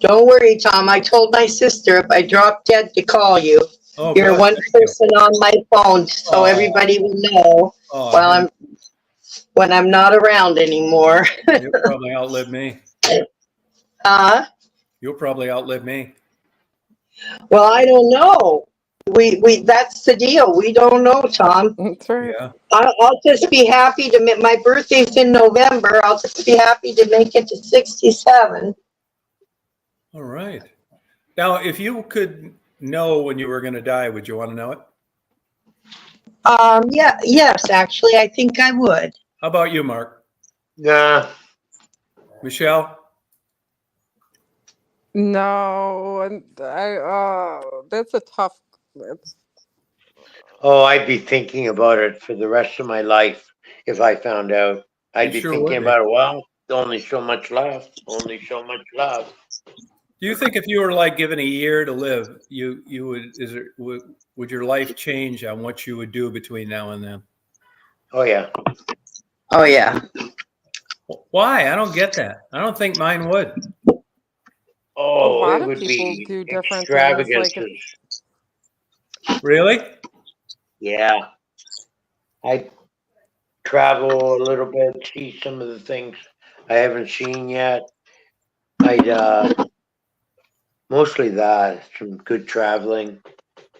Don't worry, Tom. I told my sister if I drop dead to call you. Oh, You're good. one Thank you. person on my phone, so Oh. everybody will know Oh, when I'm not around anymore. you'll probably outlive me. Uh, You'll probably outlive me. well, I don't know. We that's the deal. We don't know, Tom. That's right. Yeah. I'll just be happy to make my birthday's in November. I'll just be happy to make it to 67. All right. Now, if you could know when you were going to die, would you want to know it? Yeah, yes, actually, I think I would. How about you, Mark? Nah. Michelle? No, and that's a tough. That's, Oh, I'd be thinking about it for the rest of my life if I found out. I'd You be sure thinking would be. about it. Well, only so much left. Only so much left. Do you think if you were like given a year to live, you would your life change on what you would do between now and then? Oh yeah. Oh, yeah. Why? I don't get that. I don't think mine would. Oh, lot it of would people be do different things, like extravagances. Really? Yeah. I'd travel a little bit, see some of the things I haven't seen yet. I'd mostly that, some good traveling,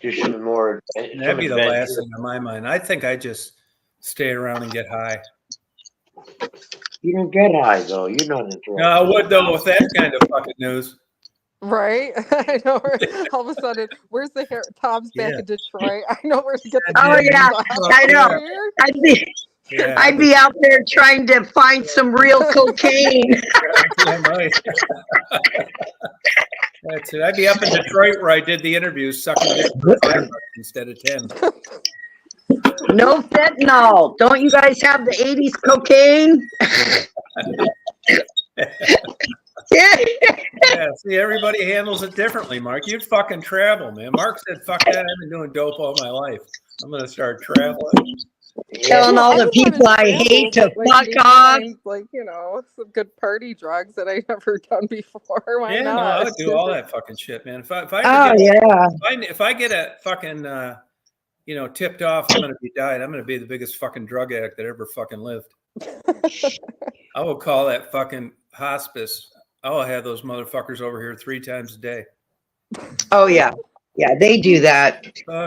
do some more That'd be the last adventure. thing on my mind. I think I just stay around and get high. You don't get high though. You're not interested. No, I would though with that kind of fucking news. right. I know. All of a sudden, where's the hair? Tom's back Yeah. in Detroit. I know where to get the. Oh, yeah, I know. Yeah. I'd be out there trying to find some real cocaine. Damn right. That's it. I'd be up in Detroit where I did the interviews, sucking dick for $5 instead of 10. No fentanyl. Don't you guys have the 80s cocaine? Yeah. Yeah, see, everybody handles it differently, Mark. You'd fucking travel, man. Mark said, fuck that. I've been doing dope all my life. I'm going to start traveling. Telling all the people I hate to fuck off. Like, some good party drugs that I never done before. Why Yeah, not? no, I would do all that fucking shit, man. If I get a fucking, tipped off, I'm going to be died. I'm going to be the biggest fucking drug addict that ever fucking lived. I will call that fucking hospice. I will have those motherfuckers over here 3 times a day. Oh, yeah. Yeah, they do that.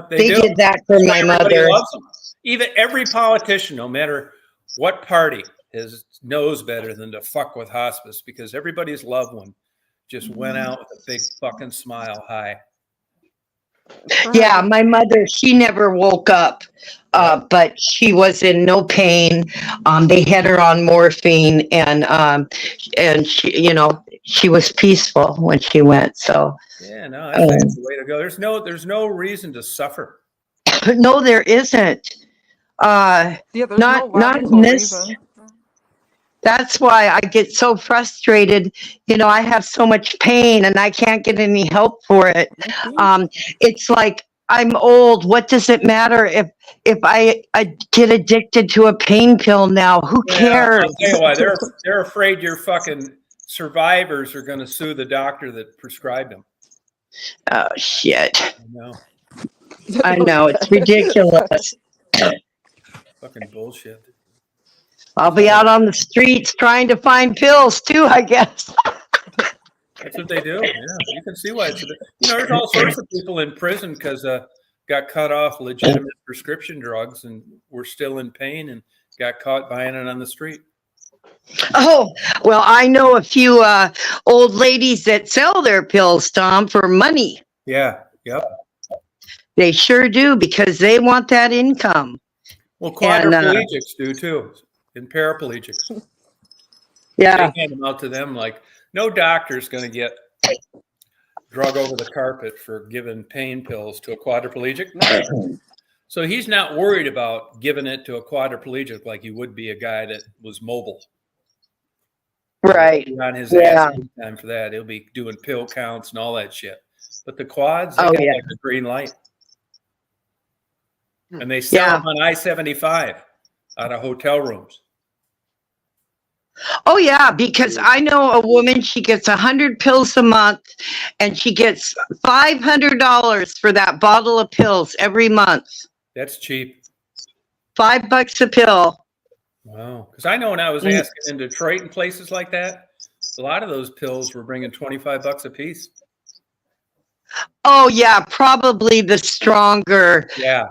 They did that for my mother. Loves them. Even every politician, no matter what party, knows better than to fuck with hospice because everybody's loved one just went out with a big fucking smile. Hi. Yeah, my mother, she never woke up, but she was in no pain. They had her on morphine, and she, she was peaceful when she went. So yeah, no, I think that's the way to go. There's no reason to suffer. No, there isn't. There's not logical in this. reason. That's why I get so frustrated. I have so much pain and I can't get any help for it. It's like I'm old. What does it matter if I get addicted to a pain pill now? Who cares? I'll tell you why. They're afraid your fucking survivors are going to sue the doctor that prescribed them. Oh shit! I know. I know it's ridiculous. Fucking bullshit. I'll be out on the streets trying to find pills too, I guess. That's what they do. Yeah, you can see why. There's all sorts of people in prison because got cut off legitimate prescription drugs and were still in pain and got caught buying it on the street. Oh, well, I know a few old ladies that sell their pills, Tom, for money. Yeah. Yep. They sure do because they want that income. Well, quadriplegics do too, and paraplegics. Yeah. They hand them out to them like no doctor's going to get drug over the carpet for giving pain pills to a quadriplegic. No. So he's not worried about giving it to a quadriplegic like he would be a guy that was mobile. Right. On his ass time for that. He'll be doing pill counts and all that shit. But the quads, they got like a green light. And they sell them on I-75 out of hotel rooms. Oh, yeah, because I know a woman, she gets 100 pills a month, and she gets $500 for that bottle of pills every month. That's cheap. $5 a pill. Wow. Because I know when I was asking in Detroit and places like that, a lot of those pills were bringing $25 a piece. Oh yeah, probably the stronger. Yeah.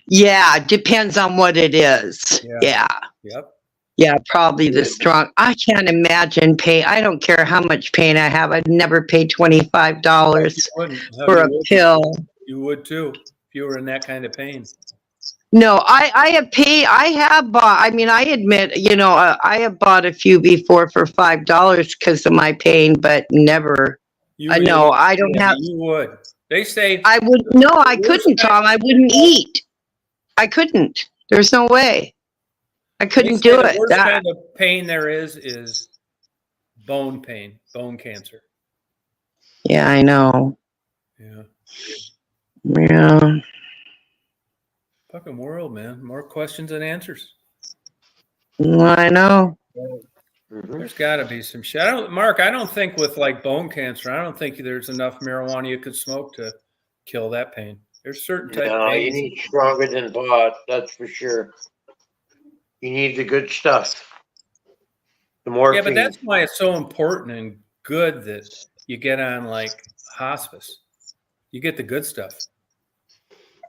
Yeah, depends on what it is. Yeah. Yeah. Yep. Yeah, probably the Yeah. strong. I can't imagine pay. I don't care how much pain I have. I'd never pay $25 You wouldn't. Hell, for you a would. pill. You would too if you were in that kind of pain. No, I have paid. I have bought. I mean, I admit, I have bought a few before for $5 because of my pain, but never. You I really know would. I don't Yeah, have. you would. They say I would. No, I the worst couldn't, kind- Tom. I wouldn't eat. I couldn't. There's no way. I they couldn't say do the it. worst kind of pain there is bone pain, bone cancer. Yeah, I know. Yeah. Yeah. Fucking world, man. More questions than answers. I know. Mhm. There's got to be some shit. Mark, I don't think with like bone cancer, I don't think there's enough marijuana you could smoke to kill that pain. There's certain type No, you pains. need stronger than pot, that's for sure. You need the good stuff. The Yeah, morphine. but that's why it's so important and good that you get on like hospice. You get the good stuff.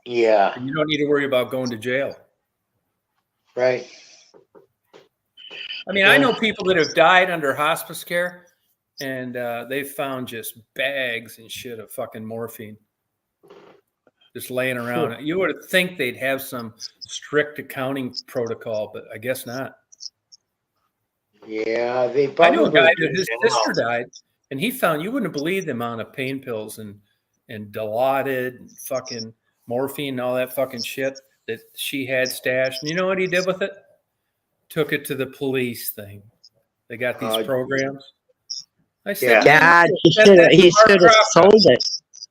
Yeah, And you don't need to worry about going to jail. right. I mean, I know people that have died under hospice care, and they've found just bags and shit of fucking morphine just laying around. You would think they'd have some strict accounting protocol, but I guess not. Yeah, they I knew probably a guy do that his now. sister died, and he found, you wouldn't believe the amount of pain pills and Dilaudid and fucking morphine and all that fucking shit that she had stashed. And you know what he did with it? Took it to the police thing. They got these programs. I said, Yeah. man, I God, could've he sent should that have. to He Mark should have Kropka. sold it.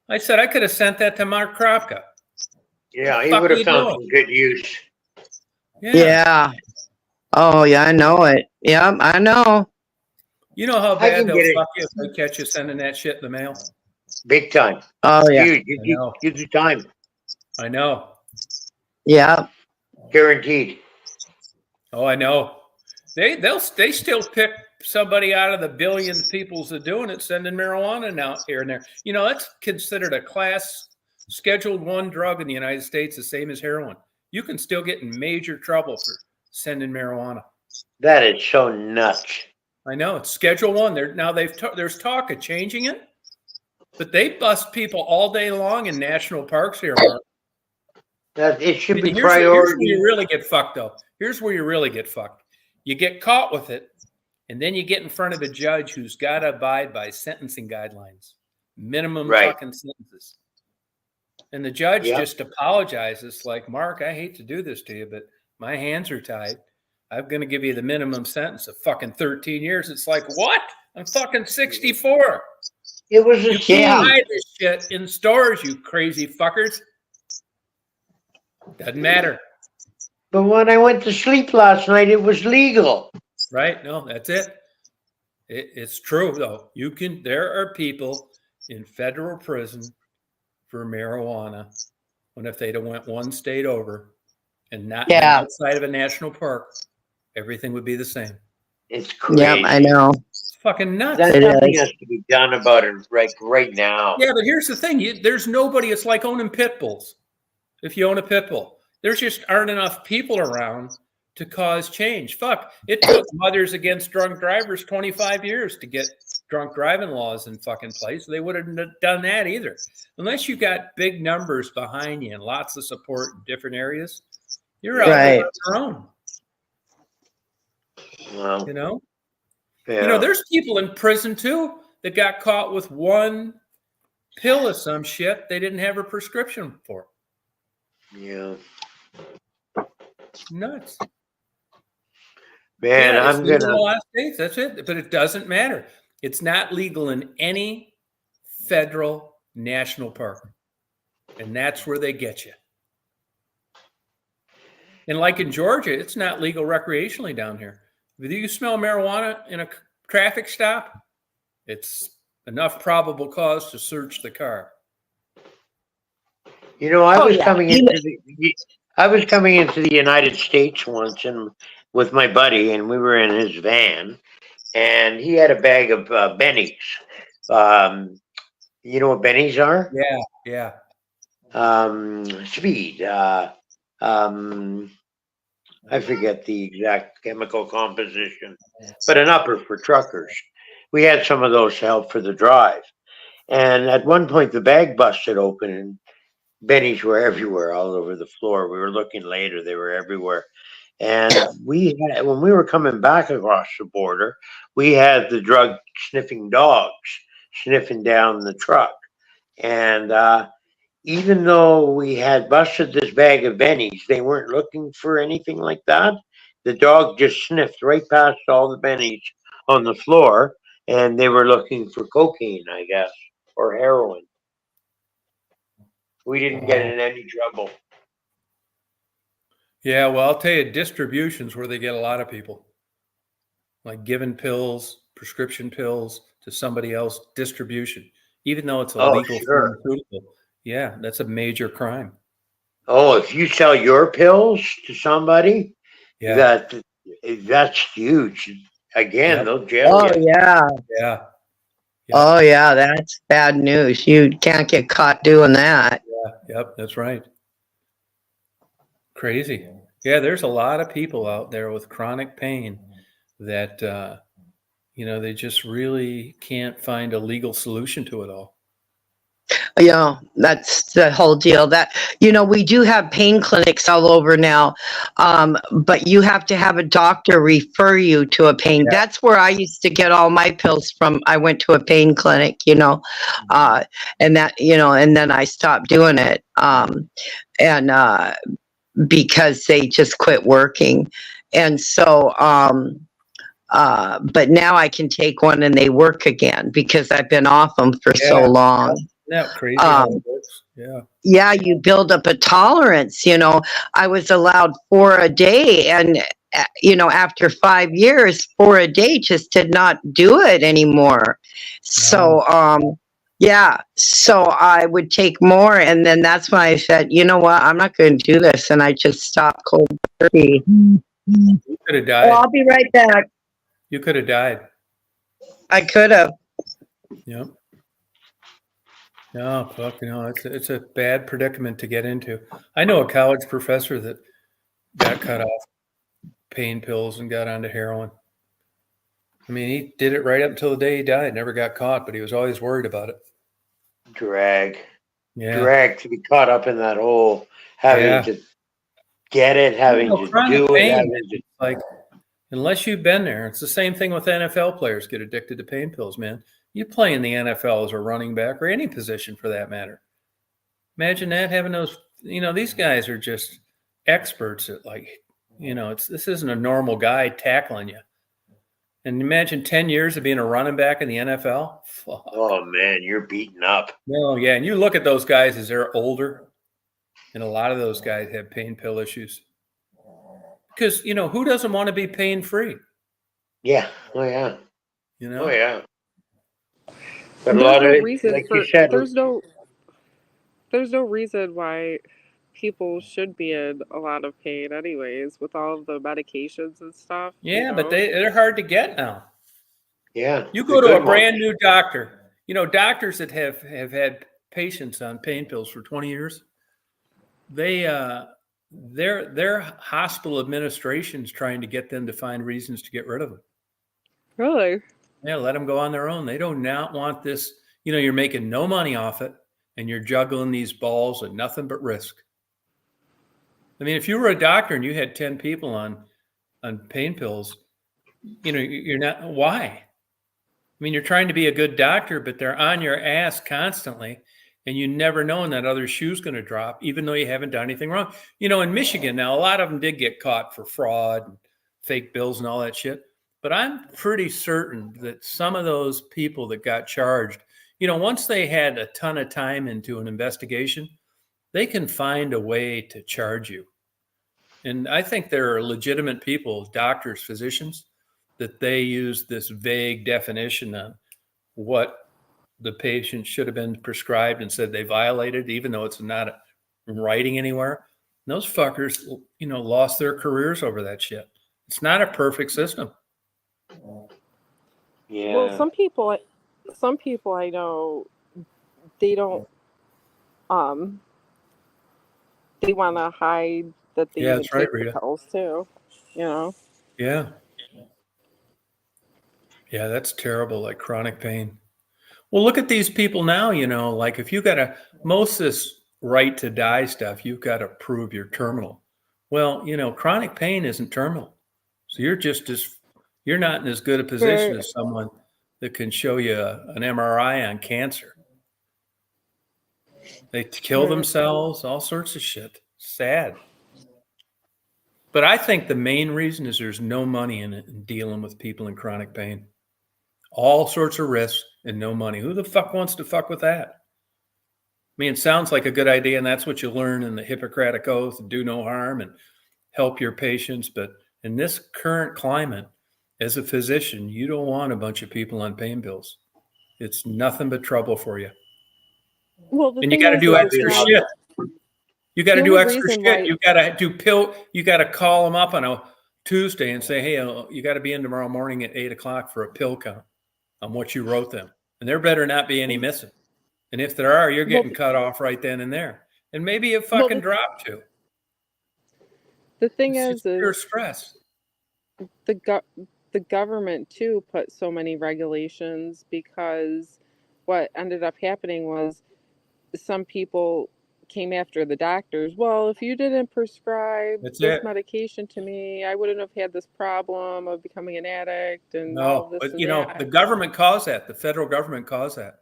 I said, I could have sent that to Mark Kropka. Yeah, he fuck would you have found doing? some good use. Yeah. Oh yeah, I know it. Yeah, I know. You know how I bad can they'll get it. fuck you if they catch you sending that shit in the mail? Big time. Oh yeah. Huge. I know. You do time. I know. Yeah. Guaranteed. Oh, I know. They still pick somebody out of the billion peoples that doing it, sending marijuana now here and there. You know, that's considered a class scheduled 1 drug in the United States, the same as heroin. You can still get in major trouble for sending marijuana. That is so nuts. I know it's Schedule 1. There's talk of changing it, but they bust people all day long in national parks here, Mark. That it should be Here's where priority. you really get fucked, though. Here's where you really get fucked. You get caught with it, and then you get in front of a judge who's got to abide by sentencing guidelines, minimum Right. fucking sentences. And the judge Yep. just apologizes, like, Mark, I hate to do this to you, but my hands are tied. I'm going to give you the minimum sentence of fucking 13 years. It's like, what? I'm fucking 64. It was a You scam. can't buy this shit in stores, you crazy fuckers. Doesn't matter. But when I went to sleep last night, it was legal. Right? No, that's it. It's true though. There are people in federal prison for marijuana when if they'd have went 1 state over and not been Yeah. outside of a national park, everything would be the same. It's crazy. Yep, I know. It's fucking nuts. That It something is. has to be done about it right now. Yeah, but here's the thing. There's nobody. It's like owning pit bulls. If you own a pit bull, there just aren't enough people around to cause change. Fuck. It took Mothers Against Drunk Drivers 25 years to get drunk driving laws in fucking place. They wouldn't have done that either. Unless you got big numbers behind you and lots of support in different areas, you're out there Right. on your own. Well, You know? yeah. You know, there's people in prison too that got caught with 1 pill of some shit they didn't have a prescription for. Yeah. Nuts. Man, Yeah, it's I'm legal in gonna. a lot of states. That's it. But it doesn't matter. It's not legal in any federal national park. And that's where they get you. And like in Georgia, it's not legal recreationally down here. If you smell marijuana in a traffic stop, it's enough probable cause to search the car. You know, I Oh, was yeah. coming into the United States once, and with my buddy, and we were in his van, and he had a bag of bennies, You know what bennies are? Yeah. Speed. I forget the exact chemical composition, but an upper for truckers. We had some of those to help for the drive. And at one point, the bag busted open, and bennies were everywhere, all over the floor. We were looking later; they were everywhere. And when we were coming back across the border, we had the drug sniffing dogs sniffing down the truck. And even though we had busted this bag of bennies, they weren't looking for anything like that. The dog just sniffed right past all the bennies on the floor, and they were looking for cocaine, I guess, or heroin. We didn't get in any trouble. Yeah, well, I'll tell you, distribution's where they get a lot of people. Like giving pills, prescription pills to somebody else, distribution, even though it's a Oh, legal sure. pharmaceutical. Yeah, that's a major crime. Oh, if you sell your pills to somebody, Yeah. that's huge. Again, Yep. they'll jail Oh you. yeah. Yeah. Yep. Oh yeah, that's bad news. You can't get caught doing that. Yep. That's right. Crazy. Yeah, there's a lot of people out there with chronic pain that they just really can't find a legal solution to it all. Yeah, that's the whole deal. That we do have pain clinics all over now, but you have to have a doctor refer you to a pain. Yeah. That's where I used to get all my pills from. I went to a pain clinic, and and then I stopped doing it, and because they just quit working, and so. But now I can take one and they work again because I've been off them for so long. Isn't that crazy how it works? Yeah, you build up a tolerance. I was allowed 4 a day, and after 5 years, 4 a day just did not do it anymore. So, yeah, so I would take more, and then that's when I said, you know what, I'm not going to do this, and I just stopped cold turkey. You could have died. Well, I'll be right back. You could have died. I could have. Yep. No, fuck, it's a bad predicament to get into. I know a college professor that got cut off pain pills and got onto heroin. I mean, he did it right up until the day he died. Never got caught, but he was always worried about it. Drag Yeah. to be caught up in that whole having to get it, having to do it. Like, unless you've been there, it's the same thing with NFL players get addicted to pain pills, man. You play in the NFL as a running back or any position for that matter. Imagine that, having those, these guys are just experts at this isn't a normal guy tackling you. And imagine 10 years of being a running back in the NFL. Fuck. Oh man, you're beaten up. No, yeah. And you look at those guys as they're older, and a lot of those guys have pain pill issues. Because, who doesn't want to be pain free? Yeah. Oh yeah. Oh yeah. But there's a lot no of reason like for you said, there's no reason why people should be in a lot of pain anyways with all of the medications and stuff. Yeah, but they're hard to get now. Yeah. You go to a brand new doctor, doctors that have had patients on pain pills for 20 years, their hospital administration's trying to get them to find reasons to get rid of them. Really? Yeah, let them go on their own. They do not want this. You're making no money off it, and you're juggling these balls at nothing but risk. I mean, if you were a doctor and you had 10 people on pain pills, you're not. Why? I mean, you're trying to be a good doctor, but they're on your ass constantly, and you never know when that other shoe's going to drop, even though you haven't done anything wrong. In Michigan now, a lot of them did get caught for fraud and fake bills and all that shit. But I'm pretty certain that some of those people that got charged, once they had a ton of time into an investigation, they can find a way to charge you. And I think there are legitimate people, doctors, physicians, that they use this vague definition on what the patient should have been prescribed and said they violated, even though it's not in writing anywhere. And those fuckers, lost their careers over that shit. It's not a perfect system. Yeah. Well, some people I know they don't they want to hide that they Yeah, even that's right, take the Rita. pills too, you know. Yeah. Yeah, that's terrible, like chronic pain. Well, look at these people now, like if you got most of this right to die stuff, you've got to prove you're terminal. Well, chronic pain isn't terminal. So you're not in as good a position Right. as someone that can show you an MRI on cancer. They kill Right. themselves, all sorts of shit. Sad. But I think the main reason is there's no money in it in dealing with people in chronic pain. All sorts of risks and no money. Who the fuck wants to fuck with that? I mean, it sounds like a good idea, and that's what you learn in the Hippocratic Oath, do no harm and help your patients. But in this current climate, as a physician, you don't want a bunch of people on pain pills. It's nothing but trouble for you. Well, the And you thing got to is do it's extra not shit. You got to the do only extra reason shit. why. You got to do pill. You got to call them up on a Tuesday and say, hey, you got to be in tomorrow morning at 8:00 for a pill count on what you wrote them. And there better not be any missing. And if there are, you're Well, getting cut off right then and there. And maybe it well, fucking dropped you. the thing It's just is pure stress. the government too put so many regulations because what ended up happening was some people came after the doctors. Well, if you didn't prescribe That's this it. medication to me, I wouldn't have had this problem of becoming an addict and all No, this but and the that. government caused that. The federal government caused that.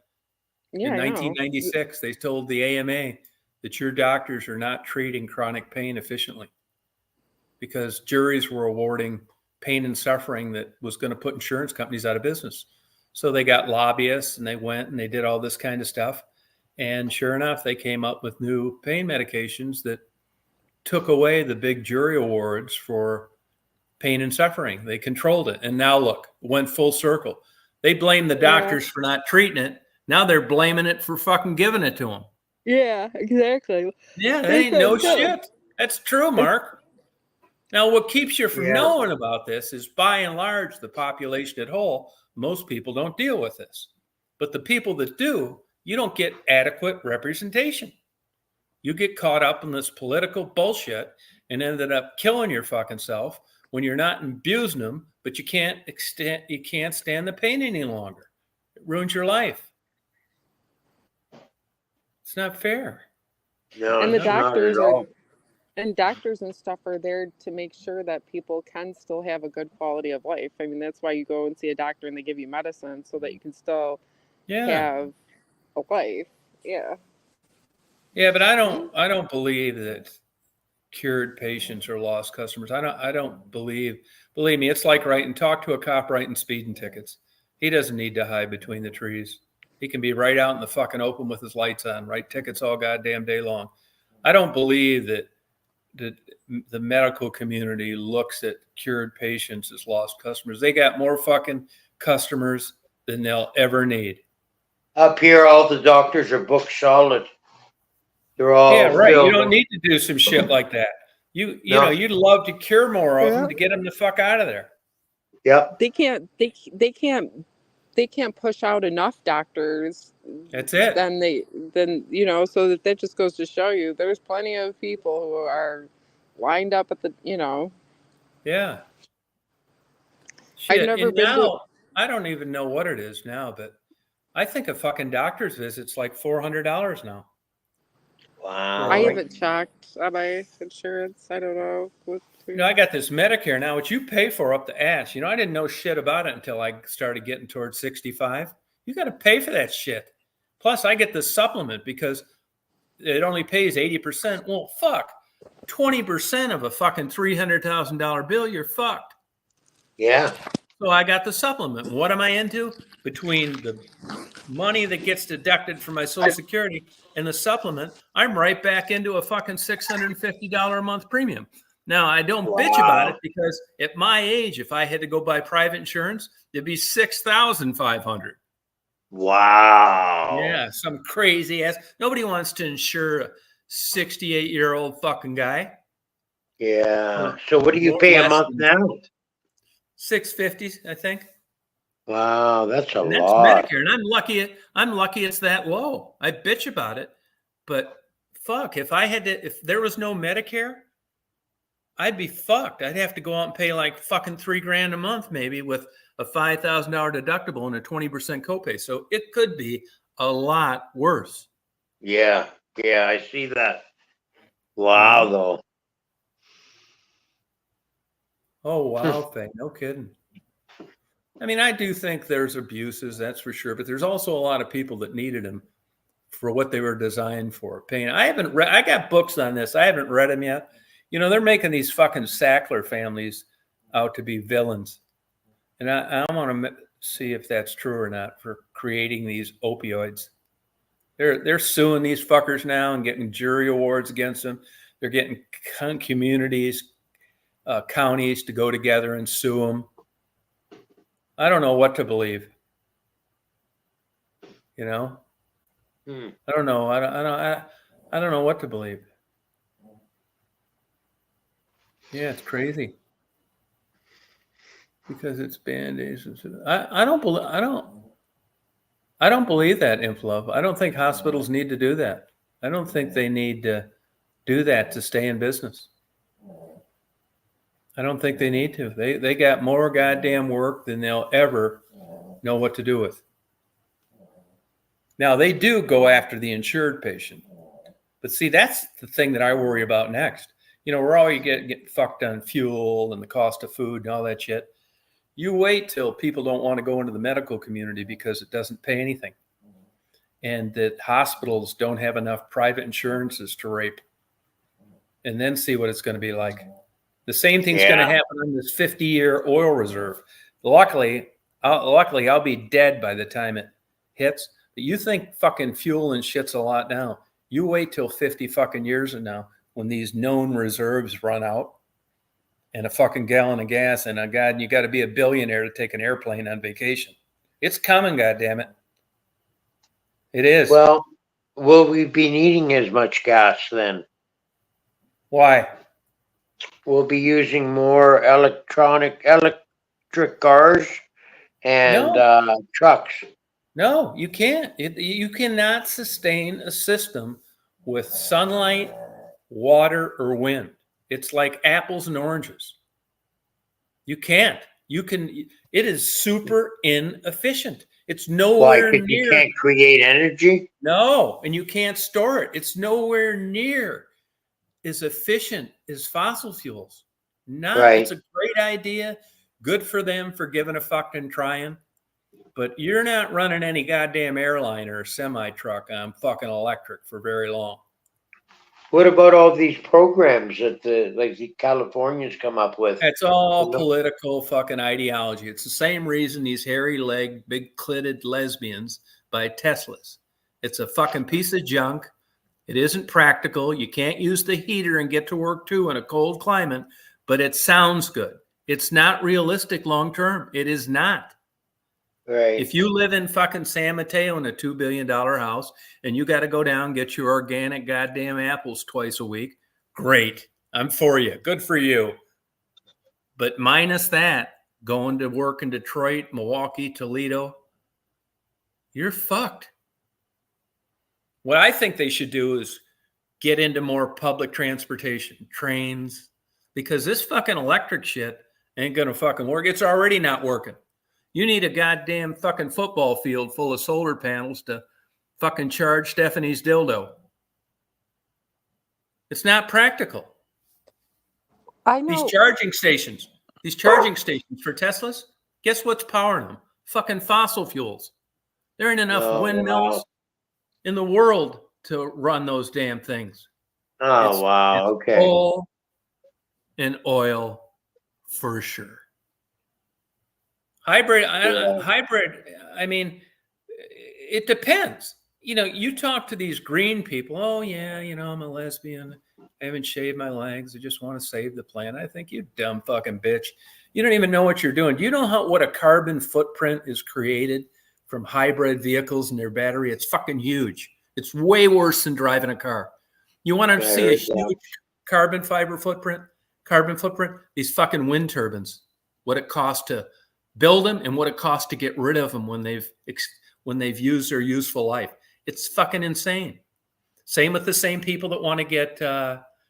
Yeah, In I know. 1996, they told the AMA that your doctors are not treating chronic pain efficiently because juries were awarding pain and suffering that was going to put insurance companies out of business. So they got lobbyists and they went and they did all this kind of stuff. And sure enough, they came up with new pain medications that took away the big jury awards for pain and suffering. They controlled it. And now look, went full circle. They blamed the Yeah. doctors for not treating it. Now they're blaming it for fucking giving it to them. Yeah, exactly. Yeah, that They ain't no said, shit. That's true, Mark. Now, what keeps you from Yeah. knowing about this is by and large, the population at whole, most people don't deal with this. But the people that do, you don't get adequate representation. You get caught up in this political bullshit and ended up killing your fucking self when you're not abusing them, but you can't stand the pain any longer. It ruins your life. It's not fair. No, and the it's not at doctors are all. and doctors and stuff are there to make sure that people can still have a good quality of life. I mean, that's why you go and see a doctor and they give you medicine so that you can still Yeah. have a life. Yeah. Yeah, but I don't believe that cured patients are lost customers. I don't believe me, it's like talk to a cop writing speeding tickets. He doesn't need to hide between the trees. He can be right out in the fucking open with his lights on, write tickets all goddamn day long. I don't believe that the medical community looks at cured patients as lost customers. They got more fucking customers than they'll ever need. Up here, all the doctors are booked solid. They're all Yeah, right. You filled. don't need to do some shit like that. You No. know, you'd love to cure more of Yeah. them to get them the fuck out of there. Yep. They can't push out enough doctors. That's it. Then so that just goes to show you there's plenty of people who are lined up at the Yeah. I've Shit. never And been to now, I don't even know what it is now, but I think a fucking doctor's visit's like $400 now. Wow. I Right. haven't checked on my insurance. I don't know. I got this Medicare now, which you pay for up the ass. I didn't know shit about it until I started getting towards 65. You got to pay for that shit. Plus, I get the supplement because it only pays 80%. Well, fuck. 20% of a fucking $300,000 bill, you're fucked. Yeah. So I got the supplement. What am I into? Between the money that gets deducted from my Social Security and the supplement, I'm right back into a fucking $650 a month premium. Now, I don't bitch about it because at my age, if I had to go buy private insurance, it'd be $6,500. Wow. Yeah, some crazy ass. Nobody wants to insure a 68-year-old fucking guy. Yeah. So what do you pay a Less month than now? $650, I think. Wow, that's a And that's lot. Medicare. And I'm lucky it's that low. I bitch about it, but fuck, if there was no Medicare, I'd be fucked. I'd have to go out and pay like fucking $3,000 a month, maybe with a $5,000 deductible and a 20% copay. So it could be a lot worse. Yeah, yeah, I see that. You Wow, know? though. Oh, wow thing. No kidding. I mean, I do think there's abuses, that's for sure, but there's also a lot of people that needed them for what they were designed for. Pain. I got books on this. I haven't read them yet. You know, they're making these fucking Sackler families out to be villains. And I want to see if that's true or not for creating these opioids. They're suing these fuckers now and getting jury awards against them. They're getting communities, counties to go together and sue them. I don't know what to believe. You know, I don't know. I don't know what to believe. Yeah, it's crazy because it's band-aids. I don't believe that, Implove. I don't think hospitals need to do that. I don't think they need to do that to stay in business. I don't think they need to. They got more goddamn work than they'll ever know what to do with. Now, they do go after the insured patient. But see, that's the thing that I worry about next. You know, we're always getting fucked on fuel and the cost of food and all that shit. You wait till people don't want to go into the medical community because it doesn't pay anything. And that hospitals don't have enough private insurances to rape. And then see what it's going to be like. The same thing's going to happen on this 50-year oil reserve. Luckily, I'll be dead by the time it hits. But you think fucking fuel and shit's a lot now. You wait till 50 fucking years from now when these known reserves run out and a fucking gallon of gas and you got to be a billionaire to take an airplane on vacation. It's coming, goddammit. It is. Well, will we be needing as much gas then? Why? We'll be using more electric cars and trucks. No, you can't. You cannot sustain a system with sunlight, water, or wind. It's like apples and oranges. You can't. It is super inefficient. It's nowhere Why? Because near. you can't create energy? No, and you can't store it. It's nowhere near as efficient as fossil fuels. Right. It's a great idea. Good for them for giving a fuck and trying. But you're not running any goddamn airline or semi truck on fucking electric for very long. What about all these programs that the Californians come up with? It's all political fucking ideology. It's the same reason these hairy-legged, big-clitted lesbians buy Teslas. It's a fucking piece of junk. It isn't practical. You can't use the heater and get to work too in a cold climate, but it sounds good. It's not realistic long term. It is not. Right. If you live in fucking San Mateo in a $2 billion house and you got to go down and get your organic goddamn apples twice a week, great. I'm for you. Good for you. But minus that, going to work in Detroit, Milwaukee, Toledo, you're fucked. What I think they should do is get into more public transportation, trains, because this fucking electric shit ain't going to fucking work. It's already not working. You need a goddamn fucking football field full of solar panels to fucking charge Stephanie's dildo. It's not practical. I know. These charging stations for Teslas, guess what's powering them? Fucking fossil fuels. There ain't enough windmills in the world to run those damn things. Oh, wow. It's Okay. coal and oil for sure. Hybrid, I mean, it depends. You know, you talk to these green people. Oh, yeah, you know, I'm a lesbian. I haven't shaved my legs. I just want to save the planet. I think you dumb fucking bitch. You don't even know what you're doing. Do you know what a carbon footprint is created from hybrid vehicles and their battery? It's fucking huge. It's way worse than driving a car. You want to see a huge carbon footprint? These fucking wind turbines, what it costs to build them and what it costs to get rid of them when they've used their useful life. It's fucking insane. Same with the same people that want to get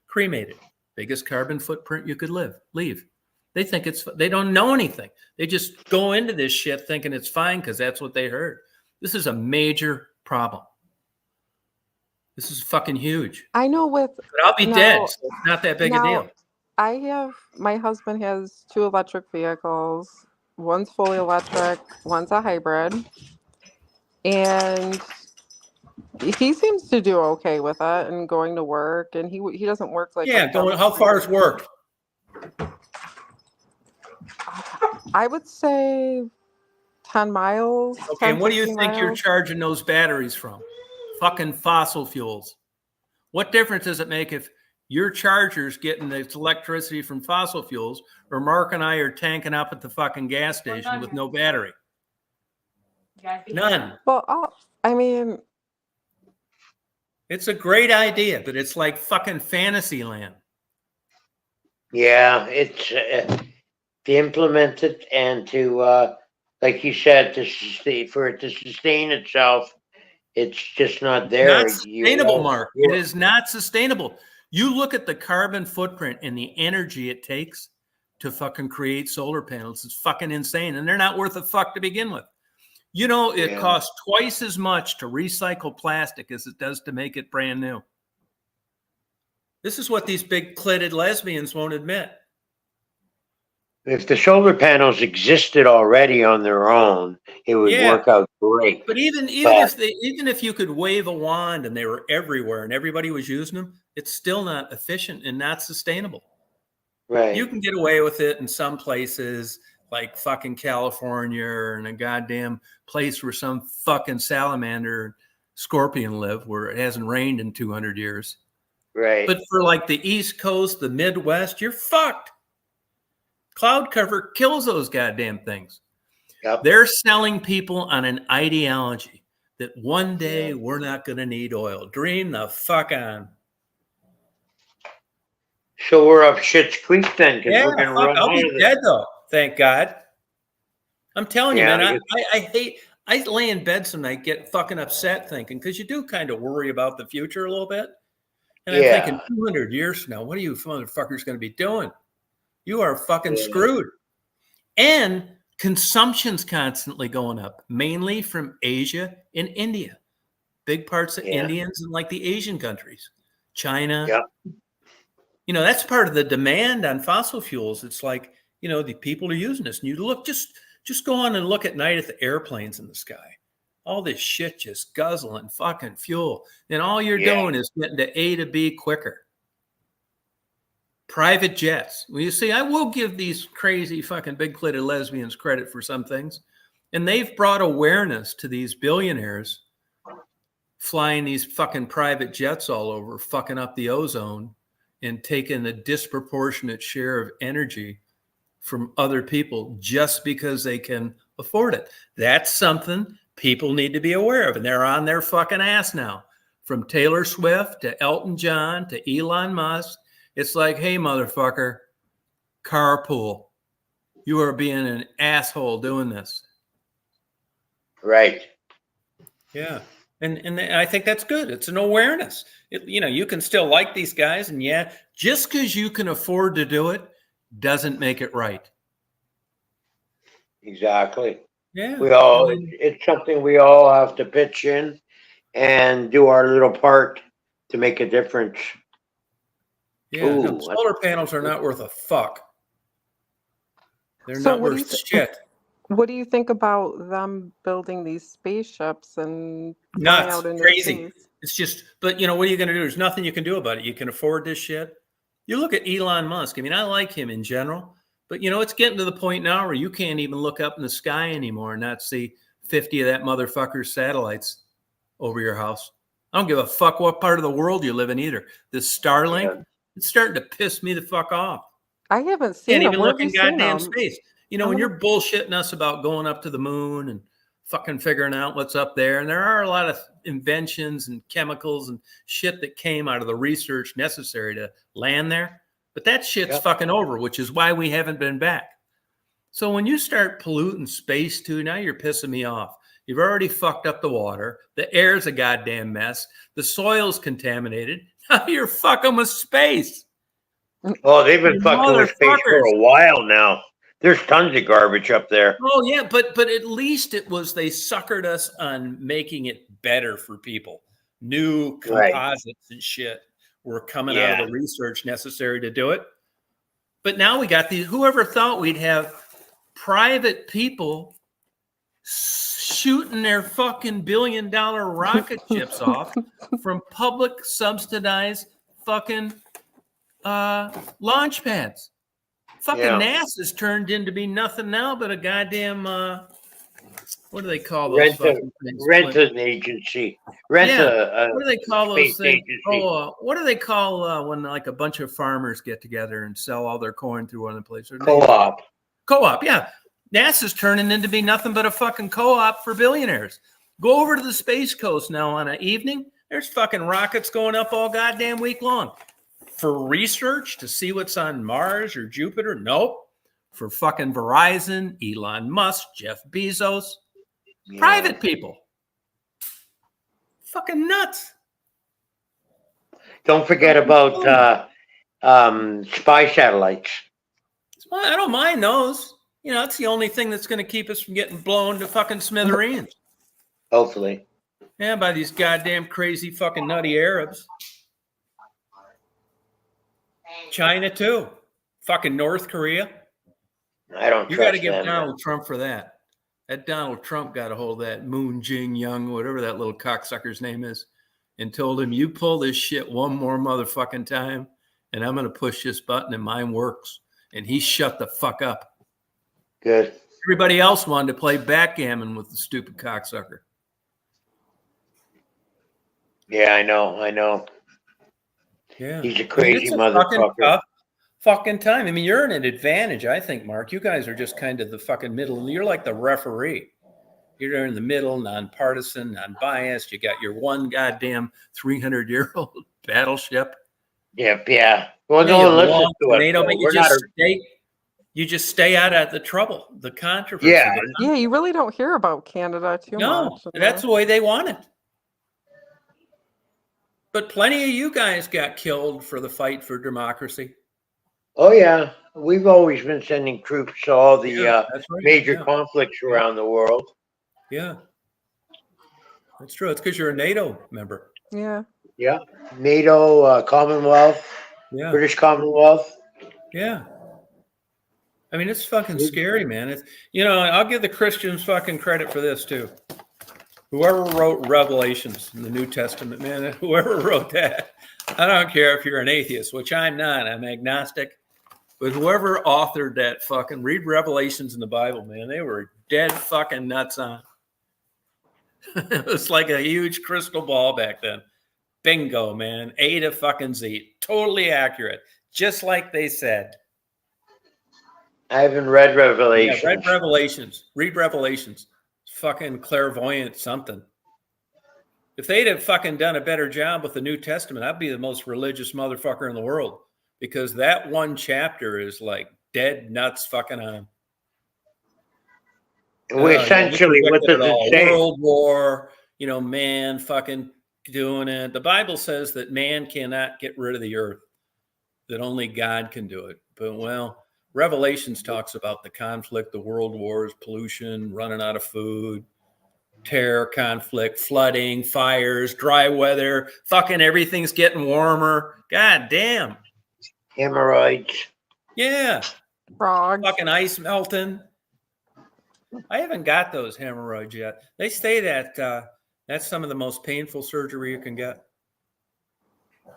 cremated. Biggest carbon footprint you could leave. They think they don't know anything. They just go into this shit thinking it's fine because that's what they heard. This is a major problem. This is fucking huge. I know but I'll be dead, so it's not that big a deal. My husband has 2 electric vehicles. One's fully electric, one's a hybrid. And he seems to do okay with it and going to work, and he doesn't work like How far is work? I would say 10 miles. Okay, 10, and what do you think miles. you're charging those batteries from? Fucking fossil fuels. What difference does it make if your charger's getting its electricity from fossil fuels or Mark and I are tanking up at the fucking gas station with no battery? None. Well, I mean, it's a great idea, but it's like fucking fantasy land. Yeah, it's to implement it and to, like you said, for it to sustain itself. It's just not there. Not sustainable, Mark. It is not sustainable. You look at the carbon footprint and the energy it takes to fucking create solar panels. It's fucking insane. And they're not worth a fuck to begin with. You know, it costs twice as much to recycle plastic as it does to make it brand new. This is what these big-clitted lesbians won't admit. If the solar panels existed already on their own, it would work out great. But even if you could wave a wand and they were everywhere and everybody was using them, it's still not efficient and not sustainable. Right. You can get away with it in some places like fucking California or in a goddamn place where some fucking salamander scorpion live where it hasn't rained in 200 years. Right. But for like the East Coast, the Midwest, you're fucked. Cloud cover kills those goddamn things. Yep. They're selling people on an ideology that one day we're not going to need oil. Dream the fuck on. So we're up Shit's Creek then, because we're going to run I'll out be of dead though. Thank God. I'm telling you, man. I lay in bed some night, get fucking upset thinking, because you do kind of worry about the future a little bit. And I'm thinking, 200 years from now, what are you motherfuckers going to be doing? You are fucking screwed. And consumption's constantly going up, mainly from Asia and India. Big parts of Indians and like the Asian countries, China. Yeah. You know, that's part of the demand on fossil fuels. It's like, you know, the people are using this. And you look, just go on and look at night at the airplanes in the sky. All this shit just guzzling fucking fuel. And all you're doing is getting to A to B quicker. Private jets. Well, you see, I will give these crazy fucking big-clitted lesbians credit for some things. And they've brought awareness to these billionaires flying these fucking private jets all over, fucking up the ozone and taking a disproportionate share of energy from other people just because they can afford it. That's something people need to be aware of. And they're on their fucking ass now. From Taylor Swift to Elton John to Elon Musk. It's like, hey, motherfucker, carpool. You are being an asshole doing this. Right. Yeah. And I think that's good. It's an awareness. You know, you can still like these guys. And just because you can afford to do it doesn't make it right. Exactly. Yeah. It's something we all have to pitch in and do our little part to make a difference. Yeah, no, solar panels are not worth a fuck. They're not worth shit. What do you think about them building these spaceships and nuts, out into crazy? space? It's just, but you know, what are you going to do? There's nothing you can do about it. You can afford this shit. You look at Elon Musk. I mean, I like him in general, but you know, it's getting to the point now where you can't even look up in the sky anymore and not see 50 of that motherfucker's satellites over your house. I don't give a fuck what part of the world you live in either. This Starlink. It's starting to piss me the fuck off. I haven't seen Can't them. even Where look have in you seen goddamn them? space. You know, when you're bullshitting us about going up to the moon and fucking figuring out what's up there, and there are a lot of inventions and chemicals and shit that came out of the research necessary to land there, but that shit's fucking over, which is why we haven't been back. So when you start polluting space too, now you're pissing me off. You've already fucked up the water. The air's a goddamn mess. The soil's contaminated. Now you're fucking with space. Oh, they've been You fucking with space for motherfuckers. a while now. There's tons of garbage up there. Oh yeah, but at least it was they suckered us on making it better for people. New Right. composites and shit were coming out Yeah. of the research necessary to do it. But now we got these. Whoever thought we'd have private people shooting their fucking billion-dollar rocket ships off from public subsidized fucking launch pads. Fucking Yeah. NASA's turned into be nothing now but a goddamn what do they call those fucking things? Rent an agency. Rent a What do they call space those things? agency. Oh, what do they call when like a bunch of farmers get together and sell all their corn through one of the places? Co-op. Co-op, yeah. NASA's turning into be nothing but a fucking co-op for billionaires. Go over to the Space Coast now on an evening. There's fucking rockets going up all goddamn week long. For research to see what's on Mars or Jupiter? Nope. For fucking Verizon, Elon Musk, Jeff Bezos, Yeah. private people. Fucking nuts. Don't forget about spy satellites. Well, I don't mind those. You know, it's the only thing that's going to keep us from getting blown to fucking smithereens. Hopefully. Yeah, by these goddamn crazy fucking nutty Arabs. China too. Fucking North Korea. I don't You got to trust give them. Donald Trump for that. That Donald Trump got a hold of that Moon Jae-young, whatever that little cocksucker's name is, and told him, you pull this shit one more motherfucking time, and I'm going to push this button and mine works. And he shut the fuck up. Good. Everybody else wanted to play backgammon with the stupid cocksucker. Yeah, I know. Yeah. He's a crazy it's a motherfucker. tough fucking time. I mean, you're in an advantage, I think, Mark. You guys are just kind of the fucking middle. You're like the referee. You're in the middle, nonpartisan, non-biased. You got your one goddamn 300-year-old battleship. Yep, yeah. Well, Yeah, no you one listens belong to us. NATO, though. but We're not you just stay out of the trouble, the controversy. Yeah. Yeah, you really don't hear about Canada too No, much. that's the way they want it. But plenty of you guys got killed for the fight for democracy. Oh, yeah. We've always been sending troops to all the That's right. major Yeah. conflicts around the world. Yeah, that's true. It's because you're a NATO member. Yeah. Yeah. NATO, Commonwealth, Yeah, British Commonwealth. yeah. I mean, it's fucking scary, man. It's, you know, I'll give the Christians fucking credit for this too. Whoever wrote Revelations in the New Testament, man, whoever wrote that, I don't care if you're an atheist, which I'm not. I'm agnostic. But whoever authored that fucking read Revelations in the Bible, man, they were dead fucking nuts on. It was like a huge crystal ball back then. Bingo, man. A to fucking Z. Totally accurate. Just like they said. I haven't read Revelation. Yeah, read Revelations. Read Revelations. Fucking clairvoyant something. If they'd have fucking done a better job with the New Testament, I'd be the most religious motherfucker in the world. Because that one chapter is like dead nuts fucking on. Essentially, what does it say? World war, you know, man fucking doing it. The Bible says that man cannot get rid of the earth, that only God can do it. But, well, Revelations talks about the conflict, the world wars, pollution, running out of food, terror, conflict, flooding, fires, dry weather, fucking everything's getting warmer. God damn. Hemorrhoids. Yeah. Frogs. Fucking ice melting. I haven't got those hemorrhoids yet. They say that that's some of the most painful surgery you can get.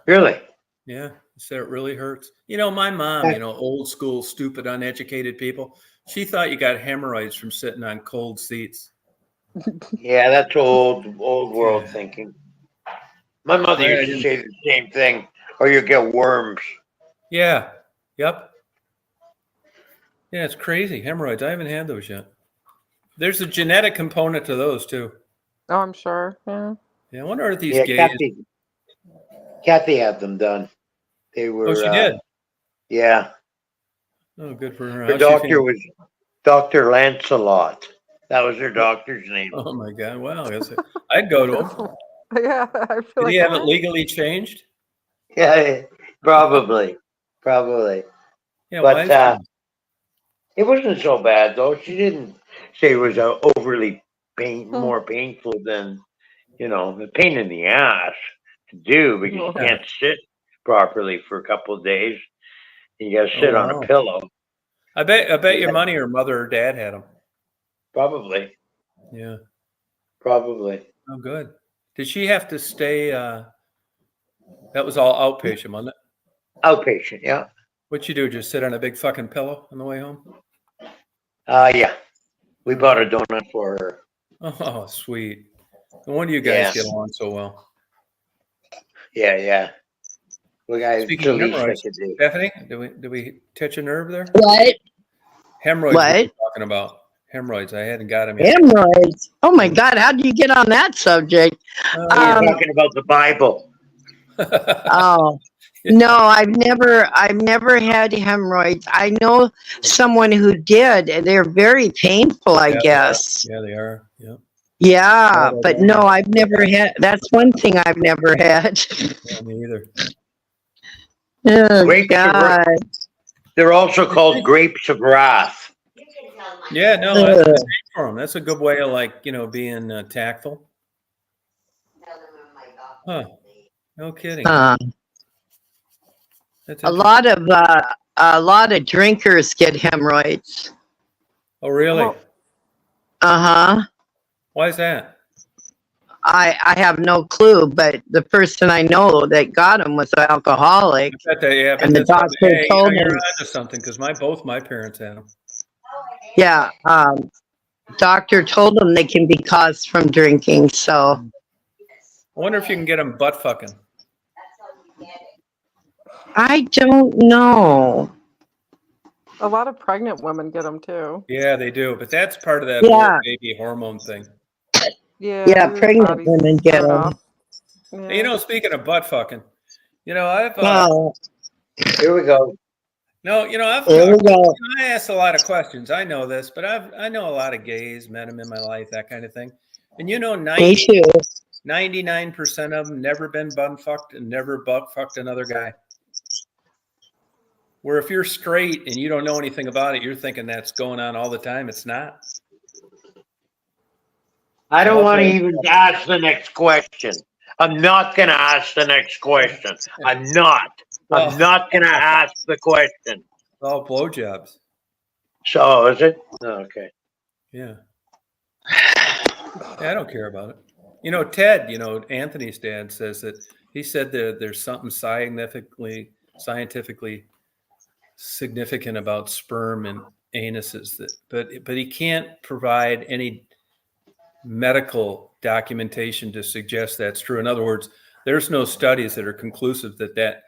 Really? Yeah, so it really hurts. You know, my mom, you know, old school, stupid, uneducated people, she thought you got hemorrhoids from sitting on cold seats. Yeah, that's old world thinking. My mother used to say the same thing, or you get worms. Yeah. Yep. Yeah, it's crazy. Hemorrhoids. I haven't had those yet. There's a genetic component to those too. Oh, I'm sure. Yeah. Yeah, I wonder if these Yeah, gays. Kathy had them done. They were. Oh, she did. Yeah. Oh, good for her. Her doctor was Dr. Lancelot. That was her doctor's name. Oh my God! Wow, I'd go to him. Yeah, I feel Did like he have it what? legally changed? Yeah, probably. Probably. Yeah. Why? But it wasn't so bad, though. She didn't say it was overly more painful than, a pain in the ass to do because you Yeah. can't sit properly for a couple of days. You got to Oh, sit on a wow. pillow. I bet your Yeah. money or mother or dad had them. Probably. Yeah. Probably. Oh, good. Did she have to stay? That was all outpatient, wasn't it? Outpatient, yeah. What'd you do? Just sit on a big fucking pillow on the way home? Yeah. We bought a donut for her. Oh, sweet. No wonder you guys Yeah. get along so well. Yeah. We got Speaking the of least I hemorrhoids, could do. Stephanie, did we touch a nerve there? What? Hemorrhoids we What? were talking about. Hemorrhoids. I hadn't got them yet. Hemorrhoids. Oh my God, how do you get on that subject? We were talking about the Bible. Oh no, I've never had hemorrhoids. I know someone who did, and they're very painful, I guess. Yeah, they are. Yeah. Yeah, but no, I've never had. That's one thing I've never had. Yeah, me either. Oh Grapes of God. They're also called grapes of wrath. Yeah, no, that's the name for them. That's a good way of being tactful. Huh? No kidding. That's A interesting. lot of drinkers get hemorrhoids. Oh, really? Uh-huh. Why is that? I have no clue, but the person I know that got them was an alcoholic. I bet they have. And the doctor told you're him, onto something because both my parents had them. yeah, doctor told them they can be caused from drinking. So I wonder if you can get them butt fucking. I don't know. A lot of pregnant women get them too. Yeah, they do, but that's part of that Yeah. whole baby hormone thing. Yeah. Yeah, your pregnant body's women get thrown them. off. Hey, Yeah. speaking of butt fucking, I've Oh, Here we go. I've here we go. I ask a lot of questions. I know this, but I know a lot of gays, met them in my life, that kind of thing. And Me too. 99% of them never been butt fucked and never butt fucked another guy. Where if you're straight and you don't know anything about it, you're thinking that's going on all the time. It's not. I don't want to even ask the next question. I'm not going to ask the next question. I'm not going to ask the question. It's all blowjobs. So, is it? Oh, okay. Yeah. Yeah, I don't care about it. Ted, Anthony's dad says that he said that there's something scientifically significant about sperm and anuses but he can't provide any medical documentation to suggest that's true. In other words, there's no studies that are conclusive that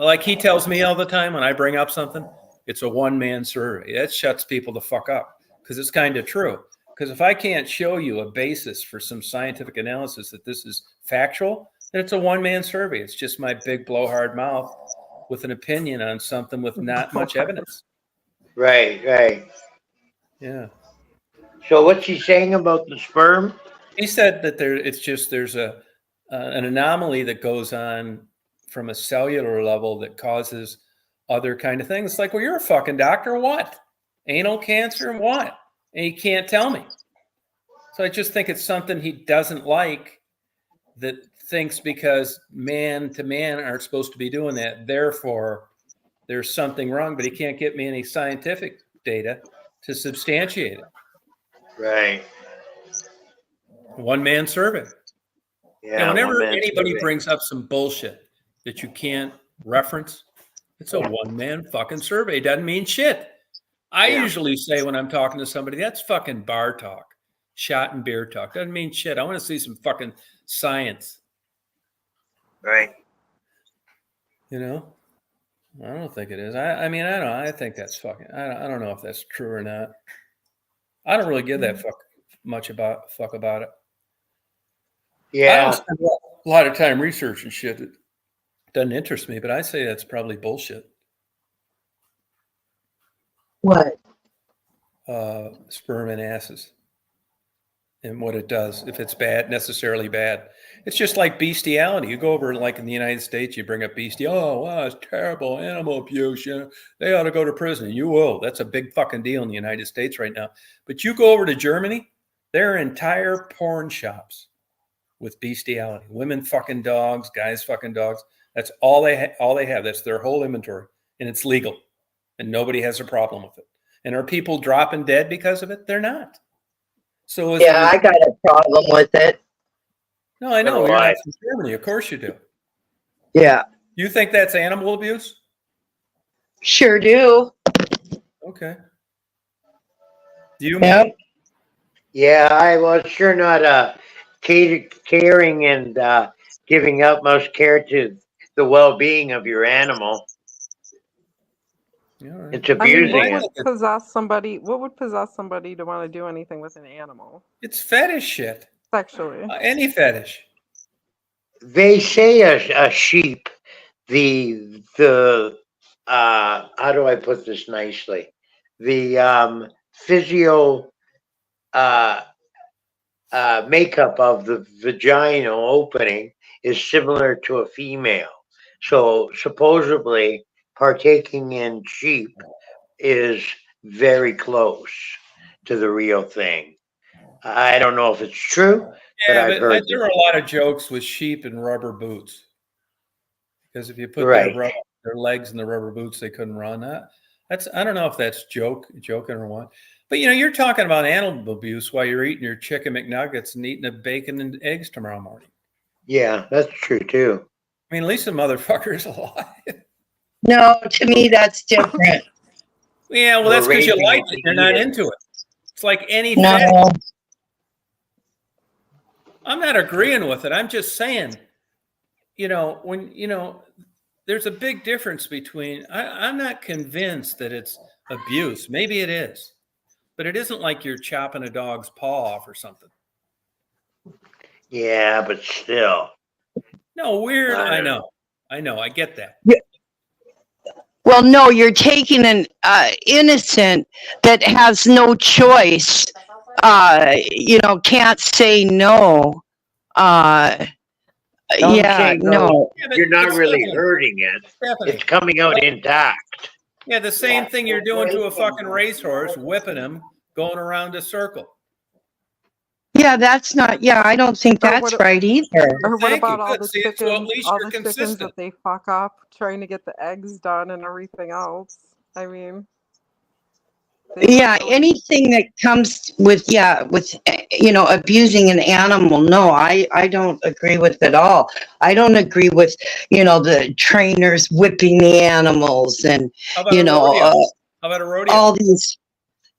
like he tells me all the time when I bring up something, it's a one-man survey. That shuts people the fuck up because it's kind of true. Because if I can't show you a basis for some scientific analysis that this is factual, then it's a one-man survey. It's just my big blowhard mouth with an opinion on something with not much evidence. Right. Yeah. So what's he saying about the sperm? He said that there's an anomaly that goes on from a cellular level that causes other kind of things. It's like, well, you're a fucking doctor. What? Anal cancer and what? And he can't tell me. So I just think it's something he doesn't like, that thinks because man to man aren't supposed to be doing that. Therefore, there's something wrong, but he can't get me any scientific data to substantiate it. Right. One-man survey. Yeah. Whenever anybody brings up some bullshit that you can't reference, it's a one-man fucking survey. Doesn't mean shit. I usually say when I'm talking to somebody, that's fucking bar talk, shot and beer talk. Doesn't mean shit. I want to see some fucking science. Right. I don't think it is. I mean, I don't know. I think that's fucking. I don't know if that's true or not. I don't really give that fuck about it. Yeah. I don't spend a lot of time researching shit that doesn't interest me, but I say that's probably bullshit. What? sperm and asses and what it does, if it's bad, necessarily bad. It's just like bestiality. You go over, like in the United States, you bring up bestiality. Oh, wow, it's terrible. Animal abuse. You know, they ought to go to prison. You will. That's a big fucking deal in the United States right now. But you go over to Germany, there are entire porn shops with bestiality. Women fucking dogs, guys fucking dogs. That's all they have. That's their whole inventory. And it's legal. And nobody has a problem with it. And are people dropping dead because of it? They're not. So is Yeah, I got a problem with it. No, I know. So You're I- not from Germany. Of course you do. Yeah, You think that's animal abuse? sure do. Okay. Do you? Yep. Yeah, I was sure not caring and giving utmost care to the well-being of your animal. All right. It's I mean, abusing what it. would possess somebody? What would possess somebody to want to do anything with an animal It's fetish shit. sexually? Any fetish. They say a sheep, the how do I put this nicely? The physio makeup of the vaginal opening is similar to a female. So supposedly partaking in sheep is very close to the real thing. I don't know if it's true, but Yeah, I've but heard there are a lot of jokes with sheep and rubber boots. Because if you put Right. their legs in the rubber boots, they couldn't run. I don't know if that's joking or what. But you're talking about animal abuse while you're eating your chicken McNuggets and eating a bacon and eggs tomorrow morning. Yeah, that's true too. I mean, at least the motherfucker is alive. No, to me that's different. Yeah, well, We're that's because you raising like it it. to You're not eat it. into it. It's like any fetish. No. I'm not agreeing with it. I'm just saying, there's a big difference between, I'm not convinced that it's abuse. Maybe it is, but it isn't like you're chopping a dog's paw off or something. Yeah, but still. No, weird. I I don't know. I get that. Well, no, you're taking an innocent that has no choice. Can't say no. Don't Yeah, say no. no. Yeah, but You're not really Stephanie, hurting it. Stephanie, It's coming out intact. yeah, the same thing you're doing to a fucking racehorse, whipping him, going around a circle. Yeah, that's not. Yeah, I don't think Or that's what- right either. Or what Thank you. about all Good. the See, so at chickens? least All you're the chickens consistent. that they fuck up trying to get the eggs done and everything else. I mean, they don't Yeah, know. anything that comes with abusing an animal. No, I don't agree with it all. I don't agree with the trainers whipping the animals and How about a rodeo? uh, How about a rodeo? all these.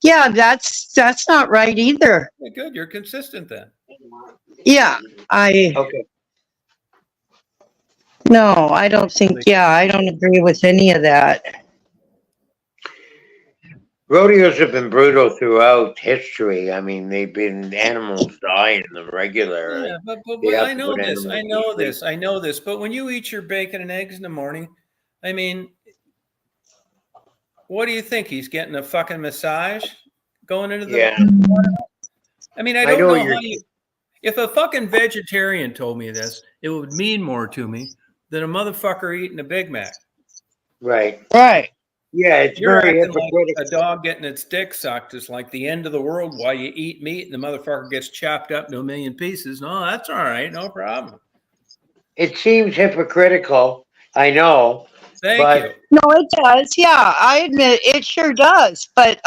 Yeah, that's not right either. Yeah, good. You're consistent then. Yeah, I Okay. no, I don't think. Yeah, I don't agree with any of that. Rodeos have been brutal throughout history. I mean, they've been animals dying them regularly. Yeah, but They have I to know put this. I animals to know sleep. this. I know this. But when you eat your bacon and eggs in the morning, I mean, what do you think? He's getting a fucking massage going into the. Yeah. I mean, I I don't know know what how you're- you. If a fucking vegetarian told me this, it would mean more to me than a motherfucker eating a Big Mac. Right. Right. Yeah, it's You're very acting like hypocritical. a dog getting its dick sucked is like the end of the world while you eat meat and the motherfucker gets chopped up into a million pieces. No, that's all right. No problem. It seems hypocritical. I know. Thank But- you. No, it does. Yeah, I admit it sure does. But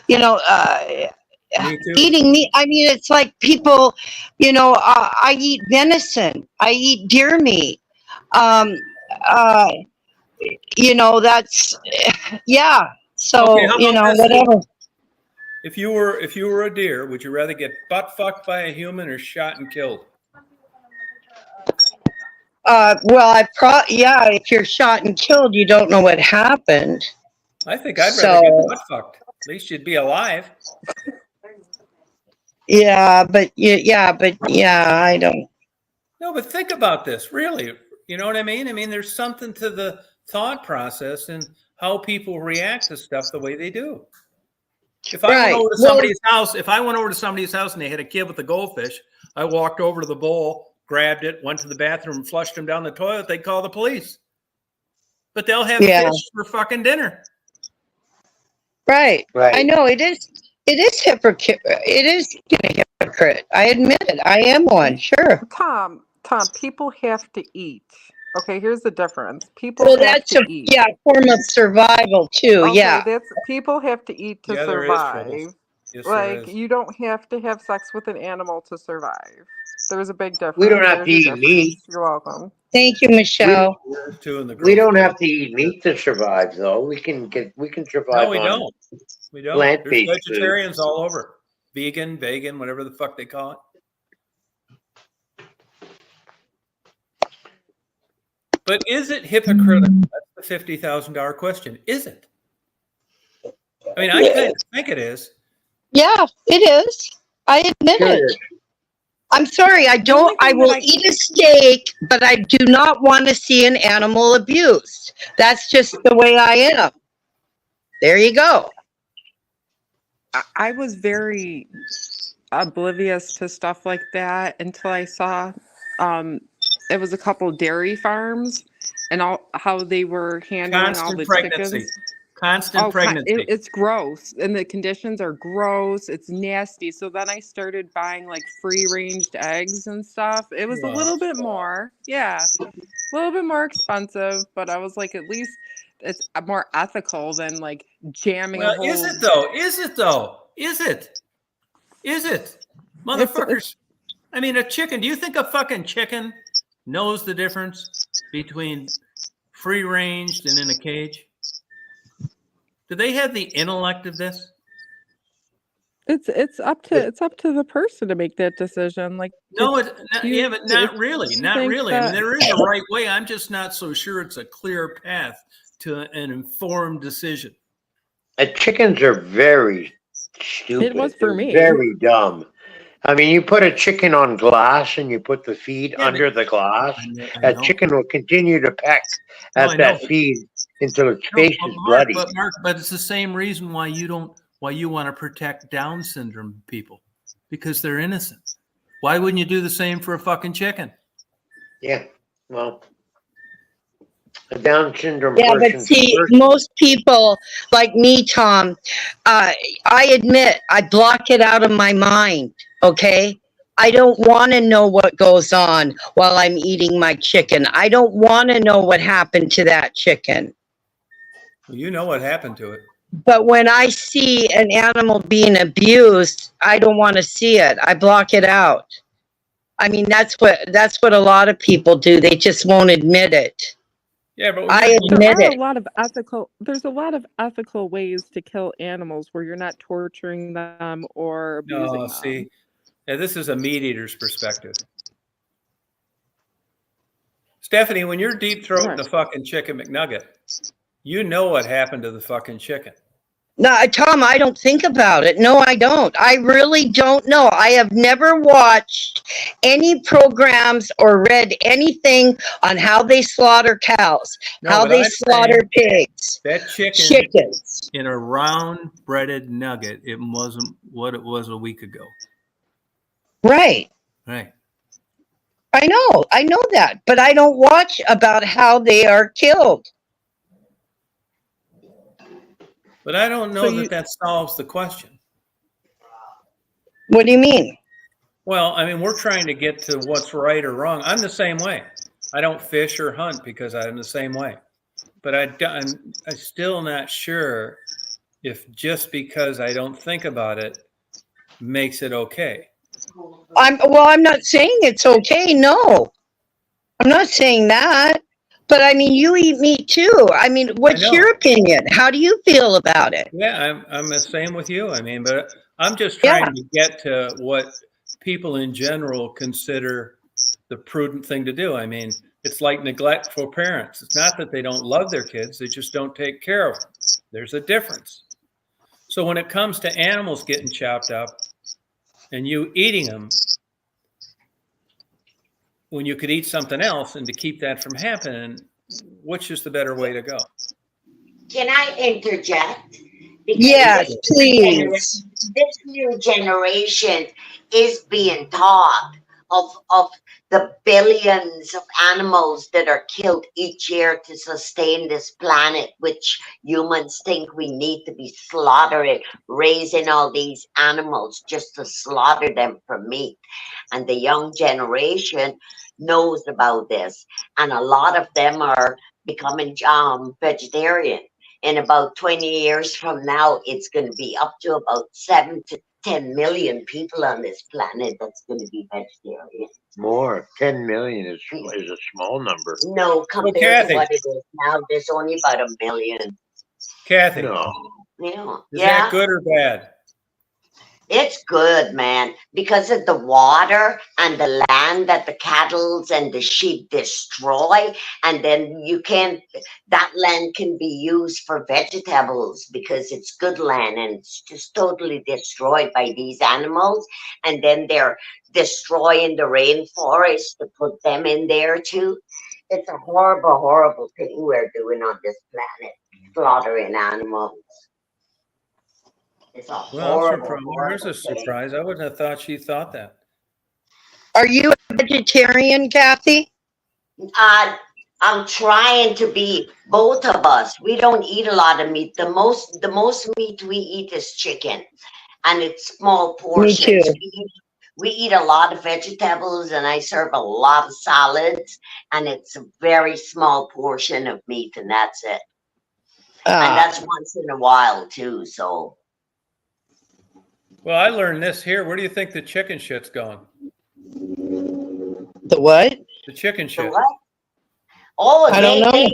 Me too. eating meat. I mean, it's like people. I eat venison. I eat deer meat. That's yeah. So Okay, how about this? whatever. If you were a deer, would you rather get butt fucked by a human or shot and killed? Well, if you're shot and killed, you don't know what happened. I think I'd rather So- get butt fucked. At least you'd be alive. Yeah, but I don't. No, but think about this, really. You know what I mean? I mean, there's something to the thought process and how people react to stuff the way they do. If I went Right. over to Well- somebody's house, if I went over to somebody's house and they had a kid with a goldfish, I walked over to the bowl, grabbed it, went to the bathroom, flushed him down the toilet, they'd call the police. But they'll have Yeah. fish for fucking dinner. Right. Right. I know it is. It is hypocrite. It is a hypocrite. I admit it. I am one. Sure. Tom, people have to eat. Okay, here's the difference. People Well, have that's to a eat. form of survival too. Okay, Yeah. that's people have to eat to Yeah, there is trouble. survive. Yes, there Like is. you don't have to have sex with an animal to survive. There's a big difference. We don't have to There's eat your meat. difference. You're welcome. Thank you, Michelle. There's two in the We don't group. have to eat meat to survive, though. We can survive No, we on don't. We don't. plant-based There's food. vegetarians all over. Vegan, whatever the fuck they call it. But is it hypocritical? That's the $50,000 question. Is it? I mean, I kind of think it is. Yeah, it is. I admit Sure. it. I'm sorry. I only thing will that I- eat a steak, but I do not want to see an animal abused. That's just the way I am. There you go. I was very oblivious to stuff like that until I saw it was a couple dairy farms and how they were handling all Constant the pregnancy. chickens. Constant pregnancy. It's gross and the conditions are gross. It's nasty. So then I started buying like free ranged eggs and stuff. It was a little bit more. Yeah. A little bit more expensive, but I was like, at least it's more ethical than like jamming a Well, whole. is it though? Is it though? Is it? Is it? Motherfuckers. I mean, a chicken. Do you think a fucking chicken knows the difference between free ranged and in a cage? Do they have the intellect of this? It's up to the person to make that decision. Like No, it's- yeah, but not really. you Not think really. I mean, that- there is a right way. I'm just not so sure it's a clear path to an informed decision. Chickens are very stupid. It was for They're me. Very dumb. I mean, you put a chicken on glass and you put the feed Yeah, under the glass. I That know. chicken will continue to peck No, at I that know. feed until its No, face is bloody. But it's the same reason why you want to protect Down syndrome people, because they're innocent. Why wouldn't you do the same for a fucking chicken? Yeah, well, a Down syndrome Yeah, but person. see, most people like me, Tom, I admit I block it out of my mind. Okay. I don't want to know what goes on while I'm eating my chicken. I don't want to know what happened to that chicken. Well, you know what happened to it. But when I see an animal being abused, I don't want to see it. I block it out. I mean, that's what a lot of people do. They just won't admit it. Yeah, but I There admit are it. there's a lot of ethical ways to kill animals where you're not torturing them or abusing no, them. see, yeah, this is a meat eater's perspective. Stephanie, when you're deep throating a fucking chicken McNugget, you know what happened to the fucking chicken. No, Tom, I don't think about it. No, I don't. I really don't know. I have never watched any programs or read anything on how they slaughter cows, No, how but they I'm slaughter pigs, That chicken chickens. in a round breaded nugget, it wasn't what it was a week ago. Right. Right. I know that, but I don't watch about how they are killed. But I don't know So that solves the question. What do you mean? Well, I mean, we're trying to get to what's right or wrong. I'm the same way. I don't fish or hunt because I'm the same way. But I'm still not sure if just because I don't think about it makes it okay. I'm not saying it's okay. No, I'm not saying that. But I mean, you eat meat too. I mean, what's know. your opinion? How do you feel about it? Yeah, I'm the same with you. I mean, but I'm just trying to get to what people in general consider the prudent thing to do. I mean, it's like neglectful parents. It's not that they don't love their kids, they just don't take care of them. There's a difference. So when it comes to animals getting chopped up and you eating them, when you could eat something else, and to keep that from happening, which is the better way to go? Can I interject? Because Yes, this please. new generation is being taught of the billions of animals that are killed each year to sustain this planet, which humans think we need to be slaughtering, raising all these animals just to slaughter them for meat. And the young generation knows about this, and a lot of them are becoming vegetarian. In about 20 years from now, it's going to be up to about 7 to 10 million people on this planet that's going to be vegetarian. More. 10 million is a small number. No, compared to Kathy. what it is now, there's only about 1 million. Kathy, No. Yeah, is yeah. that good or bad? It's good, man, because of the water and the land that the cattle and the sheep destroy. And then that land can be used for vegetables because it's good land and it's just totally destroyed by these animals. And then they're destroying the rainforest to put them in there too. It's a horrible, horrible thing we're doing on this planet, slaughtering animals. It's a Well, horrible, here's a horrible thing. surprise. I wouldn't have thought she thought that. Are you a vegetarian, Kathy? I'm trying to be both of us. We don't eat a lot of meat. The most meat we eat is chicken, and it's small portions. too. We eat a lot of vegetables, and I serve a lot of salads, and it's a very small portion of meat, and that's it. And that's once in a while too. So Well, I learned this here. Where do you think the chicken shit's going? The what? The chicken the shit. what? Oh, I don't know.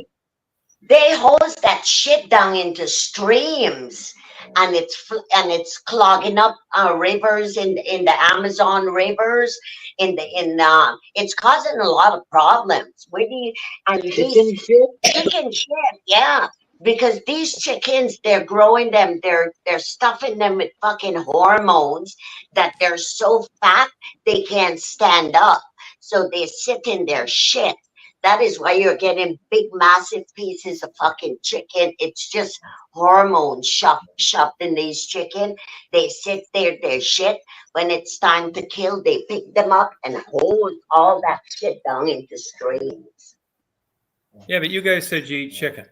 they hose that shit down into streams, and it's clogging up rivers in the Amazon rivers. It's causing a lot of problems. Where do you and Chicken shit? chicken shit? Yeah, because these chickens, they're growing them, they're stuffing them with fucking hormones that they're so fat they can't stand up, so they sit in their shit. That is why you're getting big, massive pieces of fucking chicken. It's just hormones shoved in these chicken. They sit there, their shit. When it's time to kill, they pick them up and hold all that shit down into streams. Yeah, but you guys said you eat chicken.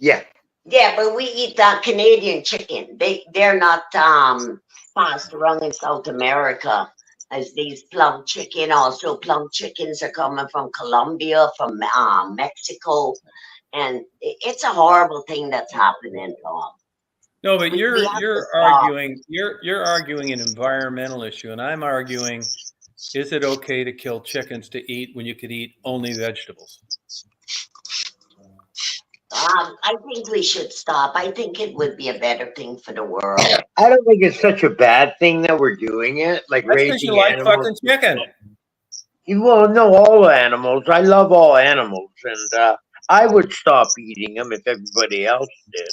Yeah. Yeah, but we eat Canadian chicken. They're not passed around in South America as these plum chicken. Also, plum chickens are coming from Colombia, from Mexico, and it's a horrible thing that's happening, Tom. No, but We you're have to you're stop. arguing you're arguing an environmental issue, and I'm arguing, is it okay to kill chickens to eat when you could eat only vegetables? I think we should stop. I think it would be a better thing for the world. I don't think it's such a bad thing that we're doing it, like That's because you raising like animals. fucking chicken. Well, no, all animals. I love all animals, and I would stop eating them if everybody else did.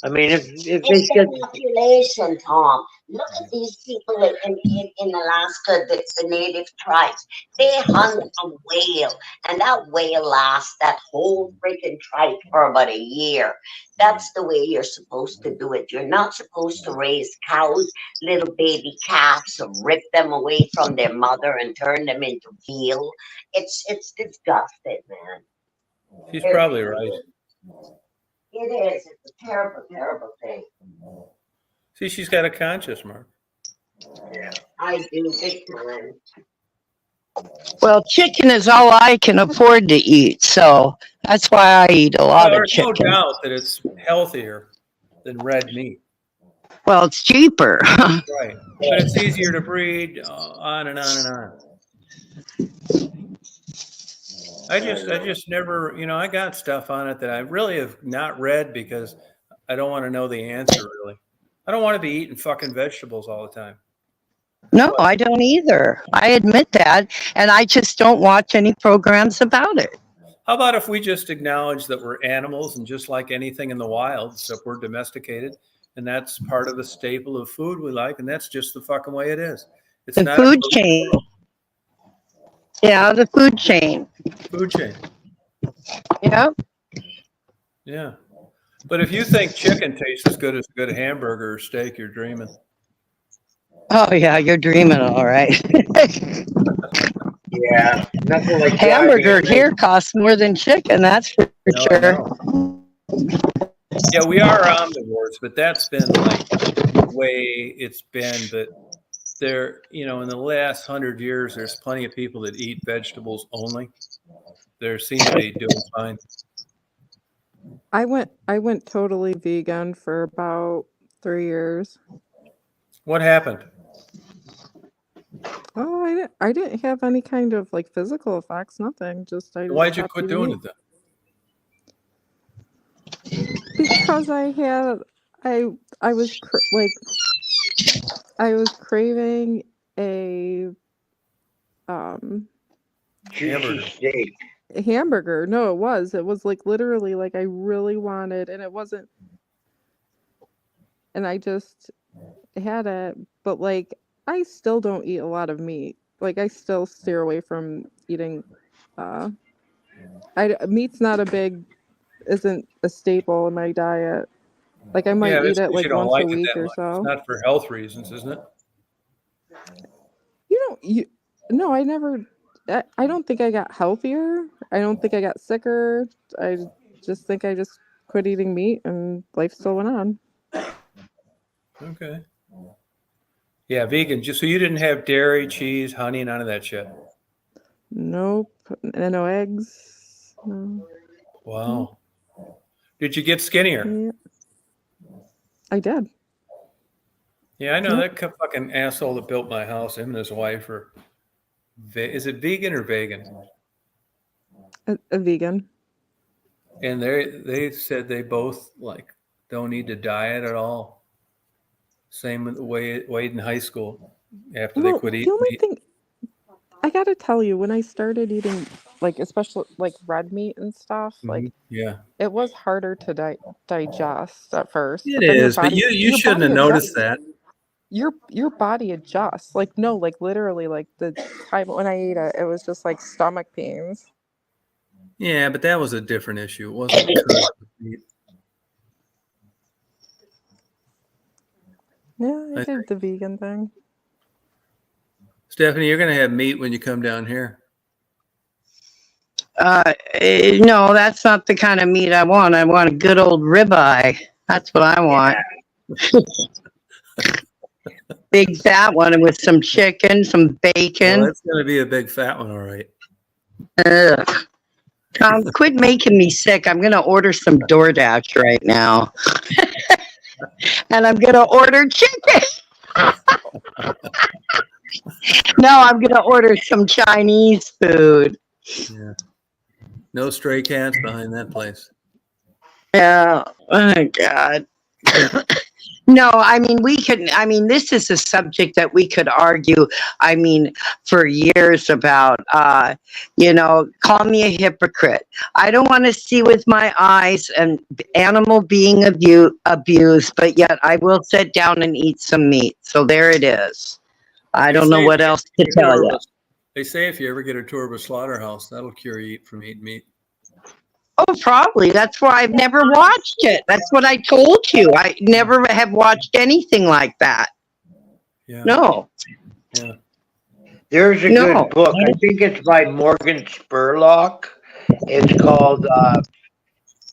I mean, if they It's said, the population, Tom. Look at these people in Alaska, the native tribes. They hunt a whale, and that whale lasts that whole freaking tribe for about a year. That's the way you're supposed to do it. You're not supposed to raise cows, little baby calves, or rip them away from their mother and turn them into veal. It's disgusting, man. She's It probably really right. is. It is. It's a terrible, terrible thing. See, she's got a conscience, Mark. I do big time. Well, chicken is all I can afford to eat, so that's why I eat a lot Well, of there's no chicken. doubt that it's healthier than red meat. Well, it's cheaper. Right. But it's easier to breed, on and on and on. I just never, I got stuff on it that I really have not read because I don't want to know the answer, really. I don't want to be eating fucking vegetables all the time. No, I don't either. I admit that, and I just don't watch any programs about it. How about if we just acknowledge that we're animals and just like anything in the wild, except we're domesticated, and that's part of the staple of food we like, and that's just the fucking way it is. It's The not food chain. Yeah, the food chain. food chain. Yeah. Yeah. But if you think chicken tastes as good as a good hamburger or steak, you're dreaming. Oh yeah, you're dreaming, all right. Yeah, nothing like driving Hamburger at night. here costs more than chicken, that's for No, I sure. know. Yeah, we are omnivores, but that's been like the way it's been. But there, in the last 100 years, there's plenty of people that eat vegetables only. They seem to be doing fine. I went totally vegan for about 3 years. What happened? Oh, I didn't have any kind of like physical effects, nothing. Just I just Why'd you stopped quit eating doing meat it then? because I I was I was craving a um Juicy Hamburger. steak. hamburger. No, it was like literally like I really wanted, and it wasn't, and I just had it, but like I still don't eat a lot of meat. Like I still steer away from eating. Uh, meat's not isn't a staple in my diet. Like I might Yeah, eat that's it because you like don't once a like it week that or much. It's so. not for health reasons, isn't it? You don't you No, I never. I don't think I got healthier. I don't think I got sicker. I just think I just quit eating meat and life still went on. Okay. Yeah, vegan. Just so you didn't have dairy, cheese, honey, none of that shit. Nope. And no eggs. No. Wow. Did you get skinnier? Yeah, I did. Yeah, I know Yep. that fucking asshole that built my house. Him and his wife are. Is it vegan or vegan? A vegan. And they said they both like don't need to diet at all. Same with Wade in high school after they Well, quit the eating only meat. thing I gotta tell you, when I started eating, like, especially like red meat and stuff, like, Yeah, it was harder to digest at first, it but then is. But you your shouldn't body have noticed adjusts. that. Your body adjusts. Like, no, like literally, like the time when I ate it, it was just like stomach pains. Yeah, but that was a different issue. It wasn't because of the meat. Yeah, I I did the vegan thing. Stephanie, you're going to have meat when you come down here. No, that's not the kind of meat I want. I want a good old ribeye. That's what I want. Big fat one with some chicken, some Well, bacon. that's going to be a big fat one, all right. Ugh. Quit making me sick. I'm going to order some DoorDash right now. And I'm going to order chicken. No, I'm going to order some Chinese food. Yeah. No stray cats behind that place. Yeah. Oh, God. No, I mean, this is a subject that we could argue, for years about, call me a hypocrite. I don't want to see with my eyes an animal being abused, but yet I will sit down and eat some meat. So there it is. I don't know what else to tell you. They say if you ever get a tour of a slaughterhouse, that'll cure you from eating meat. Oh, probably. That's why I've never watched it. That's what I told you. I never have watched anything like that. Yeah. No. Yeah. There's a good book. I think it's by Morgan Spurlock. It's called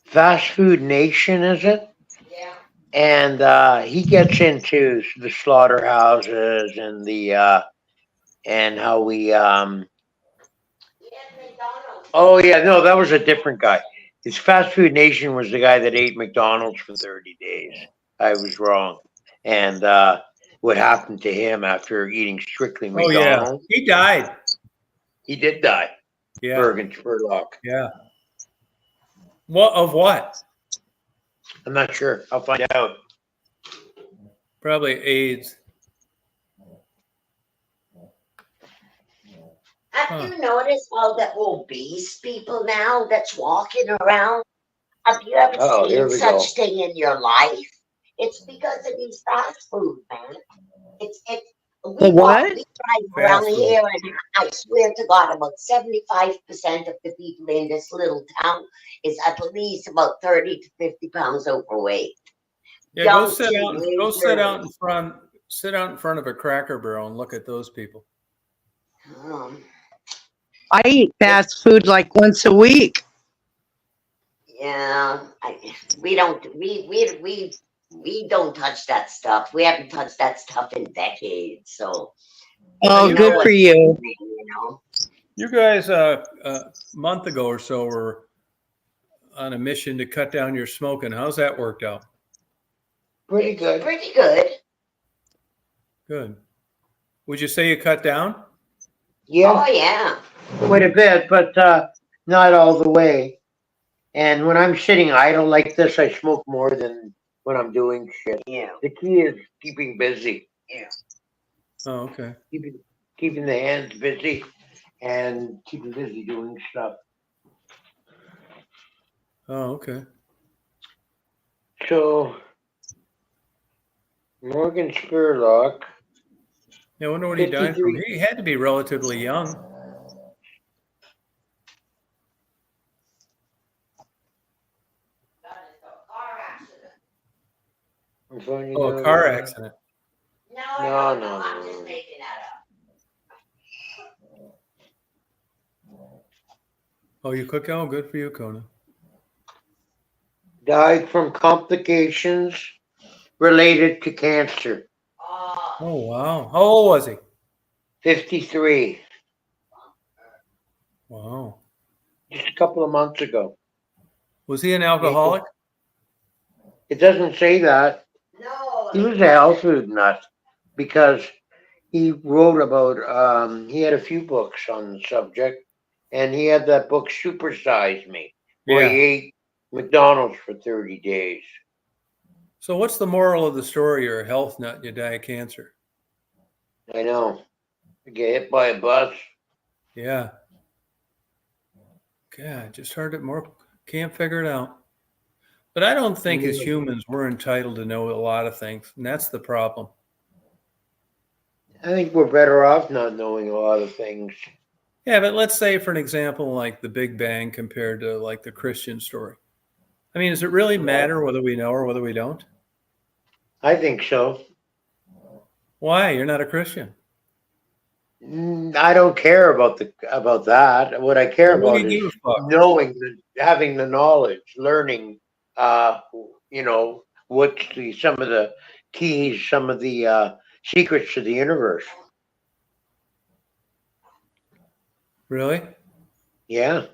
Fast Food Nation, is it? Yeah. And he gets into the slaughterhouses and the and how we Oh yeah, no, that was a different guy. His Fast Food Nation was the guy that ate McDonald's for 30 days. I was wrong. And what happened to him after eating strictly Oh yeah, McDonald's? he died. He did die. Yeah, Morgan Spurlock. yeah. What of what? I'm not sure. I'll find out. Probably AIDS. Have you noticed all the obese people now that's walking around? Have you ever Here seen we go. such thing in your life? It's because of these fast food, man. It's The what? We drive around Fast food. here, and I swear to God, about 75% of the people in this little town is at least about 30 to 50 pounds overweight. Yeah, go Young sit out. Go sit out in teenagers. front. Sit out in front of a Cracker Barrel and look at those people. Um, I eat fast food like once a week. yeah, we don't touch that stuff. We haven't touched that stuff in decades, so Oh, we know good for what's you. happening, you know. You guys, a month ago or so, were on a mission to cut down your smoking. How's that worked out? Pretty good. Pretty good. Good. Would you say you cut down? Yeah, Oh yeah. quite a bit, but not all the way. And when I'm sitting idle like this, I smoke more than when I'm doing shit. Yeah. The key is keeping busy. Yeah. Oh, okay. Keeping the hands busy and keeping busy doing stuff. Oh, okay. So Morgan Spurlock, Yeah, I wonder what he died from. 53. He had to be relatively young. I'm finding Oh, a out car about- accident. No, I'm just making that up. Oh, you cook? Oh, good for you, Conan. Died from complications related to cancer. Oh, Oh, wow. How old was he? 53, Wow. just a couple of months ago. Was he an alcoholic? It doesn't say that. no. He was a health food nut because he wrote about, he had a few books on the subject, and he had that book, Supersize Me, where he Yeah. ate McDonald's for 30 days. So what's the moral of the story? You're a health nut and you die of cancer. I know. Get hit by a bus. Yeah. God, just heard it more. Can't figure it out. But I don't think as humans we're entitled to know a lot of things. And that's the problem. I think we're better off not knowing a lot of things. Yeah, but let's say, for an example, like the Big Bang compared to like the Christian story. I mean, does it really matter whether we know or whether we don't? I think so. Why? You're not a Christian. I don't care about that. What I care What do about you is give a fuck? knowing, having the knowledge, learning. What's some of the keys, some of the secrets to the universe. Really? Yeah,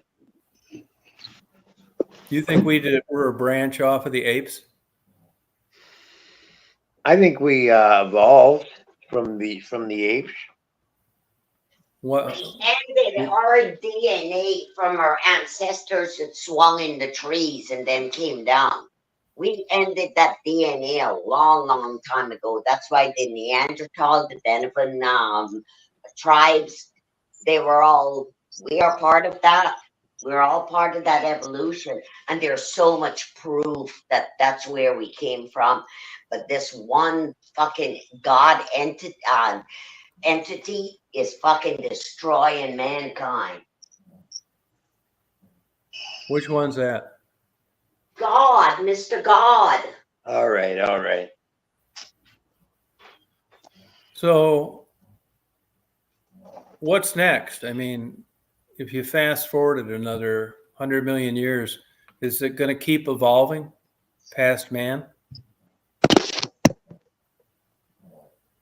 You think we're a branch off of the apes? I think we evolved from the apes. What? We ended our DNA from our ancestors that swung in the trees and then came down. We ended that DNA a long, long time ago. That's why the Neanderthal, the Denizen tribes, we are part of that. We're all part of that evolution. And there's so much proof that that's where we came from. But this one fucking God entity is fucking destroying mankind. Which one's that? God, Mr. God. All right. So, what's next? I mean, if you fast forwarded another 100 million years, is it going to keep evolving past man?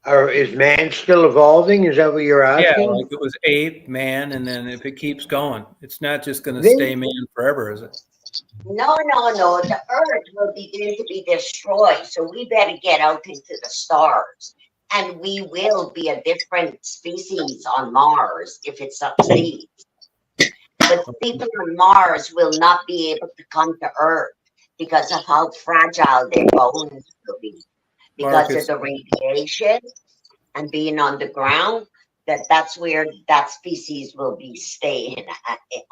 Or is man still evolving? Is that what you're Yeah, asking? like it was ape, man, and then if it keeps going, it's not just going to Then- stay man forever, is it? No. The earth will begin to be destroyed. So we better get out into the stars. And we will be a different species on Mars if it succeeds. But people on Mars will not be able to come to Earth because of how fragile their bones will be. Because Marcus. of the radiation and being on the ground, that's where that species will be staying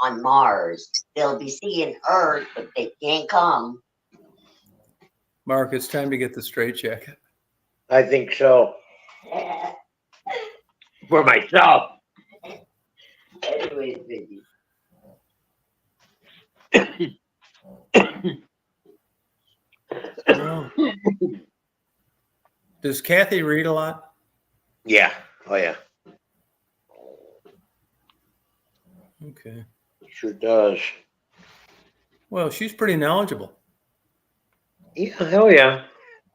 on Mars. They'll be seeing Earth, but they can't come. Mark, it's time to get the straight jacket. I think so. for myself. Anyways, Vicky. Well, does Kathy read a lot? Yeah. Oh yeah. Okay. Sure does. Well, she's pretty knowledgeable. Yeah. Hell yeah.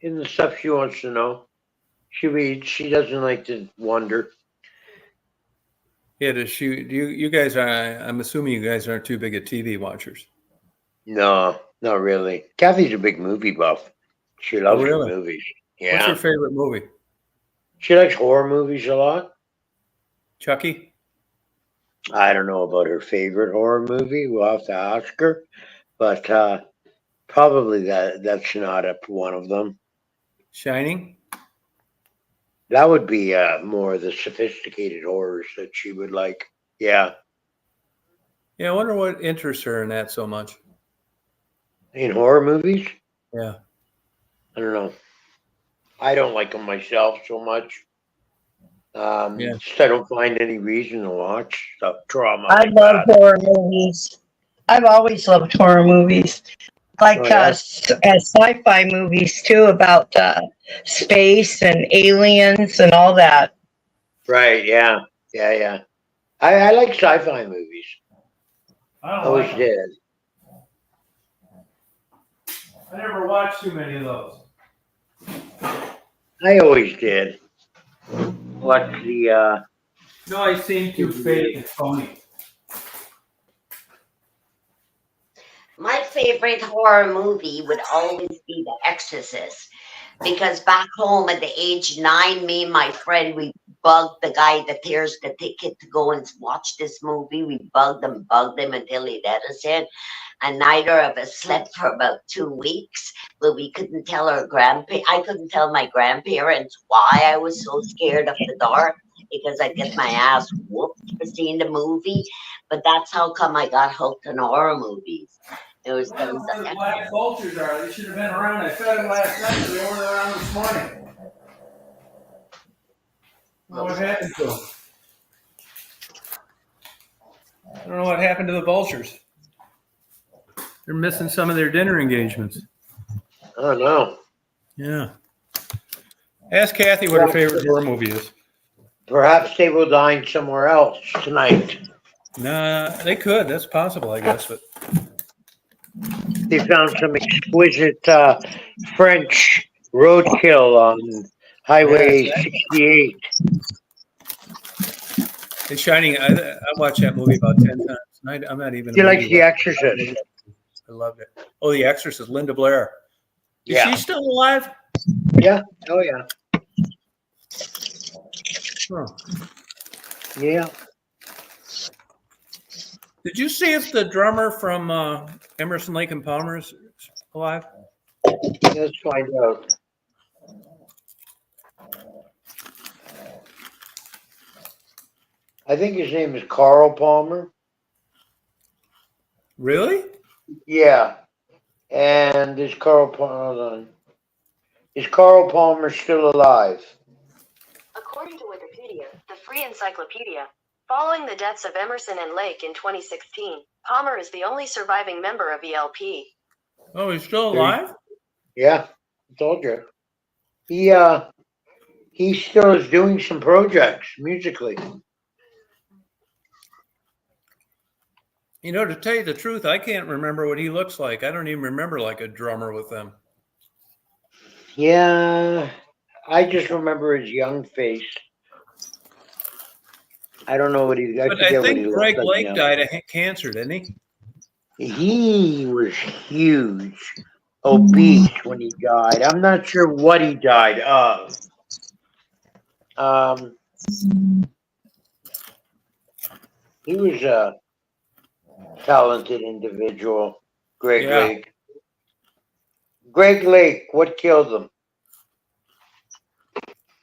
In the stuff she wants to know. She reads. She doesn't like to wonder. Yeah, does she? Do you guys are? I'm assuming you guys aren't too big at TV watchers. No, not really. Kathy's a big movie buff. She loves her really? movies. What's your Yeah. favorite movie? She likes horror movies a lot. Chucky? I don't know about her favorite horror movie. We'll have to ask her, but probably that's not one of them. Shining? That would be more the sophisticated horrors that she would like. Yeah, Yeah, I wonder what interests her in that so much. in horror movies, Yeah. I don't know. I don't like them myself so much. Yeah. Just I don't find any reason to watch stuff trauma. I like love that. horror movies. I've always loved horror movies, like Oh, yeah? sci-fi movies too, about space and aliens and all that. Right? Yeah, yeah, yeah. I like sci-fi movies. I Always did. I never watched too many of those. I always did. What's the No, I seem too fake and phony. My favorite horror movie would always be The Exorcist. Because back home at the age 9, me and my friend, we bugged the guy that tears the ticket to go and watch this movie. We bugged him until he let us in. And neither of us slept for about 2 weeks. But we couldn't tell I couldn't tell my grandparents why I was so scared of the dark, because I'd get my ass whooped for seeing the movie. But that's how come I got hooked on horror movies. It was I don't know where the black vultures are. They should have been around. I fed them last night, but they weren't around this morning. What happened to them? I don't know what happened to the vultures. They're missing some of their dinner engagements. I don't know. Yeah. Ask Kathy what her favorite horror movie is. Perhaps they will dine somewhere else tonight. Nah, they could. That's possible, I guess. But They found some exquisite French roadkill on Highway 68. it's Shining. I watched that movie about 10 times. I'm not even. She a likes movie The watcher. Exorcist. I loved it. Oh, The Exorcist, Linda Blair. Is Yeah. she still alive? Yeah. Oh, yeah. Huh. Yeah. Did you see if the drummer from Emerson, Lake and Palmer is alive? Let's find out. I think his name is Carl Palmer. Really? Yeah. And is Carl Hold on. Is Carl Palmer still alive? According to Wikipedia, the free encyclopedia, following the deaths of Emerson and Lake in 2016, Palmer is the only surviving member of ELP. Oh, he's still alive? Yeah. I told you. He still is doing some projects musically. You know, to tell you the truth, I can't remember what he looks like. I don't even remember like a drummer with them. Yeah. I just remember his young face. I don't know what he. But I think Greg Lake died of cancer, didn't he? He was huge, obese when he died. I'm not sure what he died of. He was a talented individual, Greg Yeah. Lake. Greg Lake, what killed him?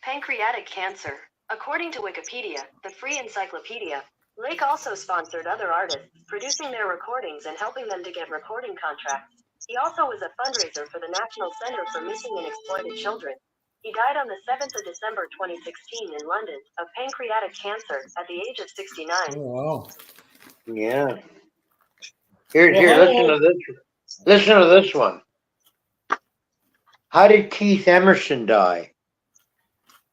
Pancreatic cancer. According to Wikipedia, the free encyclopedia, Lake also sponsored other artists, producing their recordings and helping them to get recording contracts. He also was a fundraiser for the National Center for Missing and Exploited Children. He died on the 7th of December 2016 in London of pancreatic cancer at the age of 69. Oh, wow. Yeah. Here, Well, here, how listen to old- this. Listen to this one. How did Keith Emerson die?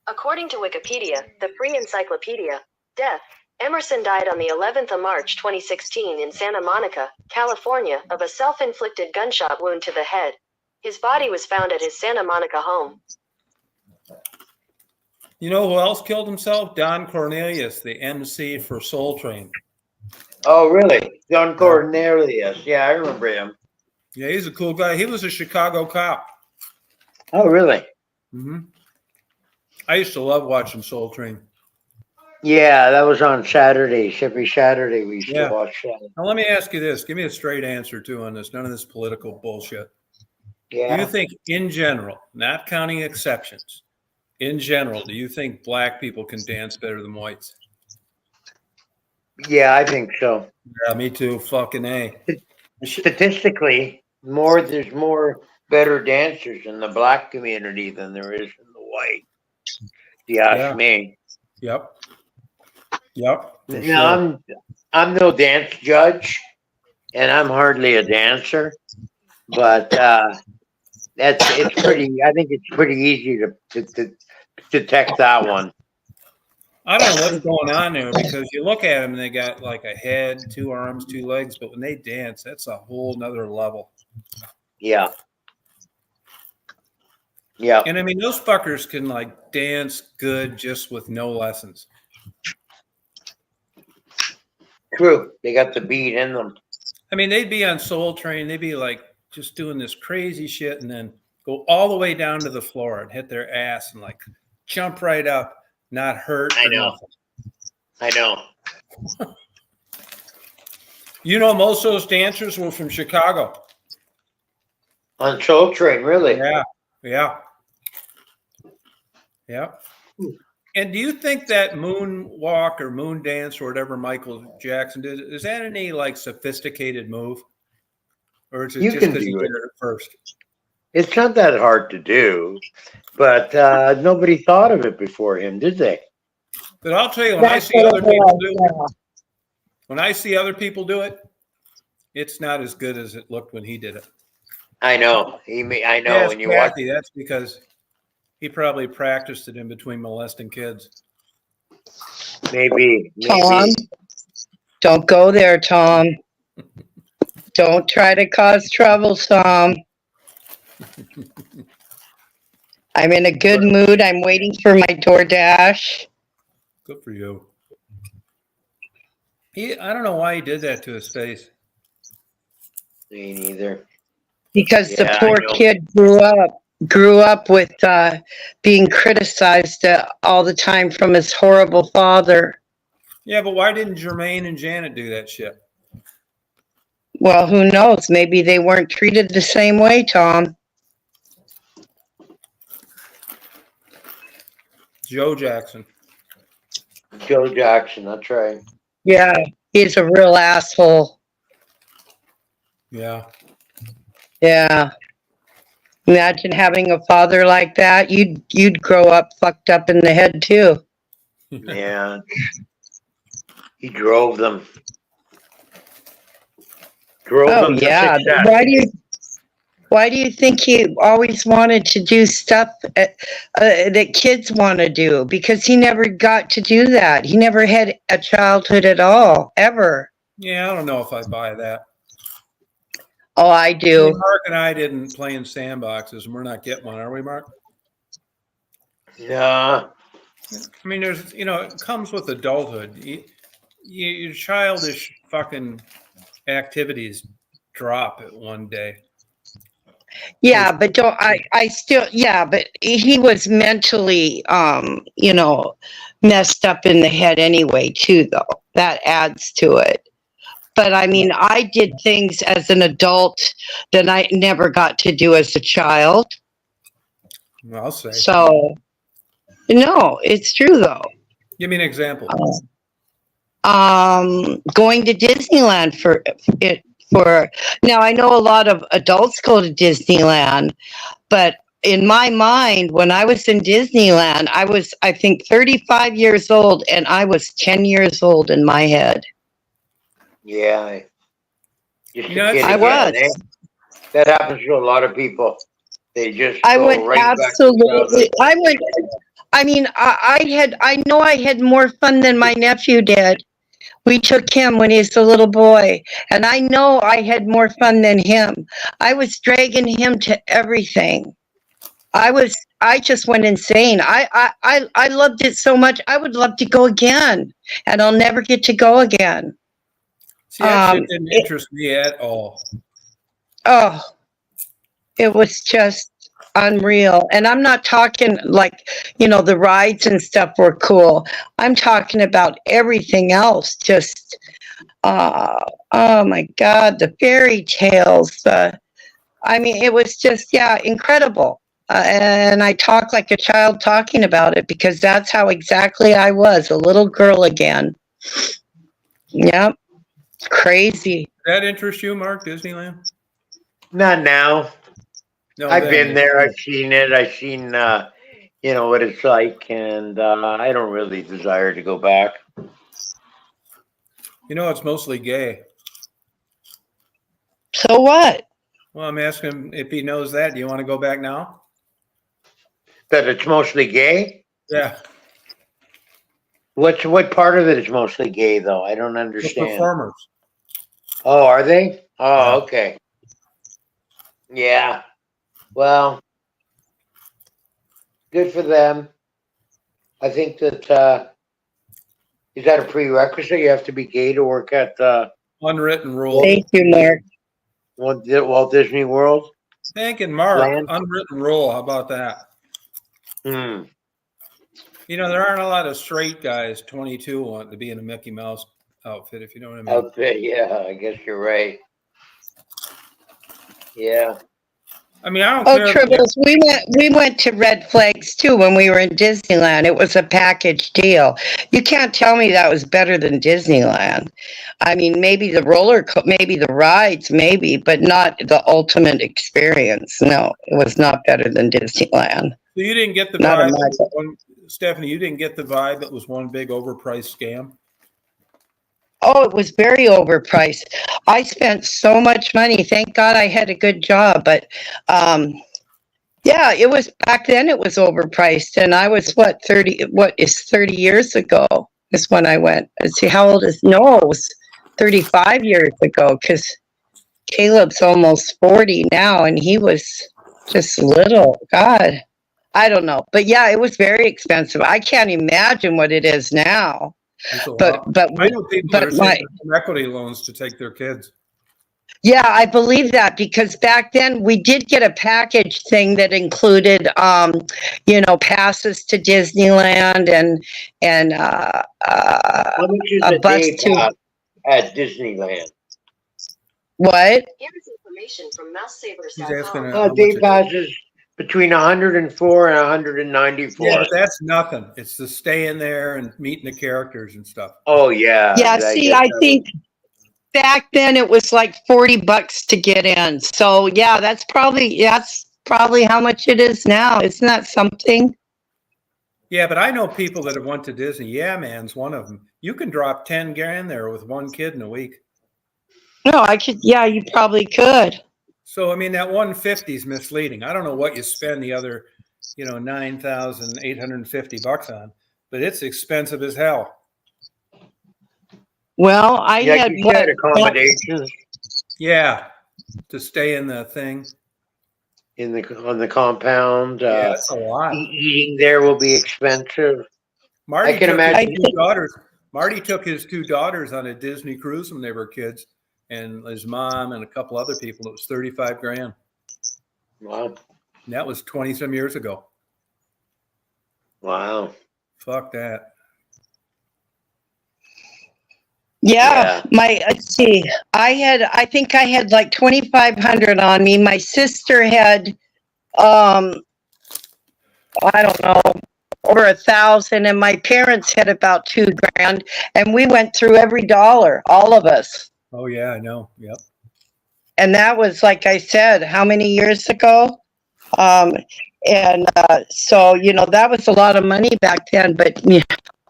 According to Wikipedia, the free encyclopedia, death, Emerson died on the 11th of March 2016 in Santa Monica, California, of a self-inflicted gunshot wound to the head. His body was found at his Santa Monica home. You know who else killed himself? Don Cornelius, the MC for Soul Train. Oh, really? John Cornelius. Yeah, I remember him. Yeah, he's a cool guy. He was a Chicago cop. Oh, really? Mm-hmm. I used to love watching Soul Train. Yeah, that was on Saturday. Every Saturday we used Yeah. to watch that. Now, let me ask you this. Give me a straight answer, too, on this. None of this political bullshit. Do you Yeah. think, in general, not counting exceptions, in general, do you think black people can dance better than whites? Yeah, I think so. Yeah, me too. Fucking A. Statistically, there's more better dancers in the black community than there is in the white. If you ask Yeah. me. Yep. Yep. For No, sure. I'm no dance judge, and I'm hardly a dancer, but it's pretty. I think it's pretty easy to detect that one. I don't know what's going on there because you look at them and they got like a head, 2 arms, 2 legs, but when they dance, that's a whole nother level. Yeah. Yeah. And I mean, those fuckers can like dance good just with no lessons. True. They got the beat in them. I mean, they'd be on Soul Train, they'd be like just doing this crazy shit and then go all the way down to the floor and hit their ass and like jump right up, not hurt. I or know. nothing. I know. You know, most of those dancers were from Chicago. On Soul Train, really? Yeah. Yeah. Yeah. And do you think that moonwalk or moon dance or whatever Michael Jackson did, is that any like sophisticated move? Or is it You just can because he do did it. it first? It's not that hard to do, but nobody thought of it before him, did they? But I'll tell you, when I see other people do it, when I see other people do it, it's not as good as it looked when he did it. I know. I know. Yes, When you watch, Kathy, that's because he probably practiced it in between molesting kids. maybe. Tom, don't go there, Tom. Don't try to cause trouble, Tom. I'm in a good mood. I'm waiting for my DoorDash. Good for you. I don't know why he did that to his face. Me neither. Because the Yeah, I poor know. kid grew up with being criticized all the time from his horrible father. Yeah, but why didn't Jermaine and Janet do that shit? Well, who knows? Maybe they weren't treated the same way, Tom. Joe Jackson. Joe Jackson, that's right. Yeah, he's a real asshole. Yeah. Yeah. Imagine having a father like that. You'd grow up fucked up in the head too. Yeah. He drove them. Oh yeah. Success. Why do you think he always wanted to do stuff that kids want to do? Because he never got to do that. He never had a childhood at all, ever. Yeah, I don't know if I buy that. Oh, I I do. mean, Mark and I didn't play in sandboxes, and we're not getting one, are we, Mark? Nah. I mean, there's, it comes with adulthood. Your childish fucking activities drop at one day. Yeah, but but he was mentally, messed up in the head anyway, too, though. That adds to it. But I mean, I did things as an adult that I never got to do as a child. I'll say. So, no, it's true, though. Give me an example. Going to Disneyland for now, I know a lot of adults go to Disneyland, but in my mind, when I was in Disneyland, I was, I think, 35 years old, and I was 10 years old in my head. Yeah. Just You know, a kid I again. was. Eh? That happens to a lot of people. They just I go went right back to absolutely. childhood. I mean, I know I had more fun than my nephew did. We took him when he was a little boy, and I know I had more fun than him. I was dragging him to everything. I just went insane. I loved it so much. I would love to go again, and I'll never get to go again. See, that shit Um, didn't it, interest me at all. oh, it was just unreal. And I'm not talking like, the rides and stuff were cool. I'm talking about everything else. Just, uh, oh my God, the fairy tales. I mean, it was just, yeah, incredible. And I talk like a child talking about it because that's how exactly I was, a little girl again. Yep, crazy. Does that interest you, Mark, Disneyland? Not now. No, I've then. been there. I've seen it. I've seen, what it's like, and I don't really desire to go back. You know, it's mostly gay. So what? Well, I'm asking him if he knows that. Do you want to go back now? That it's mostly gay? Yeah. What part of it is mostly gay, though? I don't The understand. performers. Oh, are they? Oh, Yeah. okay. Yeah. Well, good for them. I think that is that a prerequisite? You have to be gay to work at Unwritten rule. Thank you, Mark. Walt Disney World. Thanking Mark. Land? Unwritten rule. How about that? Hmm. You know, there aren't a lot of straight guys, 22, want to be in a Mickey Mouse outfit, if you know what I mean. Outfit. Yeah, I guess you're right. Yeah. I mean, I don't Oh, care. Tribbles, we went to Red Flags too when we were in Disneyland. It was a package deal. You can't tell me that was better than Disneyland. I mean, maybe maybe the rides, maybe, but not the ultimate experience. No, it was not better than Disneyland. So you didn't get the Not vibe, in my Stephanie, you didn't get the vibe that was one big overpriced scam? Oh, it was very overpriced. I spent so much money. Thank God I had a good job, but yeah, it was back then it was overpriced, and I was 30 years ago is when I went. Let's see, how old is, no, it was 35 years ago, because Caleb's almost 40 now, and he was just little. God, I don't know. But yeah, it was very expensive. I can't imagine what it is now. It's a But lot. but I know people that are but my taking home equity loans to take their kids. Yeah, I believe that because back then we did get a package thing that included, passes to Disneyland and How much is a a bus day to pass at Disneyland? what? Here's information from He's asking mousesavers.com. how much Day it is. passes between 104 and 194. Yeah, but that's nothing. It's to stay in there and meeting the characters and stuff. Oh yeah. Yeah, I see, guess I that think back then it was like $40 to get in. So yeah, that's probably how much it is now. Isn't that something? Yeah, but I know people that have went to Disney. Yeah, man's one of them. You can drop 10 grand there with one kid in a week. No, I could. Yeah, you probably could. So I mean, that 150 is misleading. I don't know what you spend the other, $9,850 on, but it's expensive as hell. Well, I yeah, had you had accommodations Yeah, to stay in the thing. on the compound. Yeah, that's a lot. Eating there will be expensive. Marty I can took imagine. his two daughters. Marty took his two daughters on a Disney cruise when they were kids, and his mom and a couple other people. It was 35 grand. Wow. And that was 20 some years ago. Wow. Fuck that. Yeah, let's see. I think I had like 2,500 on me. My sister had, I don't know, over 1,000, and my parents had about 2 grand, and we went through every dollar, all of us. Oh yeah, I know. Yep. And that was, like I said, how many years ago? And so, that was a lot of money back then, but yeah,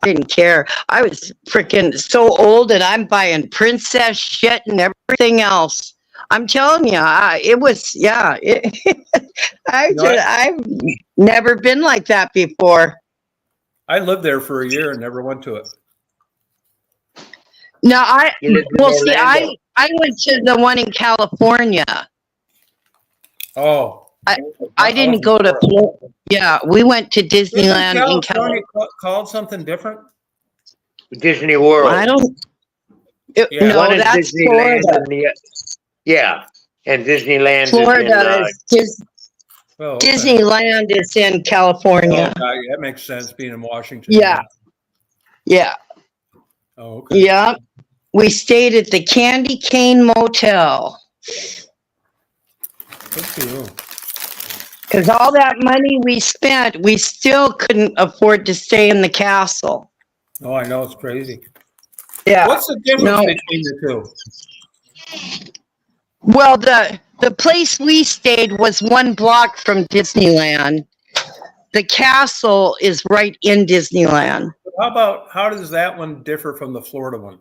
I didn't care. I was freaking so old and I'm buying princess shit and everything else. I'm telling you, it was, yeah. I've never been like that before. I lived there for a year and never went to it. No, You lived in well, see, Orlando. I went to the one in California. Oh, I didn't go to Florida. Yeah, we went to Disneyland in California called something different. Disney World. I don't. Yeah. No, One is that's Disneyland Florida. and yeah, and Disneyland Florida is in. Oh, okay. Disneyland is in Oh, California. that makes sense being in Washington. Yeah. Yeah. Oh, okay. Yeah. We stayed at the Candy Cane Motel. Good for you. Because all that money we spent, we still couldn't afford to stay in the castle. Oh, I know, it's crazy. Yeah. What's the difference between the two? Well, the place we stayed was 1 block from Disneyland. The castle is right in Disneyland. How does that one differ from the Florida one?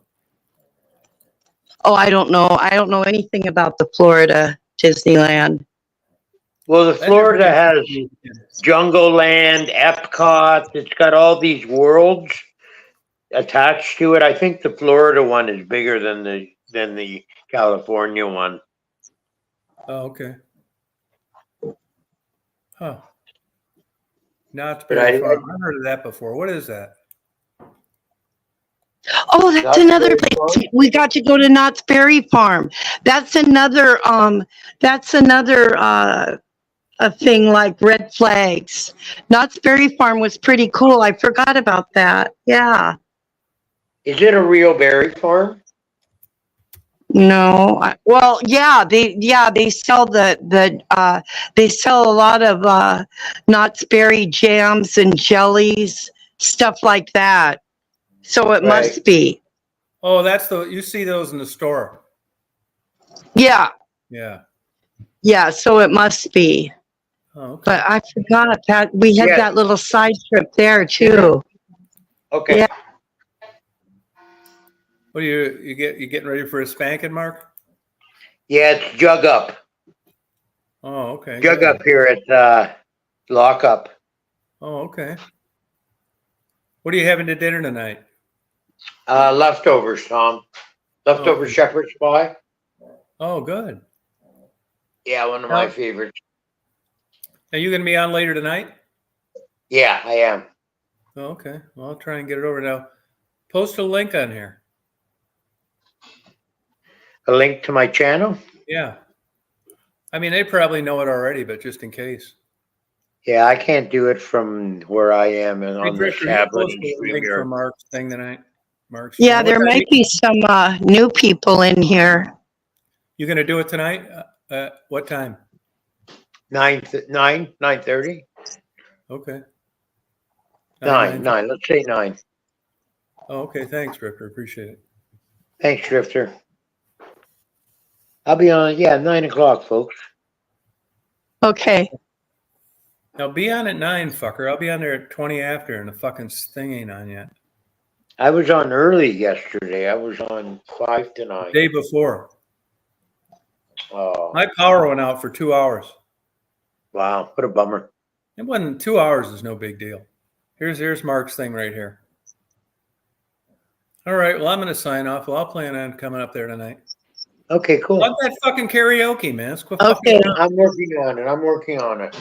Oh, I don't know. I don't know anything about the Florida Disneyland. Well, the Florida has Jungle Land, Epcot. It's got all these worlds attached to it. I think the Florida one is bigger than the California one. Oh, okay. Huh. Knott's But Berry Farm. I've heard of that before. What is that? Oh, that's Knott's another Berry place. Farm? We got to go to Knott's Berry Farm. That's another a thing like red flags. Knott's Berry Farm was pretty cool. I forgot about that. Yeah. Is it a real berry farm? No. Well, yeah, they sell they sell a lot of Knott's Berry jams and jellies, stuff like that. So it must be. Oh, you see those in the store. Yeah. Yeah. Yeah, so it must be. Oh, okay. But I forgot that we had that little side trip there too. Okay. Yeah. What are you getting ready for a spanking, Mark? Yeah, it's Jug Up. Oh, okay. Jug good. Up here at Lockup. Oh, okay. What are you having to dinner tonight? Leftovers, Tom. Leftover shepherd's pie. Oh, good. Yeah, one of my favorites. Are you going to be on later tonight? Yeah, I am. Oh, okay. Well, I'll try and get it over now. Post a link on here. A link to my channel? Yeah. I mean, they probably know it already, but just in case. Yeah, I can't do it from where I am and on the Richard, tablet. post and a link StreamYard. for Mark's thing tonight. Mark's Yeah, thing. there might be some new people in here. You going to do it tonight? What time? 9:30? Okay. 9. Let's say 9. Oh, okay. Thanks, Drifter. Appreciate it. Thanks, Drifter. I'll be on, 9 o'clock, folks. Okay. Now be on at 9, fucker. I'll be on there at 20 after, and the fucking thing ain't on yet. I was on early yesterday. I was on 5 to 9. Day before. Oh, My power went out for 2 hours. wow. What a bummer. It wasn't 2 hours is no big deal. Here's Mark's thing right here. All right. Well, I'm going to sign off. Well, I'll plan on coming up there tonight. Okay, cool. Love that fucking karaoke, man. Let's go Okay. I'm working on it.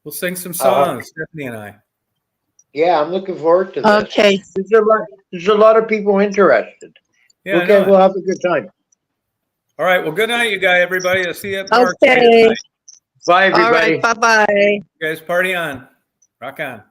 We'll sing some songs, Stephanie and I. Yeah, I'm looking forward to this. Okay. There's a lot of people interested. Yeah, Okay, I know. we'll have a good time. All right. Well, good night, you guys, everybody. I'll see you at Mark's. Okay. Bye, All everybody. right. Bye-bye. You guys party on. Rock on.